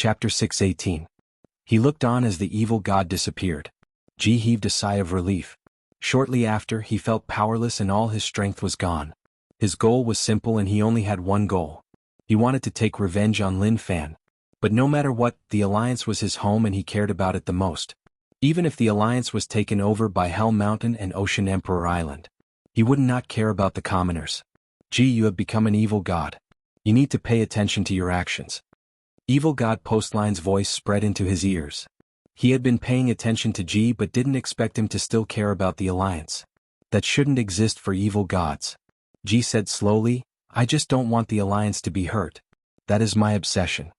Chapter 6:18. He looked on as the evil god disappeared. Ji heaved a sigh of relief. Shortly after, he felt powerless and all his strength was gone. His goal was simple and he only had one goal. He wanted to take revenge on Lin Fan. But no matter what, the Alliance was his home and he cared about it the most. Even if the Alliance was taken over by Hell Mountain and Ocean Emperor Island, he would not care about the commoners. Ji, you have become an evil god. You need to pay attention to your actions. Evil God Postline's voice spread into his ears. He had been paying attention to Ji but didn't expect him to still care about the Alliance. That shouldn't exist for evil gods. Ji said slowly, I just don't want the Alliance to be hurt. That is my obsession.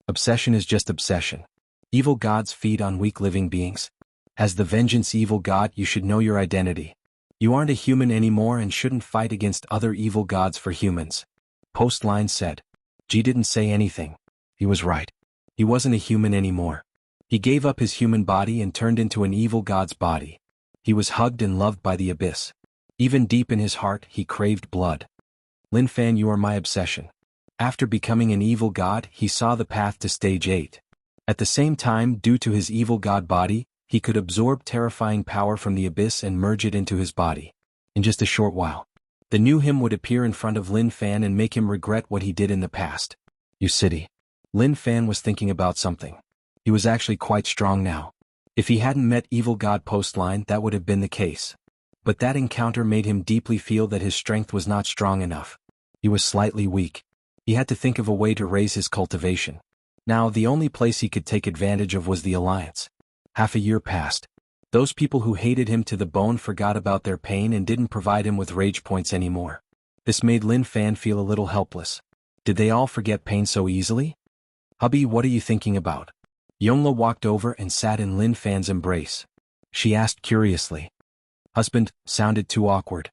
Obsession is just obsession. Evil gods feed on weak living beings. As the vengeance evil god, you should know your identity. You aren't a human anymore and shouldn't fight against other evil gods for humans. Postline said. Ji didn't say anything. He was right. He wasn't a human anymore. He gave up his human body and turned into an evil god's body. He was hugged and loved by the abyss. Even deep in his heart, he craved blood. Lin Fan, you are my obsession. After becoming an evil god, he saw the path to stage 8. At the same time, due to his evil god body, he could absorb terrifying power from the abyss and merge it into his body. In just a short while, the new him would appear in front of Lin Fan and make him regret what he did in the past. You city. Lin Fan was thinking about something. He was actually quite strong now. If he hadn't met Evil God Postline, that would have been the case. But that encounter made him deeply feel that his strength was not strong enough. He was slightly weak. He had to think of a way to raise his cultivation. Now the only place he could take advantage of was the Alliance. Half a year passed. Those people who hated him to the bone forgot about their pain and didn't provide him with rage points anymore. This made Lin Fan feel a little helpless. Did they all forget pain so easily? Hubby, what are you thinking about? Yongla walked over and sat in Lin Fan's embrace. She asked curiously. Husband sounded too awkward.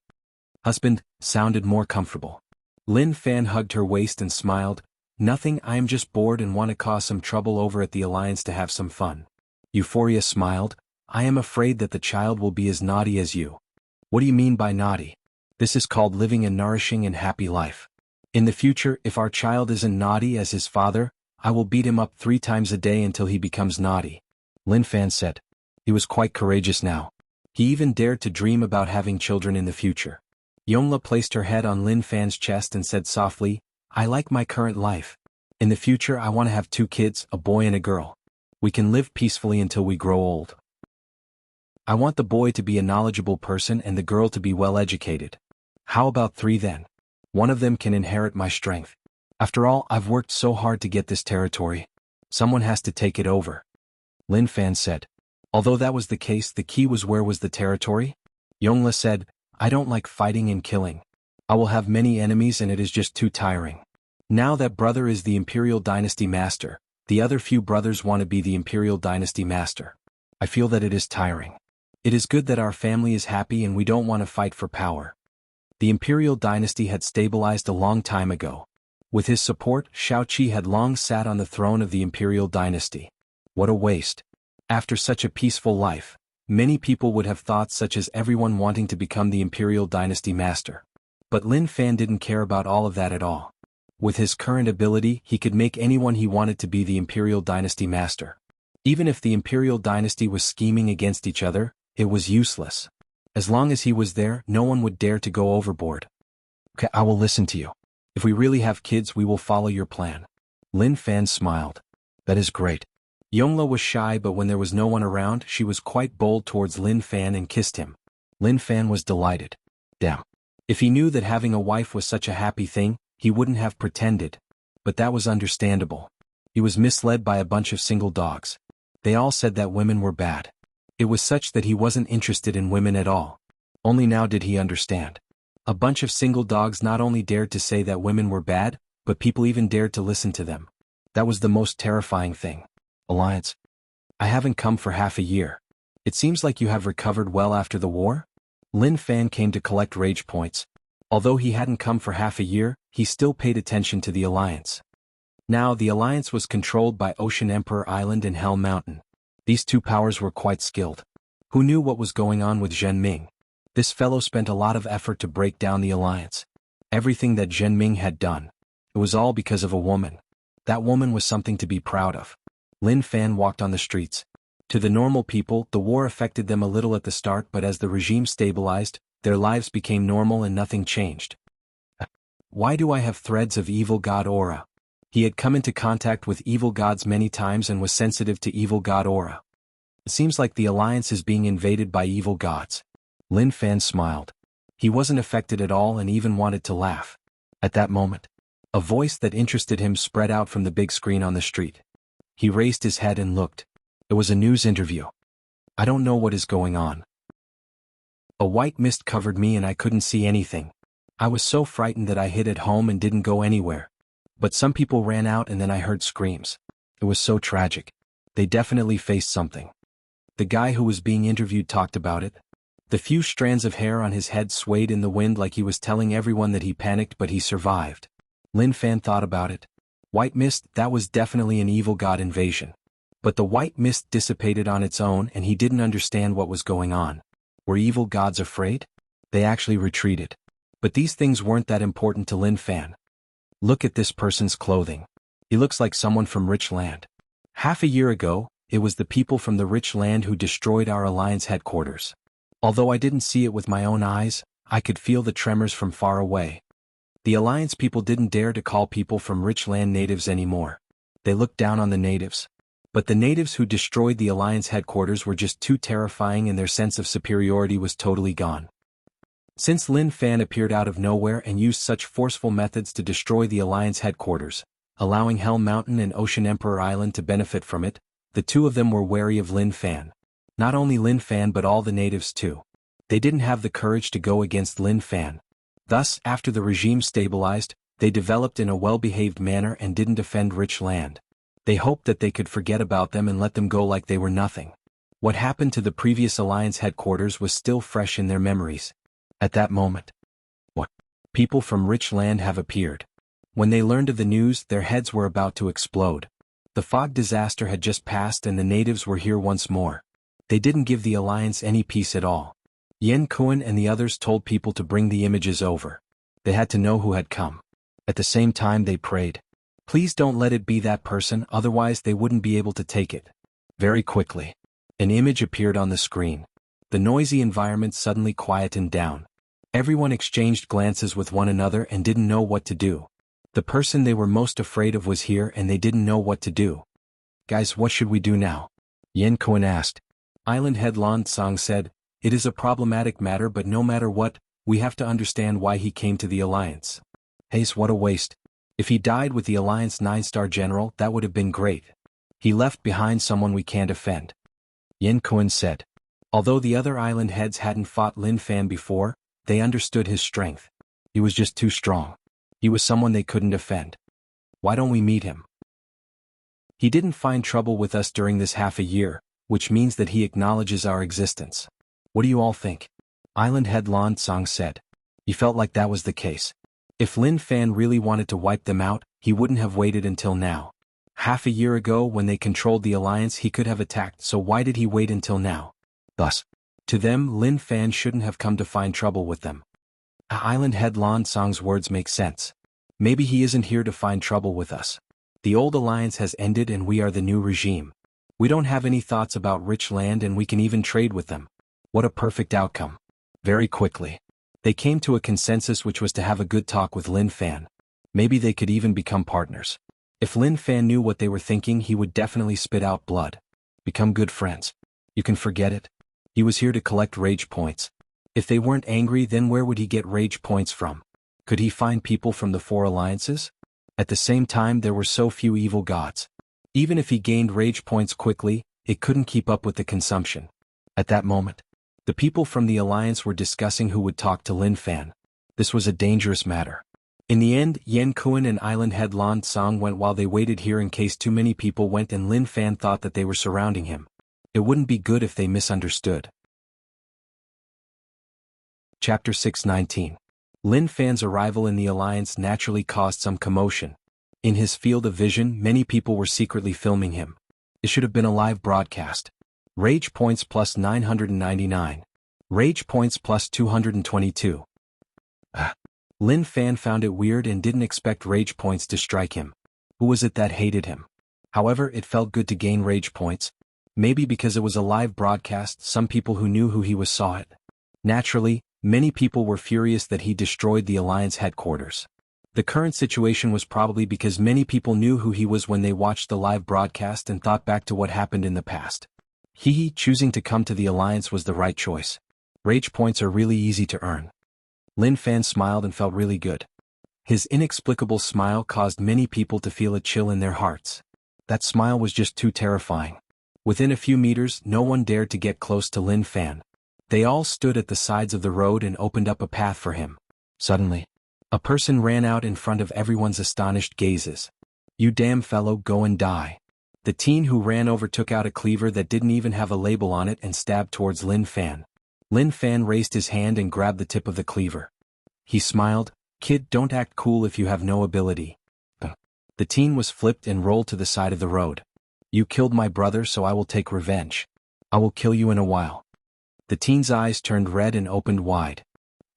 Husband sounded more comfortable. Lin Fan hugged her waist and smiled. Nothing, I am just bored and want to cause some trouble over at the Alliance to have some fun. Euphoria smiled. I am afraid that the child will be as naughty as you. What do you mean by naughty? This is called living a nourishing and happy life. In the future, if our child isn't naughty as his father, I will beat him up 3 times a day until he becomes naughty. Lin Fan said. He was quite courageous now. He even dared to dream about having children in the future. Yongla placed her head on Lin Fan's chest and said softly, I like my current life. In the future I want to have 2 kids, a boy and a girl. We can live peacefully until we grow old. I want the boy to be a knowledgeable person and the girl to be well educated. How about 3 then? One of them can inherit my strength. After all, I've worked so hard to get this territory. Someone has to take it over. Lin Fan said. Although that was the case, the key was where was the territory? Yongla said, I don't like fighting and killing. I will have many enemies and it is just too tiring. Now that brother is the Imperial Dynasty Master, the other few brothers want to be the Imperial Dynasty Master. I feel that it is tiring. It is good that our family is happy and we don't want to fight for power. The Imperial Dynasty had stabilized a long time ago. With his support, Shaoqi had long sat on the throne of the Imperial Dynasty. What a waste. After such a peaceful life, many people would have thoughts such as everyone wanting to become the Imperial Dynasty Master. But Lin Fan didn't care about all of that at all. With his current ability, he could make anyone he wanted to be the Imperial Dynasty Master. Even if the Imperial Dynasty was scheming against each other, it was useless. As long as he was there, no one would dare to go overboard. Okay, I will listen to you. If we really have kids, we will follow your plan. Lin Fan smiled. That is great. Yongla was shy, but when there was no one around, she was quite bold towards Lin Fan and kissed him. Lin Fan was delighted. Damn. If he knew that having a wife was such a happy thing, he wouldn't have pretended. But that was understandable. He was misled by a bunch of single dogs. They all said that women were bad. It was such that he wasn't interested in women at all. Only now did he understand. A bunch of single dogs not only dared to say that women were bad, but people even dared to listen to them. That was the most terrifying thing. Alliance. I haven't come for half a year. It seems like you have recovered well after the war? Lin Fan came to collect rage points. Although he hadn't come for half a year, he still paid attention to the Alliance. Now the Alliance was controlled by Ocean Emperor Island and Hell Mountain. These 2 powers were quite skilled. Who knew what was going on with Zhen Ming? This fellow spent a lot of effort to break down the Alliance. Everything that Zhen Ming had done, it was all because of a woman. That woman was something to be proud of. Lin Fan walked on the streets. To the normal people, the war affected them a little at the start, but as the regime stabilized, their lives became normal and nothing changed. Why do I have threads of evil god aura? He had come into contact with evil gods many times and was sensitive to evil god aura. It seems like the alliance is being invaded by evil gods. Lin Fan smiled. He wasn't affected at all and even wanted to laugh. At that moment, a voice that interested him spread out from the big screen on the street. He raised his head and looked. It was a news interview. I don't know what is going on. A white mist covered me and I couldn't see anything. I was so frightened that I hid at home and didn't go anywhere. But some people ran out and then I heard screams. It was so tragic. They definitely faced something. The guy who was being interviewed talked about it. The few strands of hair on his head swayed in the wind like he was telling everyone that he panicked but he survived. Lin Fan thought about it. White mist, that was definitely an evil god invasion. But the white mist dissipated on its own and he didn't understand what was going on. Were evil gods afraid? They actually retreated. But these things weren't that important to Lin Fan. Look at this person's clothing. He looks like someone from rich land. Half a year ago, it was the people from the rich land who destroyed our alliance headquarters. Although I didn't see it with my own eyes, I could feel the tremors from far away. The alliance people didn't dare to call people from rich land natives anymore. They looked down on the natives. But the natives who destroyed the alliance headquarters were just too terrifying and their sense of superiority was totally gone. Since Lin Fan appeared out of nowhere and used such forceful methods to destroy the alliance headquarters, allowing Hell Mountain and Ocean Emperor Island to benefit from it, the two of them were wary of Lin Fan. Not only Lin Fan but all the natives too. They didn't have the courage to go against Lin Fan. Thus, after the regime stabilized, they developed in a well-behaved manner and didn't defend rich land. They hoped that they could forget about them and let them go like they were nothing. What happened to the previous alliance headquarters was still fresh in their memories. At that moment, what? People from rich land have appeared. When they learned of the news, their heads were about to explode. The fog disaster had just passed and the natives were here once more. They didn't give the alliance any peace at all. Yen Kuan and the others told people to bring the images over. They had to know who had come. At the same time they prayed. Please don't let it be that person, otherwise they wouldn't be able to take it. Very quickly, an image appeared on the screen. The noisy environment suddenly quietened down. Everyone exchanged glances with one another and didn't know what to do. The person they were most afraid of was here and they didn't know what to do. Guys, what should we do now? Yen Kuan asked. Island head Lan Tsang said, it is a problematic matter but no matter what, we have to understand why he came to the alliance. Haze, what a waste. If he died with the Alliance 9-star general, that would have been great. He left behind someone we can't offend. Yen Kuan said. Although the other island heads hadn't fought Lin Fan before, they understood his strength. He was just too strong. He was someone they couldn't offend. Why don't we meet him? He didn't find trouble with us during this half a year, which means that he acknowledges our existence. What do you all think? Island head Lan Tsang said. He felt like that was the case. If Lin Fan really wanted to wipe them out, he wouldn't have waited until now. Half a year ago when they controlled the alliance he could have attacked, so why did he wait until now? Thus, to them Lin Fan shouldn't have come to find trouble with them. Island head Lan Tsang's words make sense. Maybe he isn't here to find trouble with us. The old alliance has ended and we are the new regime. We don't have any thoughts about rich land and we can even trade with them. What a perfect outcome. Very quickly, they came to a consensus which was to have a good talk with Lin Fan. Maybe they could even become partners. If Lin Fan knew what they were thinking he would definitely spit out blood. Become good friends. You can forget it. He was here to collect rage points. If they weren't angry, then where would he get rage points from? Could he find people from the 4 alliances? At the same time there were so few evil gods. Even if he gained rage points quickly, it couldn't keep up with the consumption. At that moment, the people from the alliance were discussing who would talk to Lin Fan. This was a dangerous matter. In the end, Yen Kuan and Island head Lan Tsang went while they waited here in case too many people went and Lin Fan thought that they were surrounding him. It wouldn't be good if they misunderstood. Chapter 619. Lin Fan's arrival in the alliance naturally caused some commotion. In his field of vision, many people were secretly filming him. It should have been a live broadcast. Rage points plus 999. Rage points plus 222. Lin Fan found it weird and didn't expect rage points to strike him. Who was it that hated him? However, it felt good to gain rage points. Maybe because it was a live broadcast, some people who knew who he was saw it. Naturally, many people were furious that he destroyed the Alliance headquarters. The current situation was probably because many people knew who he was when they watched the live broadcast and thought back to what happened in the past. Choosing to come to the Alliance was the right choice. Rage points are really easy to earn. Lin Fan smiled and felt really good. His inexplicable smile caused many people to feel a chill in their hearts. That smile was just too terrifying. Within a few meters, no one dared to get close to Lin Fan. They all stood at the sides of the road and opened up a path for him. Suddenly, a person ran out in front of everyone's astonished gazes. "You damn fellow, go and die." The teen who ran over took out a cleaver that didn't even have a label on it and stabbed towards Lin Fan. Lin Fan raised his hand and grabbed the tip of the cleaver. He smiled, "Kid, don't act cool if you have no ability." The teen was flipped and rolled to the side of the road. "You killed my brother, so I will take revenge. I will kill you in a while." The teen's eyes turned red and opened wide.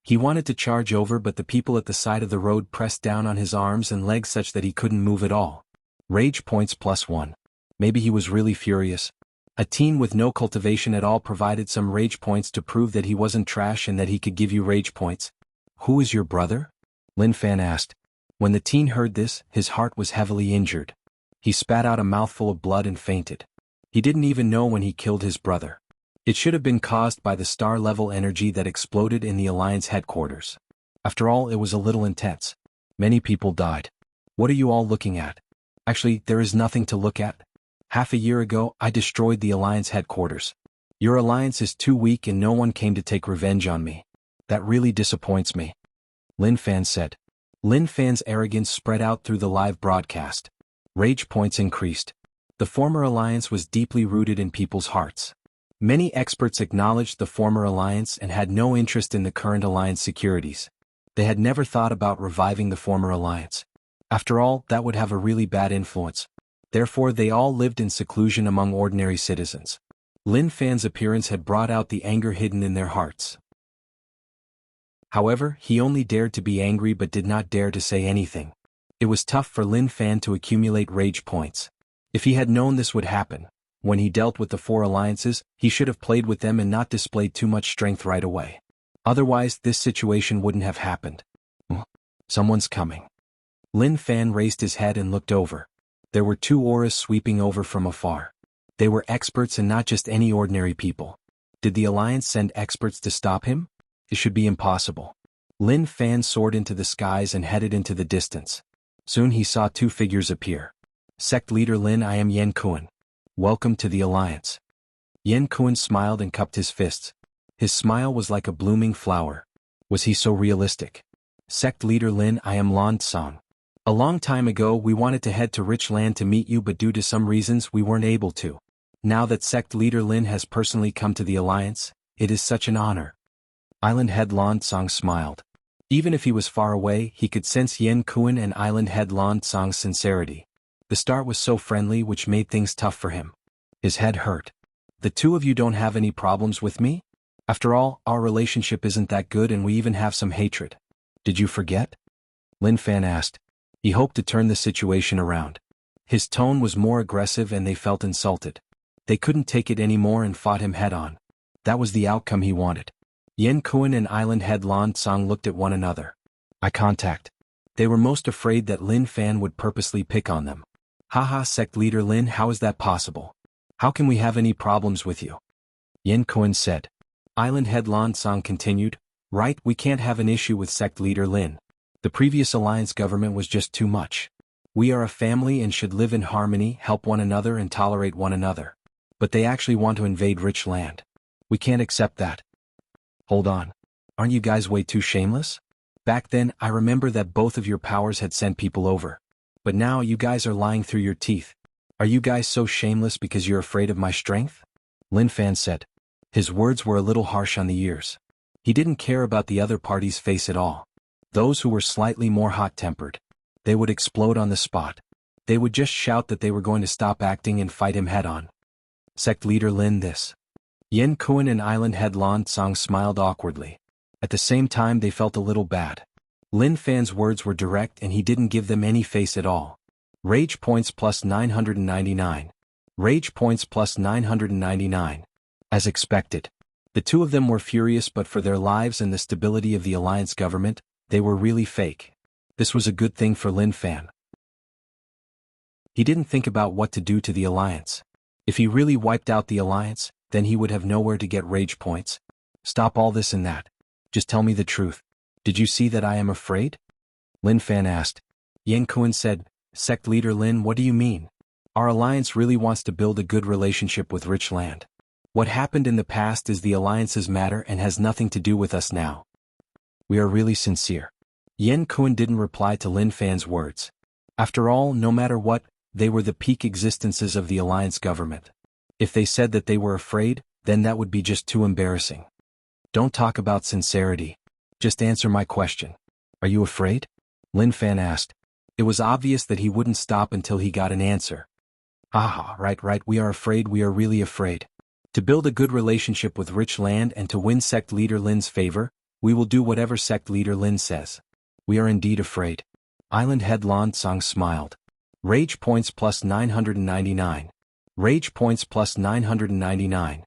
He wanted to charge over, but the people at the side of the road pressed down on his arms and legs such that he couldn't move at all. Rage points +1. Maybe he was really furious. A teen with no cultivation at all provided some rage points to prove that he wasn't trash and that he could give you rage points. "Who is your brother?" Lin Fan asked. When the teen heard this, his heart was heavily injured. He spat out a mouthful of blood and fainted. He didn't even know when he killed his brother. It should have been caused by the star-level energy that exploded in the Alliance headquarters. After all, it was a little intense. Many people died. What are you all looking at? Actually, there is nothing to look at. Half a year ago, I destroyed the Alliance headquarters. Your Alliance is too weak and no one came to take revenge on me. That really disappoints me," Lin Fan said. Lin Fan's arrogance spread out through the live broadcast. Rage points increased. The former alliance was deeply rooted in people's hearts. Many experts acknowledged the former alliance and had no interest in the current alliance securities. They had never thought about reviving the former alliance. After all, that would have a really bad influence. Therefore, they all lived in seclusion among ordinary citizens. Lin Fan's appearance had brought out the anger hidden in their hearts. However, he only dared to be angry but did not dare to say anything. It was tough for Lin Fan to accumulate rage points. If he had known this would happen, when he dealt with the four alliances, he should have played with them and not displayed too much strength right away. Otherwise, this situation wouldn't have happened. Someone's coming. Lin Fan raised his head and looked over. There were two auras sweeping over from afar. They were experts and not just any ordinary people. Did the alliance send experts to stop him? It should be impossible. Lin Fan soared into the skies and headed into the distance. Soon he saw two figures appear. "Sect Leader Lin, I am Yen Kuan. Welcome to the Alliance." Yen Kuan smiled and cupped his fists. His smile was like a blooming flower. Was he so realistic? "Sect Leader Lin, I am Lan Tsang. A long time ago we wanted to head to Rich Land to meet you, but due to some reasons we weren't able to. Now that Sect Leader Lin has personally come to the Alliance, it is such an honor." Island Head Lan Tsang smiled. Even if he was far away, he could sense Yen Kuan and Island Head Lan Tsang's sincerity. The start was so friendly, which made things tough for him. His head hurt. "The two of you don't have any problems with me? After all, our relationship isn't that good and we even have some hatred. Did you forget?" Lin Fan asked. He hoped to turn the situation around. His tone was more aggressive and they felt insulted. They couldn't take it anymore and fought him head-on. That was the outcome he wanted. Yen Kuan and Island Head Lan Tsang looked at one another. Eye contact. They were most afraid that Lin Fan would purposely pick on them. "Haha, Sect Leader Lin, how is that possible? How can we have any problems with you?" Yen Kuan said. Island Head Lan Tsang continued, "Right, we can't have an issue with Sect Leader Lin. The previous alliance government was just too much. We are a family and should live in harmony, help one another and tolerate one another. But they actually want to invade Rich Land. We can't accept that." "Hold on. Aren't you guys way too shameless? Back then, I remember that both of your powers had sent people over. But now you guys are lying through your teeth. Are you guys so shameless because you're afraid of my strength?" Lin Fan said. His words were a little harsh on the ears. He didn't care about the other party's face at all. Those who were slightly more hot-tempered, they would explode on the spot. They would just shout that they were going to stop acting and fight him head-on. "Sect Leader Lin, this." Yen Kuan and Island Head Lan Tsang smiled awkwardly. At the same time they felt a little bad. Lin Fan's words were direct and he didn't give them any face at all. Rage points plus 999. Rage points plus 999. As expected. The two of them were furious, but for their lives and the stability of the alliance government, they were really fake. This was a good thing for Lin Fan. He didn't think about what to do to the alliance. If he really wiped out the alliance, then he would have nowhere to get rage points. Stop all this and that. Just tell me the truth. Did you see that I am afraid? Lin Fan asked. Yan Kuan said, Sect leader Lin, what do you mean? Our alliance really wants to build a good relationship with rich land. What happened in the past is the alliance's matter and has nothing to do with us now. We are really sincere. Yan Kuan didn't reply to Lin Fan's words. After all, no matter what, they were the peak existences of the alliance government. If they said that they were afraid, then that would be just too embarrassing. Don't talk about sincerity. Just answer my question. Are you afraid? Lin Fan asked. It was obvious that he wouldn't stop until he got an answer. Haha, right, we are afraid, we are really afraid. To build a good relationship with rich land and to win Sect Leader Lin's favor, we will do whatever Sect Leader Lin says. We are indeed afraid. Island Head Lan Tsang smiled. Rage points plus 999. Rage points plus 999.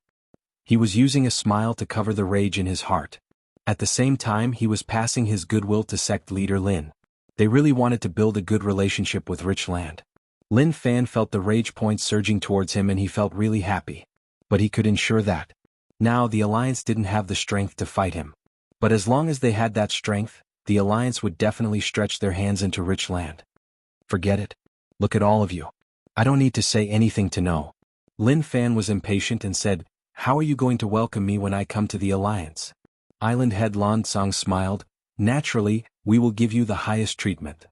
He was using a smile to cover the rage in his heart. At the same time, he was passing his goodwill to Sect Leader Lin. They really wanted to build a good relationship with rich land. Lin Fan felt the rage points surging towards him and he felt really happy. But he could ensure that. Now the alliance didn't have the strength to fight him. But as long as they had that strength, the alliance would definitely stretch their hands into rich land. Forget it. Look at all of you. I don't need to say anything to know. Lin Fan was impatient and said, How are you going to welcome me when I come to the alliance? Island Head Lan Tsang smiled. Naturally, we will give you the highest treatment.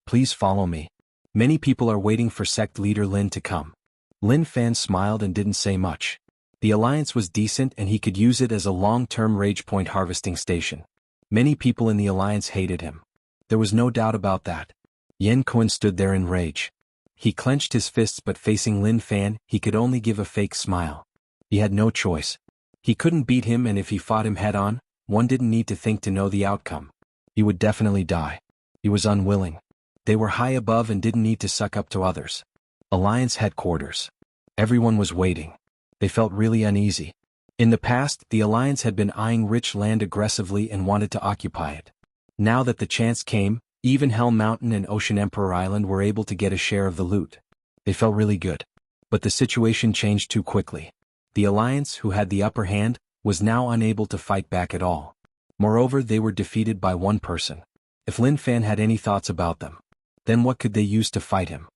Please follow me. Many people are waiting for Sect Leader Lin to come. Lin Fan smiled and didn't say much. The alliance was decent and he could use it as a long-term rage point harvesting station. Many people in the alliance hated him. There was no doubt about that. Yan Kuan stood there in rage. He clenched his fists, but facing Lin Fan, he could only give a fake smile. He had no choice. He couldn't beat him, and if he fought him head-on, one didn't need to think to know the outcome. He would definitely die. He was unwilling. They were high above and didn't need to suck up to others. Alliance headquarters. Everyone was waiting. They felt really uneasy. In the past, the Alliance had been eyeing rich land aggressively and wanted to occupy it. Now that the chance came, even Hell Mountain and Ocean Emperor Island were able to get a share of the loot. They felt really good. But the situation changed too quickly. The Alliance, who had the upper hand, was now unable to fight back at all. Moreover, they were defeated by one person. If Lin Fan had any thoughts about them, then what could they use to fight him?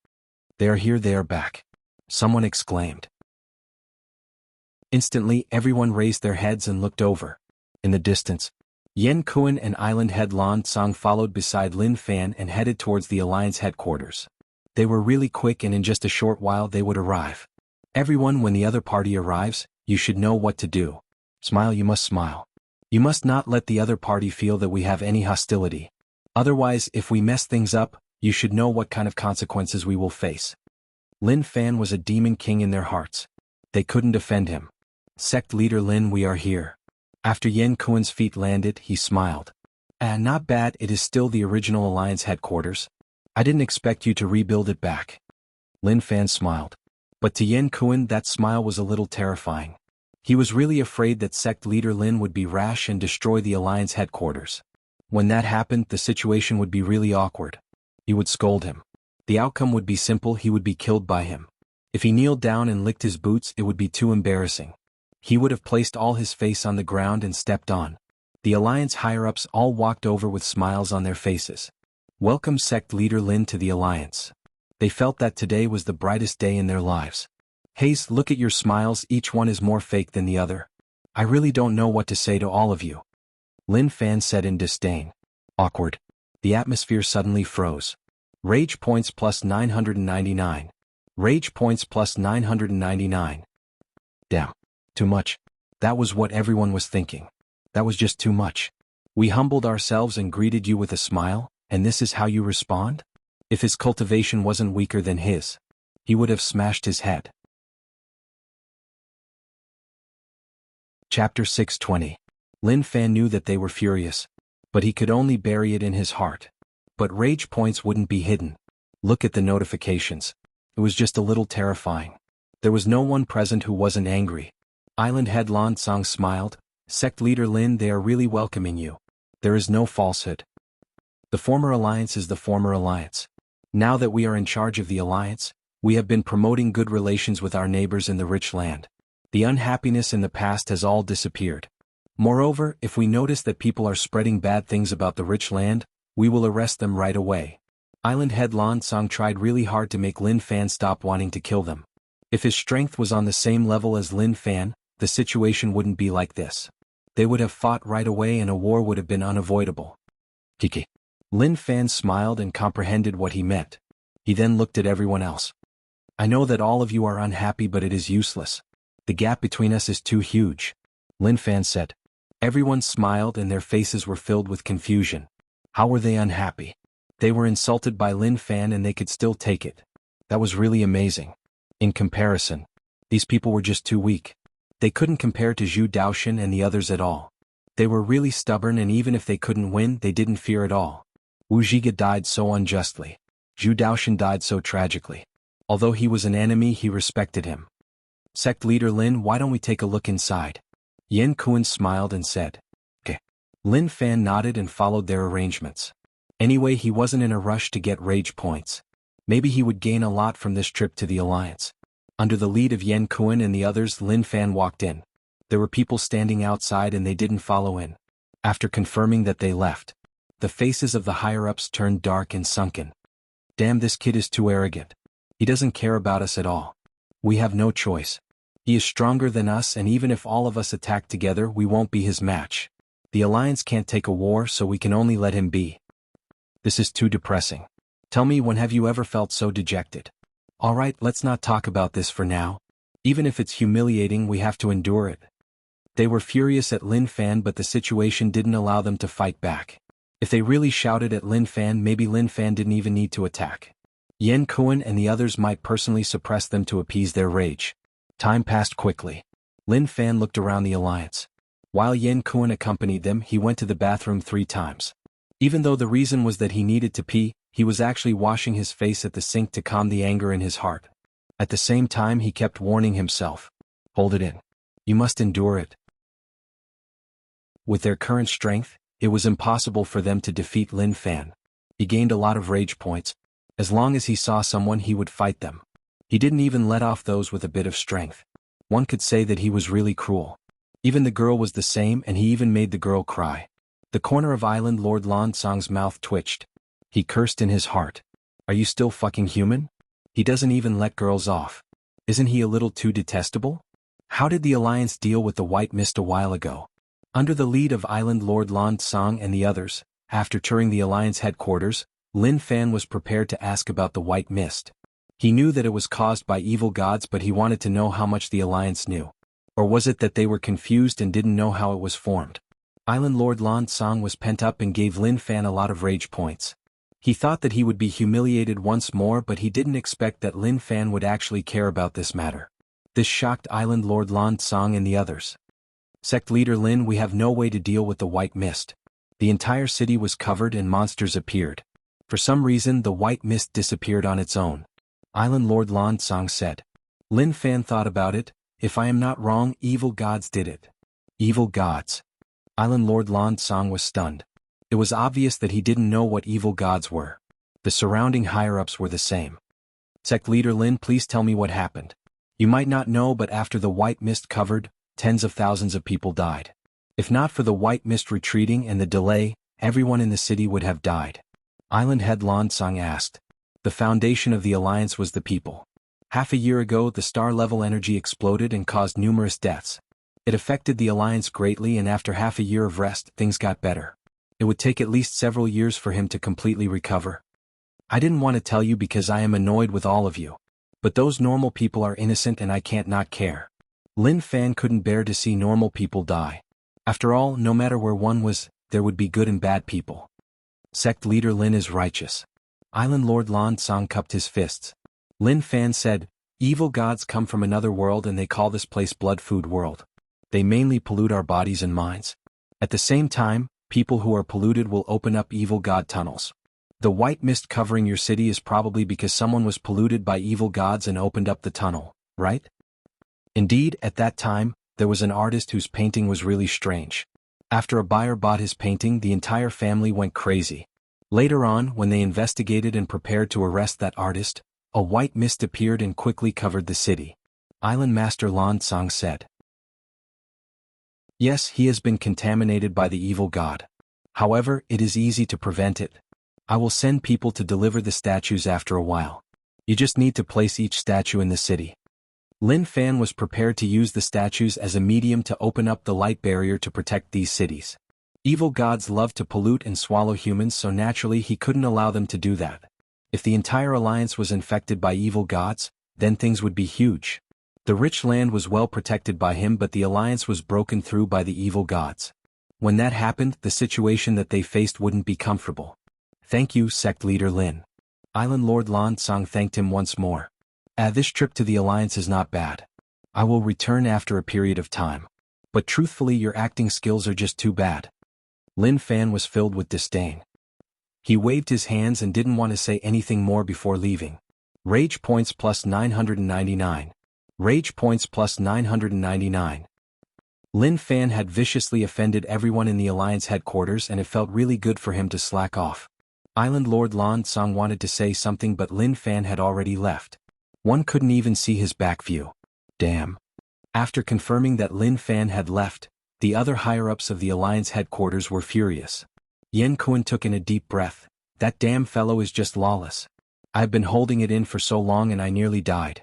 They are here, they are back. Someone exclaimed. Instantly, everyone raised their heads and looked over. In the distance, Yan Kuan and Island Head Lan Tsang followed beside Lin Fan and headed towards the Alliance headquarters. They were really quick and in just a short while they would arrive. Everyone, when the other party arrives, you should know what to do. Smile, you must smile. You must not let the other party feel that we have any hostility. Otherwise, if we mess things up, you should know what kind of consequences we will face. Lin Fan was a demon king in their hearts. They couldn't defend him. Sect Leader Lin, we are here. After Yan Kuan's feet landed, he smiled. Not bad, it is still the original Alliance headquarters. I didn't expect you to rebuild it back. Lin Fan smiled. But to Yan Kuan, that smile was a little terrifying. He was really afraid that Sect Leader Lin would be rash and destroy the Alliance headquarters. When that happened, the situation would be really awkward. He would scold him. The outcome would be simple, he would be killed by him. If he kneeled down and licked his boots, it would be too embarrassing. He would have placed all his face on the ground and stepped on. The Alliance higher-ups all walked over with smiles on their faces. Welcome Sect Leader Lin to the Alliance. They felt that today was the brightest day in their lives. Hey, look at your smiles, each one is more fake than the other. I really don't know what to say to all of you. Lin Fan said in disdain. Awkward. The atmosphere suddenly froze. Rage points plus 999. Rage points plus 999. Damn. Too much. That was what everyone was thinking. That was just too much. We humbled ourselves and greeted you with a smile, and this is how you respond? If his cultivation wasn't weaker than his, he would have smashed his head. Chapter 620. Lin Fan knew that they were furious, but he could only bury it in his heart. But rage points wouldn't be hidden. Look at the notifications. It was just a little terrifying. There was no one present who wasn't angry. Island head Lan Song smiled. Sect leader Lin, they are really welcoming you. There is no falsehood. The former alliance is the former alliance. Now that we are in charge of the alliance, we have been promoting good relations with our neighbors in the rich land. The unhappiness in the past has all disappeared. Moreover, if we notice that people are spreading bad things about the rich land, we will arrest them right away. Island head Lan Song tried really hard to make Lin Fan stop wanting to kill them. If his strength was on the same level as Lin Fan, the situation wouldn't be like this. They would have fought right away and a war would have been unavoidable. Kiki. Lin Fan smiled and comprehended what he meant. He then looked at everyone else. I know that all of you are unhappy, but it is useless. The gap between us is too huge. Lin Fan said. Everyone smiled and their faces were filled with confusion. How were they unhappy? They were insulted by Lin Fan and they could still take it. That was really amazing. In comparison, these people were just too weak. They couldn't compare to Zhu Daoshan and the others at all. They were really stubborn, and even if they couldn't win, they didn't fear at all. Wu Zhiga died so unjustly. Zhu Daoshan died so tragically. Although he was an enemy, he respected him. Sect leader Lin, why don't we take a look inside? Yan Kuan smiled and said. Okay. Lin Fan nodded and followed their arrangements. Anyway, he wasn't in a rush to get rage points. Maybe he would gain a lot from this trip to the alliance. Under the lead of Yan Kuan and the others, Lin Fan walked in. There were people standing outside and they didn't follow in. After confirming that they left, the faces of the higher-ups turned dark and sunken. Damn, this kid is too arrogant. He doesn't care about us at all. We have no choice. He is stronger than us, and even if all of us attack together, we won't be his match. The alliance can't take a war, so we can only let him be. This is too depressing. Tell me, when have you ever felt so dejected? Alright, let's not talk about this for now. Even if it's humiliating, we have to endure it. They were furious at Lin Fan, but the situation didn't allow them to fight back. If they really shouted at Lin Fan, maybe Lin Fan didn't even need to attack. Yan Kuan and the others might personally suppress them to appease their rage. Time passed quickly. Lin Fan looked around the alliance. While Yan Kuan accompanied them, he went to the bathroom 3 times. Even though the reason was that he needed to pee, he was actually washing his face at the sink to calm the anger in his heart. At the same time, he kept warning himself. Hold it in. You must endure it. With their current strength, it was impossible for them to defeat Lin Fan. He gained a lot of rage points. As long as he saw someone, he would fight them. He didn't even let off those with a bit of strength. One could say that he was really cruel. Even the girl was the same, and he even made the girl cry. The corner of Island Lord Lan Song's mouth twitched. He cursed in his heart. Are you still fucking human? He doesn't even let girls off. Isn't he a little too detestable? How did the alliance deal with the white mist a while ago? Under the lead of Island Lord Lan Song and the others, after touring the alliance headquarters, Lin Fan was prepared to ask about the white mist. He knew that it was caused by evil gods, but he wanted to know how much the alliance knew. Or was it that they were confused and didn't know how it was formed? Island Lord Lan Song was pent up and gave Lin Fan a lot of rage points. He thought that he would be humiliated once more, but he didn't expect that Lin Fan would actually care about this matter. This shocked Island Lord Lan Song and the others. Sect leader Lin, we have no way to deal with the white mist. The entire city was covered and monsters appeared. For some reason, the white mist disappeared on its own. Island Lord Lan Song said. Lin Fan thought about it. If I am not wrong, evil gods did it. Evil gods. Island Lord Lan Song was stunned. It was obvious that he didn't know what evil gods were. The surrounding higher-ups were the same. Sect leader Lin, please tell me what happened. You might not know, but after the white mist covered, tens of thousands of people died. If not for the white mist retreating and the delay, everyone in the city would have died. Island head Lan Song asked. The foundation of the alliance was the people. Half a year ago, the star-level energy exploded and caused numerous deaths. It affected the alliance greatly, and after half a year of rest, things got better. It would take at least several years for him to completely recover. I didn't want to tell you because I am annoyed with all of you. But those normal people are innocent and I can't not care. Lin Fan couldn't bear to see normal people die. After all, no matter where one was, there would be good and bad people. Sect leader Lin is righteous. Island Lord Lan Song cupped his fists. Lin Fan said, evil gods come from another world and they call this place Blood Food World. They mainly pollute our bodies and minds. At the same time, people who are polluted will open up evil god tunnels. The white mist covering your city is probably because someone was polluted by evil gods and opened up the tunnel, right? Indeed, at that time, there was an artist whose painting was really strange. After a buyer bought his painting, the entire family went crazy. Later on, when they investigated and prepared to arrest that artist, a white mist appeared and quickly covered the city. Island Master Lan Tsang said. Yes, he has been contaminated by the evil god. However, it is easy to prevent it. I will send people to deliver the statues after a while. You just need to place each statue in the city. Lin Fan was prepared to use the statues as a medium to open up the light barrier to protect these cities. Evil gods love to pollute and swallow humans, so naturally he couldn't allow them to do that. If the entire alliance was infected by evil gods, then things would be huge. The rich land was well protected by him, but the alliance was broken through by the evil gods. When that happened, the situation that they faced wouldn't be comfortable. Thank you, sect leader Lin. Island Lord Lan Tsang thanked him once more. This trip to the alliance is not bad. I will return after a period of time. But truthfully, your acting skills are just too bad. Lin Fan was filled with disdain. He waved his hands and didn't want to say anything more before leaving. Rage points plus 999. Rage points plus 999. Lin Fan had viciously offended everyone in the alliance headquarters, and it felt really good for him to slack off. Island Lord Lan Tsang wanted to say something, but Lin Fan had already left. One couldn't even see his back view. Damn. After confirming that Lin Fan had left, the other higher-ups of the alliance headquarters were furious. Yen Kuan took in a deep breath. That damn fellow is just lawless. I've been holding it in for so long and I nearly died.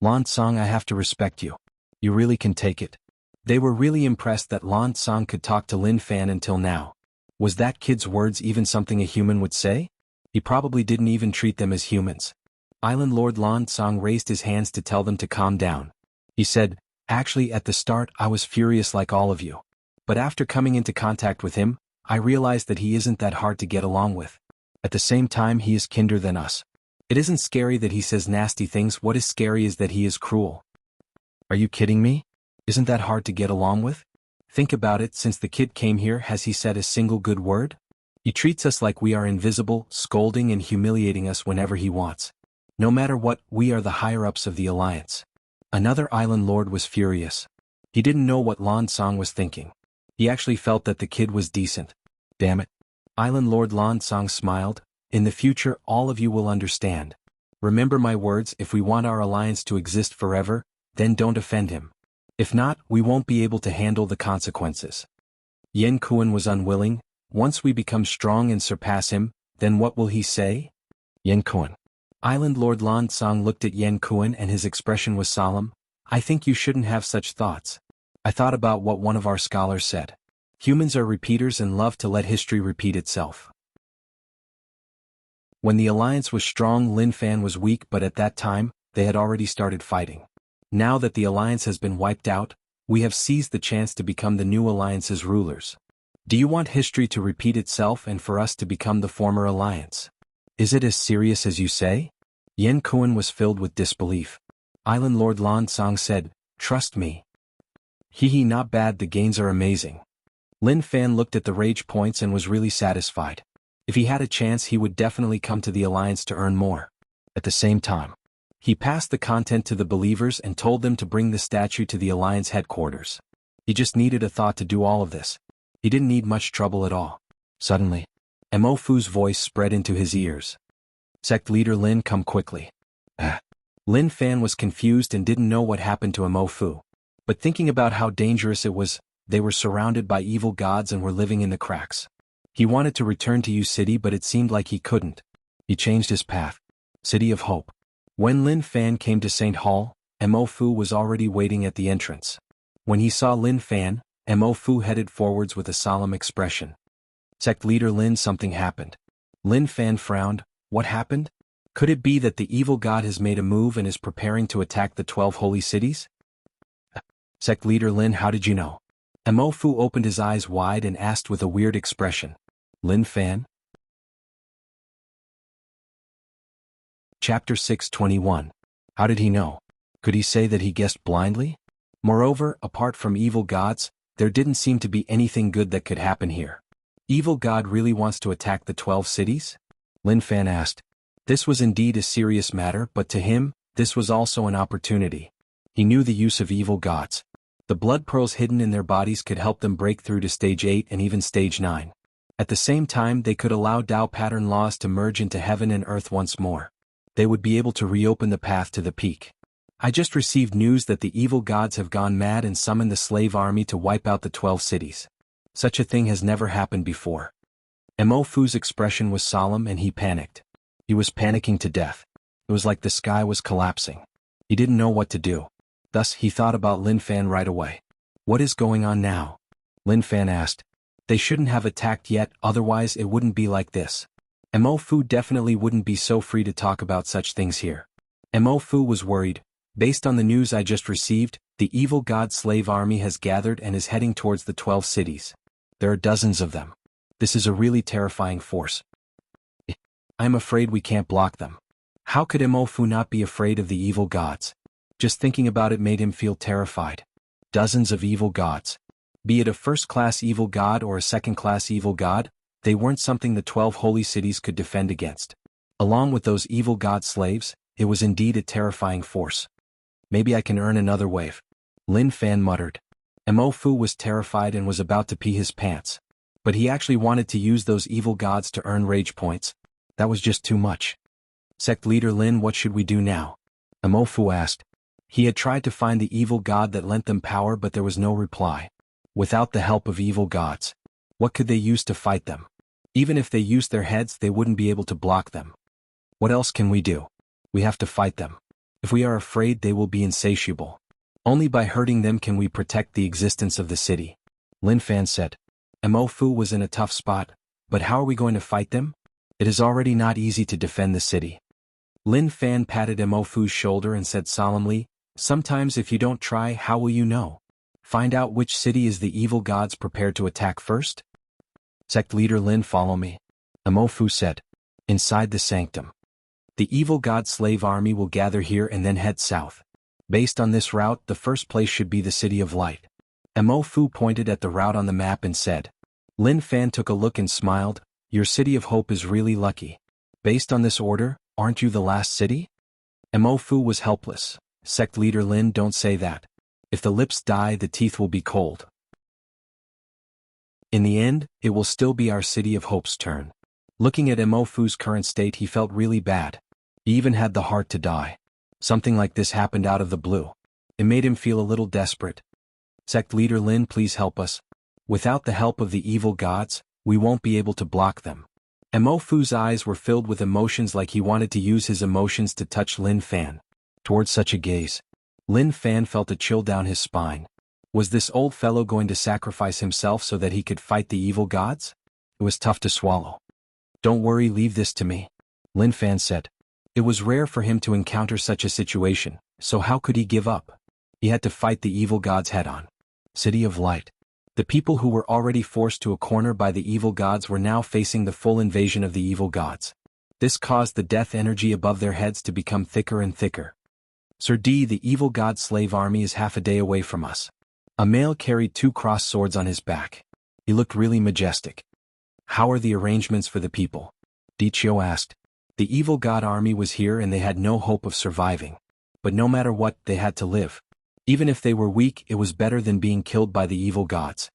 Lan Tsang, I have to respect you. You really can take it. They were really impressed that Lan Tsang could talk to Lin Fan until now. Was that kid's words even something a human would say? He probably didn't even treat them as humans. Island Lord Lan Tsang raised his hands to tell them to calm down. He said, actually at the start I was furious like all of you. But after coming into contact with him, I realized that he isn't that hard to get along with. At the same time, he is kinder than us. It isn't scary that he says nasty things, what is scary is that he is cruel. Are you kidding me? Isn't that hard to get along with? Think about it, since the kid came here, has he said a single good word? He treats us like we are invisible, scolding and humiliating us whenever he wants. No matter what, we are the higher-ups of the alliance. Another island lord was furious. He didn't know what Lan Tsang was thinking. He actually felt that the kid was decent. Damn it. Island Lord Lan Tsang smiled. In the future, all of you will understand. Remember my words, if we want our alliance to exist forever, then don't offend him. If not, we won't be able to handle the consequences. Yen Kuan was unwilling. Once we become strong and surpass him, then what will he say? Yen Kuan. Island Lord Lan Tsang looked at Yen Kuan and his expression was solemn. I think you shouldn't have such thoughts. I thought about what one of our scholars said. Humans are repeaters and love to let history repeat itself. When the alliance was strong, Lin Fan was weak, but at that time, they had already started fighting. Now that the alliance has been wiped out, we have seized the chance to become the new alliance's rulers. Do you want history to repeat itself and for us to become the former alliance? Is it as serious as you say? Yen Kuan was filled with disbelief. Island Lord Lan Tsang said, trust me. Hee, not bad, the gains are amazing. Lin Fan looked at the rage points and was really satisfied. If he had a chance, he would definitely come to the alliance to earn more. At the same time, he passed the content to the believers and told them to bring the statue to the alliance headquarters. He just needed a thought to do all of this. He didn't need much trouble at all. Suddenly, Mo Fu's voice spread into his ears. Sect leader Lin, come quickly. Lin Fan was confused and didn't know what happened to Mo Fu. But thinking about how dangerous it was, they were surrounded by evil gods and were living in the cracks. He wanted to return to Yu City, but it seemed like he couldn't. He changed his path. City of Hope. When Lin Fan came to St. Hall, Mo Fu was already waiting at the entrance. When he saw Lin Fan, Mo Fu headed forwards with a solemn expression. Sect leader Lin, something happened. Lin Fan frowned. What happened? Could it be that the evil god has made a move and is preparing to attack the 12 holy cities? Sect leader Lin, how did you know? Mo Fu opened his eyes wide and asked with a weird expression. Lin Fan? Chapter 621. How did he know? Could he say that he guessed blindly? Moreover, apart from evil gods, there didn't seem to be anything good that could happen here. Evil god really wants to attack the 12 cities? Lin Fan asked. This was indeed a serious matter, but to him, this was also an opportunity. He knew the use of evil gods. The blood pearls hidden in their bodies could help them break through to stage 8 and even stage 9. At the same time, they could allow Tao pattern laws to merge into heaven and earth once more. They would be able to reopen the path to the peak. I just received news that the evil gods have gone mad and summoned the slave army to wipe out the 12 cities. Such a thing has never happened before. Mo Fu's expression was solemn and he panicked. He was panicking to death. It was like the sky was collapsing. He didn't know what to do. Thus, he thought about Lin Fan right away. What is going on now? Lin Fan asked. They shouldn't have attacked yet, otherwise it wouldn't be like this. Mo Fu definitely wouldn't be so free to talk about such things here. Mo Fu was worried. Based on the news I just received, the evil god slave army has gathered and is heading towards the 12 cities. There are dozens of them. This is a really terrifying force. I'm afraid we can't block them. How could Mo Fu not be afraid of the evil gods? Just thinking about it made him feel terrified. Dozens of evil gods. Be it a first-class evil god or a second-class evil god, they weren't something the 12 holy cities could defend against. Along with those evil god slaves, it was indeed a terrifying force. Maybe I can earn another wave. Lin Fan muttered. Mo Fu was terrified and was about to pee his pants. But he actually wanted to use those evil gods to earn rage points. That was just too much. Sect leader Lin, what should we do now? Mo Fu asked. He had tried to find the evil god that lent them power, but there was no reply. Without the help of evil gods, what could they use to fight them? Even if they used their heads, they wouldn't be able to block them. What else can we do? We have to fight them. If we are afraid, they will be insatiable. Only by hurting them can we protect the existence of the city. Lin Fan said. Mo Fu was in a tough spot, but how are we going to fight them? It is already not easy to defend the city. Lin Fan patted Mo Fu's shoulder and said solemnly, sometimes if you don't try, how will you know? Find out which city is the evil gods prepared to attack first? Sect leader Lin, follow me. Mo Fu said. Inside the sanctum. The evil god slave army will gather here and then head south. Based on this route, the first place should be the City of Light. Mo Fu pointed at the route on the map and said. Lin Fan took a look and smiled, your City of Hope is really lucky. Based on this order, aren't you the last city? Mo Fu was helpless. Sect leader Lin, don't say that. If the lips die, the teeth will be cold. In the end, it will still be our City of Hope's turn. Looking at Mo Fu's current state, he felt really bad. He even had the heart to die. Something like this happened out of the blue. It made him feel a little desperate. Sect leader Lin, please help us. Without the help of the evil gods, we won't be able to block them. Mo Fu's eyes were filled with emotions, like he wanted to use his emotions to touch Lin Fan. Towards such a gaze, Lin Fan felt a chill down his spine. Was this old fellow going to sacrifice himself so that he could fight the evil gods? It was tough to swallow. Don't worry, leave this to me, Lin Fan said. It was rare for him to encounter such a situation, so how could he give up? He had to fight the evil gods head-on. City of Light. The people who were already forced to a corner by the evil gods were now facing the full invasion of the evil gods. This caused the death energy above their heads to become thicker and thicker. Sir D, the evil god slave army is half a day away from us. A male carried 2 crossed swords on his back. He looked really majestic. How are the arrangements for the people? Di Chio asked. The evil god army was here and they had no hope of surviving. But no matter what, they had to live. Even if they were weak, it was better than being killed by the evil gods.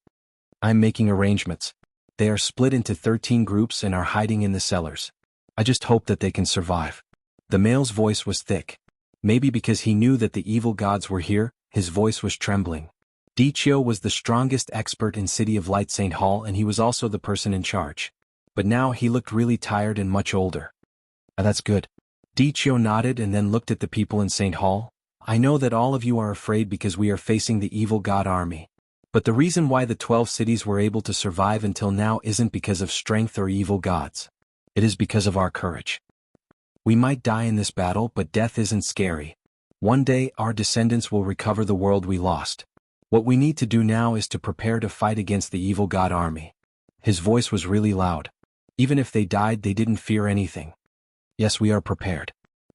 I'm making arrangements. They are split into 13 groups and are hiding in the cellars. I just hope that they can survive. The male's voice was thick. Maybe because he knew that the evil gods were here, his voice was trembling. Di Chio was the strongest expert in City of Light St. Hall, and he was also the person in charge. But now he looked really tired and much older. That's good. Di Chio nodded and then looked at the people in St. Hall. I know that all of you are afraid because we are facing the evil god army. But the reason why the 12 cities were able to survive until now isn't because of strength or evil gods. It is because of our courage. We might die in this battle, but death isn't scary. One day, our descendants will recover the world we lost. What we need to do now is to prepare to fight against the evil god army. His voice was really loud. Even if they died, they didn't fear anything. Yes, we are prepared.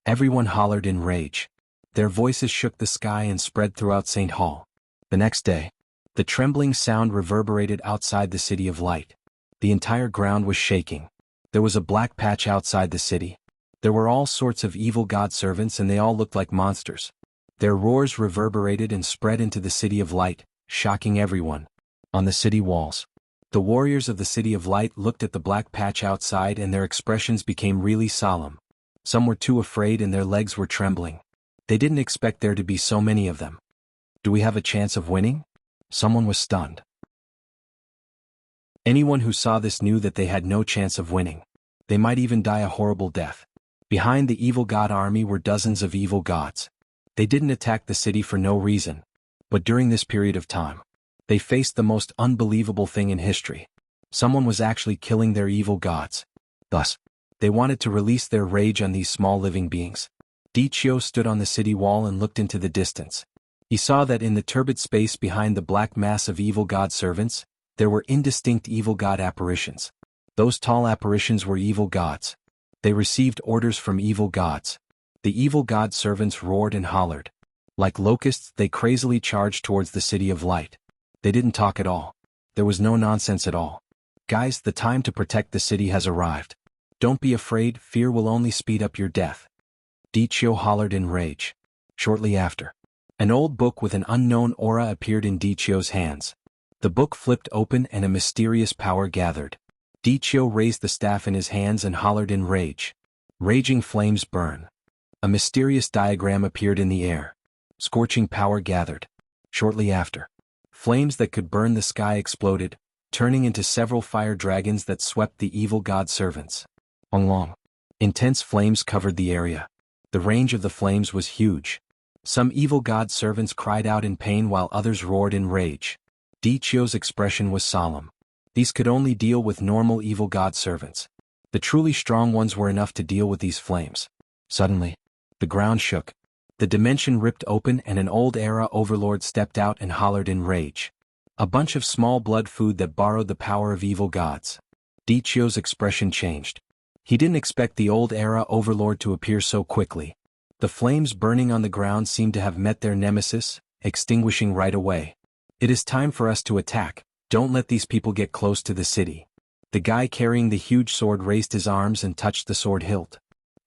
Everyone hollered in rage. Their voices shook the sky and spread throughout St. Hall. The next day, the trembling sound reverberated outside the City of Light. The entire ground was shaking. There was a black patch outside the city. There were all sorts of evil god servants and they all looked like monsters. Their roars reverberated and spread into the City of Light, shocking everyone. On the city walls, the warriors of the City of Light looked at the black patch outside and their expressions became really solemn. Some were too afraid and their legs were trembling. They didn't expect there to be so many of them. Do we have a chance of winning? Someone was stunned. Anyone who saw this knew that they had no chance of winning. They might even die a horrible death. Behind the evil god army were dozens of evil gods. They didn't attack the city for no reason. But during this period of time, they faced the most unbelievable thing in history. Someone was actually killing their evil gods. Thus, they wanted to release their rage on these small living beings. Dichio stood on the city wall and looked into the distance. He saw that in the turbid space behind the black mass of evil god servants, there were indistinct evil god apparitions. Those tall apparitions were evil gods. They received orders from evil gods. The evil god servants roared and hollered. Like locusts, they crazily charged towards the City of Light. They didn't talk at all. There was no nonsense at all. Guys, the time to protect the city has arrived. Don't be afraid, fear will only speed up your death. Dichio hollered in rage. Shortly after, an old book with an unknown aura appeared in Dichio's hands. The book flipped open and a mysterious power gathered. Dichio raised the staff in his hands and hollered in rage. Raging flames burn. A mysterious diagram appeared in the air. Scorching power gathered. Shortly after, flames that could burn the sky exploded, turning into several fire dragons that swept the evil god servants. Long, intense flames covered the area. The range of the flames was huge. Some evil god servants cried out in pain while others roared in rage. Dichio's expression was solemn. These could only deal with normal evil god servants. The truly strong ones were enough to deal with these flames. Suddenly, the ground shook. The dimension ripped open and an old era overlord stepped out and hollered in rage. A bunch of small blood food that borrowed the power of evil gods. Dichio's expression changed. He didn't expect the old era overlord to appear so quickly. The flames burning on the ground seemed to have met their nemesis, extinguishing right away. It is time for us to attack. Don't let these people get close to the city. The guy carrying the huge sword raised his arms and touched the sword hilt.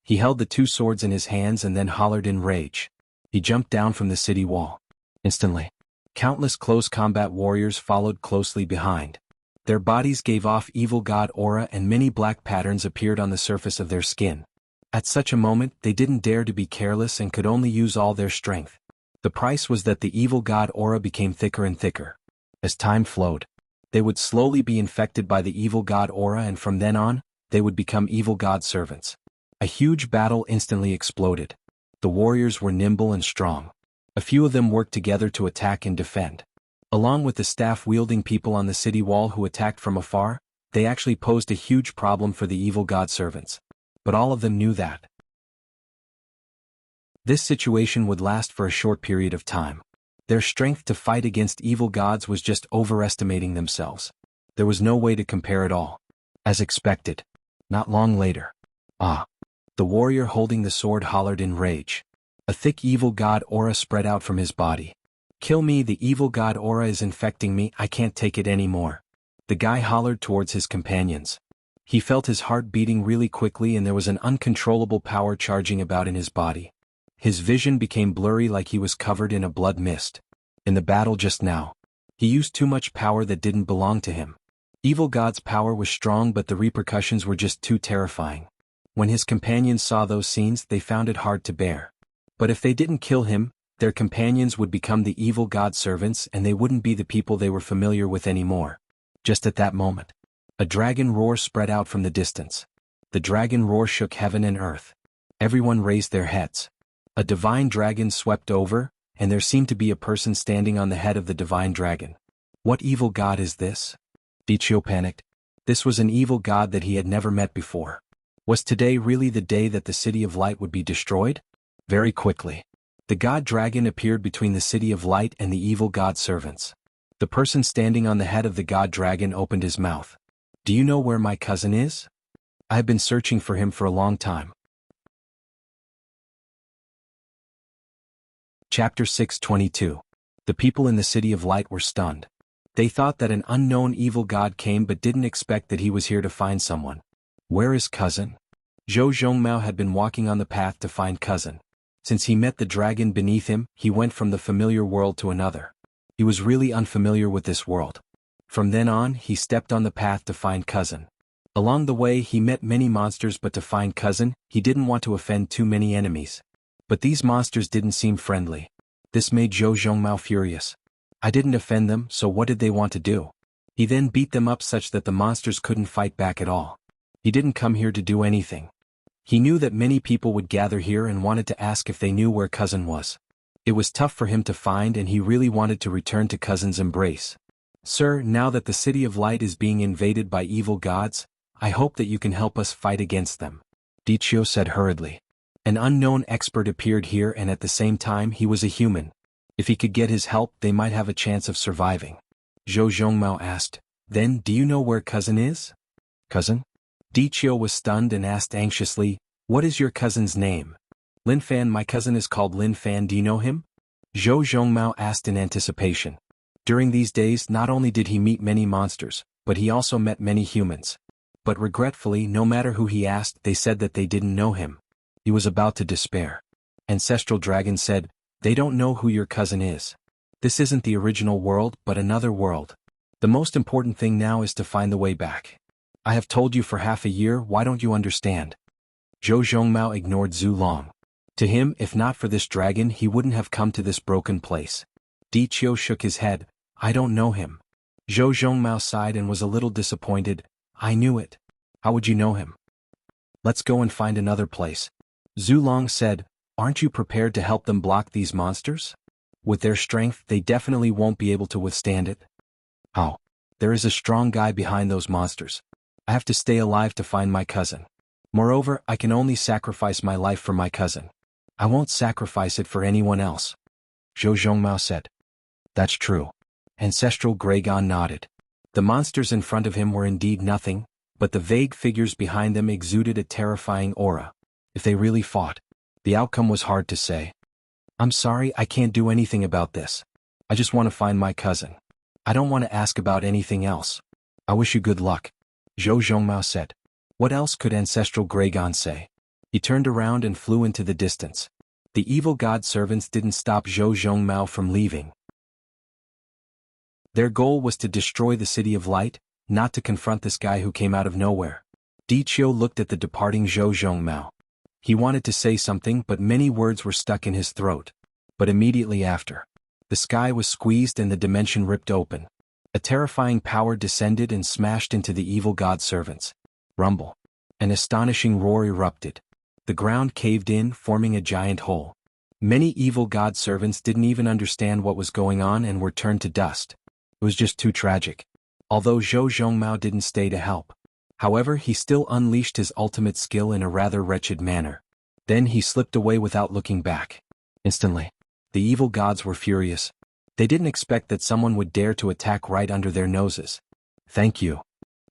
He held the two swords in his hands and then hollered in rage. He jumped down from the city wall. Instantly, countless close combat warriors followed closely behind. Their bodies gave off evil god aura and many black patterns appeared on the surface of their skin. At such a moment, they didn't dare to be careless and could only use all their strength. The price was that the evil god aura became thicker and thicker. As time flowed, they would slowly be infected by the evil god aura and from then on, they would become evil god servants. A huge battle instantly exploded. The warriors were nimble and strong. A few of them worked together to attack and defend. Along with the staff-wielding people on the city wall who attacked from afar, they actually posed a huge problem for the evil god servants. But all of them knew that this situation would last for a short period of time. Their strength to fight against evil gods was just overestimating themselves. There was no way to compare at all. As expected, not long later, the warrior holding the sword hollered in rage. A thick evil god aura spread out from his body. Kill me, the evil god aura is infecting me, I can't take it anymore. The guy hollered towards his companions. He felt his heart beating really quickly and there was an uncontrollable power charging about in his body. His vision became blurry like he was covered in a blood mist. In the battle just now, he used too much power that didn't belong to him. Evil god's power was strong but the repercussions were just too terrifying. When his companions saw those scenes, they found it hard to bear. But if they didn't kill him, their companions would become the evil god servants and they wouldn't be the people they were familiar with anymore. Just at that moment, a dragon roar spread out from the distance. The dragon roar shook heaven and earth. Everyone raised their heads. A divine dragon swept over, and there seemed to be a person standing on the head of the divine dragon. What evil god is this? Dichio panicked. This was an evil god that he had never met before. Was today really the day that the City of Light would be destroyed? Very quickly, the god dragon appeared between the City of Light and the evil god servants. The person standing on the head of the god dragon opened his mouth. Do you know where my cousin is? I have been searching for him for a long time. Chapter 6:22. The people in the City of Light were stunned. They thought that an unknown evil god came but didn't expect that he was here to find someone. Where is cousin? Zhou Zhongmao had been walking on the path to find cousin. Since he met the dragon beneath him, he went from the familiar world to another. He was really unfamiliar with this world. From then on, he stepped on the path to find cousin. Along the way he met many monsters, but to find cousin, he didn't want to offend too many enemies. But these monsters didn't seem friendly. This made Zhou Zhongmao furious. I didn't offend them, so what did they want to do? He then beat them up such that the monsters couldn't fight back at all. He didn't come here to do anything. He knew that many people would gather here and wanted to ask if they knew where cousin was. It was tough for him to find, and he really wanted to return to cousin's embrace. Sir, now that the City of Light is being invaded by evil gods, I hope that you can help us fight against them, Dichio said hurriedly. An unknown expert appeared here, and at the same time he was a human. If he could get his help, they might have a chance of surviving. Zhou Zhongmao asked, Then, do you know where cousin is? Cousin? Dichio was stunned and asked anxiously, What is your cousin's name? Lin Fan. My cousin is called Lin Fan. Do you know him? Zhou Zhongmao asked in anticipation. During these days, not only did he meet many monsters, but he also met many humans. But regretfully, no matter who he asked, they said that they didn't know him. He was about to despair. Ancestral Dragon said, They don't know who your cousin is. This isn't the original world, but another world. The most important thing now is to find the way back. I have told you for half a year, why don't you understand? Zhou Zhongmao ignored Zhu Long. To him, if not for this dragon, he wouldn't have come to this broken place. Dichio shook his head. I don't know him. Zhou Zhongmao sighed and was a little disappointed. I knew it. How would you know him? Let's go and find another place. Zhu Long said, Aren't you prepared to help them block these monsters? With their strength, they definitely won't be able to withstand it. How? There is a strong guy behind those monsters. I have to stay alive to find my cousin. Moreover, I can only sacrifice my life for my cousin. I won't sacrifice it for anyone else. Zhou Zhongmao said. That's true. Ancestral Dragon nodded. The monsters in front of him were indeed nothing, but the vague figures behind them exuded a terrifying aura. If they really fought, the outcome was hard to say. I'm sorry, I can't do anything about this. I just want to find my cousin. I don't want to ask about anything else. I wish you good luck. Zhou Zhongmao said. What else could Ancestral Dragon say? He turned around and flew into the distance. The evil god servants didn't stop Zhou Zhongmao from leaving. Their goal was to destroy the City of Light, not to confront this guy who came out of nowhere. Dichio looked at the departing Zhou Zhongmao. He wanted to say something, but many words were stuck in his throat. But immediately after, the sky was squeezed and the dimension ripped open. A terrifying power descended and smashed into the evil god servants. Rumble. An astonishing roar erupted. The ground caved in, forming a giant hole. Many evil god servants didn't even understand what was going on and were turned to dust. It was just too tragic. Although Zhou Zhongmao didn't stay to help. However, he still unleashed his ultimate skill in a rather wretched manner. Then he slipped away without looking back. Instantly, the evil gods were furious. They didn't expect that someone would dare to attack right under their noses. Thank you.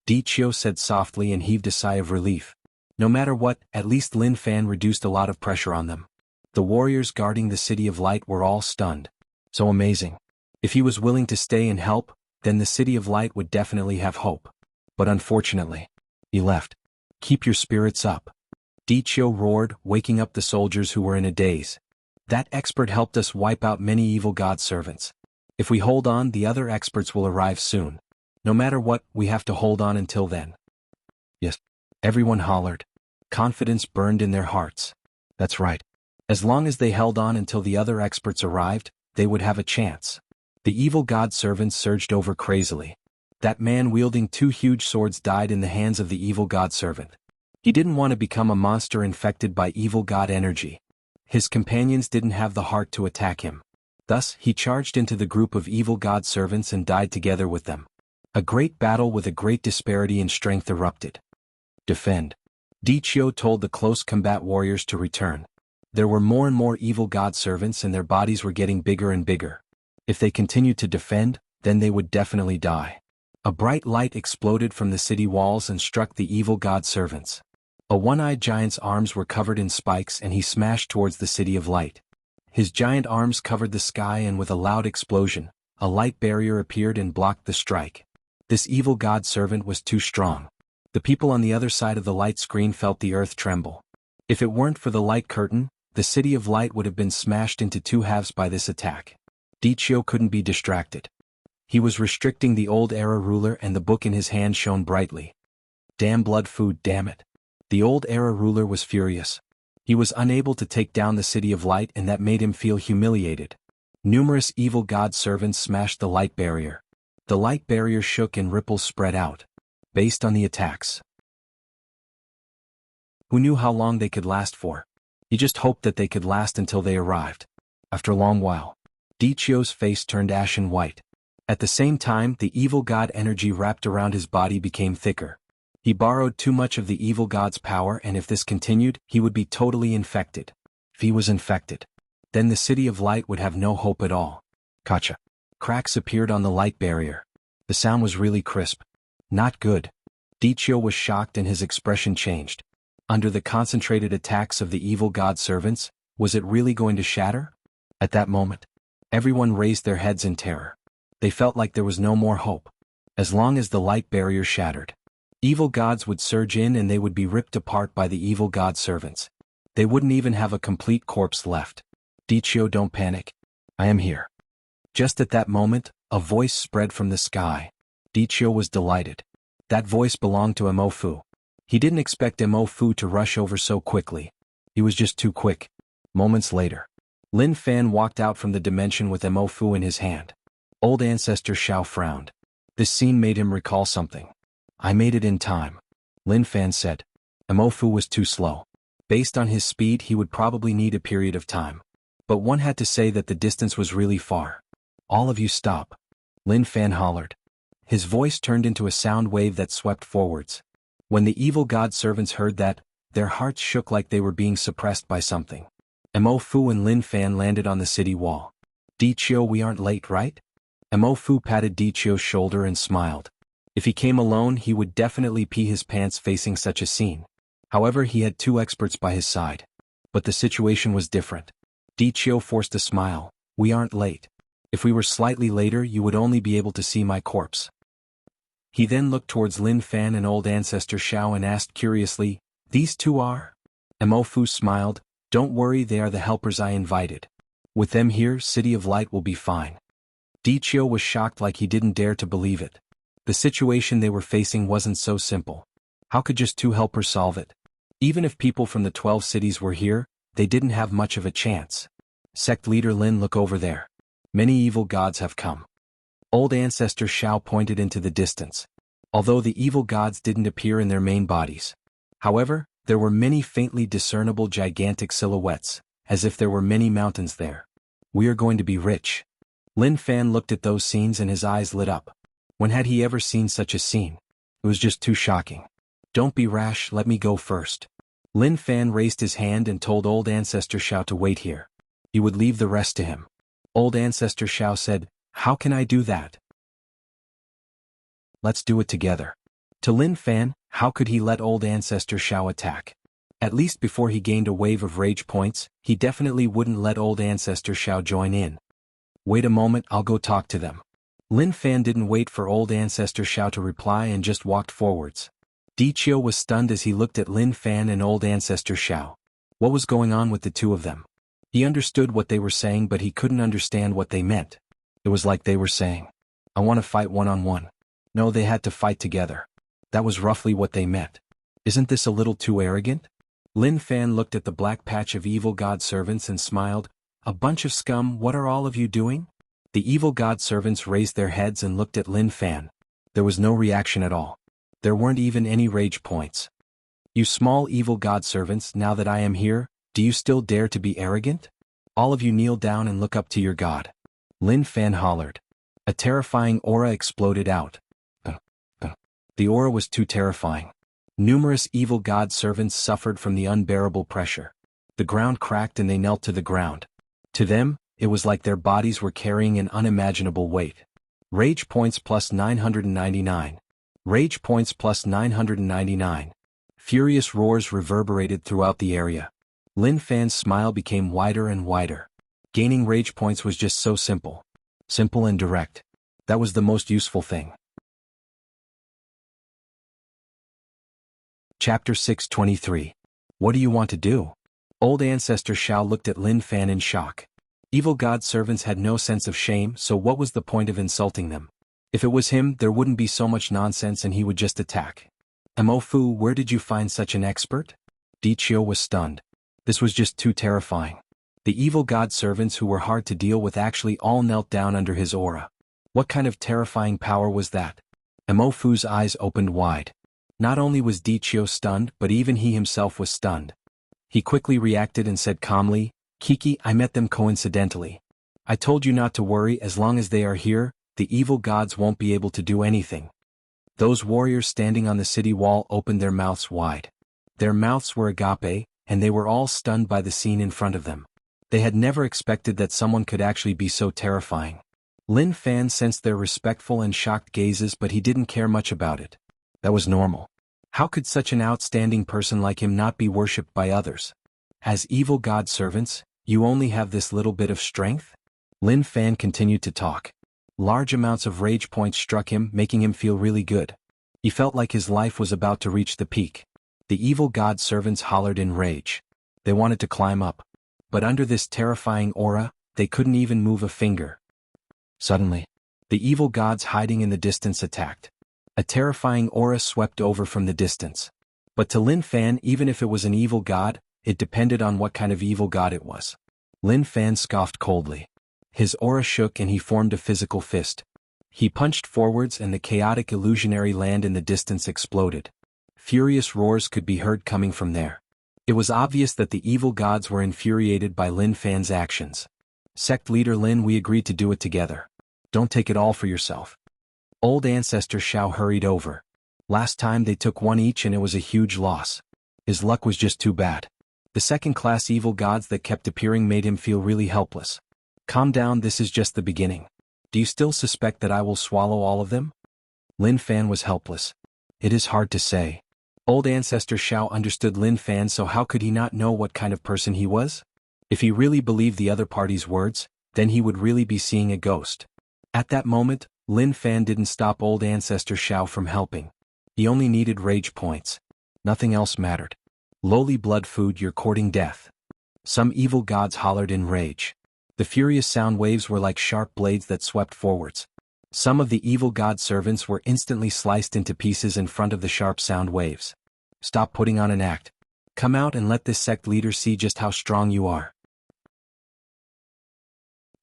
Dichio said softly and heaved a sigh of relief. No matter what, at least Lin Fan reduced a lot of pressure on them. The warriors guarding the City of Light were all stunned. So amazing. If he was willing to stay and help, then the City of Light would definitely have hope. But unfortunately, he left. Keep your spirits up. Dichio roared, waking up the soldiers who were in a daze. That expert helped us wipe out many evil god servants. If we hold on, the other experts will arrive soon. No matter what, we have to hold on until then. Yes. Everyone hollered. Confidence burned in their hearts. That's right. As long as they held on until the other experts arrived, they would have a chance. The evil god servants surged over crazily. That man wielding two huge swords died in the hands of the evil god servant. He didn't want to become a monster infected by evil god energy. His companions didn't have the heart to attack him. Thus, he charged into the group of evil god servants and died together with them. A great battle with a great disparity in strength erupted. Defend. Dichio told the close combat warriors to return. There were more and more evil god servants and their bodies were getting bigger and bigger. If they continued to defend, then they would definitely die. A bright light exploded from the city walls and struck the evil god servants. A one-eyed giant's arms were covered in spikes and he smashed towards the City of Light. His giant arms covered the sky and with a loud explosion, a light barrier appeared and blocked the strike. This evil god servant was too strong. The people on the other side of the light screen felt the earth tremble. If it weren't for the light curtain, the City of Light would have been smashed into two halves by this attack. Dichio couldn't be distracted. He was restricting the old era ruler and the book in his hand shone brightly. Damn blood food, damn it. The old era ruler was furious. He was unable to take down the City of Light and that made him feel humiliated. Numerous evil god servants smashed the light barrier. The light barrier shook and ripples spread out. Based on the attacks. Who knew how long they could last for? He just hoped that they could last until they arrived. After a long while, Dichio's face turned ashen white. At the same time, the evil god energy wrapped around his body became thicker. He borrowed too much of the evil god's power, and if this continued, he would be totally infected. If he was infected, then the City of Light would have no hope at all. Gotcha. Cracks appeared on the light barrier. The sound was really crisp. Not good. Dichio was shocked and his expression changed. Under the concentrated attacks of the evil god servants, was it really going to shatter? At that moment, everyone raised their heads in terror. They felt like there was no more hope. As long as the light barrier shattered, evil gods would surge in and they would be ripped apart by the evil god servants. They wouldn't even have a complete corpse left. Dichio, don't panic. I am here. Just at that moment, a voice spread from the sky. Dichio was delighted. That voice belonged to Emofu. He didn't expect Emofu to rush over so quickly. He was just too quick. Moments later, Lin Fan walked out from the dimension with Emofu in his hand. Old Ancestor Xiao frowned. This scene made him recall something. I made it in time, Lin Fan said. Emofu was too slow. Based on his speed, he would probably need a period of time. But one had to say that the distance was really far. All of you stop, Lin Fan hollered. His voice turned into a sound wave that swept forwards. When the evil god servants heard that, their hearts shook like they were being suppressed by something. Emofu and Lin Fan landed on the city wall. Dichio, we aren't late, right? Emofu patted Dichio's shoulder and smiled. If he came alone, he would definitely pee his pants facing such a scene. However, he had two experts by his side. But the situation was different. Dichio forced a smile. We aren't late. If we were slightly later, you would only be able to see my corpse. He then looked towards Lin Fan and Old Ancestor Xiao and asked curiously, these two are? Emofu smiled. Don't worry, they are the helpers I invited. With them here, City of Light will be fine. Dichio was shocked like he didn't dare to believe it. The situation they were facing wasn't so simple. How could just two helpers solve it? Even if people from the 12 cities were here, they didn't have much of a chance. Sect leader Lin, look over there. Many evil gods have come. Old Ancestor Xiao pointed into the distance. Although the evil gods didn't appear in their main bodies. However, there were many faintly discernible gigantic silhouettes, as if there were many mountains there. We are going to be rich. Lin Fan looked at those scenes and his eyes lit up. When had he ever seen such a scene? It was just too shocking. Don't be rash, let me go first. Lin Fan raised his hand and told Old Ancestor Xiao to wait here. He would leave the rest to him. Old Ancestor Xiao said, how can I do that? Let's do it together. To Lin Fan, how could he let Old Ancestor Xiao attack? At least before he gained a wave of rage points, he definitely wouldn't let Old Ancestor Xiao join in. Wait a moment, I'll go talk to them. Lin Fan didn't wait for Old Ancestor Xiao to reply and just walked forwards. Dichio was stunned as he looked at Lin Fan and Old Ancestor Xiao. What was going on with the two of them? He understood what they were saying, but he couldn't understand what they meant. It was like they were saying, I want to fight one-on-one. No, they had to fight together. That was roughly what they meant. Isn't this a little too arrogant? Lin Fan looked at the black patch of evil god servants and smiled. A bunch of scum, what are all of you doing? The evil god servants raised their heads and looked at Lin Fan. There was no reaction at all. There weren't even any rage points. You small evil god servants, now that I am here, do you still dare to be arrogant? All of you kneel down and look up to your god. Lin Fan hollered. A terrifying aura exploded out. The aura was too terrifying. Numerous evil god servants suffered from the unbearable pressure. The ground cracked and they knelt to the ground. To them, it was like their bodies were carrying an unimaginable weight. Rage points plus 999. Rage points plus 999. Furious roars reverberated throughout the area. Lin Fan's smile became wider and wider. Gaining rage points was just so simple. Simple and direct. That was the most useful thing. Chapter 623. What do you want to do? Old Ancestor Xiao looked at Lin Fan in shock. Evil god servants had no sense of shame, so what was the point of insulting them? If it was him, there wouldn't be so much nonsense and he would just attack. Mo Fu, where did you find such an expert? Di Chio was stunned. This was just too terrifying. The evil god servants who were hard to deal with actually all knelt down under his aura. What kind of terrifying power was that? Mo Fu's eyes opened wide. Not only was Di Chio stunned, but even he himself was stunned. He quickly reacted and said calmly, Kiki, I met them coincidentally. I told you not to worry, as long as they are here, the evil gods won't be able to do anything. Those warriors standing on the city wall opened their mouths wide. Their mouths were agape, and they were all stunned by the scene in front of them. They had never expected that someone could actually be so terrifying. Lin Fan sensed their respectful and shocked gazes, but he didn't care much about it. That was normal. How could such an outstanding person like him not be worshipped by others? As evil god servants, you only have this little bit of strength? Lin Fan continued to talk. Large amounts of rage points struck him, making him feel really good. He felt like his life was about to reach the peak. The evil god servants hollered in rage. They wanted to climb up. But under this terrifying aura, they couldn't even move a finger. Suddenly, the evil gods hiding in the distance attacked. A terrifying aura swept over from the distance. But to Lin Fan, even if it was an evil god, it depended on what kind of evil god it was. Lin Fan scoffed coldly. His aura shook and he formed a physical fist. He punched forwards and the chaotic illusionary land in the distance exploded. Furious roars could be heard coming from there. It was obvious that the evil gods were infuriated by Lin Fan's actions. Sect leader Lin, we agreed to do it together. Don't take it all for yourself. Old Ancestor Xiao hurried over. Last time they took one each and it was a huge loss. His luck was just too bad. The second-class evil gods that kept appearing made him feel really helpless. Calm down, this is just the beginning. Do you still suspect that I will swallow all of them? Lin Fan was helpless. It is hard to say. Old Ancestor Xiao understood Lin Fan, so how could he not know what kind of person he was? If he really believed the other party's words, then he would really be seeing a ghost. At that moment, Lin Fan didn't stop Old Ancestor Xiao from helping. He only needed rage points. Nothing else mattered. Lowly blood food, you're courting death. Some evil gods hollered in rage. The furious sound waves were like sharp blades that swept forwards. Some of the evil god servants were instantly sliced into pieces in front of the sharp sound waves. Stop putting on an act. Come out and let this sect leader see just how strong you are.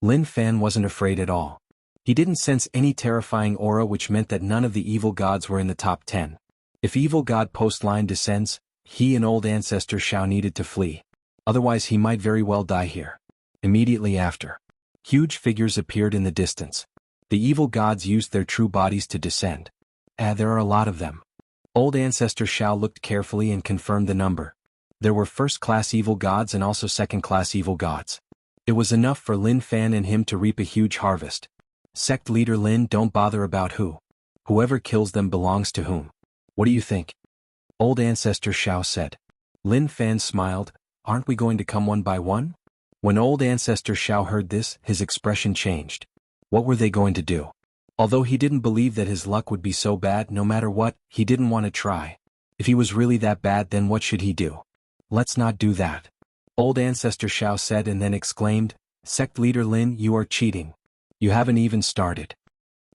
Lin Fan wasn't afraid at all. He didn't sense any terrifying aura, which meant that none of the evil gods were in the top 10. If evil god post line descends, he and Old Ancestor Xiao needed to flee. Otherwise he might very well die here. Immediately after, huge figures appeared in the distance. The evil gods used their true bodies to descend. There are a lot of them. Old Ancestor Xiao looked carefully and confirmed the number. There were first-class evil gods and also second-class evil gods. It was enough for Lin Fan and him to reap a huge harvest. Sect leader Lin, don't bother about who. Whoever kills them belongs to whom. What do you think? Old Ancestor Xiao said. Lin Fan smiled. Aren't we going to come one by one? When Old Ancestor Xiao heard this, his expression changed. What were they going to do? Although he didn't believe that his luck would be so bad, no matter what, he didn't want to try. If he was really that bad, then what should he do? Let's not do that. Old Ancestor Xiao said and then exclaimed, Sect leader Lin, you are cheating. You haven't even started.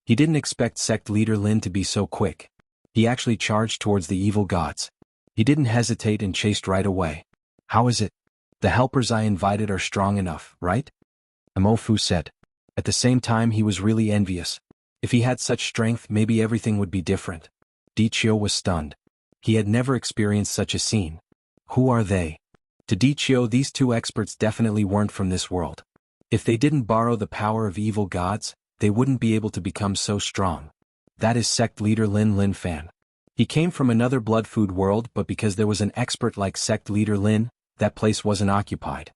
He didn't expect Sect leader Lin to be so quick. He actually charged towards the evil gods. He didn't hesitate and chased right away. How is it? The helpers I invited are strong enough, right? Mo Fu said. At the same time he was really envious. If he had such strength, maybe everything would be different. Di Chio was stunned. He had never experienced such a scene. Who are they? To Di Chio, these two experts definitely weren't from this world. If they didn't borrow the power of evil gods, they wouldn't be able to become so strong. That is sect leader Lin Fan. He came from another blood food world, but because there was an expert like sect leader Lin, that place wasn't occupied.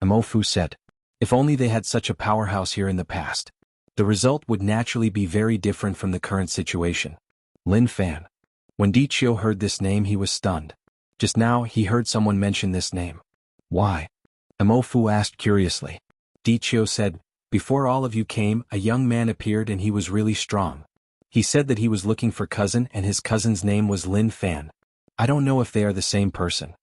Mo Fu said. If only they had such a powerhouse here in the past. The result would naturally be very different from the current situation. Lin Fan. When Di Chio heard this name, he was stunned. Just now, he heard someone mention this name. Why? Mo Fu asked curiously. Di Chio said, before all of you came, a young man appeared and he was really strong. He said that he was looking for cousin and his cousin's name was Lin Fan. I don't know if they are the same person.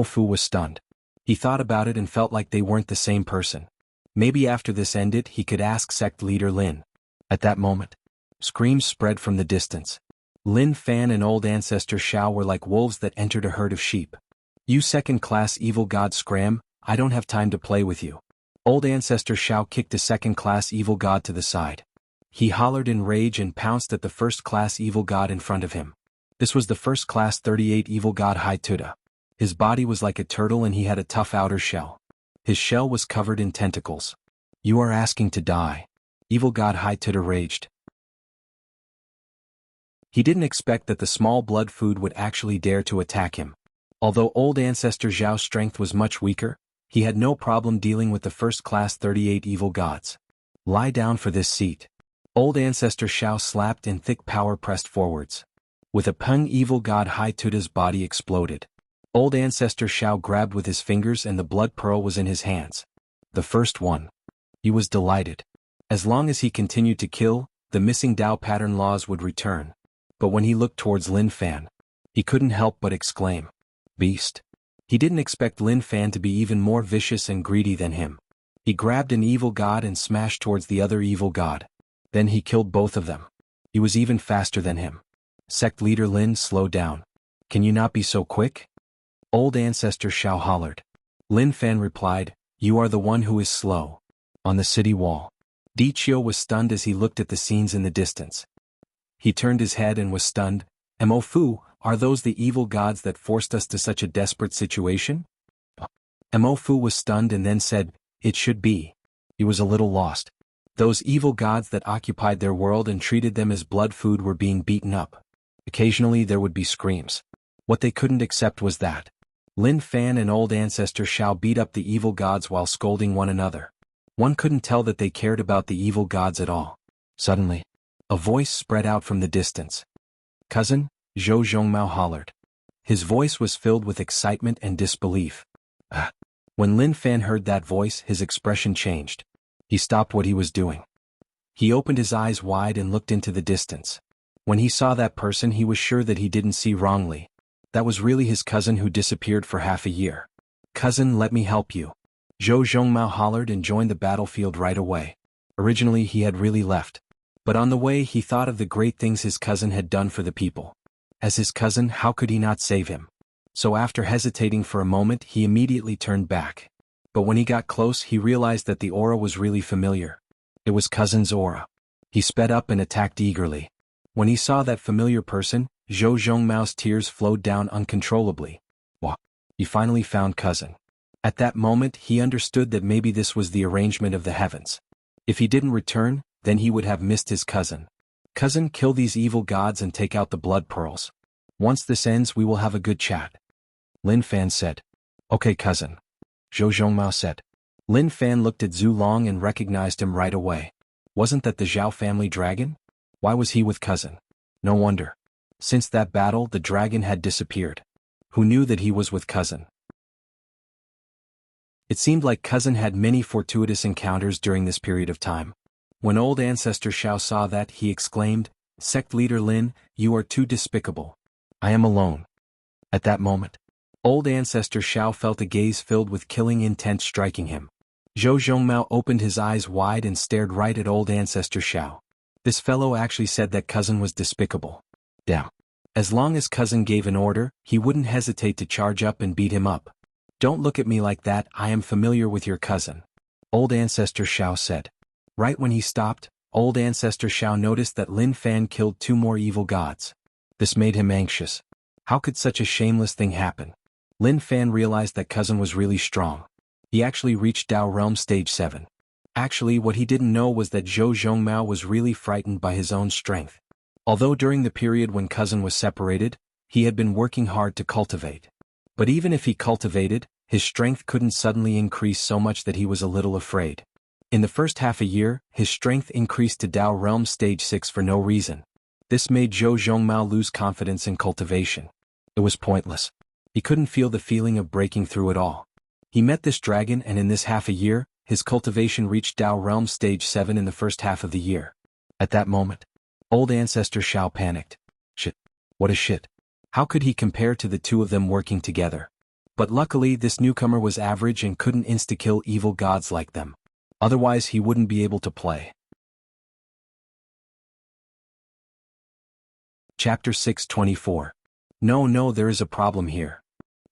Fu was stunned. He thought about it and felt like they weren't the same person. Maybe after this ended he could ask sect leader Lin. At that moment, screams spread from the distance. Lin Fan and old ancestor Xiao were like wolves that entered a herd of sheep. You second-class evil god scram, I don't have time to play with you. Old ancestor Xiao kicked a second-class evil god to the side. He hollered in rage and pounced at the first-class evil god in front of him. This was the first-class 38 evil god Hai Tuda. His body was like a turtle and he had a tough outer shell. His shell was covered in tentacles. You are asking to die. Evil god Hai Tuda raged. He didn't expect that the small blood food would actually dare to attack him. Although old ancestor Zhao's strength was much weaker, he had no problem dealing with the first-class 38 evil gods. Lie down for this seat. Old ancestor Xiao slapped and thick power pressed forwards. With a pung, evil god Hai Tuda's body exploded. Old ancestor Xiao grabbed with his fingers and the blood pearl was in his hands. The first one. He was delighted. As long as he continued to kill, the missing Dao pattern laws would return. But when he looked towards Lin Fan, he couldn't help but exclaim, "Beast." He didn't expect Lin Fan to be even more vicious and greedy than him. He grabbed an evil god and smashed towards the other evil god. Then he killed both of them. He was even faster than him. Sect leader Lin, slow down. Can you not be so quick? Old ancestor Xiao hollered. Lin Fan replied, you are the one who is slow. On the city wall, Di Chio was stunned as he looked at the scenes in the distance. He turned his head and was stunned. Fu, are those the evil gods that forced us to such a desperate situation? Fu was stunned and then said, it should be. He was a little lost. Those evil gods that occupied their world and treated them as blood food were being beaten up. Occasionally there would be screams. What they couldn't accept was that Lin Fan and old ancestor Xiao beat up the evil gods while scolding one another. One couldn't tell that they cared about the evil gods at all. Suddenly, a voice spread out from the distance. Cousin, Zhou Zhongmao hollered. His voice was filled with excitement and disbelief. When Lin Fan heard that voice, his expression changed. He stopped what he was doing. He opened his eyes wide and looked into the distance. When he saw that person, he was sure that he didn't see wrongly. That was really his cousin who disappeared for half a year. Cousin, let me help you. Zhou Zhongmao hollered and joined the battlefield right away. Originally he had really left. But on the way he thought of the great things his cousin had done for the people. As his cousin, how could he not save him? So after hesitating for a moment, he immediately turned back. But when he got close, he realized that the aura was really familiar. It was cousin's aura. He sped up and attacked eagerly. When he saw that familiar person, Zhou Zhongmao's tears flowed down uncontrollably. Wah! He finally found cousin. At that moment he understood that maybe this was the arrangement of the heavens. If he didn't return, then he would have missed his cousin. Cousin, kill these evil gods and take out the blood pearls. Once this ends we will have a good chat. Lin Fan said. Okay cousin. Zhou Zhongmao said. Lin Fan looked at Zhu Long and recognized him right away. Wasn't that the Zhao family dragon? Why was he with cousin? No wonder. Since that battle the dragon had disappeared. Who knew that he was with cousin? It seemed like cousin had many fortuitous encounters during this period of time. When old ancestor Xiao saw that, he exclaimed, Sect leader Lin, you are too despicable. I am alone. At that moment, old ancestor Xiao felt a gaze filled with killing intent striking him. Zhou Zhongmao opened his eyes wide and stared right at old ancestor Xiao. This fellow actually said that cousin was despicable. Damn. As long as cousin gave an order, he wouldn't hesitate to charge up and beat him up. Don't look at me like that, I am familiar with your cousin. Old ancestor Xiao said. Right when he stopped, old ancestor Xiao noticed that Lin Fan killed 2 more evil gods. This made him anxious. How could such a shameless thing happen? Lin Fan realized that cousin was really strong. He actually reached Dao Realm Stage 7. Actually, what he didn't know was that Zhou Zhongmao was really frightened by his own strength. Although during the period when cousin was separated, he had been working hard to cultivate. But even if he cultivated, his strength couldn't suddenly increase so much that he was a little afraid. In the first half a year, his strength increased to Dao Realm Stage 6 for no reason. This made Zhou Zhongmao lose confidence in cultivation. It was pointless. He couldn't feel the feeling of breaking through at all. He met this dragon and in this half a year, his cultivation reached Dao Realm Stage 7 in the first half of the year. At that moment, old ancestor Xiao panicked. Shit. What a shit. How could he compare to the two of them working together? But luckily this newcomer was average and couldn't insta-kill evil gods like them. Otherwise he wouldn't be able to play. Chapter 624. No, there is a problem here.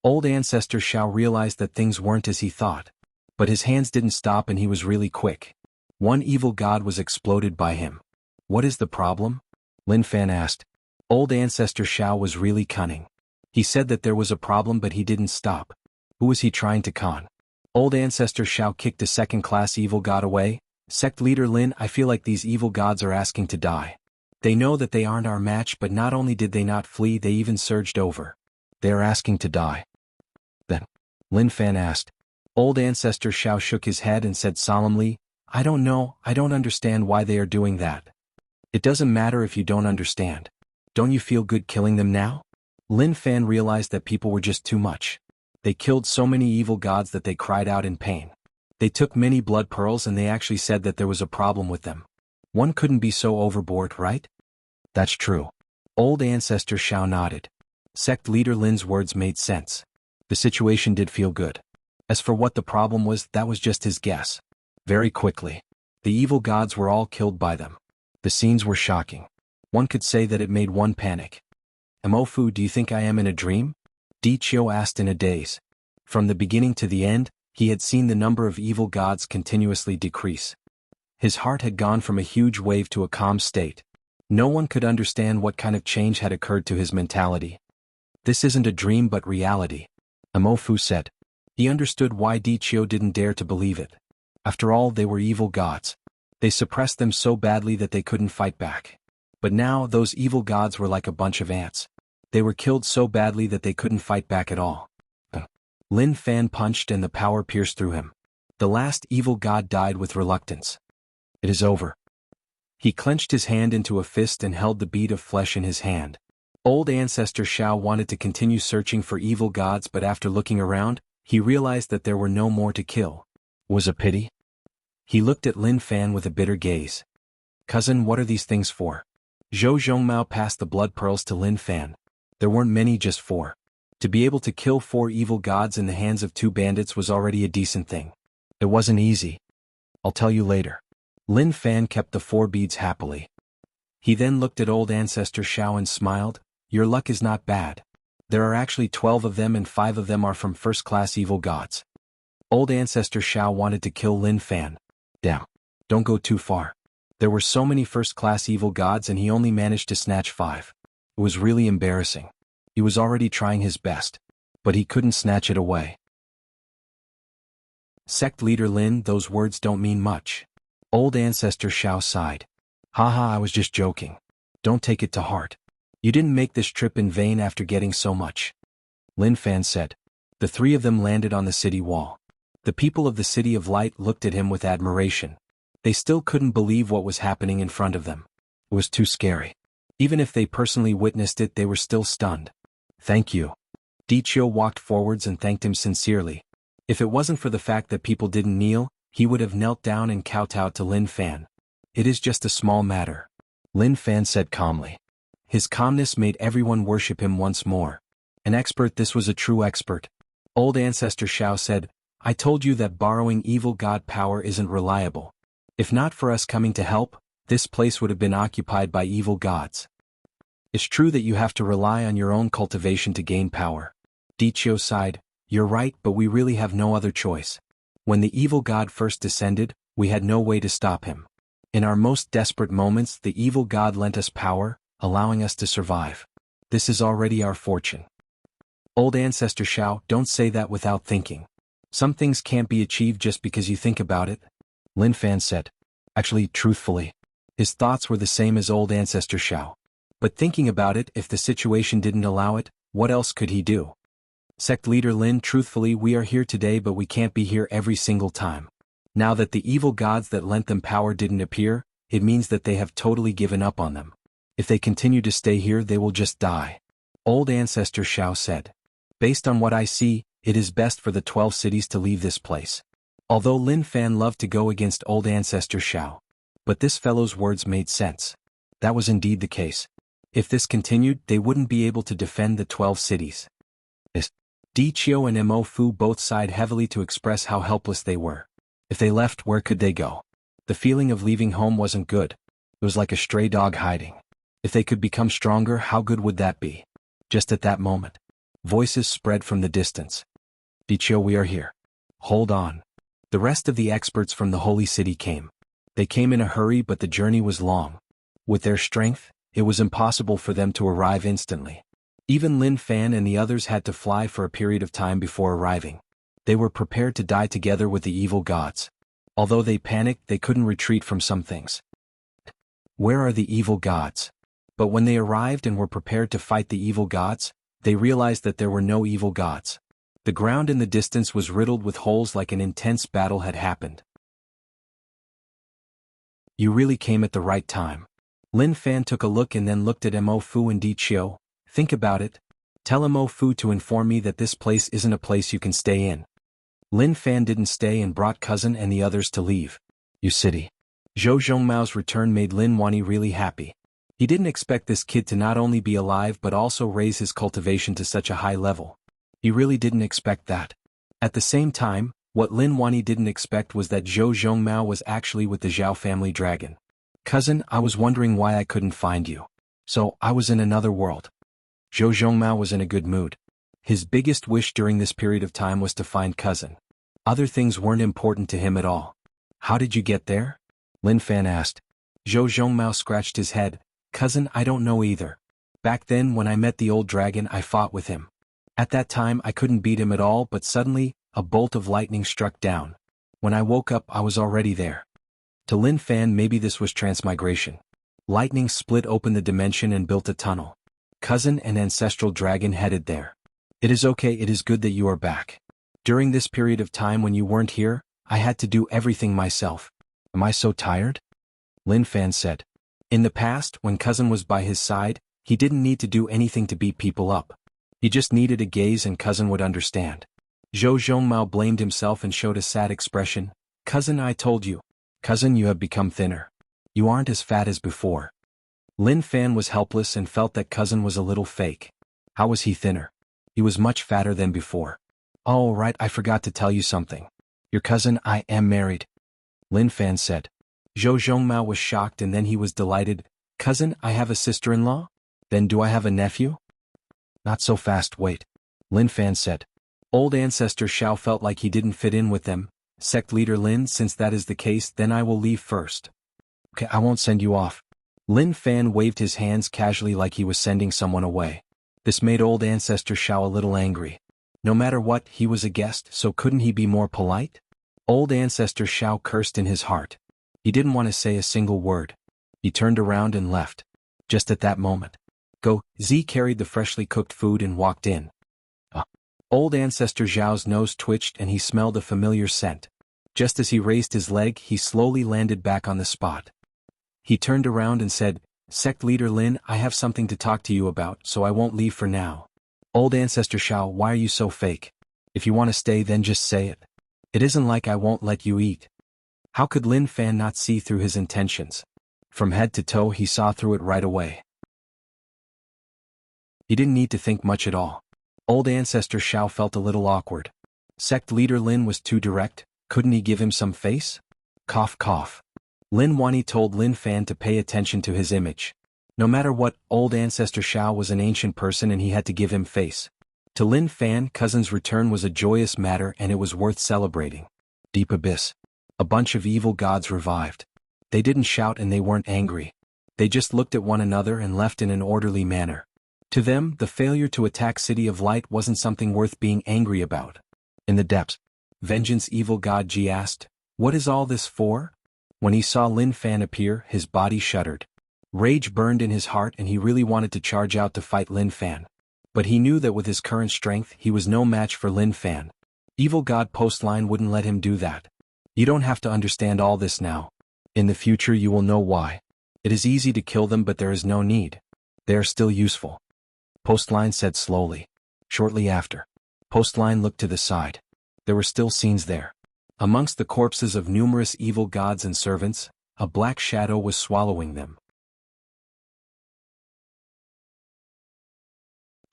Old Ancestor Xiao realized that things weren't as he thought. But his hands didn't stop and he was really quick. One evil god was exploded by him. What is the problem? Lin Fan asked. Old Ancestor Xiao was really cunning. He said that there was a problem but he didn't stop. Who was he trying to con? Old Ancestor Xiao kicked a second-class evil god away. Sect leader Lin, I feel like these evil gods are asking to die. They know that they aren't our match, but not only did they not flee, they even surged over. They are asking to die. Then, Lin Fan asked. Old Ancestor Xiao shook his head and said solemnly, I don't know, I don't understand why they are doing that. It doesn't matter if you don't understand. Don't you feel good killing them now? Lin Fan realized that people were just too much. They killed so many evil gods that they cried out in pain. They took many blood pearls and they actually said that there was a problem with them. One couldn't be so overboard, right? That's true. Old Ancestor Xiao nodded. Sect leader Lin's words made sense. The situation did feel good. As for what the problem was, that was just his guess. Very quickly, the evil gods were all killed by them. The scenes were shocking. One could say that it made one panic. Amofu, do you think I am in a dream? Di Qiu asked in a daze. From the beginning to the end, he had seen the number of evil gods continuously decrease. His heart had gone from a huge wave to a calm state. No one could understand what kind of change had occurred to his mentality. This isn't a dream but reality, Amofu said. He understood why Di Qiu didn't dare to believe it. After all, they were evil gods. They suppressed them so badly that they couldn't fight back. But now, those evil gods were like a bunch of ants. They were killed so badly that they couldn't fight back at all. Lin Fan punched and the power pierced through him. The last evil god died with reluctance. It is over. He clenched his hand into a fist and held the bead of flesh in his hand. Old Ancestor Xiao wanted to continue searching for evil gods, but after looking around, he realized that there were no more to kill. Was a pity? He looked at Lin Fan with a bitter gaze. Cousin, what are these things for? Zhou Zhongmao passed the blood pearls to Lin Fan. There weren't many, just 4. To be able to kill 4 evil gods in the hands of 2 bandits was already a decent thing. It wasn't easy. I'll tell you later. Lin Fan kept the 4 beads happily. He then looked at Old Ancestor Xiao and smiled. Your luck is not bad. There are actually 12 of them and 5 of them are from first-class evil gods. Old Ancestor Xiao wanted to kill Lin Fan. Damn. Don't go too far. There were so many first-class evil gods and he only managed to snatch 5. It was really embarrassing. He was already trying his best. But he couldn't snatch it away. Sect leader Lin, those words don't mean much. Old Ancestor Xiao sighed. Haha, I was just joking. Don't take it to heart. You didn't make this trip in vain after getting so much. Lin Fan said. The 3 of them landed on the city wall. The people of the City of Light looked at him with admiration. They still couldn't believe what was happening in front of them. It was too scary. Even if they personally witnessed it, they were still stunned. Thank you. Di Qiu walked forwards and thanked him sincerely. If it wasn't for the fact that people didn't kneel, he would have knelt down and kowtowed to Lin Fan. It is just a small matter. Lin Fan said calmly. His calmness made everyone worship him once more. An expert, this was a true expert. Old Ancestor Xiao said, I told you that borrowing evil god power isn't reliable. If not for us coming to help, this place would have been occupied by evil gods. It's true that you have to rely on your own cultivation to gain power. Di Qiu sighed. You're right, but we really have no other choice. When the evil god first descended, we had no way to stop him. In our most desperate moments, the evil god lent us power, allowing us to survive. This is already our fortune. Old Ancestor Xiao, don't say that without thinking. Some things can't be achieved just because you think about it. Lin Fan said. Actually, truthfully, his thoughts were the same as Old Ancestor Xiao. But thinking about it, if the situation didn't allow it, what else could he do? Sect leader Lin, truthfully, we are here today, but we can't be here every single time. Now that the evil gods that lent them power didn't appear, it means that they have totally given up on them. If they continue to stay here, they will just die. Old Ancestor Xiao said. Based on what I see, it is best for the 12 cities to leave this place. Although Lin Fan loved to go against Old Ancestor Xiao. But this fellow's words made sense. That was indeed the case. If this continued, they wouldn't be able to defend the 12 cities. Di Chio and Mo Fu both sighed heavily to express how helpless they were. If they left, where could they go? The feeling of leaving home wasn't good. It was like a stray dog hiding. If they could become stronger, how good would that be? Just at that moment, voices spread from the distance. Di Chio, we are here. Hold on. The rest of the experts from the holy city came. They came in a hurry, but the journey was long. With their strength, it was impossible for them to arrive instantly. Even Lin Fan and the others had to fly for a period of time before arriving. They were prepared to die together with the evil gods. Although they panicked, they couldn't retreat from some things. Where are the evil gods? But when they arrived and were prepared to fight the evil gods, they realized that there were no evil gods. The ground in the distance was riddled with holes, like an intense battle had happened. You really came at the right time. Lin Fan took a look and then looked at Mo Fu and Di Chio. Think about it. Tell Mo Fu to inform me that this place isn't a place you can stay in. Lin Fan didn't stay and brought cousin and the others to leave. You city. Zhou Zhongmao's return made Lin Wani really happy. He didn't expect this kid to not only be alive but also raise his cultivation to such a high level. He really didn't expect that. At the same time, what Lin Wani didn't expect was that Zhou Zhongmao was actually with the Zhao family dragon. Cousin, I was wondering why I couldn't find you. So, I was in another world. Zhou Zhongmao was in a good mood. His biggest wish during this period of time was to find cousin. Other things weren't important to him at all. How did you get there? Lin Fan asked. Zhou Zhongmao scratched his head. Cousin, I don't know either. Back then when I met the old dragon, I fought with him. At that time I couldn't beat him at all, but suddenly, a bolt of lightning struck down. When I woke up, I was already there. To Lin Fan, maybe this was transmigration. Lightning split open the dimension and built a tunnel. Cousin and ancestral dragon headed there. It is okay, it is good that you are back. During this period of time when you weren't here, I had to do everything myself. Am I so tired? Lin Fan said. In the past, when cousin was by his side, he didn't need to do anything to beat people up. He just needed a gaze and cousin would understand. Zhou Zhongmao blamed himself and showed a sad expression. Cousin, I told you. Cousin, you have become thinner. You aren't as fat as before. Lin Fan was helpless and felt that cousin was a little fake. How was he thinner? He was much fatter than before. Oh right, I forgot to tell you something. Your cousin, I am married. Lin Fan said. Zhou Zhongmao was shocked and then he was delighted. Cousin, I have a sister-in-law? Then do I have a nephew? Not so fast, wait. Lin Fan said. Old ancestor Xiao felt like he didn't fit in with them. Sect leader Lin, since that is the case, then I will leave first. Okay, I won't send you off. Lin Fan waved his hands casually like he was sending someone away. This made old ancestor Xiao a little angry. No matter what, he was a guest, so couldn't he be more polite? Old ancestor Xiao cursed in his heart. He didn't want to say a single word. He turned around and left. Just at that moment, Go Zi carried the freshly cooked food and walked in. Old ancestor Zhao's nose twitched and he smelled a familiar scent. Just as he raised his leg, he slowly landed back on the spot. He turned around and said, Sect leader Lin, I have something to talk to you about, so I won't leave for now. Old ancestor Xiao, why are you so fake? If you want to stay, then just say it. It isn't like I won't let you eat. How could Lin Fan not see through his intentions? From head to toe he saw through it right away. He didn't need to think much at all. Old ancestor Xiao felt a little awkward. Sect leader Lin was too direct, couldn't he give him some face? Cough cough. Lin Wani told Lin Fan to pay attention to his image. No matter what, old ancestor Xiao was an ancient person and he had to give him face. To Lin Fan, cousin's return was a joyous matter and it was worth celebrating. Deep abyss. A bunch of evil gods revived. They didn't shout and they weren't angry. They just looked at one another and left in an orderly manner. To them, the failure to attack City of Light wasn't something worth being angry about. In the depths, Vengeance Evil God Ji asked, What is all this for? When he saw Lin Fan appear, his body shuddered. Rage burned in his heart and he really wanted to charge out to fight Lin Fan. But he knew that with his current strength, he was no match for Lin Fan. Evil God Postline wouldn't let him do that. You don't have to understand all this now. In the future you will know why. It is easy to kill them, but there is no need. They are still useful. Postline said slowly. Shortly after, Postline looked to the side. There were still scenes there. Amongst the corpses of numerous evil gods and servants, a black shadow was swallowing them.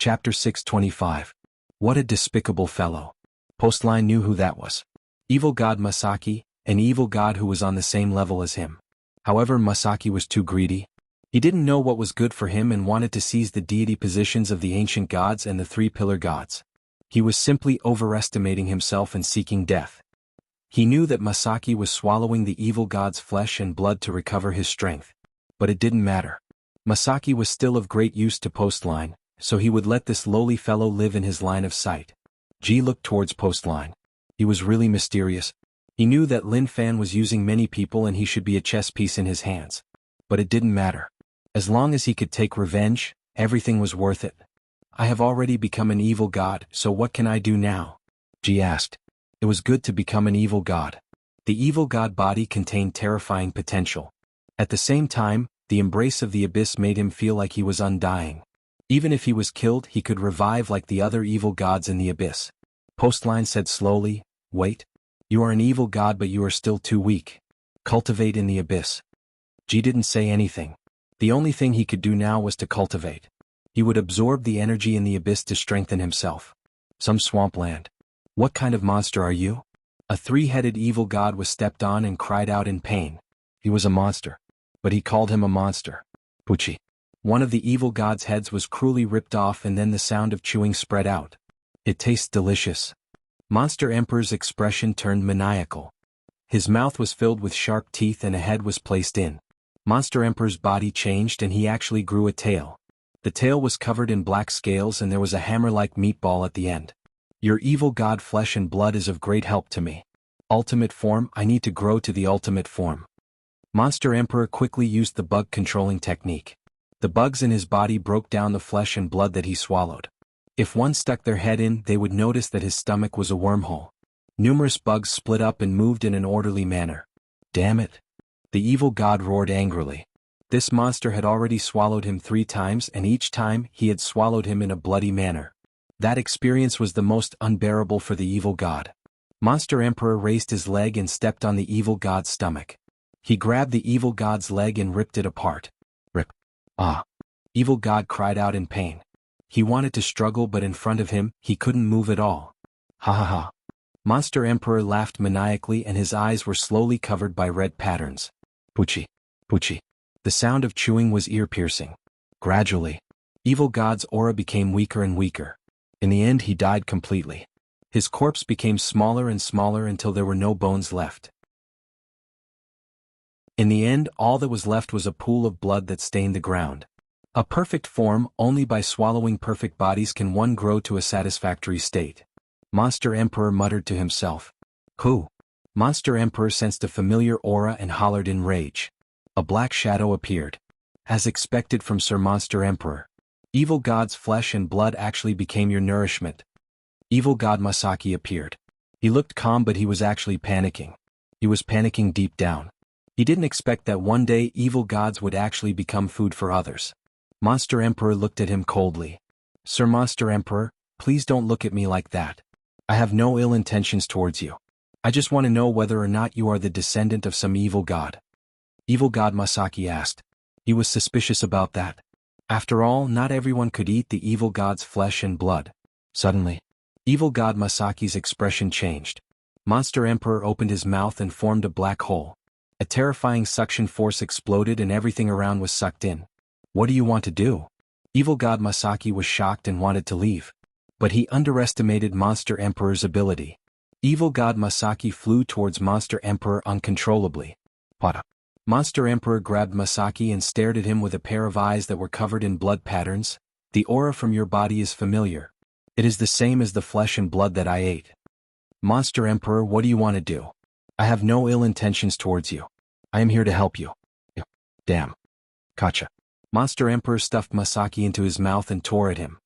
Chapter 625. What a despicable fellow. Postline knew who that was. Evil god Masaki, an evil god who was on the same level as him. However, Masaki was too greedy. He didn't know what was good for him and wanted to seize the deity positions of the ancient gods and the three-pillar gods. He was simply overestimating himself and seeking death. He knew that Masaki was swallowing the evil god's flesh and blood to recover his strength. But it didn't matter. Masaki was still of great use to Postline, so he would let this lowly fellow live in his line of sight. Ji looked towards Postline. He was really mysterious. He knew that Lin Fan was using many people and he should be a chess piece in his hands. But it didn't matter. As long as he could take revenge, everything was worth it. I have already become an evil god, so what can I do now? Ji asked. It was good to become an evil god. The evil god body contained terrifying potential. At the same time, the embrace of the abyss made him feel like he was undying. Even if he was killed, he could revive like the other evil gods in the abyss. Postline said slowly, wait. You are an evil god but you are still too weak. Cultivate in the abyss. Ji didn't say anything. The only thing he could do now was to cultivate. He would absorb the energy in the abyss to strengthen himself. Some swampland. What kind of monster are you? A three-headed evil god was stepped on and cried out in pain. He was a monster. But he called him a monster. Puchi. One of the evil god's heads was cruelly ripped off and then the sound of chewing spread out. It tastes delicious. Monster Emperor's expression turned maniacal. His mouth was filled with sharp teeth and a head was placed in. Monster Emperor's body changed and he actually grew a tail. The tail was covered in black scales and there was a hammer-like meatball at the end. Your evil god flesh and blood is of great help to me. Ultimate form, I need to grow to the ultimate form. Monster Emperor quickly used the bug controlling technique. The bugs in his body broke down the flesh and blood that he swallowed. If one stuck their head in, they would notice that his stomach was a wormhole. Numerous bugs split up and moved in an orderly manner. Damn it! The evil god roared angrily. This monster had already swallowed him 3 times and each time he had swallowed him in a bloody manner. That experience was the most unbearable for the evil god. Monster Emperor raised his leg and stepped on the evil god's stomach. He grabbed the evil god's leg and ripped it apart. Rip. Ah! Evil god cried out in pain. He wanted to struggle but in front of him, he couldn't move at all. Ha ha ha. Monster Emperor laughed maniacally and his eyes were slowly covered by red patterns. Puchi. Puchi. The sound of chewing was ear-piercing. Gradually, evil god's aura became weaker and weaker. In the end he died completely. His corpse became smaller and smaller until there were no bones left. In the end, all that was left was a pool of blood that stained the ground. A perfect form, only by swallowing perfect bodies can one grow to a satisfactory state. Monster Emperor muttered to himself. Who? Monster Emperor sensed a familiar aura and hollered in rage. A black shadow appeared. As expected from Sir Monster Emperor. Evil god's flesh and blood actually became your nourishment. Evil god Masaki appeared. He looked calm but he was actually panicking. He was panicking deep down. He didn't expect that one day evil gods would actually become food for others. Monster Emperor looked at him coldly. Sir Monster Emperor, please don't look at me like that. I have no ill intentions towards you. I just want to know whether or not you are the descendant of some evil god. Evil god Masaki asked. He was suspicious about that. After all, not everyone could eat the evil god's flesh and blood. Suddenly, evil god Masaki's expression changed. Monster Emperor opened his mouth and formed a black hole. A terrifying suction force exploded and everything around was sucked in. What do you want to do? Evil god Masaki was shocked and wanted to leave. But he underestimated Monster Emperor's ability. Evil god Masaki flew towards Monster Emperor uncontrollably. What? Monster Emperor grabbed Masaki and stared at him with a pair of eyes that were covered in blood patterns. The aura from your body is familiar. It is the same as the flesh and blood that I ate. Monster Emperor, what do you want to do? I have no ill intentions towards you. I am here to help you. Damn. Gotcha. Monster Emperor stuffed Masaki into his mouth and tore at him.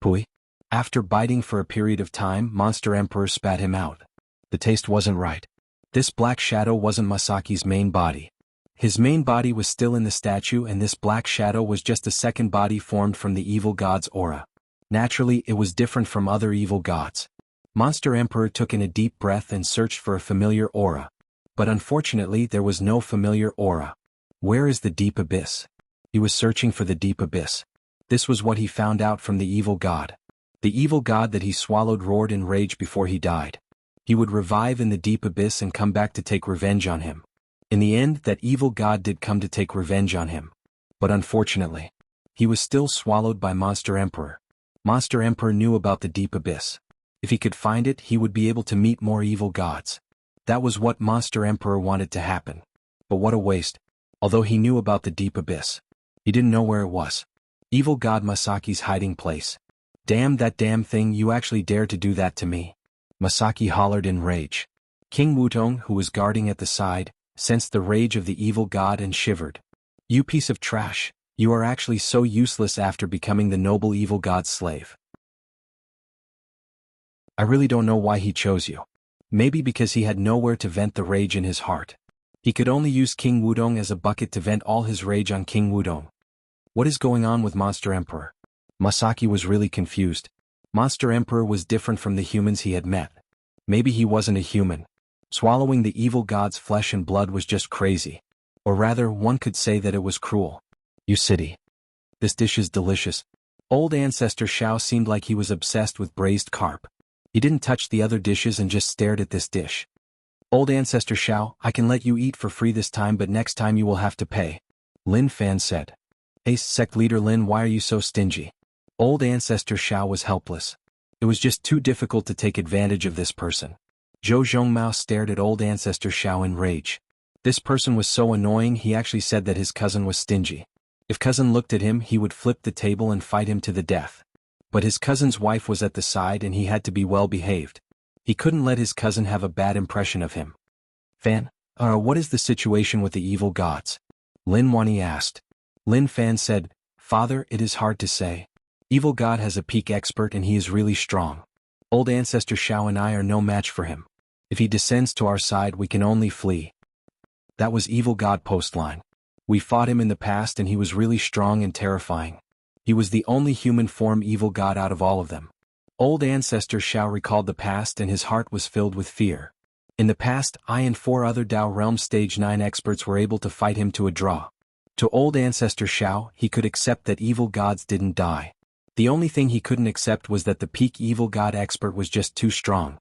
Pui. After biting for a period of time, Monster Emperor spat him out. The taste wasn't right. This black shadow wasn't Masaki's main body. His main body was still in the statue and this black shadow was just a second body formed from the evil god's aura. Naturally, it was different from other evil gods. Monster Emperor took in a deep breath and searched for a familiar aura. But unfortunately, there was no familiar aura. Where is the deep abyss? He was searching for the deep abyss. This was what he found out from the evil god. The evil god that he swallowed roared in rage before he died. He would revive in the deep abyss and come back to take revenge on him. In the end, that evil god did come to take revenge on him. But unfortunately, he was still swallowed by Monster Emperor. Monster Emperor knew about the deep abyss. If he could find it, he would be able to meet more evil gods. That was what Monster Emperor wanted to happen. But what a waste. Although he knew about the deep abyss, he didn't know where it was. Evil god Masaki's hiding place. Damn that damn thing, you actually dared to do that to me. Masaki hollered in rage. King Wutong, who was guarding at the side, sensed the rage of the evil god and shivered. You piece of trash, you are actually so useless after becoming the noble evil god's slave. I really don't know why he chose you. Maybe because he had nowhere to vent the rage in his heart. He could only use King Wudong as a bucket to vent all his rage on King Wudong. What is going on with Monster Emperor? Masaki was really confused. Monster Emperor was different from the humans he had met. Maybe he wasn't a human. Swallowing the evil god's flesh and blood was just crazy. Or rather, one could say that it was cruel. You city. This dish is delicious. Old Ancestor Xiao seemed like he was obsessed with braised carp. He didn't touch the other dishes and just stared at this dish. Old Ancestor Xiao, I can let you eat for free this time, but next time you will have to pay. Lin Fan said. Hey, sect leader Lin, why are you so stingy? Old Ancestor Xiao was helpless. It was just too difficult to take advantage of this person. Zhou Zhongmao stared at Old Ancestor Xiao in rage. This person was so annoying, he actually said that his cousin was stingy. If cousin looked at him, he would flip the table and fight him to the death. But his cousin's wife was at the side and he had to be well behaved. He couldn't let his cousin have a bad impression of him. Fan, what is the situation with the evil gods? Lin Wani asked. Lin Fan said, Father, it is hard to say. Evil god has a peak expert and he is really strong. Old Ancestor Xiao and I are no match for him. If he descends to our side, we can only flee. That was evil god Postline. We fought him in the past and he was really strong and terrifying. He was the only human form evil god out of all of them. Old Ancestor Xiao recalled the past and his heart was filled with fear. In the past, I and 4 other Dao Realm Stage 9 experts were able to fight him to a draw. To Old Ancestor Xiao, he could accept that evil gods didn't die. The only thing he couldn't accept was that the peak evil god expert was just too strong.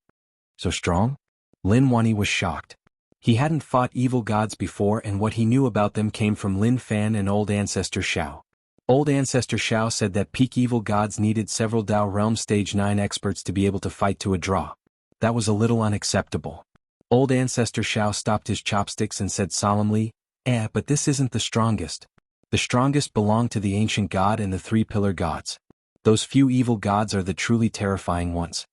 So strong? Lin Wani was shocked. He hadn't fought evil gods before and what he knew about them came from Lin Fan and Old Ancestor Xiao. Old Ancestor Xiao said that peak evil gods needed several Dao Realm Stage 9 experts to be able to fight to a draw. That was a little unacceptable. Old Ancestor Xiao stopped his chopsticks and said solemnly, but this isn't the strongest. The strongest belong to the ancient god and the 3 pillar gods. Those few evil gods are the truly terrifying ones.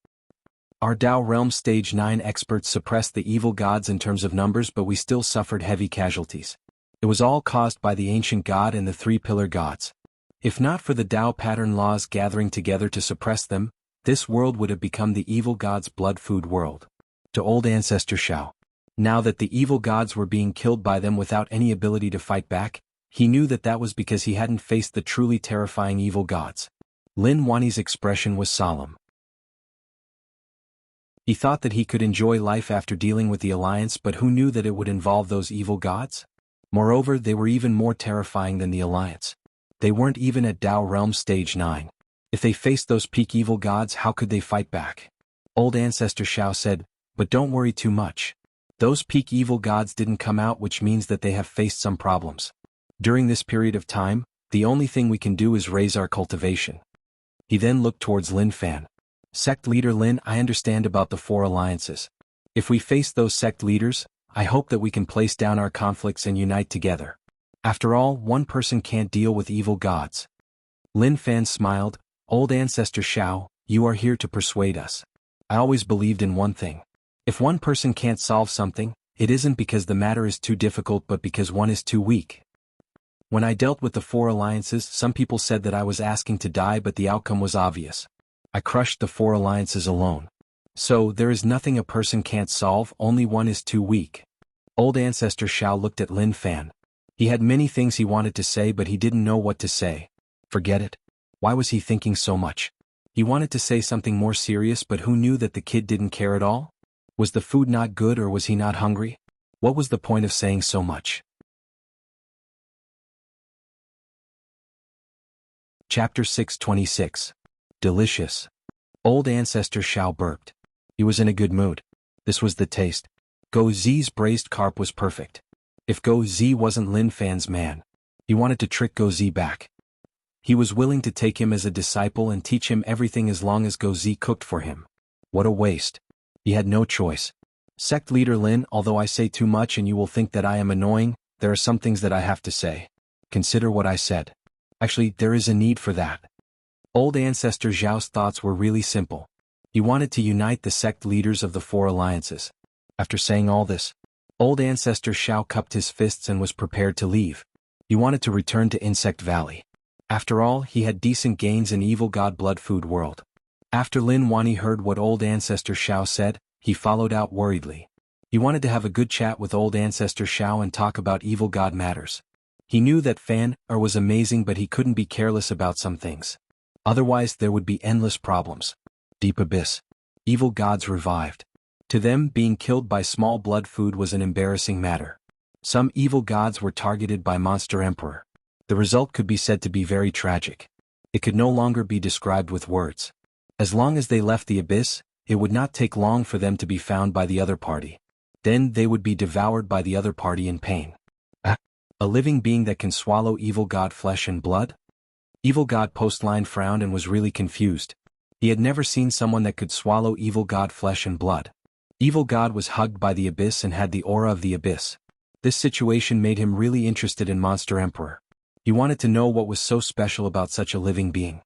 Our Dao Realm Stage 9 experts suppressed the evil gods in terms of numbers, but we still suffered heavy casualties. It was all caused by the ancient god and the 3 pillar gods. If not for the Dao pattern laws gathering together to suppress them, this world would have become the evil god's blood food world. To Old Ancestor Xiao. Now that the evil gods were being killed by them without any ability to fight back, he knew that that was because he hadn't faced the truly terrifying evil gods. Lin Wani's expression was solemn. He thought that he could enjoy life after dealing with the Alliance, but who knew that it would involve those evil gods? Moreover, they were even more terrifying than the Alliance. They weren't even at Dao Realm Stage 9. If they faced those peak evil gods, how could they fight back? Old Ancestor Xiao said, but don't worry too much. Those peak evil gods didn't come out, which means that they have faced some problems. During this period of time, the only thing we can do is raise our cultivation. He then looked towards Lin Fan. Sect leader Lin, I understand about the 4 alliances. If we face those sect leaders, I hope that we can place down our conflicts and unite together. After all, one person can't deal with evil gods. Lin Fan smiled. Old Ancestor Xiao, you are here to persuade us. I always believed in one thing. If one person can't solve something, it isn't because the matter is too difficult but because one is too weak. When I dealt with the 4 alliances, some people said that I was asking to die, but the outcome was obvious. I crushed the 4 alliances alone. So, there is nothing a person can't solve, only one is too weak. Old Ancestor Xiao looked at Lin Fan. He had many things he wanted to say, but he didn't know what to say. Forget it. Why was he thinking so much? He wanted to say something more serious, but who knew that the kid didn't care at all? Was the food not good or was he not hungry? What was the point of saying so much? Chapter 626. Delicious. Old Ancestor Xiao burped. He was in a good mood. This was the taste. Go Zi's braised carp was perfect. If Go Zi wasn't Lin Fan's man, he wanted to trick Go Zi back. He was willing to take him as a disciple and teach him everything as long as Go Zi cooked for him. What a waste. He had no choice. Sect leader Lin, although I say too much and you will think that I am annoying, there are some things that I have to say. Consider what I said. Actually, there is a need for that. Old Ancestor Zhao's thoughts were really simple. He wanted to unite the sect leaders of the four alliances. After saying all this, Old Ancestor Xiao cupped his fists and was prepared to leave. He wanted to return to Insect Valley. After all, he had decent gains in Evil God Blood Food World. After Lin Wani heard what Old Ancestor Xiao said, he followed out worriedly. He wanted to have a good chat with Old Ancestor Xiao and talk about Evil God matters. He knew that Fan was amazing, but he couldn't be careless about some things. Otherwise there would be endless problems. Deep Abyss. Evil gods revived. To them, being killed by small blood food was an embarrassing matter. Some evil gods were targeted by Monster Emperor. The result could be said to be very tragic. It could no longer be described with words. As long as they left the abyss, it would not take long for them to be found by the other party. Then they would be devoured by the other party in pain. A living being that can swallow evil god flesh and blood? Evil God Postline frowned and was really confused. He had never seen someone that could swallow evil god flesh and blood. Evil God was hugged by the abyss and had the aura of the abyss. This situation made him really interested in Monster Emperor. He wanted to know what was so special about such a living being.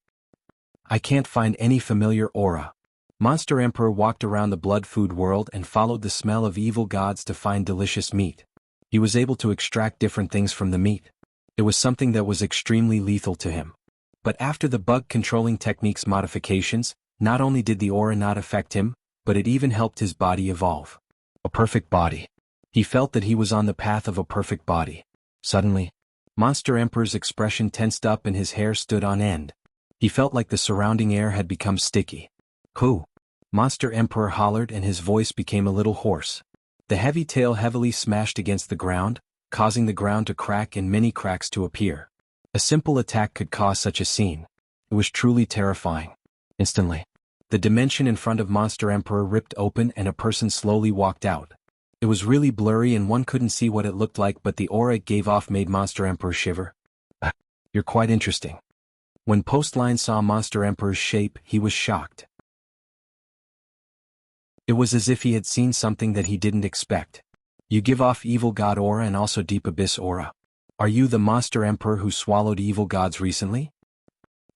I can't find any familiar aura. Monster Emperor walked around the blood food world and followed the smell of evil gods to find delicious meat. He was able to extract different things from the meat. It was something that was extremely lethal to him. But after the bug controlling techniques modifications, not only did the aura not affect him, but it even helped his body evolve. A perfect body. He felt that he was on the path of a perfect body. Suddenly, Monster Emperor's expression tensed up and his hair stood on end. He felt like the surrounding air had become sticky. Who? Monster Emperor hollered and his voice became a little hoarse. The heavy tail heavily smashed against the ground, causing the ground to crack and many cracks to appear. A simple attack could cause such a scene. It was truly terrifying. Instantly, the dimension in front of Monster Emperor ripped open and a person slowly walked out. It was really blurry and one couldn't see what it looked like, but the aura it gave off made Monster Emperor shiver. You're quite interesting. When Postline saw Monster Emperor's shape, he was shocked. It was as if he had seen something that he didn't expect. You give off evil god aura and also deep abyss aura. Are you the Monster Emperor who swallowed evil gods recently?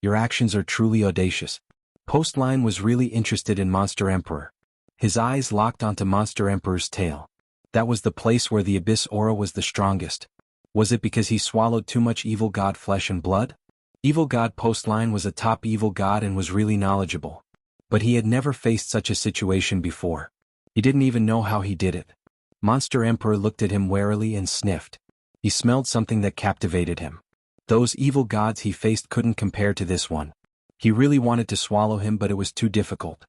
Your actions are truly audacious. Postline was really interested in Monster Emperor. His eyes locked onto Monster Emperor's tail. That was the place where the abyss aura was the strongest. Was it because he swallowed too much evil god flesh and blood? Evil god Postline was a top evil god and was really knowledgeable. But he had never faced such a situation before. He didn't even know how he did it. Monster Emperor looked at him warily and sniffed. He smelled something that captivated him. Those evil gods he faced couldn't compare to this one. He really wanted to swallow him, but it was too difficult.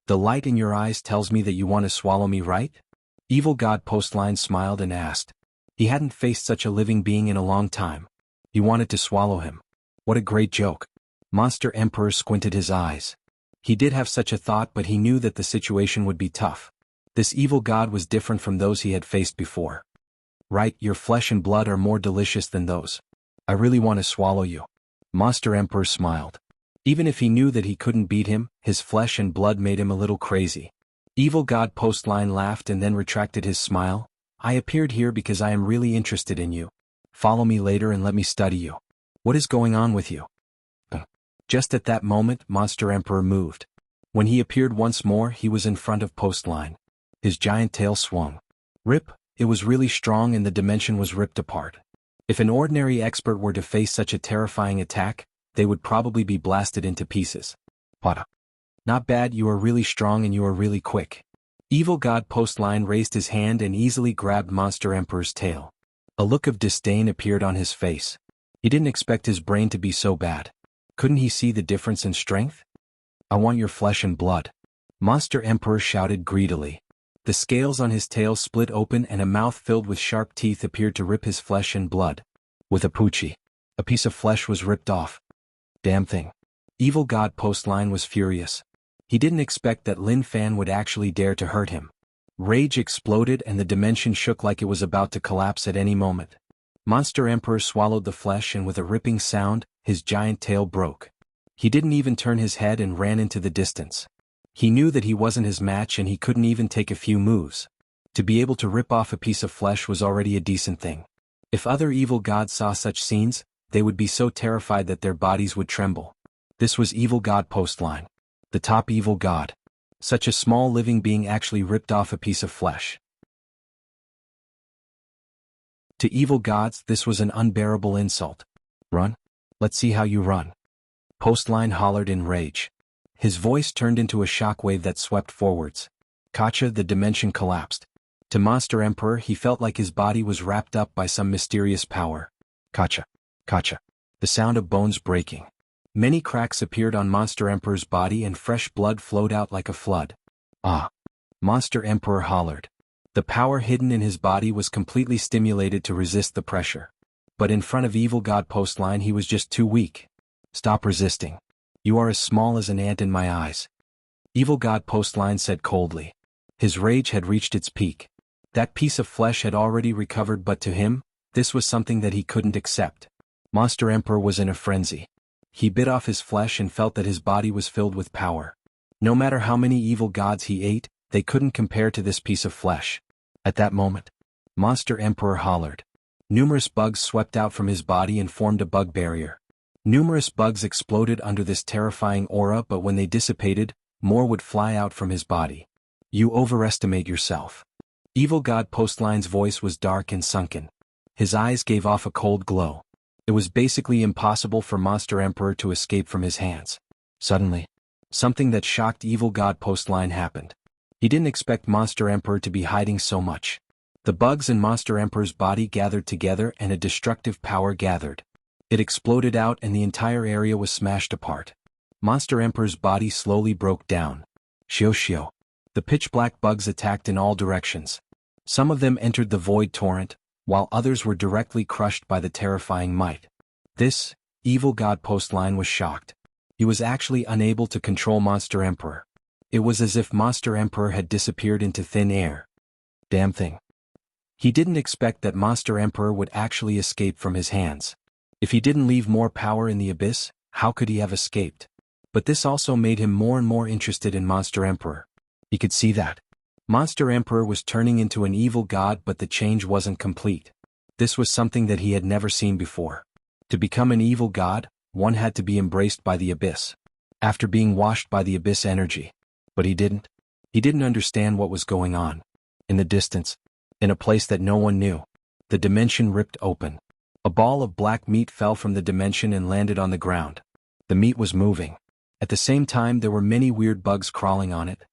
The light in your eyes tells me that you want to swallow me, right? Evil god Postline smiled and asked. He hadn't faced such a living being in a long time. He wanted to swallow him. What a great joke. Monster Emperor squinted his eyes. He did have such a thought, but he knew that the situation would be tough. This evil god was different from those he had faced before. Right, your flesh and blood are more delicious than those. I really want to swallow you. Monster Emperor smiled. Even if he knew that he couldn't beat him, his flesh and blood made him a little crazy. Evil god Postline laughed and then retracted his smile. I appeared here because I am really interested in you. Follow me later and let me study you. What is going on with you? Just at that moment, Monster Emperor moved. When he appeared once more, he was in front of Postline. His giant tail swung. Rip, it was really strong and the dimension was ripped apart. If an ordinary expert were to face such a terrifying attack, they would probably be blasted into pieces. What? Not bad, you are really strong and you are really quick. Evil god Postline raised his hand and easily grabbed Monster Emperor's tail. A look of disdain appeared on his face. He didn't expect his brain to be so bad. Couldn't he see the difference in strength? I want your flesh and blood. Monster Emperor shouted greedily. The scales on his tail split open and a mouth filled with sharp teeth appeared to rip his flesh and blood. With a poochie, a piece of flesh was ripped off. Damn thing. Evil God Postline was furious. He didn't expect that Lin Fan would actually dare to hurt him. Rage exploded and the dimension shook like it was about to collapse at any moment. Monster Emperor swallowed the flesh and with a ripping sound, his giant tail broke. He didn't even turn his head and ran into the distance. He knew that he wasn't his match and he couldn't even take a few moves. To be able to rip off a piece of flesh was already a decent thing. If other evil gods saw such scenes, they would be so terrified that their bodies would tremble. This was Evil God Postline. The top evil god. Such a small living being actually ripped off a piece of flesh. To evil gods, this was an unbearable insult. Run? Let's see how you run. Postline hollered in rage. His voice turned into a shockwave that swept forwards. Kacha, the dimension collapsed. To Monster Emperor, he felt like his body was wrapped up by some mysterious power. Kacha. Kacha. The sound of bones breaking. Many cracks appeared on Monster Emperor's body and fresh blood flowed out like a flood. Ah! Monster Emperor hollered. The power hidden in his body was completely stimulated to resist the pressure. But in front of Evil God Postline he was just too weak. Stop resisting. You are as small as an ant in my eyes. Evil God Postline said coldly. His rage had reached its peak. That piece of flesh had already recovered, but to him, this was something that he couldn't accept. Monster Emperor was in a frenzy. He bit off his flesh and felt that his body was filled with power. No matter how many evil gods he ate, they couldn't compare to this piece of flesh. At that moment, Monster Emperor hollered. Numerous bugs swept out from his body and formed a bug barrier. Numerous bugs exploded under this terrifying aura, but when they dissipated, more would fly out from his body. You overestimate yourself. Evil God Postline's voice was dark and sunken. His eyes gave off a cold glow. It was basically impossible for Monster Emperor to escape from his hands. Suddenly, something that shocked Evil God Postline happened. He didn't expect Monster Emperor to be hiding so much. The bugs in Monster Emperor's body gathered together and a destructive power gathered. It exploded out and the entire area was smashed apart. Monster Emperor's body slowly broke down. Shio. The pitch-black bugs attacked in all directions. Some of them entered the void torrent, while others were directly crushed by the terrifying might. This, Evil God Postline was shocked. He was actually unable to control Monster Emperor. It was as if Monster Emperor had disappeared into thin air. Damn thing. He didn't expect that Monster Emperor would actually escape from his hands. If he didn't leave more power in the abyss, how could he have escaped? But this also made him more and more interested in Monster Emperor. He could see that Monster Emperor was turning into an evil god, but the change wasn't complete. This was something that he had never seen before. To become an evil god, one had to be embraced by the abyss. After being washed by the abyss energy. But he didn't. He didn't understand what was going on. In the distance, in a place that no one knew, the dimension ripped open. A ball of black meat fell from the dimension and landed on the ground. The meat was moving. At the same time, there were many weird bugs crawling on it.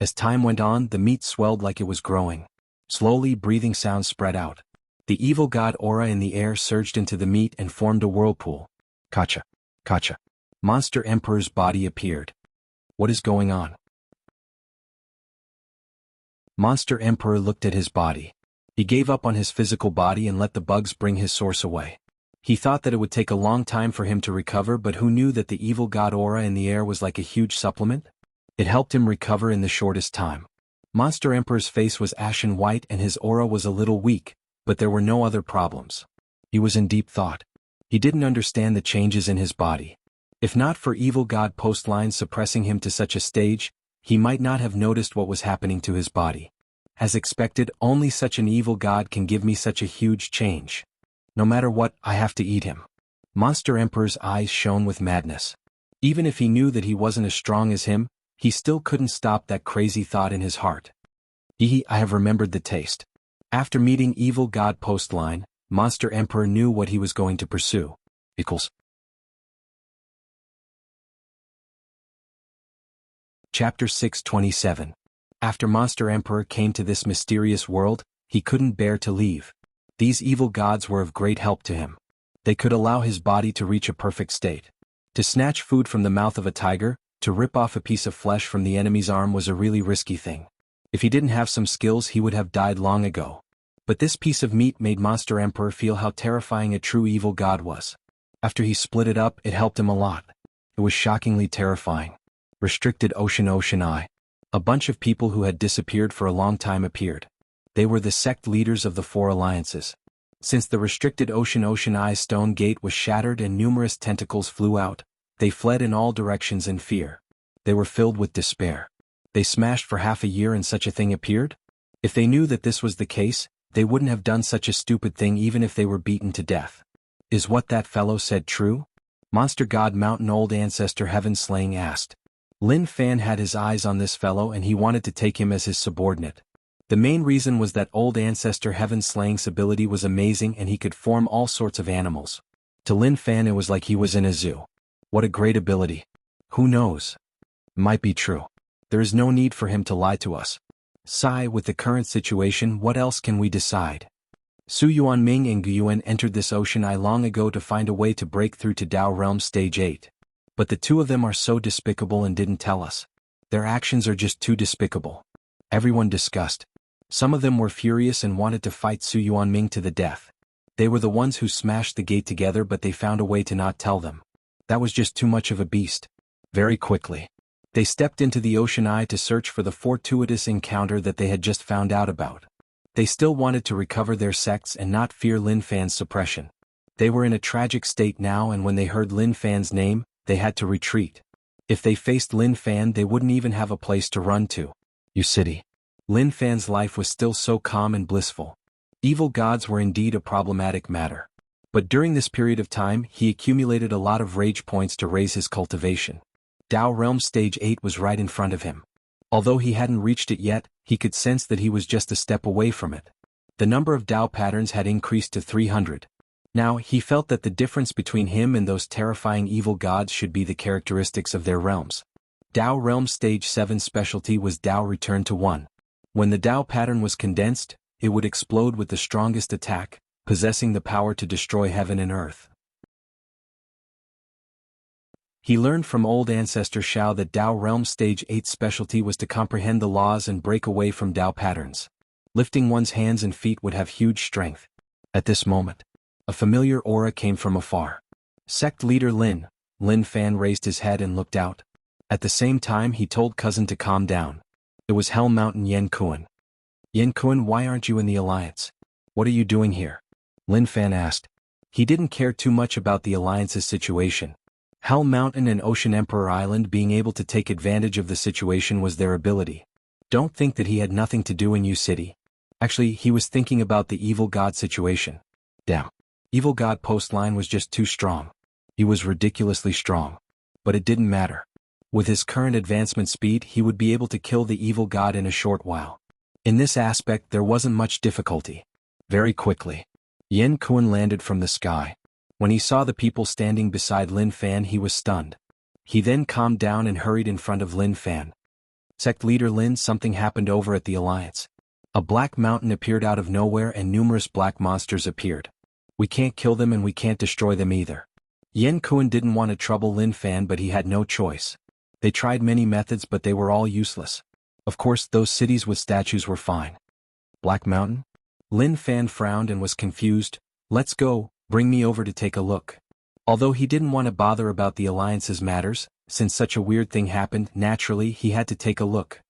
As time went on, the meat swelled like it was growing. Slowly, breathing sounds spread out. The evil god aura in the air surged into the meat and formed a whirlpool. Kacha. Kacha. Monster Emperor's body appeared. What is going on? Monster Emperor looked at his body. He gave up on his physical body and let the bugs bring his source away. He thought that it would take a long time for him to recover, but who knew that the evil god aura in the air was like a huge supplement? It helped him recover in the shortest time. Monster Emperor's face was ashen white and his aura was a little weak, but there were no other problems. He was in deep thought. He didn't understand the changes in his body. If not for Evil God Postline suppressing him to such a stage, he might not have noticed what was happening to his body. As expected, only such an evil god can give me such a huge change. No matter what, I have to eat him. Monster Emperor's eyes shone with madness. Even if he knew that he wasn't as strong as him, he still couldn't stop that crazy thought in his heart. I have remembered the taste. After meeting Evil God Postline, Monster Emperor knew what he was going to pursue. Chapter 627. After Monster Emperor came to this mysterious world, he couldn't bear to leave. These evil gods were of great help to him. They could allow his body to reach a perfect state. To snatch food from the mouth of a tiger, to rip off a piece of flesh from the enemy's arm was a really risky thing. If he didn't have some skills, he would have died long ago. But this piece of meat made Monster Emperor feel how terrifying a true evil god was. After he split it up, it helped him a lot. It was shockingly terrifying. Restricted Ocean Eye. A bunch of people who had disappeared for a long time appeared. They were the sect leaders of the four alliances. Since the restricted Ocean Eye stone gate was shattered and numerous tentacles flew out, they fled in all directions in fear. They were filled with despair. They smashed for half a year and such a thing appeared? If they knew that this was the case, they wouldn't have done such a stupid thing even if they were beaten to death. Is what that fellow said true? Monster God Mountain Old Ancestor Heaven Slaying asked. Lin Fan had his eyes on this fellow and he wanted to take him as his subordinate. The main reason was that Old Ancestor Heaven Slaying's ability was amazing and he could form all sorts of animals. To Lin Fan it was like he was in a zoo. What a great ability. Who knows? Might be true. There is no need for him to lie to us. Sigh, with the current situation, what else can we decide? Su Yuanming and Gu Yuan entered this ocean eye long ago to find a way to break through to Dao Realm Stage 8. But the two of them are so despicable and didn't tell us. Their actions are just too despicable. Everyone discussed. Some of them were furious and wanted to fight Su Yuanming to the death. They were the ones who smashed the gate together, but they found a way to not tell them. That was just too much of a beast. Very quickly, they stepped into the ocean eye to search for the fortuitous encounter that they had just found out about. They still wanted to recover their sects and not fear Lin Fan's suppression. They were in a tragic state now, and when they heard Lin Fan's name, they had to retreat. If they faced Lin Fan, they wouldn't even have a place to run to. You city. Lin Fan's life was still so calm and blissful. Evil gods were indeed a problematic matter. But during this period of time, he accumulated a lot of rage points to raise his cultivation. Dao Realm Stage 8 was right in front of him. Although he hadn't reached it yet, he could sense that he was just a step away from it. The number of Dao patterns had increased to 300. Now, he felt that the difference between him and those terrifying evil gods should be the characteristics of their realms. Dao Realm Stage 7 specialty was Dao Return to 1. When the Dao pattern was condensed, it would explode with the strongest attack, possessing the power to destroy heaven and earth. He learned from old ancestor Shao that Dao Realm Stage 8 specialty was to comprehend the laws and break away from Dao patterns. Lifting one's hands and feet would have huge strength. At this moment, a familiar aura came from afar. Sect leader Lin Fan raised his head and looked out. At the same time he told cousin to calm down. It was Hell Mountain Yen Kuan. Yen Kuan, why aren't you in the alliance? What are you doing here? Lin Fan asked. He didn't care too much about the alliance's situation. Hell Mountain and Ocean Emperor Island being able to take advantage of the situation was their ability. Don't think that he had nothing to do in U City. Actually, he was thinking about the evil god situation. Damn. Evil god post line was just too strong. He was ridiculously strong. But it didn't matter. With his current advancement speed, he would be able to kill the evil god in a short while. In this aspect, there wasn't much difficulty. Very quickly, Yen Kuan landed from the sky. When he saw the people standing beside Lin Fan, he was stunned. He then calmed down and hurried in front of Lin Fan. Sect leader Lin, something happened over at the alliance. A black mountain appeared out of nowhere and numerous black monsters appeared. We can't kill them and we can't destroy them either. Yen Kuan didn't want to trouble Lin Fan, but he had no choice. They tried many methods, but they were all useless. Of course, those cities with statues were fine. Black Mountain? Lin Fan frowned and was confused. Let's go, bring me over to take a look. Although he didn't want to bother about the alliance's matters, since such a weird thing happened, naturally he had to take a look.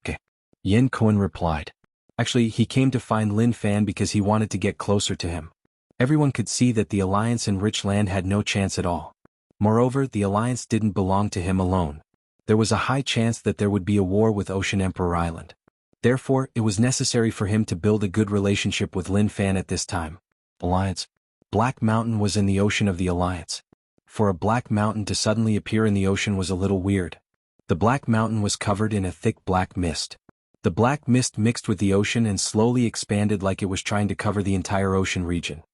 Okay. Yen Kuan replied. Actually, he came to find Lin Fan because he wanted to get closer to him. Everyone could see that the alliance in Rich Land had no chance at all. Moreover, the alliance didn't belong to him alone. There was a high chance that there would be a war with Ocean Emperor Island. Therefore, it was necessary for him to build a good relationship with Lin Fan at this time. Alliance. Black Mountain was in the ocean of the alliance. For a black mountain to suddenly appear in the ocean was a little weird. The black mountain was covered in a thick black mist. The black mist mixed with the ocean and slowly expanded like it was trying to cover the entire ocean region.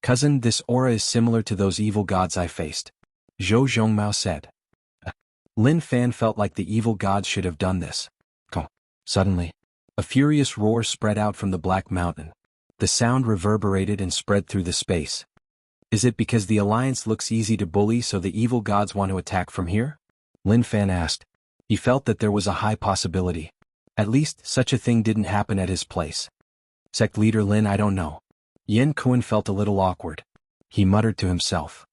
Cousin, this aura is similar to those evil gods I faced. Zhou Zhongmao said. Lin Fan felt like the evil gods should have done this. Suddenly, a furious roar spread out from the black mountain. The sound reverberated and spread through the space. Is it because the alliance looks easy to bully so the evil gods want to attack from here? Lin Fan asked. He felt that there was a high possibility. At least, such a thing didn't happen at his place. Sect leader Lin, I don't know. Yen Kuan felt a little awkward. He muttered to himself.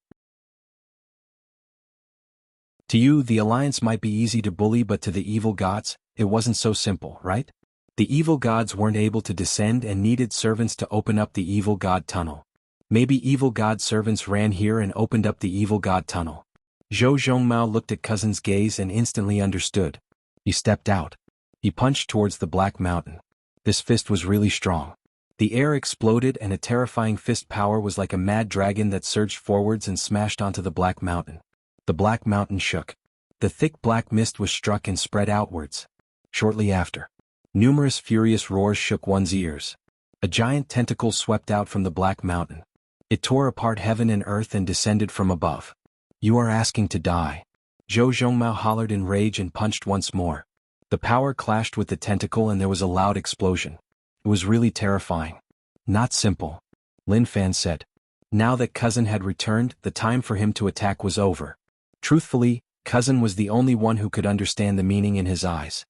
To you, the alliance might be easy to bully, but to the evil gods, it wasn't so simple, right? The evil gods weren't able to descend and needed servants to open up the evil god tunnel. Maybe evil god servants ran here and opened up the evil god tunnel. Zhou Zhongmao looked at cousin's gaze and instantly understood. He stepped out. He punched towards the Black Mountain. This fist was really strong. The air exploded and a terrifying fist power was like a mad dragon that surged forwards and smashed onto the Black Mountain. The Black Mountain shook. The thick black mist was struck and spread outwards. Shortly after, numerous furious roars shook one's ears. A giant tentacle swept out from the Black Mountain. It tore apart heaven and earth and descended from above. You are asking to die. Zhou Zhongmao hollered in rage and punched once more. The power clashed with the tentacle and there was a loud explosion. It was really terrifying. Not simple, Lin Fan said. Now that cousin had returned, the time for him to attack was over. Truthfully, cousin was the only one who could understand the meaning in his eyes.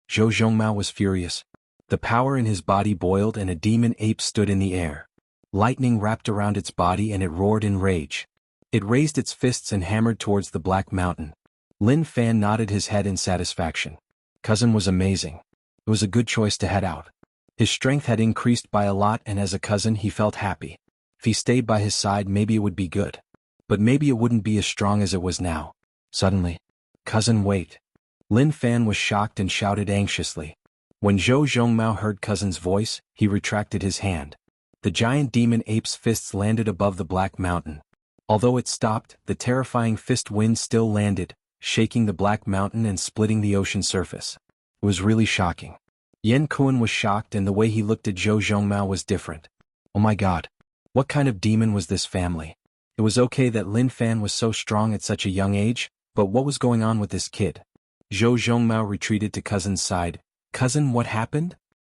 Zhou Zhongmao was furious. The power in his body boiled and a demon ape stood in the air. Lightning wrapped around its body and it roared in rage. It raised its fists and hammered towards the Black Mountain. Lin Fan nodded his head in satisfaction. Cousin was amazing. It was a good choice to head out. His strength had increased by a lot and as a cousin he felt happy. If he stayed by his side maybe it would be good. But maybe it wouldn't be as strong as it was now. Suddenly, cousin, wait. Lin Fan was shocked and shouted anxiously. When Zhou Zhongmao heard cousin's voice, he retracted his hand. The giant demon ape's fists landed above the Black Mountain. Although it stopped, the terrifying fist wind still landed, shaking the Black Mountain and splitting the ocean surface. It was really shocking. Yan Kuan was shocked and the way he looked at Zhou Zhongmao was different. Oh my god. What kind of demon was this family? It was okay that Lin Fan was so strong at such a young age, but what was going on with this kid? Zhou Zhongmao retreated to cousin's side. Cousin, what happened?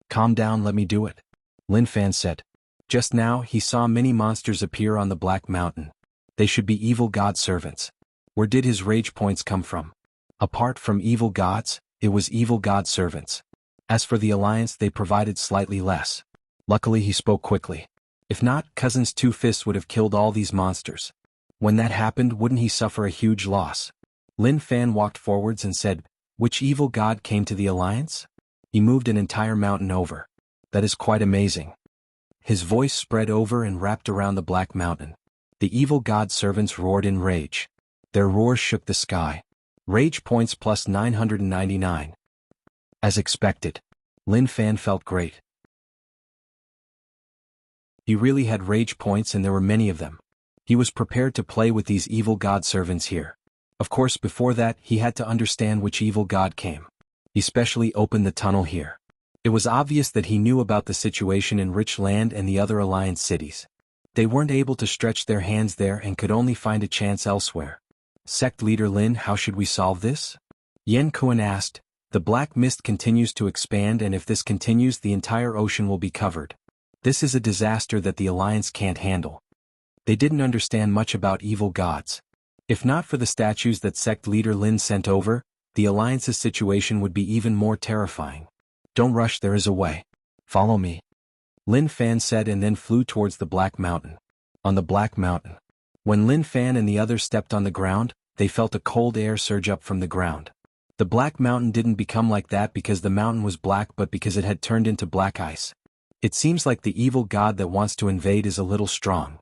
Calm down, let me do it. Lin Fan said. Just now he saw many monsters appear on the Black Mountain. They should be evil god servants. Where did his rage points come from? Apart from evil gods, it was evil god servants. As for the alliance, they provided slightly less. Luckily he spoke quickly. If not, cousin's two fists would have killed all these monsters. When that happened, wouldn't he suffer a huge loss? Lin Fan walked forwards and said, which evil god came to the alliance? He moved an entire mountain over. That is quite amazing. His voice spread over and wrapped around the Black Mountain. The evil god servants roared in rage. Their roars shook the sky. Rage points plus 999. As expected, Lin Fan felt great. He really had rage points and there were many of them. He was prepared to play with these evil god servants here. Of course, before that, he had to understand which evil god came. He specially opened the tunnel here. It was obvious that he knew about the situation in Rich Land and the other alliance cities. They weren't able to stretch their hands there and could only find a chance elsewhere. Sect leader Lin, how should we solve this? Yan Kuan asked. The black mist continues to expand and if this continues the entire ocean will be covered. This is a disaster that the alliance can't handle. They didn't understand much about evil gods. If not for the statues that sect leader Lin sent over, the alliance's situation would be even more terrifying. Don't rush, there is a way. Follow me. Lin Fan said and then flew towards the Black Mountain. On the Black Mountain. When Lin Fan and the others stepped on the ground, they felt a cold air surge up from the ground. The Black Mountain didn't become like that because the mountain was black but because it had turned into black ice. It seems like the evil god that wants to invade is a little strong.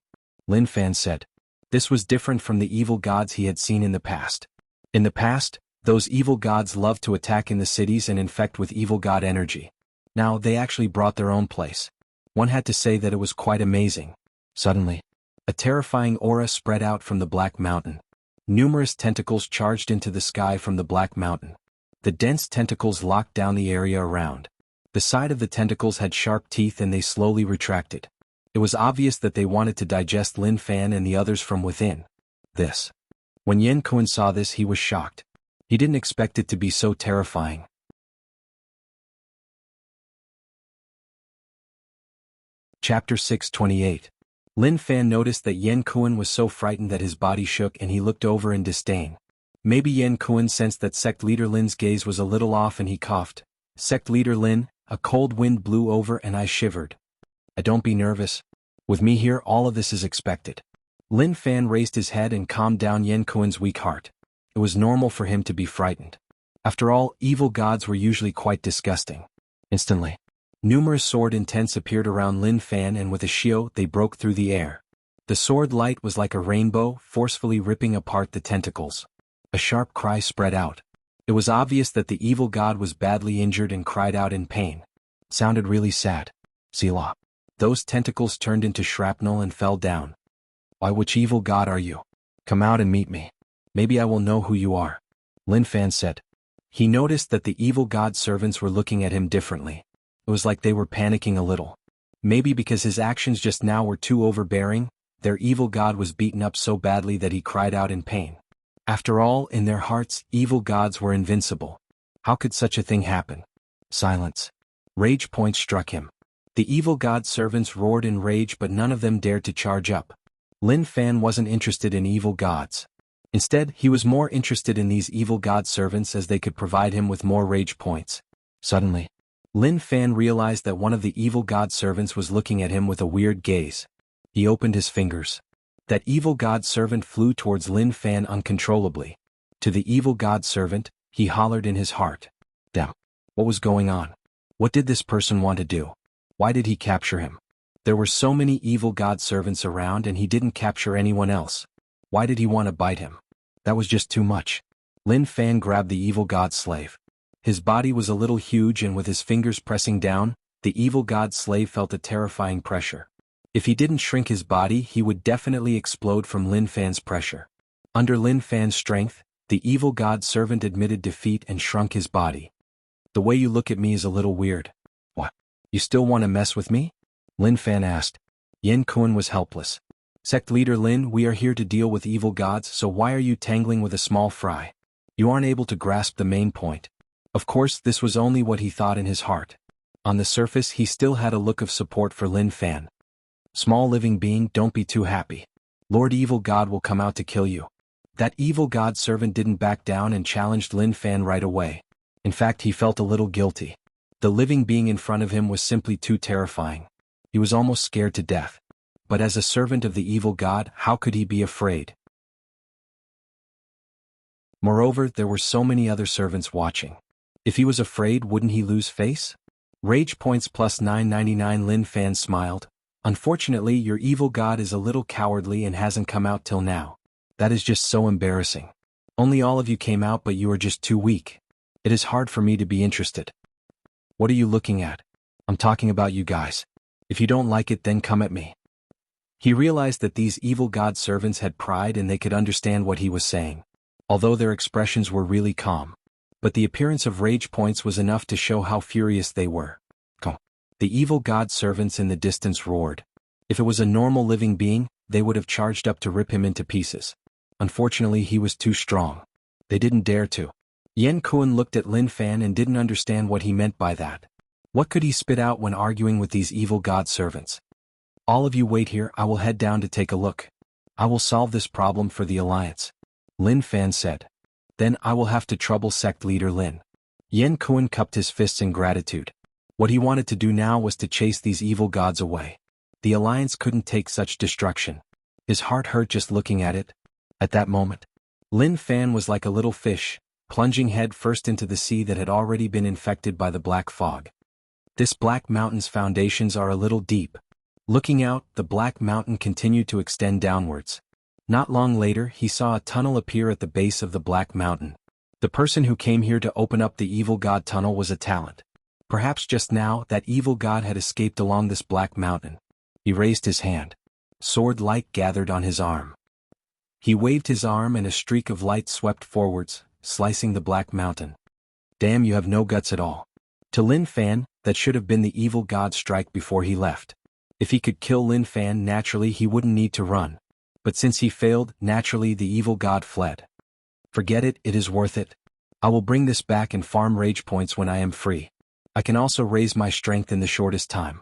Lin Fan said. This was different from the evil gods he had seen in the past. In the past, those evil gods loved to attack in the cities and infect with evil god energy. Now they actually brought their own place. One had to say that it was quite amazing. Suddenly, a terrifying aura spread out from the Black Mountain. Numerous tentacles charged into the sky from the Black Mountain. The dense tentacles locked down the area around. The side of the tentacles had sharp teeth and they slowly retracted. It was obvious that they wanted to digest Lin Fan and the others from within. When Yan Kuan saw this, he was shocked. He didn't expect it to be so terrifying. Chapter 628. Lin Fan noticed that Yan Kuan was so frightened that his body shook and he looked over in disdain. Maybe Yan Kuan sensed that sect leader Lin's gaze was a little off and he coughed. Sect leader Lin, a cold wind blew over and I shivered. Don't be nervous. With me here all of this is expected. Lin Fan raised his head and calmed down Yan Kuan's weak heart. It was normal for him to be frightened. After all, evil gods were usually quite disgusting. Instantly, numerous sword intents appeared around Lin Fan, and with a shio they broke through the air. The sword light was like a rainbow, forcefully ripping apart the tentacles. A sharp cry spread out. It was obvious that the evil god was badly injured and cried out in pain. Sounded really sad. Selah. Those tentacles turned into shrapnel and fell down. Why, which evil god are you? Come out and meet me. Maybe I will know who you are, Lin Fan said. He noticed that the evil god servants were looking at him differently. It was like they were panicking a little. Maybe because his actions just now were too overbearing, their evil god was beaten up so badly that he cried out in pain. After all, in their hearts, evil gods were invincible. How could such a thing happen? Silence. Rage points struck him. The evil god servants roared in rage, but none of them dared to charge up. Lin Fan wasn't interested in evil gods. Instead, he was more interested in these evil god servants, as they could provide him with more rage points. Suddenly, Lin Fan realized that one of the evil god servants was looking at him with a weird gaze. He opened his fingers. That evil god servant flew towards Lin Fan uncontrollably. To the evil god servant, he hollered in his heart. Damn. What was going on? What did this person want to do? Why did he capture him? There were so many evil god servants around and he didn't capture anyone else. Why did he want to bite him? That was just too much. Lin Fan grabbed the evil god slave. His body was a little huge, and with his fingers pressing down, the evil god slave felt a terrifying pressure. If he didn't shrink his body, he would definitely explode from Lin Fan's pressure. Under Lin Fan's strength, the evil god servant admitted defeat and shrunk his body. The way you look at me is a little weird. What? You still want to mess with me? Lin Fan asked. Yen Kun was helpless. Sect leader Lin, we are here to deal with evil gods, so why are you tangling with a small fry? You aren't able to grasp the main point. Of course, this was only what he thought in his heart. On the surface, he still had a look of support for Lin Fan. Small living being, don't be too happy. Lord Evil God will come out to kill you. That evil god servant didn't back down and challenged Lin Fan right away. In fact, he felt a little guilty. The living being in front of him was simply too terrifying. He was almost scared to death. But as a servant of the evil god, how could he be afraid? Moreover, there were so many other servants watching. If he was afraid, wouldn't he lose face? Rage points plus 999. Lin Fan smiled. Unfortunately, your evil god is a little cowardly and hasn't come out till now. That is just so embarrassing. Only all of you came out, but you are just too weak. It is hard for me to be interested. What are you looking at? I'm talking about you guys. If you don't like it, then come at me. He realized that these evil god servants had pride and they could understand what he was saying, although their expressions were really calm. But the appearance of rage points was enough to show how furious they were. The evil god servants in the distance roared. If it was a normal living being, they would have charged up to rip him into pieces. Unfortunately, he was too strong. They didn't dare to. Yen Kun looked at Lin Fan and didn't understand what he meant by that. What could he spit out when arguing with these evil god servants? All of you wait here, I will head down to take a look. I will solve this problem for the Alliance, Lin Fan said. Then I will have to trouble sect leader Lin. Yen Kun cupped his fists in gratitude. What he wanted to do now was to chase these evil gods away. The Alliance couldn't take such destruction. His heart hurt just looking at it. At that moment, Lin Fan was like a little fish, plunging head first into the sea that had already been infected by the black fog. This black mountain's foundations are a little deep. Looking out, the black mountain continued to extend downwards. Not long later, he saw a tunnel appear at the base of the black mountain. The person who came here to open up the evil god tunnel was a talent. Perhaps just now, that evil god had escaped along this black mountain. He raised his hand. Sword light gathered on his arm. He waved his arm and a streak of light swept forwards, slicing the black mountain. Damn, you have no guts at all. To Lin Fan, that should have been the evil god's strike before he left. If he could kill Lin Fan, naturally he wouldn't need to run. But since he failed, naturally the evil god fled. Forget it, it is worth it. I will bring this back and farm rage points when I am free. I can also raise my strength in the shortest time.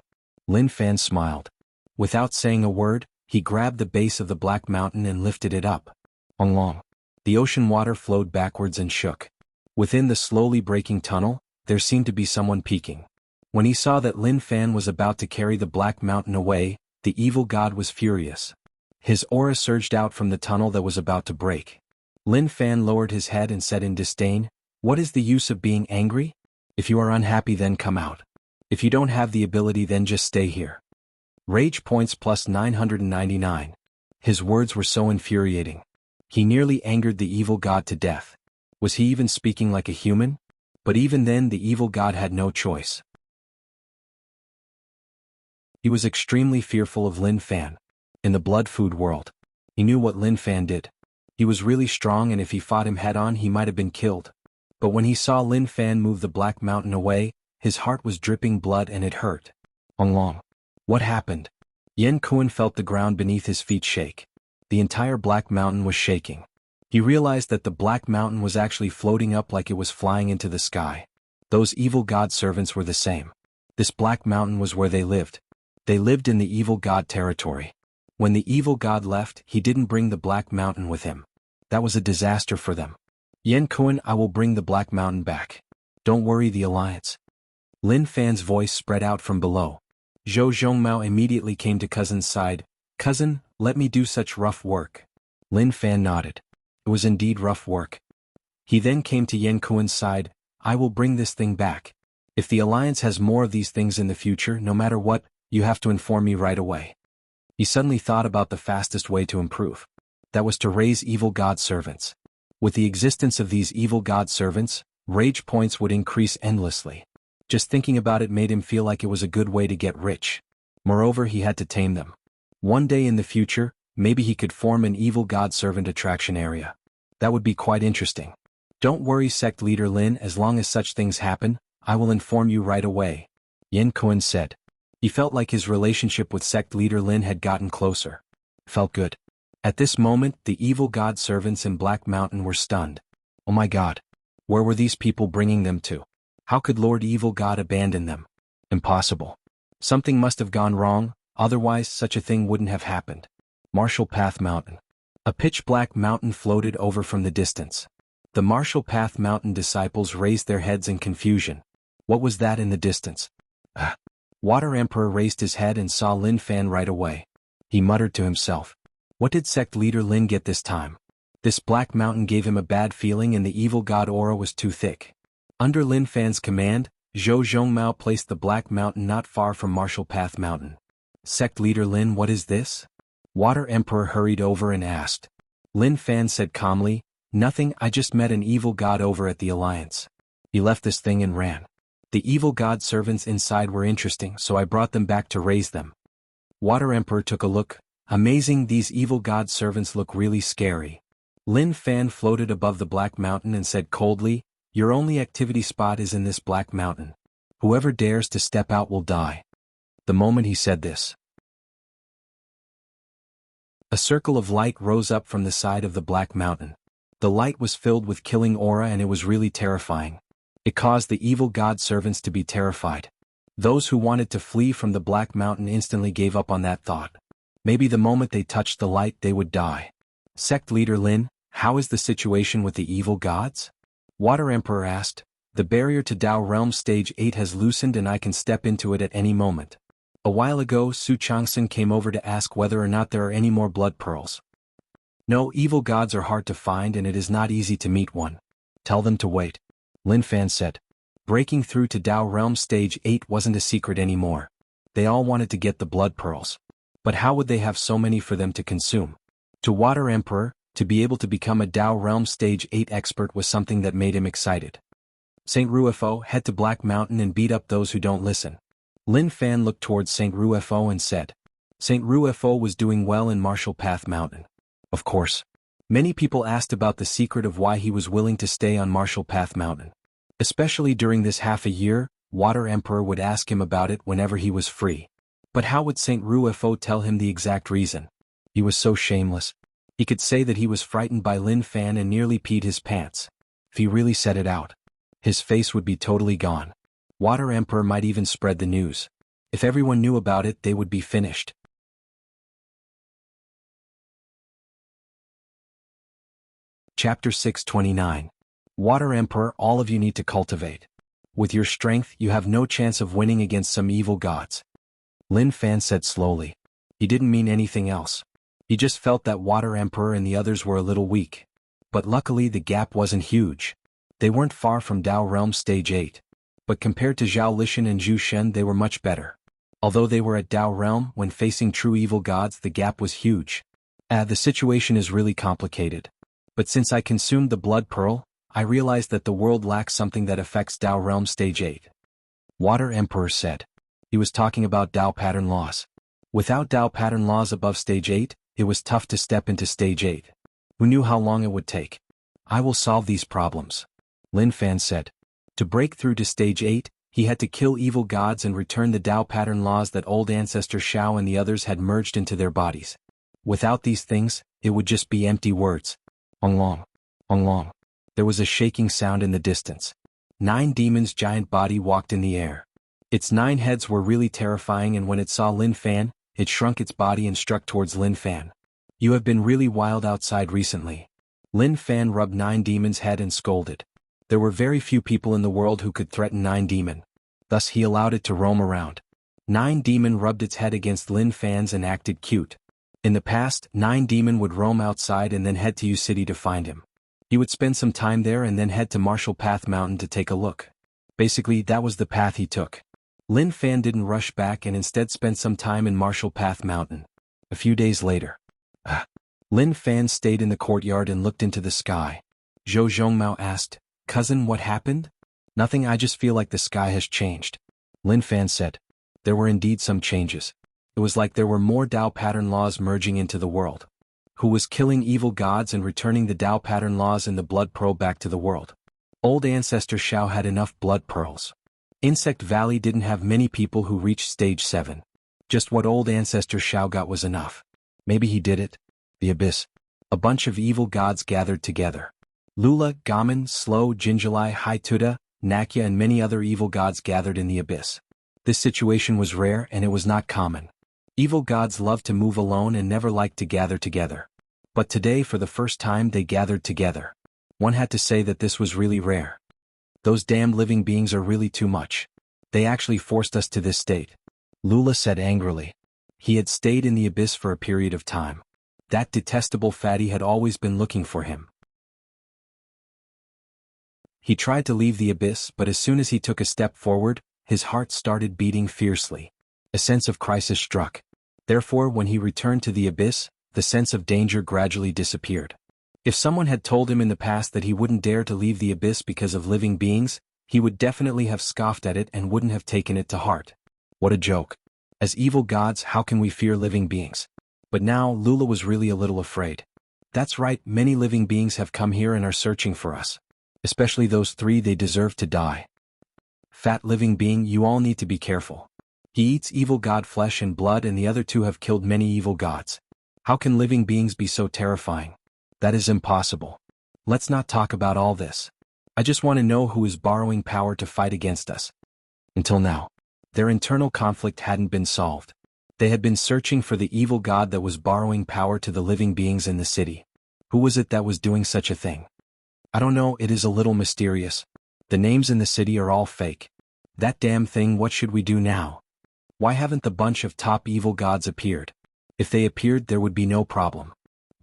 Lin Fan smiled. Without saying a word, he grabbed the base of the black mountain and lifted it up. Long. The ocean water flowed backwards and shook. Within the slowly breaking tunnel, there seemed to be someone peeking. When he saw that Lin Fan was about to carry the black mountain away, the evil god was furious. His aura surged out from the tunnel that was about to break. Lin Fan lowered his head and said in disdain, "What is the use of being angry? If you are unhappy then come out. If you don't have the ability then just stay here." Rage points plus 999. His words were so infuriating. He nearly angered the evil god to death. Was he even speaking like a human? But even then the evil god had no choice. He was extremely fearful of Lin Fan. In the blood food world, he knew what Lin Fan did. He was really strong and if he fought him head-on he might have been killed. But when he saw Lin Fan move the black mountain away, his heart was dripping blood and it hurt. Long. What happened? Yen Kuan felt the ground beneath his feet shake. The entire black mountain was shaking. He realized that the black mountain was actually floating up like it was flying into the sky. Those evil god servants were the same. This black mountain was where they lived. They lived in the evil god territory. When the evil god left, he didn't bring the black mountain with him. That was a disaster for them. Yen Kuan, I will bring the black mountain back. Don't worry, the alliance. Lin Fan's voice spread out from below. Zhou Zhongmao immediately came to cousin's side. Cousin, let me do such rough work. Lin Fan nodded. It was indeed rough work. He then came to Yen Kuan's side. I will bring this thing back. If the alliance has more of these things in the future, no matter what, you have to inform me right away. He suddenly thought about the fastest way to improve. That was to raise evil god servants. With the existence of these evil god servants, rage points would increase endlessly. Just thinking about it made him feel like it was a good way to get rich. Moreover, he had to tame them. One day in the future, maybe he could form an evil god servant attraction area. That would be quite interesting. Don't worry, sect leader Lin, as long as such things happen, I will inform you right away. Yen Kuan said. He felt like his relationship with sect leader Lin had gotten closer. Felt good. At this moment, the evil god servants in Black Mountain were stunned. Oh my god. Where were these people bringing them to? How could Lord Evil God abandon them? Impossible. Something must have gone wrong, otherwise such a thing wouldn't have happened. Martial Path Mountain. A pitch-black mountain floated over from the distance. The Martial Path Mountain disciples raised their heads in confusion. What was that in the distance? Water Emperor raised his head and saw Lin Fan right away. He muttered to himself. What did sect leader Lin get this time? This black mountain gave him a bad feeling and the evil god aura was too thick. Under Lin Fan's command, Zhou Zhongmao placed the Black Mountain not far from Martial Path Mountain. Sect leader Lin, what is this? Water Emperor hurried over and asked. Lin Fan said calmly, nothing, I just met an evil god over at the Alliance. He left this thing and ran. The evil god servants inside were interesting, so I brought them back to raise them. Water Emperor took a look. Amazing, these evil god servants look really scary. Lin Fan floated above the Black Mountain and said coldly, your only activity spot is in this Black Mountain. Whoever dares to step out will die. The moment he said this, a circle of light rose up from the side of the Black Mountain. The light was filled with killing aura and it was really terrifying. It caused the evil god servants to be terrified. Those who wanted to flee from the Black Mountain instantly gave up on that thought. Maybe the moment they touched the light they would die. Sect leader Lin, how is the situation with the evil gods? Water Emperor asked. The barrier to Dao Realm Stage 8 has loosened and I can step into it at any moment. A while ago Su Changsun came over to ask whether or not there are any more blood pearls. No, evil gods are hard to find and it is not easy to meet one. Tell them to wait. Lin Fan said. Breaking through to Dao Realm Stage 8 wasn't a secret anymore. They all wanted to get the blood pearls. But how would they have so many for them to consume? To Water Emperor, to be able to become a Dao Realm Stage 8 expert was something that made him excited. Saint Ruefo, head to Black Mountain and beat up those who don't listen. Lin Fan looked towards Saint Ruefo and said. Saint Ruefo was doing well in Martial Path Mountain. Of course. Many people asked about the secret of why he was willing to stay on Martial Path Mountain. Especially during this half a year, Water Emperor would ask him about it whenever he was free. But how would Saint Ruefo tell him the exact reason? He was so shameless. He could say that he was frightened by Lin Fan and nearly peed his pants. If he really said it out, his face would be totally gone. Water Emperor might even spread the news. If everyone knew about it, they would be finished. Chapter 629. Water Emperor, all of you need to cultivate. With your strength, you have no chance of winning against some evil gods. Lin Fan said slowly. He didn't mean anything else. He just felt that Water Emperor and the others were a little weak. But luckily the gap wasn't huge. They weren't far from Dao Realm Stage 8. But compared to Zhao Lishan and Zhu Shen they were much better. Although they were at Dao Realm, when facing true evil gods the gap was huge. The situation is really complicated. But since I consumed the blood pearl, I realized that the world lacks something that affects Dao Realm Stage 8. Water Emperor said. He was talking about Dao pattern laws. Without Dao pattern laws above Stage 8, it was tough to step into Stage 8. Who knew how long it would take? I will solve these problems. Lin Fan said. To break through to Stage 8, he had to kill evil gods and return the Dao pattern laws that old ancestor Shao and the others had merged into their bodies. Without these things, it would just be empty words. Onglong. Onglong. There was a shaking sound in the distance. 9 demons' giant body walked in the air. Its 9 heads were really terrifying, and when it saw Lin Fan, it shrunk its body and struck towards Lin Fan. You have been really wild outside recently. Lin Fan rubbed 9 demons' head and scolded. There were very few people in the world who could threaten 9 demon. Thus he allowed it to roam around. 9 demon rubbed its head against Lin Fan's and acted cute. In the past, 9 demon would roam outside and then head to U City to find him. He would spend some time there and then head to Martial Path Mountain to take a look. Basically, that was the path he took. Lin Fan didn't rush back and instead spent some time in Martial Path Mountain. A few days later. Lin Fan stayed in the courtyard and looked into the sky. Zhou Zhongmao asked, "Cousin, what happened?" "Nothing, I just feel like the sky has changed." Lin Fan said. There were indeed some changes. It was like there were more Dao pattern laws merging into the world. Who was killing evil gods and returning the Dao pattern laws and the blood pearl back to the world? Old ancestor Shao had enough blood pearls. Insect Valley didn't have many people who reached Stage 7. Just what old ancestor Shao got was enough. Maybe he did it. The Abyss. A bunch of evil gods gathered together. Lula, Gaman, Slow, Jinjulai, Haituda, Nakya and many other evil gods gathered in the Abyss. This situation was rare and it was not common. Evil gods loved to move alone and never liked to gather together. But today for the first time they gathered together. One had to say that this was really rare. Those damned living beings are really too much. They actually forced us to this state. Lula said angrily. He had stayed in the Abyss for a period of time. That detestable fatty had always been looking for him. He tried to leave the Abyss, but as soon as he took a step forward, his heart started beating fiercely. A sense of crisis struck. Therefore, when he returned to the Abyss, the sense of danger gradually disappeared. If someone had told him in the past that he wouldn't dare to leave the Abyss because of living beings, he would definitely have scoffed at it and wouldn't have taken it to heart. What a joke. As evil gods, how can we fear living beings? But now, Lula was really a little afraid. That's right, many living beings have come here and are searching for us. Especially those 3, they deserve to die. Fat living being, you all need to be careful. He eats evil god flesh and blood and the other 2 have killed many evil gods. How can living beings be so terrifying? That is impossible. Let's not talk about all this. I just want to know who is borrowing power to fight against us. Until now, their internal conflict hadn't been solved. They had been searching for the evil god that was borrowing power to the living beings in the city. Who was it that was doing such a thing? I don't know, it is a little mysterious. The names in the city are all fake. That damn thing, what should we do now? Why haven't the bunch of top evil gods appeared? If they appeared, there would be no problem.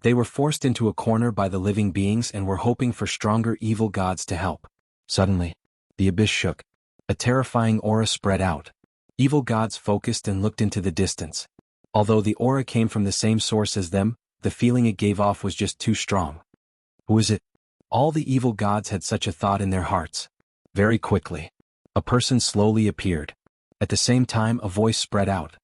They were forced into a corner by the living beings and were hoping for stronger evil gods to help. Suddenly, the Abyss shook. A terrifying aura spread out. Evil gods focused and looked into the distance. Although the aura came from the same source as them, the feeling it gave off was just too strong. Who is it? All the evil gods had such a thought in their hearts. Very quickly, a person slowly appeared. At the same time, a voice spread out.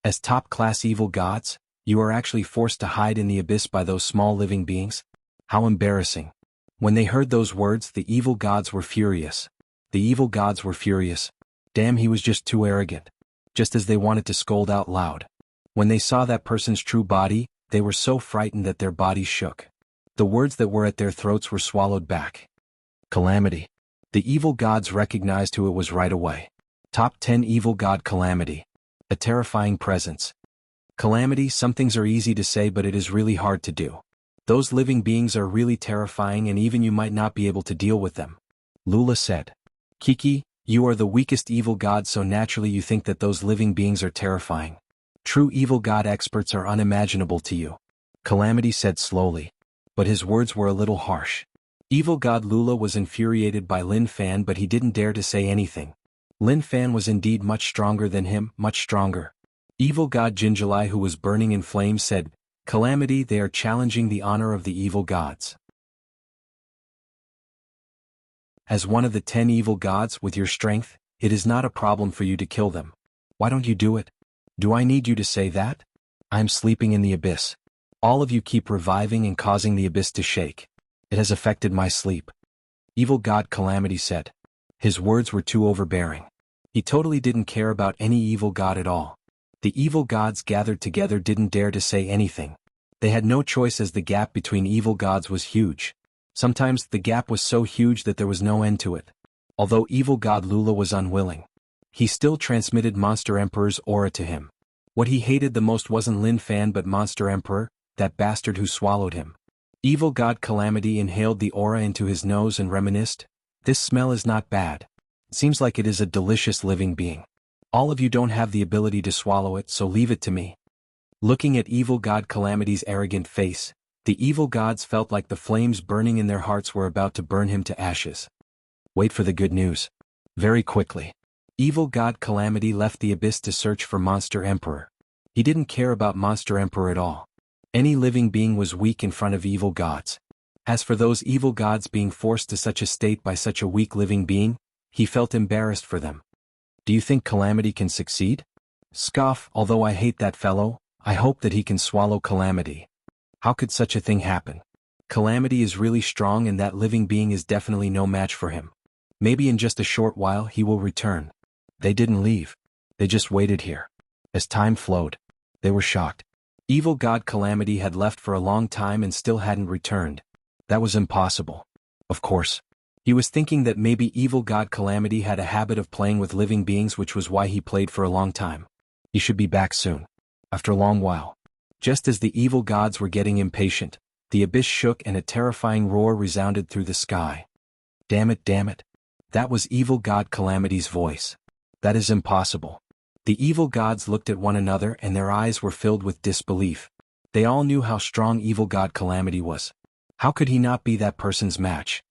As top-class evil gods, you are actually forced to hide in the Abyss by those small living beings? How embarrassing. When they heard those words, the evil gods were furious. The evil gods were furious. Damn, he was just too arrogant. Just as they wanted to scold out loud. When they saw that person's true body, they were so frightened that their bodies shook. The words that were at their throats were swallowed back. Calamity. The evil gods recognized who it was right away. Top 10 Evil God Calamity. A terrifying presence. Calamity, some things are easy to say but it is really hard to do. Those living beings are really terrifying and even you might not be able to deal with them. Lula said. Kiki, you are the weakest evil god so naturally you think that those living beings are terrifying. True evil god experts are unimaginable to you. Calamity said slowly. but his words were a little harsh. Evil God Lula was infuriated by Lin Fan, but he didn't dare to say anything. Lin Fan was indeed much stronger than him, much stronger. Evil God Jinjulai, who was burning in flames, said, "Calamity, they are challenging the honor of the evil gods. As one of the 10 evil gods, with your strength, it is not a problem for you to kill them. Why don't you do it? Do I need you to say that? I am sleeping in the abyss. All of you keep reviving and causing the abyss to shake. It has affected my sleep." Evil God Calamity said. His words were too overbearing. He totally didn't care about any evil god at all. The evil gods gathered together didn't dare to say anything. They had no choice, as the gap between evil gods was huge. Sometimes the gap was so huge that there was no end to it. Although evil god Lula was unwilling, he still transmitted Monster Emperor's aura to him. What he hated the most wasn't Lin Fan but Monster Emperor, that bastard who swallowed him. Evil God Calamity inhaled the aura into his nose and reminisced, "This smell is not bad. It seems like it is a delicious living being. All of you don't have the ability to swallow it, so leave it to me." Looking at Evil God Calamity's arrogant face, the evil gods felt like the flames burning in their hearts were about to burn him to ashes. Wait for the good news. Very quickly, Evil God Calamity left the abyss to search for Monster Emperor. He didn't care about Monster Emperor at all. Any living being was weak in front of evil gods. As for those evil gods being forced to such a state by such a weak living being, he felt embarrassed for them. Do you think Calamity can succeed? Scoff, although I hate that fellow, I hope that he can swallow Calamity. How could such a thing happen? Calamity is really strong and that living being is definitely no match for him. Maybe in just a short while he will return. They didn't leave. They just waited here. As time flowed, they were shocked. Evil God Calamity had left for a long time and still hadn't returned. That was impossible. Of course. He was thinking that maybe Evil God Calamity had a habit of playing with living beings, which was why he played for a long time. He should be back soon. After a long while. Just as the evil gods were getting impatient, the abyss shook and a terrifying roar resounded through the sky. Damn it, damn it. That was Evil God Calamity's voice. That is impossible. The evil gods looked at one another and their eyes were filled with disbelief. They all knew how strong Evil God Calamity was. How could he not be that person's match?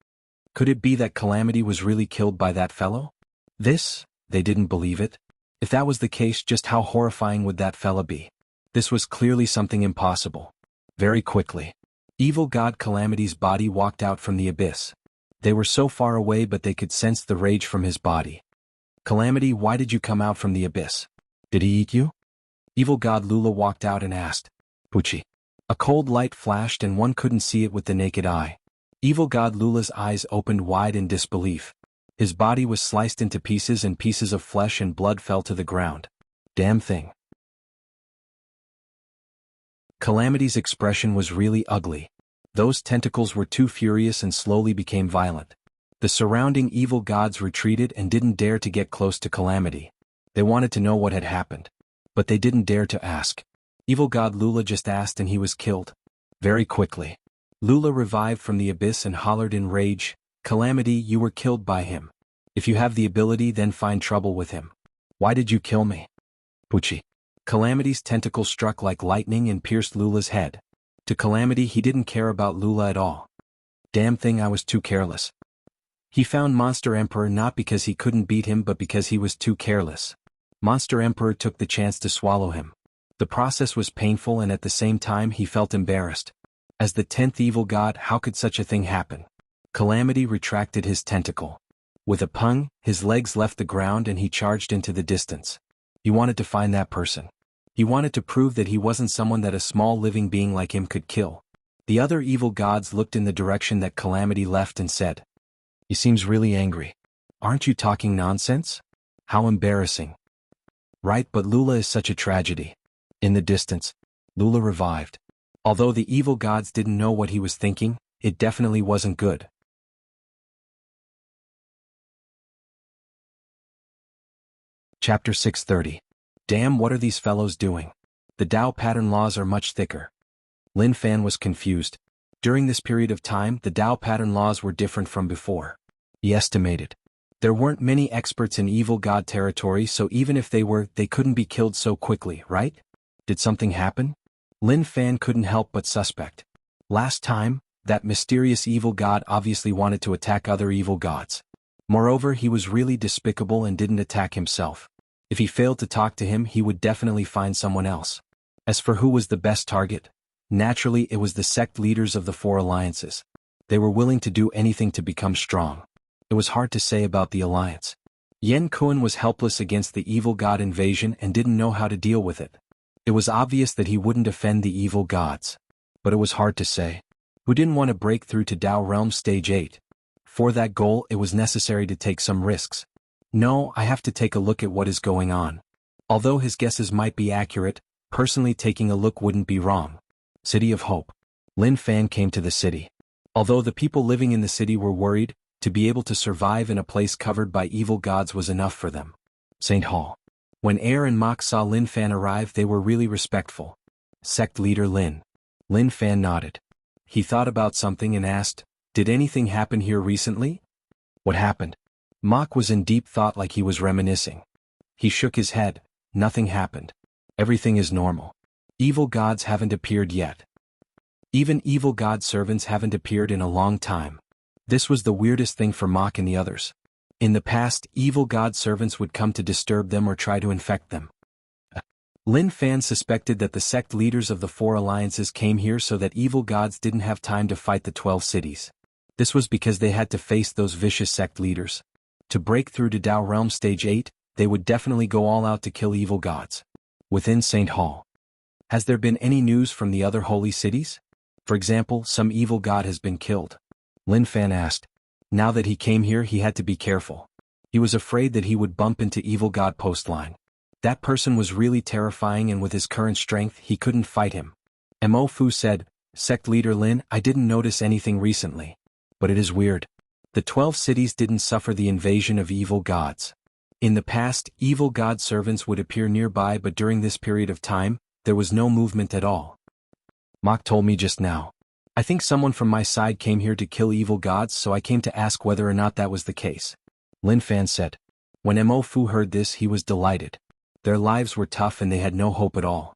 Could it be that Calamity was really killed by that fellow? They didn't believe it. If that was the case, just how horrifying would that fella be? This was clearly something impossible. Very quickly, Evil God Calamity's body walked out from the abyss. They were so far away but they could sense the rage from his body. Calamity, why did you come out from the abyss? Did he eat you? Evil God Lula walked out and asked. Pucci. A cold light flashed and one couldn't see it with the naked eye. Evil God Lula's eyes opened wide in disbelief. His body was sliced into pieces and pieces of flesh and blood fell to the ground. Damn thing. Calamity's expression was really ugly. Those tentacles were too furious and slowly became violent. The surrounding evil gods retreated and didn't dare to get close to Calamity. They wanted to know what had happened. But they didn't dare to ask. Evil God Lula just asked and he was killed. Very quickly. Lula revived from the abyss and hollered in rage, Calamity, you were killed by him. If you have the ability, then find trouble with him. Why did you kill me? Pucci. Calamity's tentacle struck like lightning and pierced Lula's head. To Calamity, he didn't care about Lula at all. Damn thing, I was too careless. He found Monster Emperor not because he couldn't beat him but because he was too careless. Monster Emperor took the chance to swallow him. The process was painful and at the same time he felt embarrassed. As the 10th evil god, how could such a thing happen? Calamity retracted his tentacle. With a pung, his legs left the ground and he charged into the distance. He wanted to find that person. He wanted to prove that he wasn't someone that a small living being like him could kill. The other evil gods looked in the direction that Calamity left and said, He seems really angry. Aren't you talking nonsense? How embarrassing. Right, but Lula is such a tragedy. In the distance, Lula revived. Although the evil gods didn't know what he was thinking, it definitely wasn't good. Chapter 630. Damn, what are these fellows doing? The Tao pattern laws are much thicker. Lin Fan was confused. During this period of time, the Tao pattern laws were different from before. He estimated. There weren't many experts in evil god territory, so even if they were, they couldn't be killed so quickly, right? Did something happen? Lin Fan couldn't help but suspect. Last time, That mysterious evil god obviously wanted to attack other evil gods. Moreover, he was really despicable and didn't attack himself. If he failed to talk to him, he would definitely find someone else. As for who was the best target, naturally it was the sect leaders of the four alliances. They were willing to do anything to become strong. It was hard to say about the alliance. Yen Kuan was helpless against the evil god invasion and didn't know how to deal with it. It was obvious that he wouldn't defend the evil gods. But it was hard to say. Who didn't want to break through to Dao Realm Stage 8? For that goal, it was necessary to take some risks. No, I have to take a look at what is going on. Although his guesses might be accurate, personally taking a look wouldn't be wrong. City of Hope. Lin Fan came to the city. Although the people living in the city were worried, to be able to survive in a place covered by evil gods was enough for them. St. Hall. When Air and Mok saw Lin Fan arrive, they were really respectful. Sect leader Lin. Lin Fan nodded. He thought about something and asked, "Did anything happen here recently?" "What happened?" Mok was in deep thought, like he was reminiscing. He shook his head. "Nothing happened. Everything is normal. Evil gods haven't appeared yet. Even evil god servants haven't appeared in a long time." This was the weirdest thing for Mok and the others. In the past, evil god servants would come to disturb them or try to infect them. Lin Fan suspected that the sect leaders of the four alliances came here so that evil gods didn't have time to fight the 12 cities. This was because they had to face those vicious sect leaders. To break through to Dao Realm Stage 8, they would definitely go all out to kill evil gods. Within St. Hall. Has there been any news from the other holy cities? For example, some evil god has been killed. Lin Fan asked. Now that he came here, he had to be careful. He was afraid that he would bump into evil god Postline. That person was really terrifying, and with his current strength, he couldn't fight him. Mo Fu said, "Sect leader Lin, I didn't notice anything recently. But it is weird. The 12 cities didn't suffer the invasion of evil gods. In the past, evil god servants would appear nearby, but during this period of time, there was no movement at all. Mok told me just now. I think someone from my side came here to kill evil gods, so I came to ask whether or not that was the case." Lin Fan said. When Mo Fu heard this, he was delighted. Their lives were tough and they had no hope at all.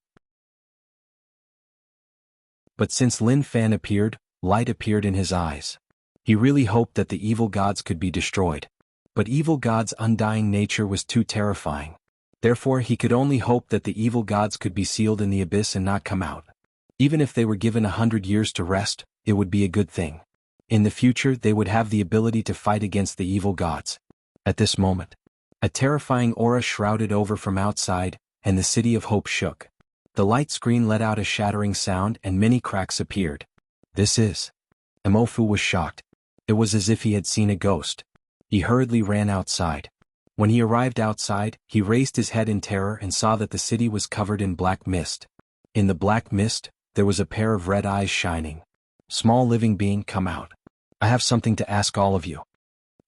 But since Lin Fan appeared, light appeared in his eyes. He really hoped that the evil gods could be destroyed. But evil gods' undying nature was too terrifying. Therefore he could only hope that the evil gods could be sealed in the abyss and not come out. Even if they were given 100 years to rest, it would be a good thing. In the future they would have the ability to fight against the evil gods. At this moment, a terrifying aura shrouded over from outside, and the City of Hope shook. The light screen let out a shattering sound and many cracks appeared. This is... Mo Fu was shocked. It was as if he had seen a ghost. He hurriedly ran outside. When he arrived outside, he raised his head in terror and saw that the city was covered in black mist. In the black mist, there was a pair of red eyes shining. "Small living being, come out. I have something to ask all of you."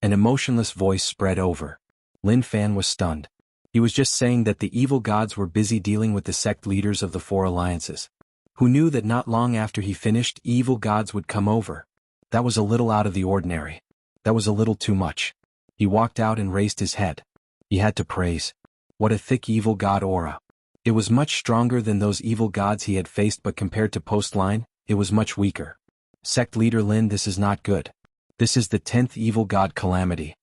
An emotionless voice spread over. Lin Fan was stunned. He was just saying that the evil gods were busy dealing with the sect leaders of the four alliances. Who knew that not long after he finished, evil gods would come over? That was a little out of the ordinary. That was a little too much. He walked out and raised his head. He had to praise. What a thick evil god aura. It was much stronger than those evil gods he had faced, but compared to Postline, it was much weaker. Sect leader Lin, this is not good. This is the 10th evil god calamity.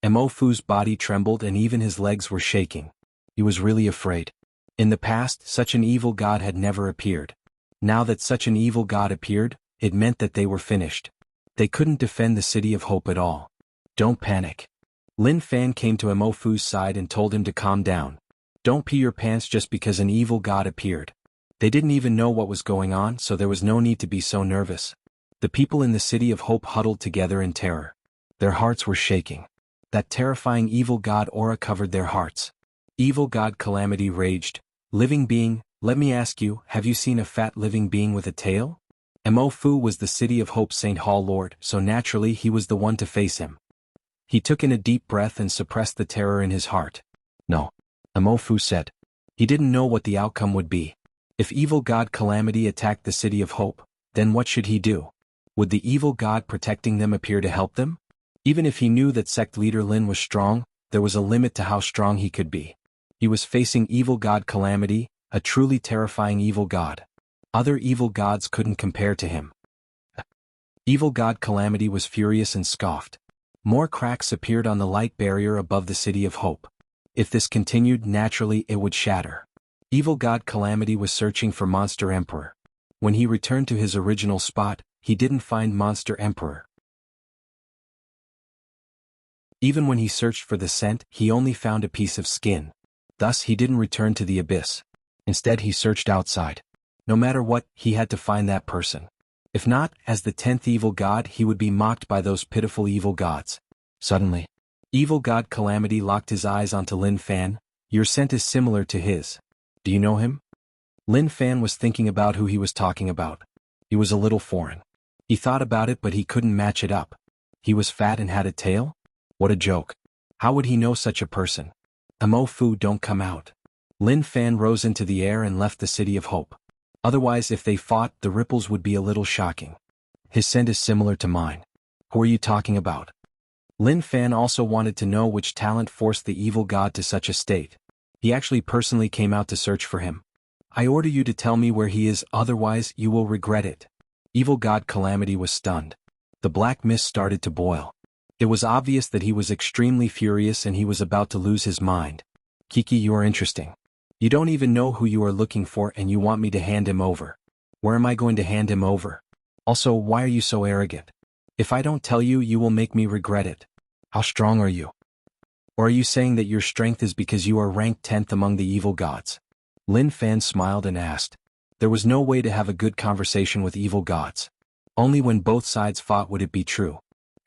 Mo Fu's body trembled and even his legs were shaking. He was really afraid. In the past, such an evil god had never appeared. Now that such an evil god appeared, it meant that they were finished. They couldn't defend the City of Hope at all. Don't panic. Lin Fan came to Mo Fu's side and told him to calm down. Don't pee your pants just because an evil god appeared. They didn't even know what was going on, so there was no need to be so nervous. The people in the City of Hope huddled together in terror. Their hearts were shaking. That terrifying evil god aura covered their hearts. Evil god calamity raged. "Living being, let me ask you, have you seen a fat living being with a tail?" Mo Fu was the City of Hope St. Hall Lord, so naturally he was the one to face him. He took in a deep breath and suppressed the terror in his heart. No. Mo Fu said. He didn't know what the outcome would be. If evil god calamity attacked the City of Hope, then what should he do? Would the evil god protecting them appear to help them? Even if he knew that sect leader Lin was strong, there was a limit to how strong he could be. He was facing evil god calamity, a truly terrifying evil god. Other evil gods couldn't compare to him. Evil God Calamity was furious and scoffed. More cracks appeared on the light barrier above the City of Hope. If this continued, naturally it would shatter. Evil God Calamity was searching for Monster Emperor. When he returned to his original spot, he didn't find Monster Emperor. Even when he searched for the scent, he only found a piece of skin. Thus he didn't return to the abyss. Instead he searched outside. No matter what, he had to find that person. If not, as the 10th evil god he would be mocked by those pitiful evil gods. Suddenly, Evil God Calamity locked his eyes onto Lin Fan. Your scent is similar to his. Do you know him? Lin Fan was thinking about who he was talking about. He was a little foreign. He thought about it but he couldn't match it up. He was fat and had a tail? What a joke. How would he know such a person? Mo Fu, don't come out. Lin Fan rose into the air and left the City of Hope. Otherwise, if they fought, the ripples would be a little shocking. His scent is similar to mine. Who are you talking about? Lin Fan also wanted to know which talent forced the evil god to such a state. He actually personally came out to search for him. I order you to tell me where he is, otherwise you will regret it. Evil God Calamity was stunned. The black mist started to boil. It was obvious that he was extremely furious and he was about to lose his mind. Kiki, you are interesting. You don't even know who you are looking for and you want me to hand him over. Where am I going to hand him over? Also, why are you so arrogant? If I don't tell you, you will make me regret it. How strong are you? Or are you saying that your strength is because you are ranked 10th among the evil gods? Lin Fan smiled and asked. There was no way to have a good conversation with evil gods. Only when both sides fought would it be true.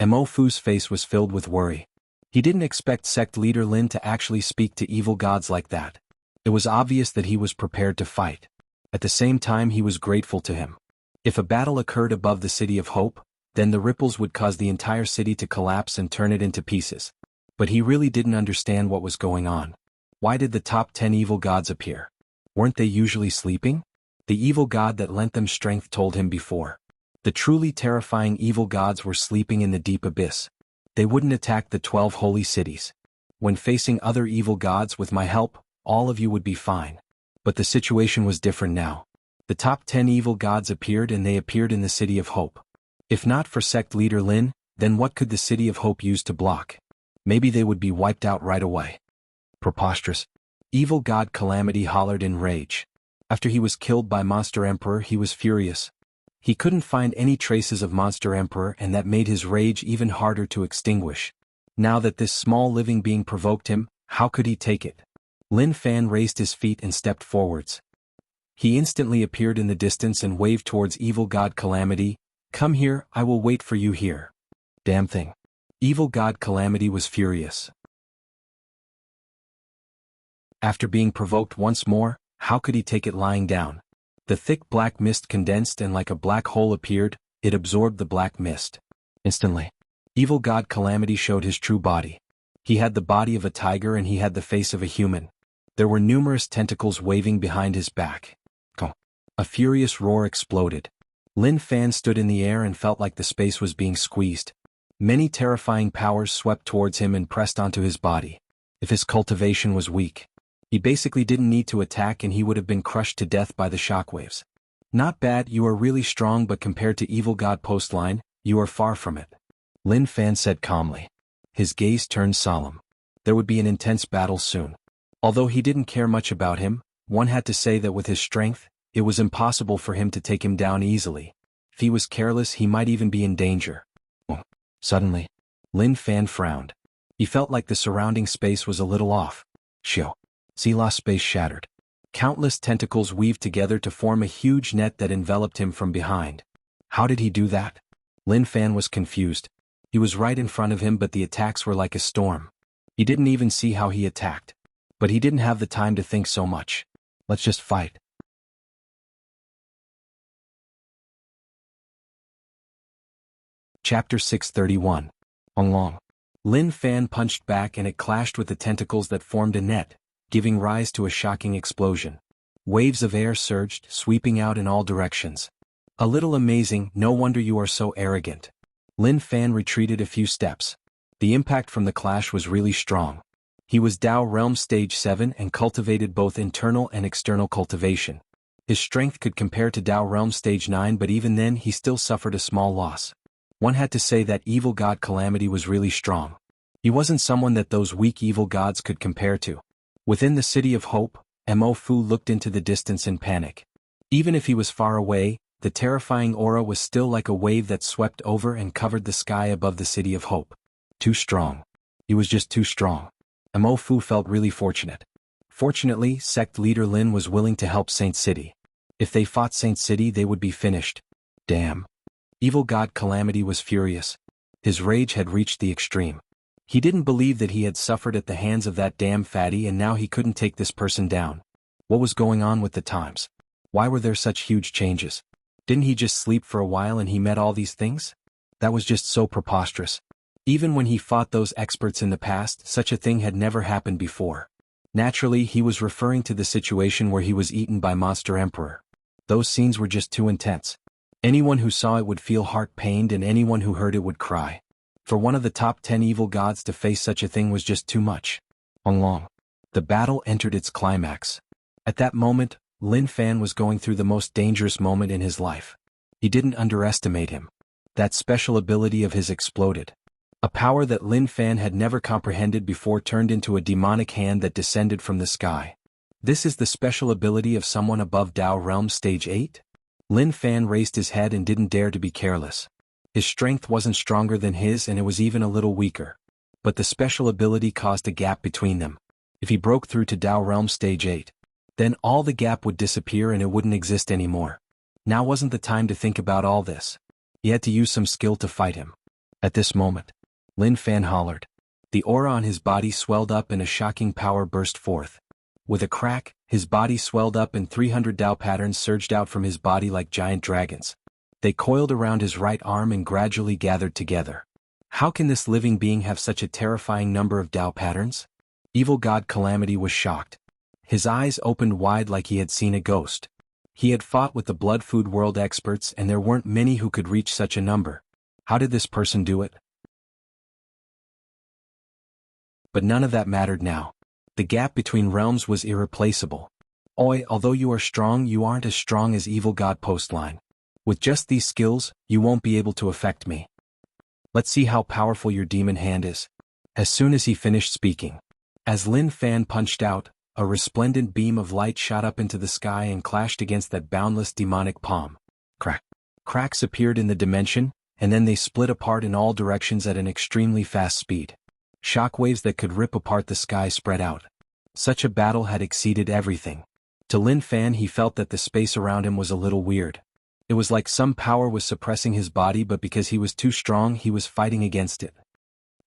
Mo Fu's face was filled with worry. He didn't expect sect leader Lin to actually speak to evil gods like that. It was obvious that he was prepared to fight. At the same time, he was grateful to him. If a battle occurred above the City of Hope, then the ripples would cause the entire city to collapse and turn it into pieces. But he really didn't understand what was going on. Why did the top 10 evil gods appear? Weren't they usually sleeping? The evil god that lent them strength told him before. The truly terrifying evil gods were sleeping in the deep abyss. They wouldn't attack the 12 holy cities. When facing other evil gods with my help, all of you would be fine. But the situation was different now. The top 10 evil gods appeared and they appeared in the City of Hope. If not for sect leader Lin, then what could the City of Hope use to block? Maybe they would be wiped out right away. Preposterous. Evil God Calamity hollered in rage. After he was killed by Monster Emperor, he was furious. He couldn't find any traces of Monster Emperor and that made his rage even harder to extinguish. Now that this small living being provoked him, how could he take it? Lin Fan raised his feet and stepped forwards. He instantly appeared in the distance and waved towards Evil God Calamity. Come here, I will wait for you here. Damn thing. Evil God Calamity was furious. After being provoked once more, how could he take it lying down? The thick black mist condensed and like a black hole appeared, it absorbed the black mist. Instantly, Evil God Calamity showed his true body. He had the body of a tiger and he had the face of a human. There were numerous tentacles waving behind his back. A furious roar exploded. Lin Fan stood in the air and felt like the space was being squeezed. Many terrifying powers swept towards him and pressed onto his body. If his cultivation was weak, he basically didn't need to attack and he would have been crushed to death by the shockwaves. Not bad, you are really strong, but compared to Evil God Postline, you are far from it. Lin Fan said calmly. His gaze turned solemn. There would be an intense battle soon. Although he didn't care much about him, one had to say that with his strength, it was impossible for him to take him down easily. If he was careless, he might even be in danger. Suddenly, Lin Fan frowned. He felt like the surrounding space was a little off. Sila's space shattered. Countless tentacles weaved together to form a huge net that enveloped him from behind. How did he do that? Lin Fan was confused. He was right in front of him, but the attacks were like a storm. He didn't even see how he attacked. But he didn't have the time to think so much. Let's just fight. Chapter 631. Long. Lin Fan punched back and it clashed with the tentacles that formed a net, giving rise to a shocking explosion. Waves of air surged, sweeping out in all directions. A little amazing, no wonder you are so arrogant. Lin Fan retreated a few steps. The impact from the clash was really strong. He was Dao Realm Stage 7 and cultivated both internal and external cultivation. His strength could compare to Dao Realm Stage 9, but even then he still suffered a small loss. One had to say that evil god Calamity was really strong. He wasn't someone that those weak evil gods could compare to. Within the City of Hope, Mo Fu looked into the distance in panic. Even if he was far away, the terrifying aura was still like a wave that swept over and covered the sky above the City of Hope. Too strong. He was just too strong. Mo Fu felt really fortunate. Fortunately, sect leader Lin was willing to help Saint City. If they fought Saint City, they would be finished. Damn. Evil god Calamity was furious. His rage had reached the extreme. He didn't believe that he had suffered at the hands of that damn fatty, and now he couldn't take this person down. What was going on with the times? Why were there such huge changes? Didn't he just sleep for a while and he met all these things? That was just so preposterous. Even when he fought those experts in the past, such a thing had never happened before. Naturally, he was referring to the situation where he was eaten by Monster Emperor. Those scenes were just too intense. Anyone who saw it would feel heart-pained, and anyone who heard it would cry. For one of the top 10 evil gods to face such a thing was just too much. Long. The battle entered its climax. At that moment, Lin Fan was going through the most dangerous moment in his life. He didn't underestimate him. That special ability of his exploded. A power that Lin Fan had never comprehended before turned into a demonic hand that descended from the sky. This is the special ability of someone above Dao Realm Stage 8? Lin Fan raised his head and didn't dare to be careless. His strength wasn't stronger than his, and it was even a little weaker. But the special ability caused a gap between them. If he broke through to Dao Realm Stage 8, then all the gap would disappear and it wouldn't exist anymore. Now wasn't the time to think about all this. He had to use some skill to fight him. At this moment, Lin Fan hollered. The aura on his body swelled up and a shocking power burst forth. With a crack, his body swelled up and 300 Dao patterns surged out from his body like giant dragons. They coiled around his right arm and gradually gathered together. How can this living being have such a terrifying number of Dao patterns? Evil god Calamity was shocked. His eyes opened wide like he had seen a ghost. He had fought with the Blood Food World experts and there weren't many who could reach such a number. How did this person do it? But none of that mattered now. The gap between realms was irreplaceable. Oi, although you are strong, you aren't as strong as Evil God Postline. With just these skills, you won't be able to affect me. Let's see how powerful your demon hand is. As soon as he finished speaking, as Lin Fan punched out, a resplendent beam of light shot up into the sky and clashed against that boundless demonic palm. Crack. Cracks appeared in the dimension, and then they split apart in all directions at an extremely fast speed. Shockwaves that could rip apart the sky spread out. Such a battle had exceeded everything. To Lin Fan, he felt that the space around him was a little weird. It was like some power was suppressing his body, but because he was too strong, he was fighting against it.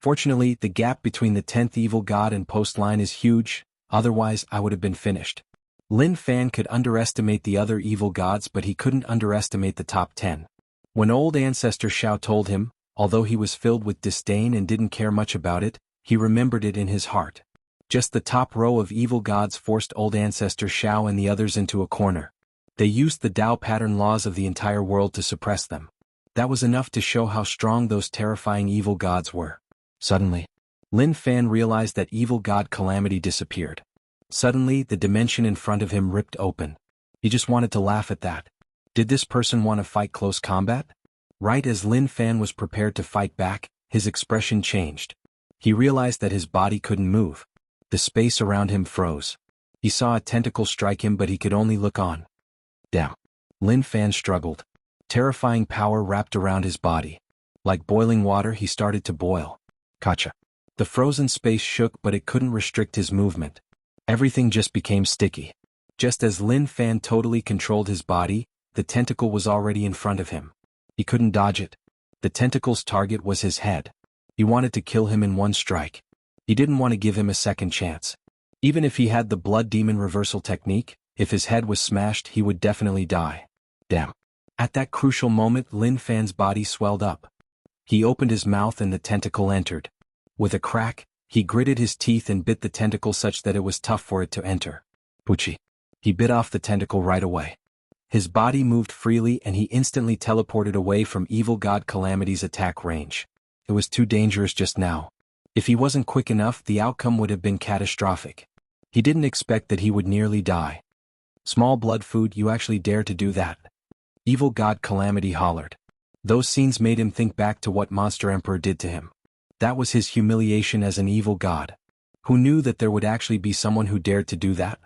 Fortunately, the gap between the 10th evil god and Postline is huge, otherwise I would have been finished. Lin Fan could underestimate the other evil gods, but he couldn't underestimate the top 10. When old ancestor Xiao told him, although he was filled with disdain and didn't care much about it, he remembered it in his heart. Just the top row of evil gods forced old ancestor Xiao and the others into a corner. They used the Dao pattern laws of the entire world to suppress them. That was enough to show how strong those terrifying evil gods were. Suddenly, Lin Fan realized that evil god Calamity disappeared. Suddenly, the dimension in front of him ripped open. He just wanted to laugh at that. Did this person want to fight close combat? Right as Lin Fan was prepared to fight back, his expression changed. He realized that his body couldn't move. The space around him froze. He saw a tentacle strike him, but he could only look on. Damn. Lin Fan struggled. Terrifying power wrapped around his body. Like boiling water, he started to boil. Gotcha. The frozen space shook, but it couldn't restrict his movement. Everything just became sticky. Just as Lin Fan totally controlled his body, the tentacle was already in front of him. He couldn't dodge it. The tentacle's target was his head. He wanted to kill him in one strike. He didn't want to give him a second chance. Even if he had the blood demon reversal technique, if his head was smashed, he would definitely die. Damn. At that crucial moment, Lin Fan's body swelled up. He opened his mouth and the tentacle entered. With a crack, he gritted his teeth and bit the tentacle such that it was tough for it to enter. Pucci. He bit off the tentacle right away. His body moved freely and he instantly teleported away from evil god Calamity's attack range. It was too dangerous just now. If he wasn't quick enough, the outcome would have been catastrophic. He didn't expect that he would nearly die. Small blood food, you actually dare to do that? Evil god Calamity hollered. Those scenes made him think back to what Monster Emperor did to him. That was his humiliation as an evil god. Who knew that there would actually be someone who dared to do that?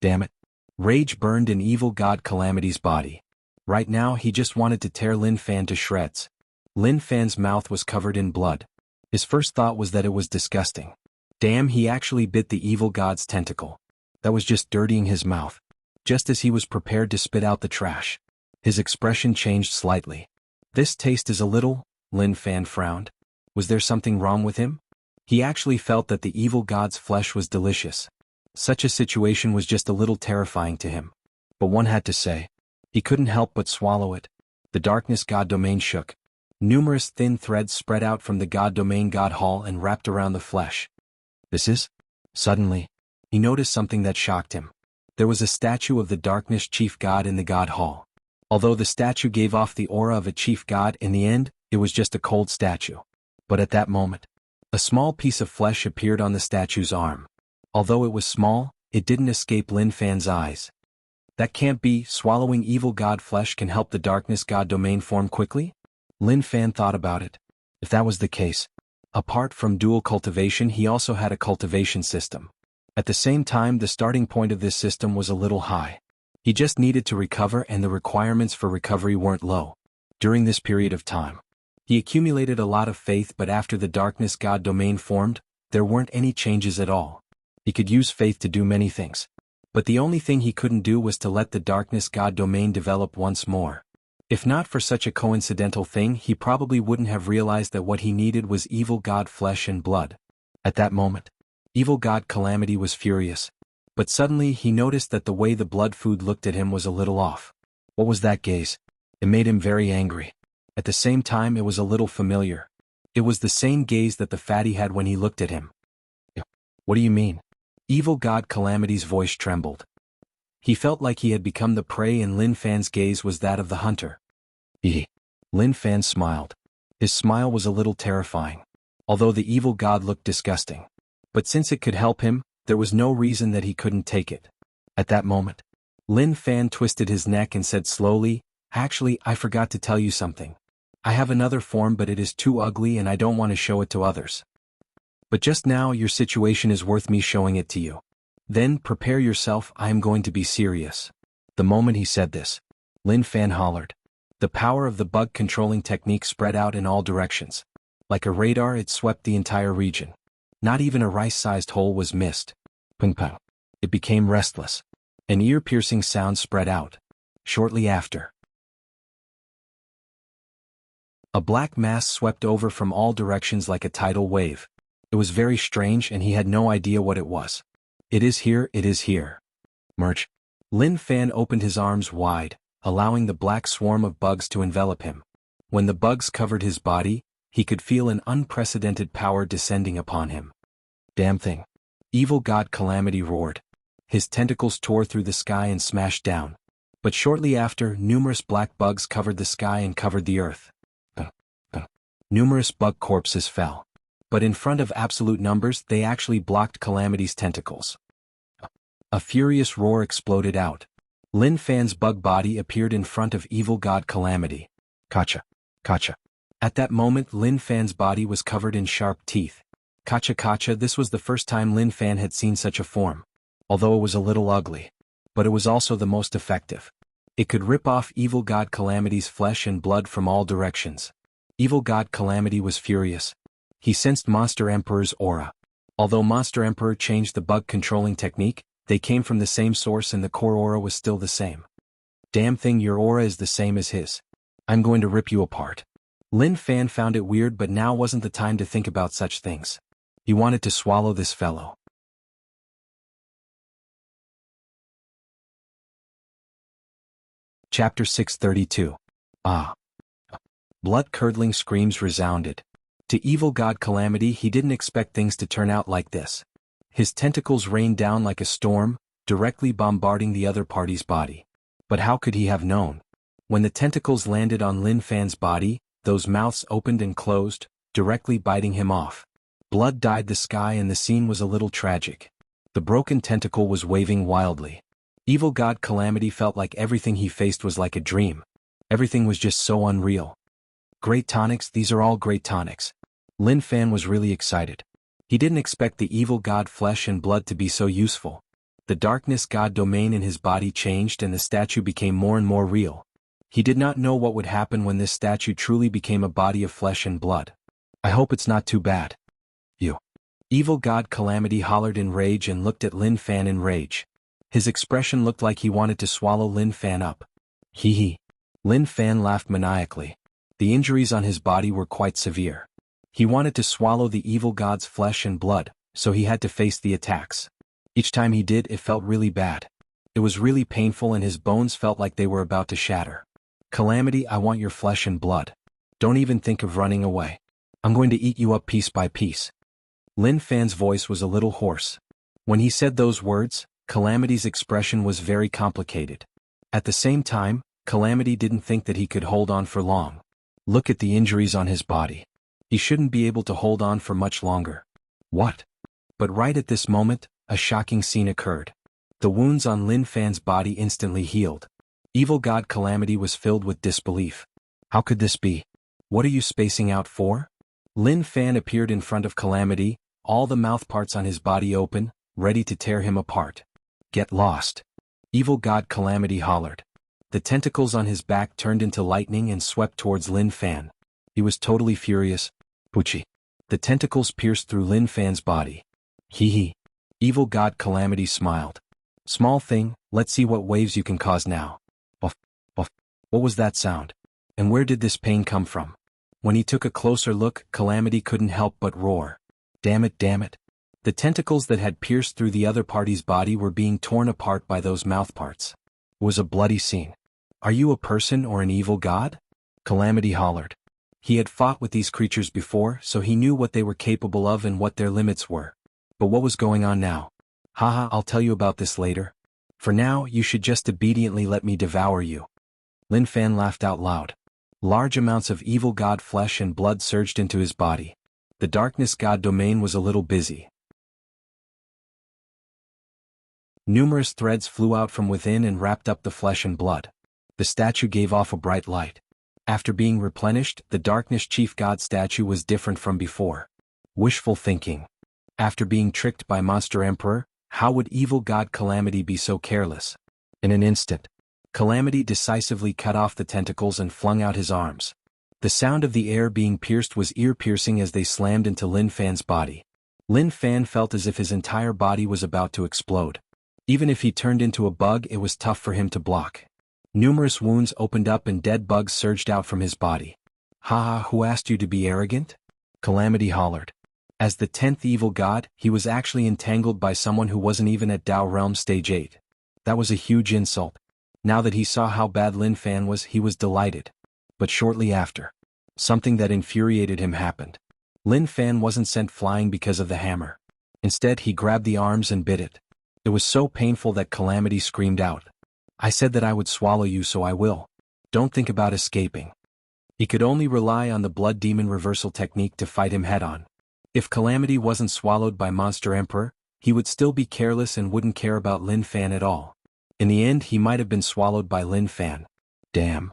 Damn it. Rage burned in evil god Calamity's body. Right now he just wanted to tear Lin Fan to shreds. Lin Fan's mouth was covered in blood. His first thought was that it was disgusting. Damn, he actually bit the evil god's tentacle. That was just dirtying his mouth. Just as he was prepared to spit out the trash, his expression changed slightly. This taste is a little, Lin Fan frowned. Was there something wrong with him? He actually felt that the evil god's flesh was delicious. Such a situation was just a little terrifying to him. But one had to say, he couldn't help but swallow it. The darkness god domain shook. Numerous thin threads spread out from the god domain god hall and wrapped around the flesh. This is? Suddenly, he noticed something that shocked him. There was a statue of the darkness chief god in the god hall. Although the statue gave off the aura of a chief god, in the end, it was just a cold statue. But at that moment, a small piece of flesh appeared on the statue's arm. Although it was small, it didn't escape Lin Fan's eyes. That can't be. Swallowing evil god flesh can help the darkness god domain form quickly? Lin Fan thought about it. If that was the case, apart from dual cultivation, he also had a cultivation system. At the same time, the starting point of this system was a little high. He just needed to recover, and the requirements for recovery weren't low. During this period of time, he accumulated a lot of faith, but after the darkness god domain formed, there weren't any changes at all. He could use faith to do many things. But the only thing he couldn't do was to let the darkness god domain develop once more. If not for such a coincidental thing, he probably wouldn't have realized that what he needed was evil god flesh and blood. At that moment, evil god Calamity was furious. But suddenly he noticed that the way the blood food looked at him was a little off. What was that gaze? It made him very angry. At the same time, it was a little familiar. It was the same gaze that the fatty had when he looked at him. What do you mean? Evil god Calamity's voice trembled. He felt like he had become the prey, and Lin Fan's gaze was that of the hunter. Lin Fan smiled. His smile was a little terrifying. Although the evil god looked disgusting. But since it could help him, there was no reason that he couldn't take it. At that moment, Lin Fan twisted his neck and said slowly, "Actually, I forgot to tell you something. I have another form, but it is too ugly and I don't want to show it to others. But just now your situation is worth me showing it to you. Then prepare yourself, I am going to be serious." The moment he said this, Lin Fan hollered. The power of the bug controlling technique spread out in all directions. Like a radar, it swept the entire region. Not even a rice-sized hole was missed. Ping pong. It became restless. An ear-piercing sound spread out. Shortly after, a black mass swept over from all directions like a tidal wave. It was very strange, and he had no idea what it was. It is here. Merch. Lin Fan opened his arms wide, allowing the black swarm of bugs to envelop him. When the bugs covered his body, he could feel an unprecedented power descending upon him. Damn thing. Evil god Calamity roared. His tentacles tore through the sky and smashed down. But shortly after, numerous black bugs covered the sky and covered the earth. Numerous bug corpses fell. But in front of absolute numbers, they actually blocked Calamity's tentacles. A furious roar exploded out. Lin Fan's bug body appeared in front of evil god Calamity. Kacha. Kacha. At that moment, Lin Fan's body was covered in sharp teeth. Kacha kacha. This was the first time Lin Fan had seen such a form. Although it was a little ugly. But it was also the most effective. It could rip off evil god Calamity's flesh and blood from all directions. Evil god Calamity was furious. He sensed Monster Emperor's aura. Although Monster Emperor changed the bug controlling technique, they came from the same source and the core aura was still the same. Damn thing, your aura is the same as his. I'm going to rip you apart. Lin Fan found it weird, but now wasn't the time to think about such things. He wanted to swallow this fellow. Chapter 632. Ah. Blood-curdling screams resounded. To evil god Calamity, he didn't expect things to turn out like this. His tentacles rained down like a storm, directly bombarding the other party's body. But how could he have known? When the tentacles landed on Lin Fan's body, those mouths opened and closed, directly biting him off. Blood dyed the sky and the scene was a little tragic. The broken tentacle was waving wildly. Evil God Calamity felt like everything he faced was like a dream. Everything was just so unreal. Great tonics, these are all great tonics. Lin Fan was really excited. He didn't expect the evil god flesh and blood to be so useful. The darkness god domain in his body changed and the statue became more and more real. He did not know what would happen when this statue truly became a body of flesh and blood. I hope it's not too bad. You. Evil god Calamity hollered in rage and looked at Lin Fan in rage. His expression looked like he wanted to swallow Lin Fan up. Hee hee. Lin Fan laughed maniacally. The injuries on his body were quite severe. He wanted to swallow the evil god's flesh and blood, so he had to face the attacks. Each time he did, it felt really bad. It was really painful and his bones felt like they were about to shatter. Calamity, I want your flesh and blood. Don't even think of running away. I'm going to eat you up piece by piece. Lin Fan's voice was a little hoarse. When he said those words, Calamity's expression was very complicated. At the same time, Calamity didn't think that he could hold on for long. Look at the injuries on his body. He shouldn't be able to hold on for much longer. What? But right at this moment, a shocking scene occurred. The wounds on Lin Fan's body instantly healed. Evil God Calamity was filled with disbelief. How could this be? What are you spacing out for? Lin Fan appeared in front of Calamity, all the mouthparts on his body open, ready to tear him apart. Get lost. Evil God Calamity hollered. The tentacles on his back turned into lightning and swept towards Lin Fan. He was totally furious. Poochie. The tentacles pierced through Lin Fan's body. Hee hee. Evil God Calamity smiled. Small thing, let's see what waves you can cause now. Buff, buff. What was that sound? And where did this pain come from? When he took a closer look, Calamity couldn't help but roar. Damn it, damn it. The tentacles that had pierced through the other party's body were being torn apart by those mouthparts. It was a bloody scene. Are you a person or an evil god? Calamity hollered. He had fought with these creatures before, so he knew what they were capable of and what their limits were. But what was going on now? Haha, I'll tell you about this later. For now, you should just obediently let me devour you. Lin Fan laughed out loud. Large amounts of evil god flesh and blood surged into his body. The darkness god domain was a little busy. Numerous threads flew out from within and wrapped up the flesh and blood. The statue gave off a bright light. After being replenished, the darkness chief god statue was different from before. Wishful thinking. After being tricked by Monster Emperor, how would evil god Calamity be so careless? In an instant, Calamity decisively cut off the tentacles and flung out his arms. The sound of the air being pierced was ear-piercing as they slammed into Lin Fan's body. Lin Fan felt as if his entire body was about to explode. Even if he turned into a bug, it was tough for him to block. Numerous wounds opened up and dead bugs surged out from his body. Haha, who asked you to be arrogant? Calamity hollered. As the 10th evil god, he was actually entangled by someone who wasn't even at Dao Realm Stage 8. That was a huge insult. Now that he saw how bad Lin Fan was, he was delighted. But shortly after, something that infuriated him happened. Lin Fan wasn't sent flying because of the hammer. Instead, he grabbed the arms and bit it. It was so painful that Calamity screamed out. I said that I would swallow you, so I will. Don't think about escaping. He could only rely on the blood demon reversal technique to fight him head-on. If Calamity wasn't swallowed by Monster Emperor, he would still be careless and wouldn't care about Lin Fan at all. In the end, he might have been swallowed by Lin Fan. Damn.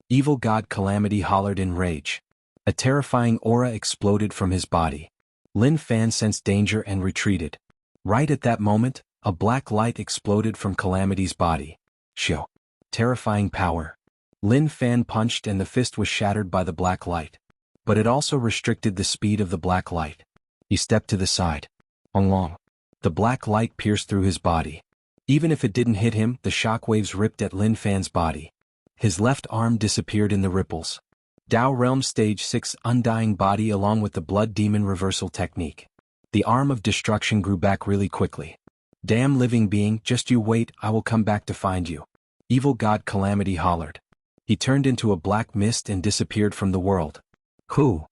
Evil God Calamity hollered in rage. A terrifying aura exploded from his body. Lin Fan sensed danger and retreated. Right at that moment, a black light exploded from Calamity's body. Shoo. Terrifying power. Lin Fan punched and the fist was shattered by the black light. But it also restricted the speed of the black light. He stepped to the side. Long. The black light pierced through his body. Even if it didn't hit him, the shockwaves ripped at Lin Fan's body. His left arm disappeared in the ripples. Dao Realm Stage 6 Undying Body along with the Blood Demon Reversal Technique. The arm of destruction grew back really quickly. Damn living being, just you wait, I will come back to find you. Evil God Calamity hollered. He turned into a black mist and disappeared from the world. Whew.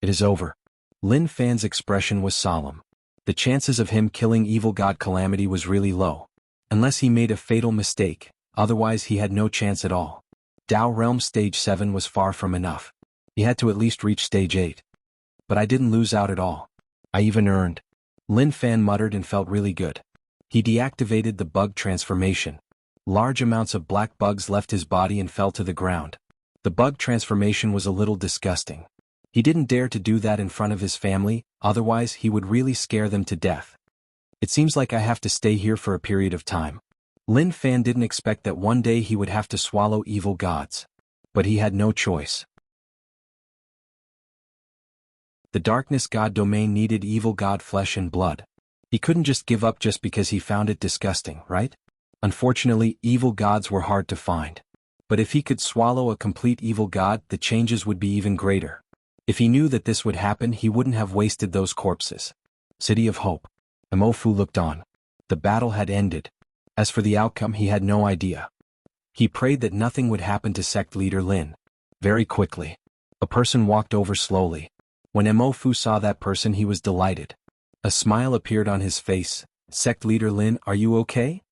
It is over. Lin Fan's expression was solemn. The chances of him killing Evil God Calamity was really low. Unless he made a fatal mistake, otherwise he had no chance at all. Dao Realm Stage 7 was far from enough. He had to at least reach Stage 8. But I didn't lose out at all. I even earned. Lin Fan muttered and felt really good. He deactivated the bug transformation. Large amounts of black bugs left his body and fell to the ground. The bug transformation was a little disgusting. He didn't dare to do that in front of his family, otherwise he would really scare them to death. It seems like I have to stay here for a period of time. Lin Fan didn't expect that one day he would have to swallow evil gods. But he had no choice. The darkness god domain needed evil god flesh and blood. He couldn't just give up just because he found it disgusting, right? Unfortunately, evil gods were hard to find. But if he could swallow a complete evil god, the changes would be even greater. If he knew that this would happen, he wouldn't have wasted those corpses. City of Hope. Imofu looked on. The battle had ended. As for the outcome, he had no idea. He prayed that nothing would happen to sect leader Lin. Very quickly, a person walked over slowly. When Imofu saw that person, he was delighted. A smile appeared on his face. Sect leader Lin, are you okay?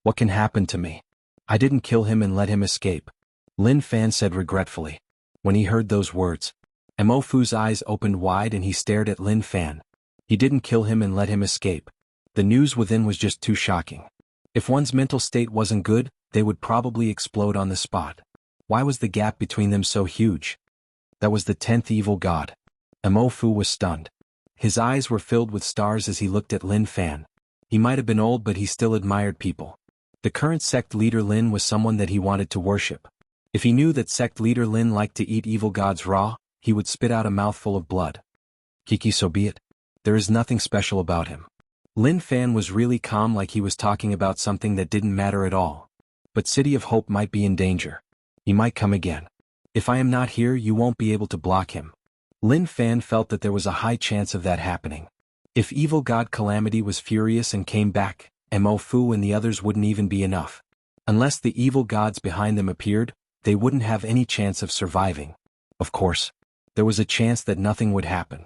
What can happen to me? I didn't kill him and let him escape. Lin Fan said regretfully. When he heard those words, Imofu's eyes opened wide and he stared at Lin Fan. He didn't kill him and let him escape. The news within was just too shocking. If one's mental state wasn't good, they would probably explode on the spot. Why was the gap between them so huge? That was the 10th evil god. Imofu was stunned. His eyes were filled with stars as he looked at Lin Fan. He might have been old, but he still admired people. The current sect leader Lin was someone that he wanted to worship. If he knew that sect leader Lin liked to eat evil gods raw, he would spit out a mouthful of blood. Kiki, so be it. There is nothing special about him. Lin Fan was really calm, like he was talking about something that didn't matter at all. But City of Hope might be in danger. He might come again. If I am not here, you won't be able to block him. Lin Fan felt that there was a high chance of that happening. If evil god Calamity was furious and came back, Imofu and the others wouldn't even be enough. Unless the evil gods behind them appeared, they wouldn't have any chance of surviving. Of course, there was a chance that nothing would happen.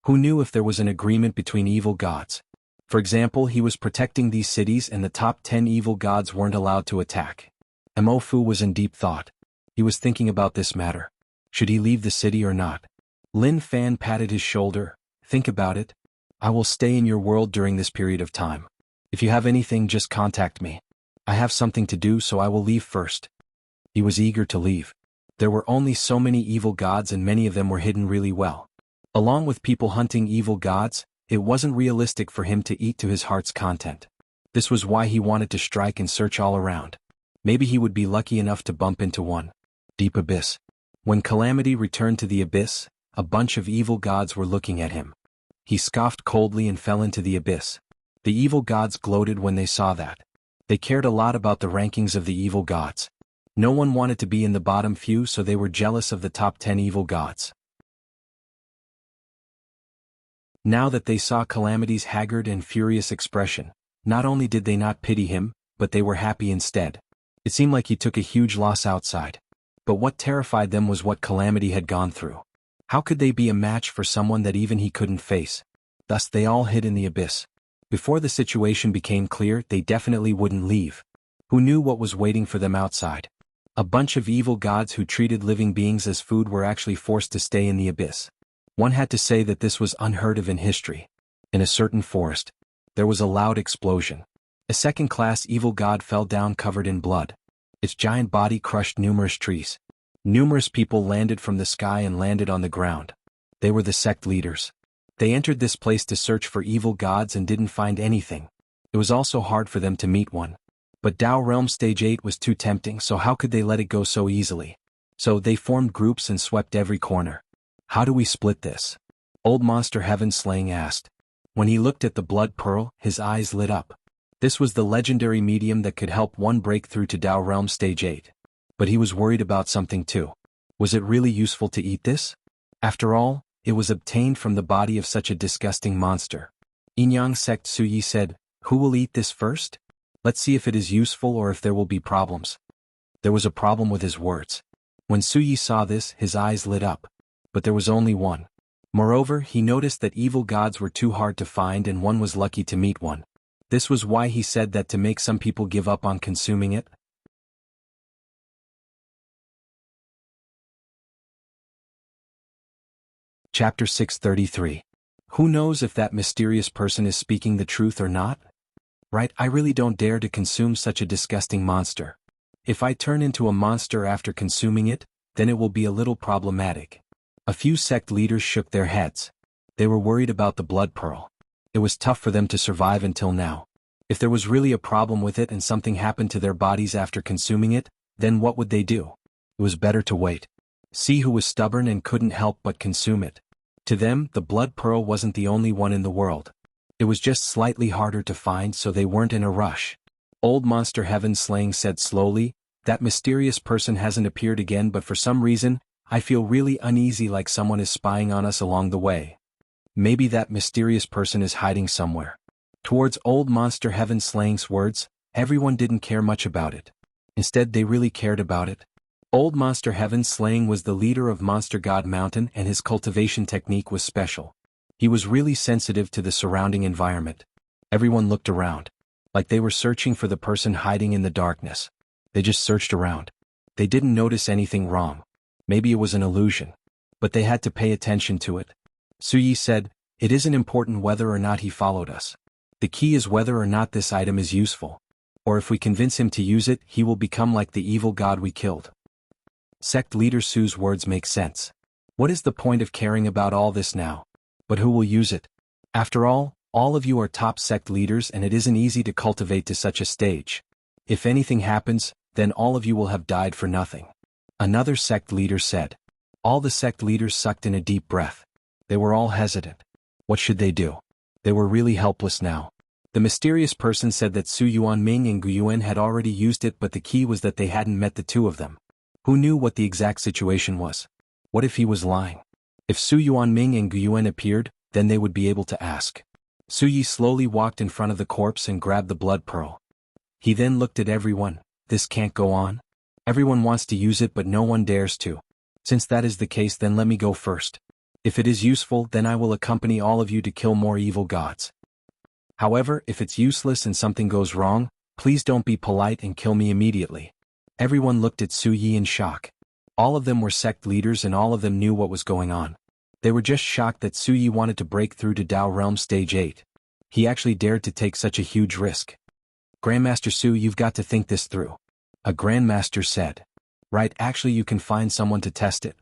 Who knew if there was an agreement between evil gods? For example, he was protecting these cities and the top 10 evil gods weren't allowed to attack. Imofu was in deep thought. He was thinking about this matter. Should he leave the city or not? Lin Fan patted his shoulder. Think about it. I will stay in your world during this period of time. If you have anything, just contact me. I have something to do, so I will leave first. He was eager to leave. There were only so many evil gods and many of them were hidden really well. Along with people hunting evil gods, it wasn't realistic for him to eat to his heart's content. This was why he wanted to strike and search all around. Maybe he would be lucky enough to bump into one. Deep abyss. When Calamity returned to the abyss, a bunch of evil gods were looking at him. He scoffed coldly and fell into the abyss. The evil gods gloated when they saw that. They cared a lot about the rankings of the evil gods. No one wanted to be in the bottom few, so they were jealous of the top 10 evil gods. Now that they saw Calamity's haggard and furious expression, not only did they not pity him, but they were happy instead. It seemed like he took a huge loss outside. But what terrified them was what Calamity had gone through. How could they be a match for someone that even he couldn't face? Thus they all hid in the abyss. Before the situation became clear, they definitely wouldn't leave. Who knew what was waiting for them outside? A bunch of evil gods who treated living beings as food were actually forced to stay in the abyss. One had to say that this was unheard of in history. In a certain forest, there was a loud explosion. A second-class evil god fell down covered in blood. Its giant body crushed numerous trees. Numerous people landed from the sky and landed on the ground. They were the sect leaders. They entered this place to search for evil gods and didn't find anything. It was also hard for them to meet one. But Dao Realm Stage 8 was too tempting, so how could they let it go so easily? So they formed groups and swept every corner. How do we split this? Old Monster Heaven Slaying asked. When he looked at the blood pearl, his eyes lit up. This was the legendary medium that could help one break through to Dao Realm Stage 8. But he was worried about something too. Was it really useful to eat this? After all, it was obtained from the body of such a disgusting monster. Inyang Sect Suyi said, "Who will eat this first? Let's see if it is useful or if there will be problems." There was a problem with his words. When Suyi saw this, his eyes lit up. But there was only one. Moreover, he noticed that evil gods were too hard to find and one was lucky to meet one. This was why he said that to make some people give up on consuming it. Chapter 633. Who knows if that mysterious person is speaking the truth or not? Right, I really don't dare to consume such a disgusting monster. If I turn into a monster after consuming it, then it will be a little problematic. A few sect leaders shook their heads. They were worried about the blood pearl. It was tough for them to survive until now. If there was really a problem with it and something happened to their bodies after consuming it, then what would they do? It was better to wait. See who was stubborn and couldn't help but consume it. To them, the blood pearl wasn't the only one in the world. It was just slightly harder to find, so they weren't in a rush. Old Monster Heaven Slaying said slowly, "That mysterious person hasn't appeared again, but for some reason, I feel really uneasy, like someone is spying on us along the way. Maybe that mysterious person is hiding somewhere." Towards Old Monster Heaven Slaying's words, everyone didn't care much about it. Instead, they really cared about it. Old Monster Heaven Slaying was the leader of Monster God Mountain, and his cultivation technique was special. He was really sensitive to the surrounding environment. Everyone looked around, like they were searching for the person hiding in the darkness. They just searched around. They didn't notice anything wrong. Maybe it was an illusion. But they had to pay attention to it. Suyi said, "It isn't important whether or not he followed us. The key is whether or not this item is useful. Or if we convince him to use it, he will become like the evil god we killed." Sect leader Su's words make sense. What is the point of caring about all this now? But who will use it? After all of you are top sect leaders, and it isn't easy to cultivate to such a stage. If anything happens, then all of you will have died for nothing. Another sect leader said. All the sect leaders sucked in a deep breath. They were all hesitant. What should they do? They were really helpless now. The mysterious person said that Su Yuanming and Gu Yuan had already used it, but the key was that they hadn't met the two of them. Who knew what the exact situation was? What if he was lying? If Su Yuanming and Gu Yuan appeared, then they would be able to ask. Su Yi slowly walked in front of the corpse and grabbed the blood pearl. He then looked at everyone. This can't go on. Everyone wants to use it, but no one dares to. Since that is the case, then let me go first. If it is useful, then I will accompany all of you to kill more evil gods. However, if it's useless and something goes wrong, please don't be polite and kill me immediately. Everyone looked at Su Yi in shock. All of them were sect leaders and all of them knew what was going on. They were just shocked that Su Yi wanted to break through to Dao Realm Stage 8. He actually dared to take such a huge risk. Grandmaster Su, you've got to think this through. A Grandmaster said. Right, actually you can find someone to test it.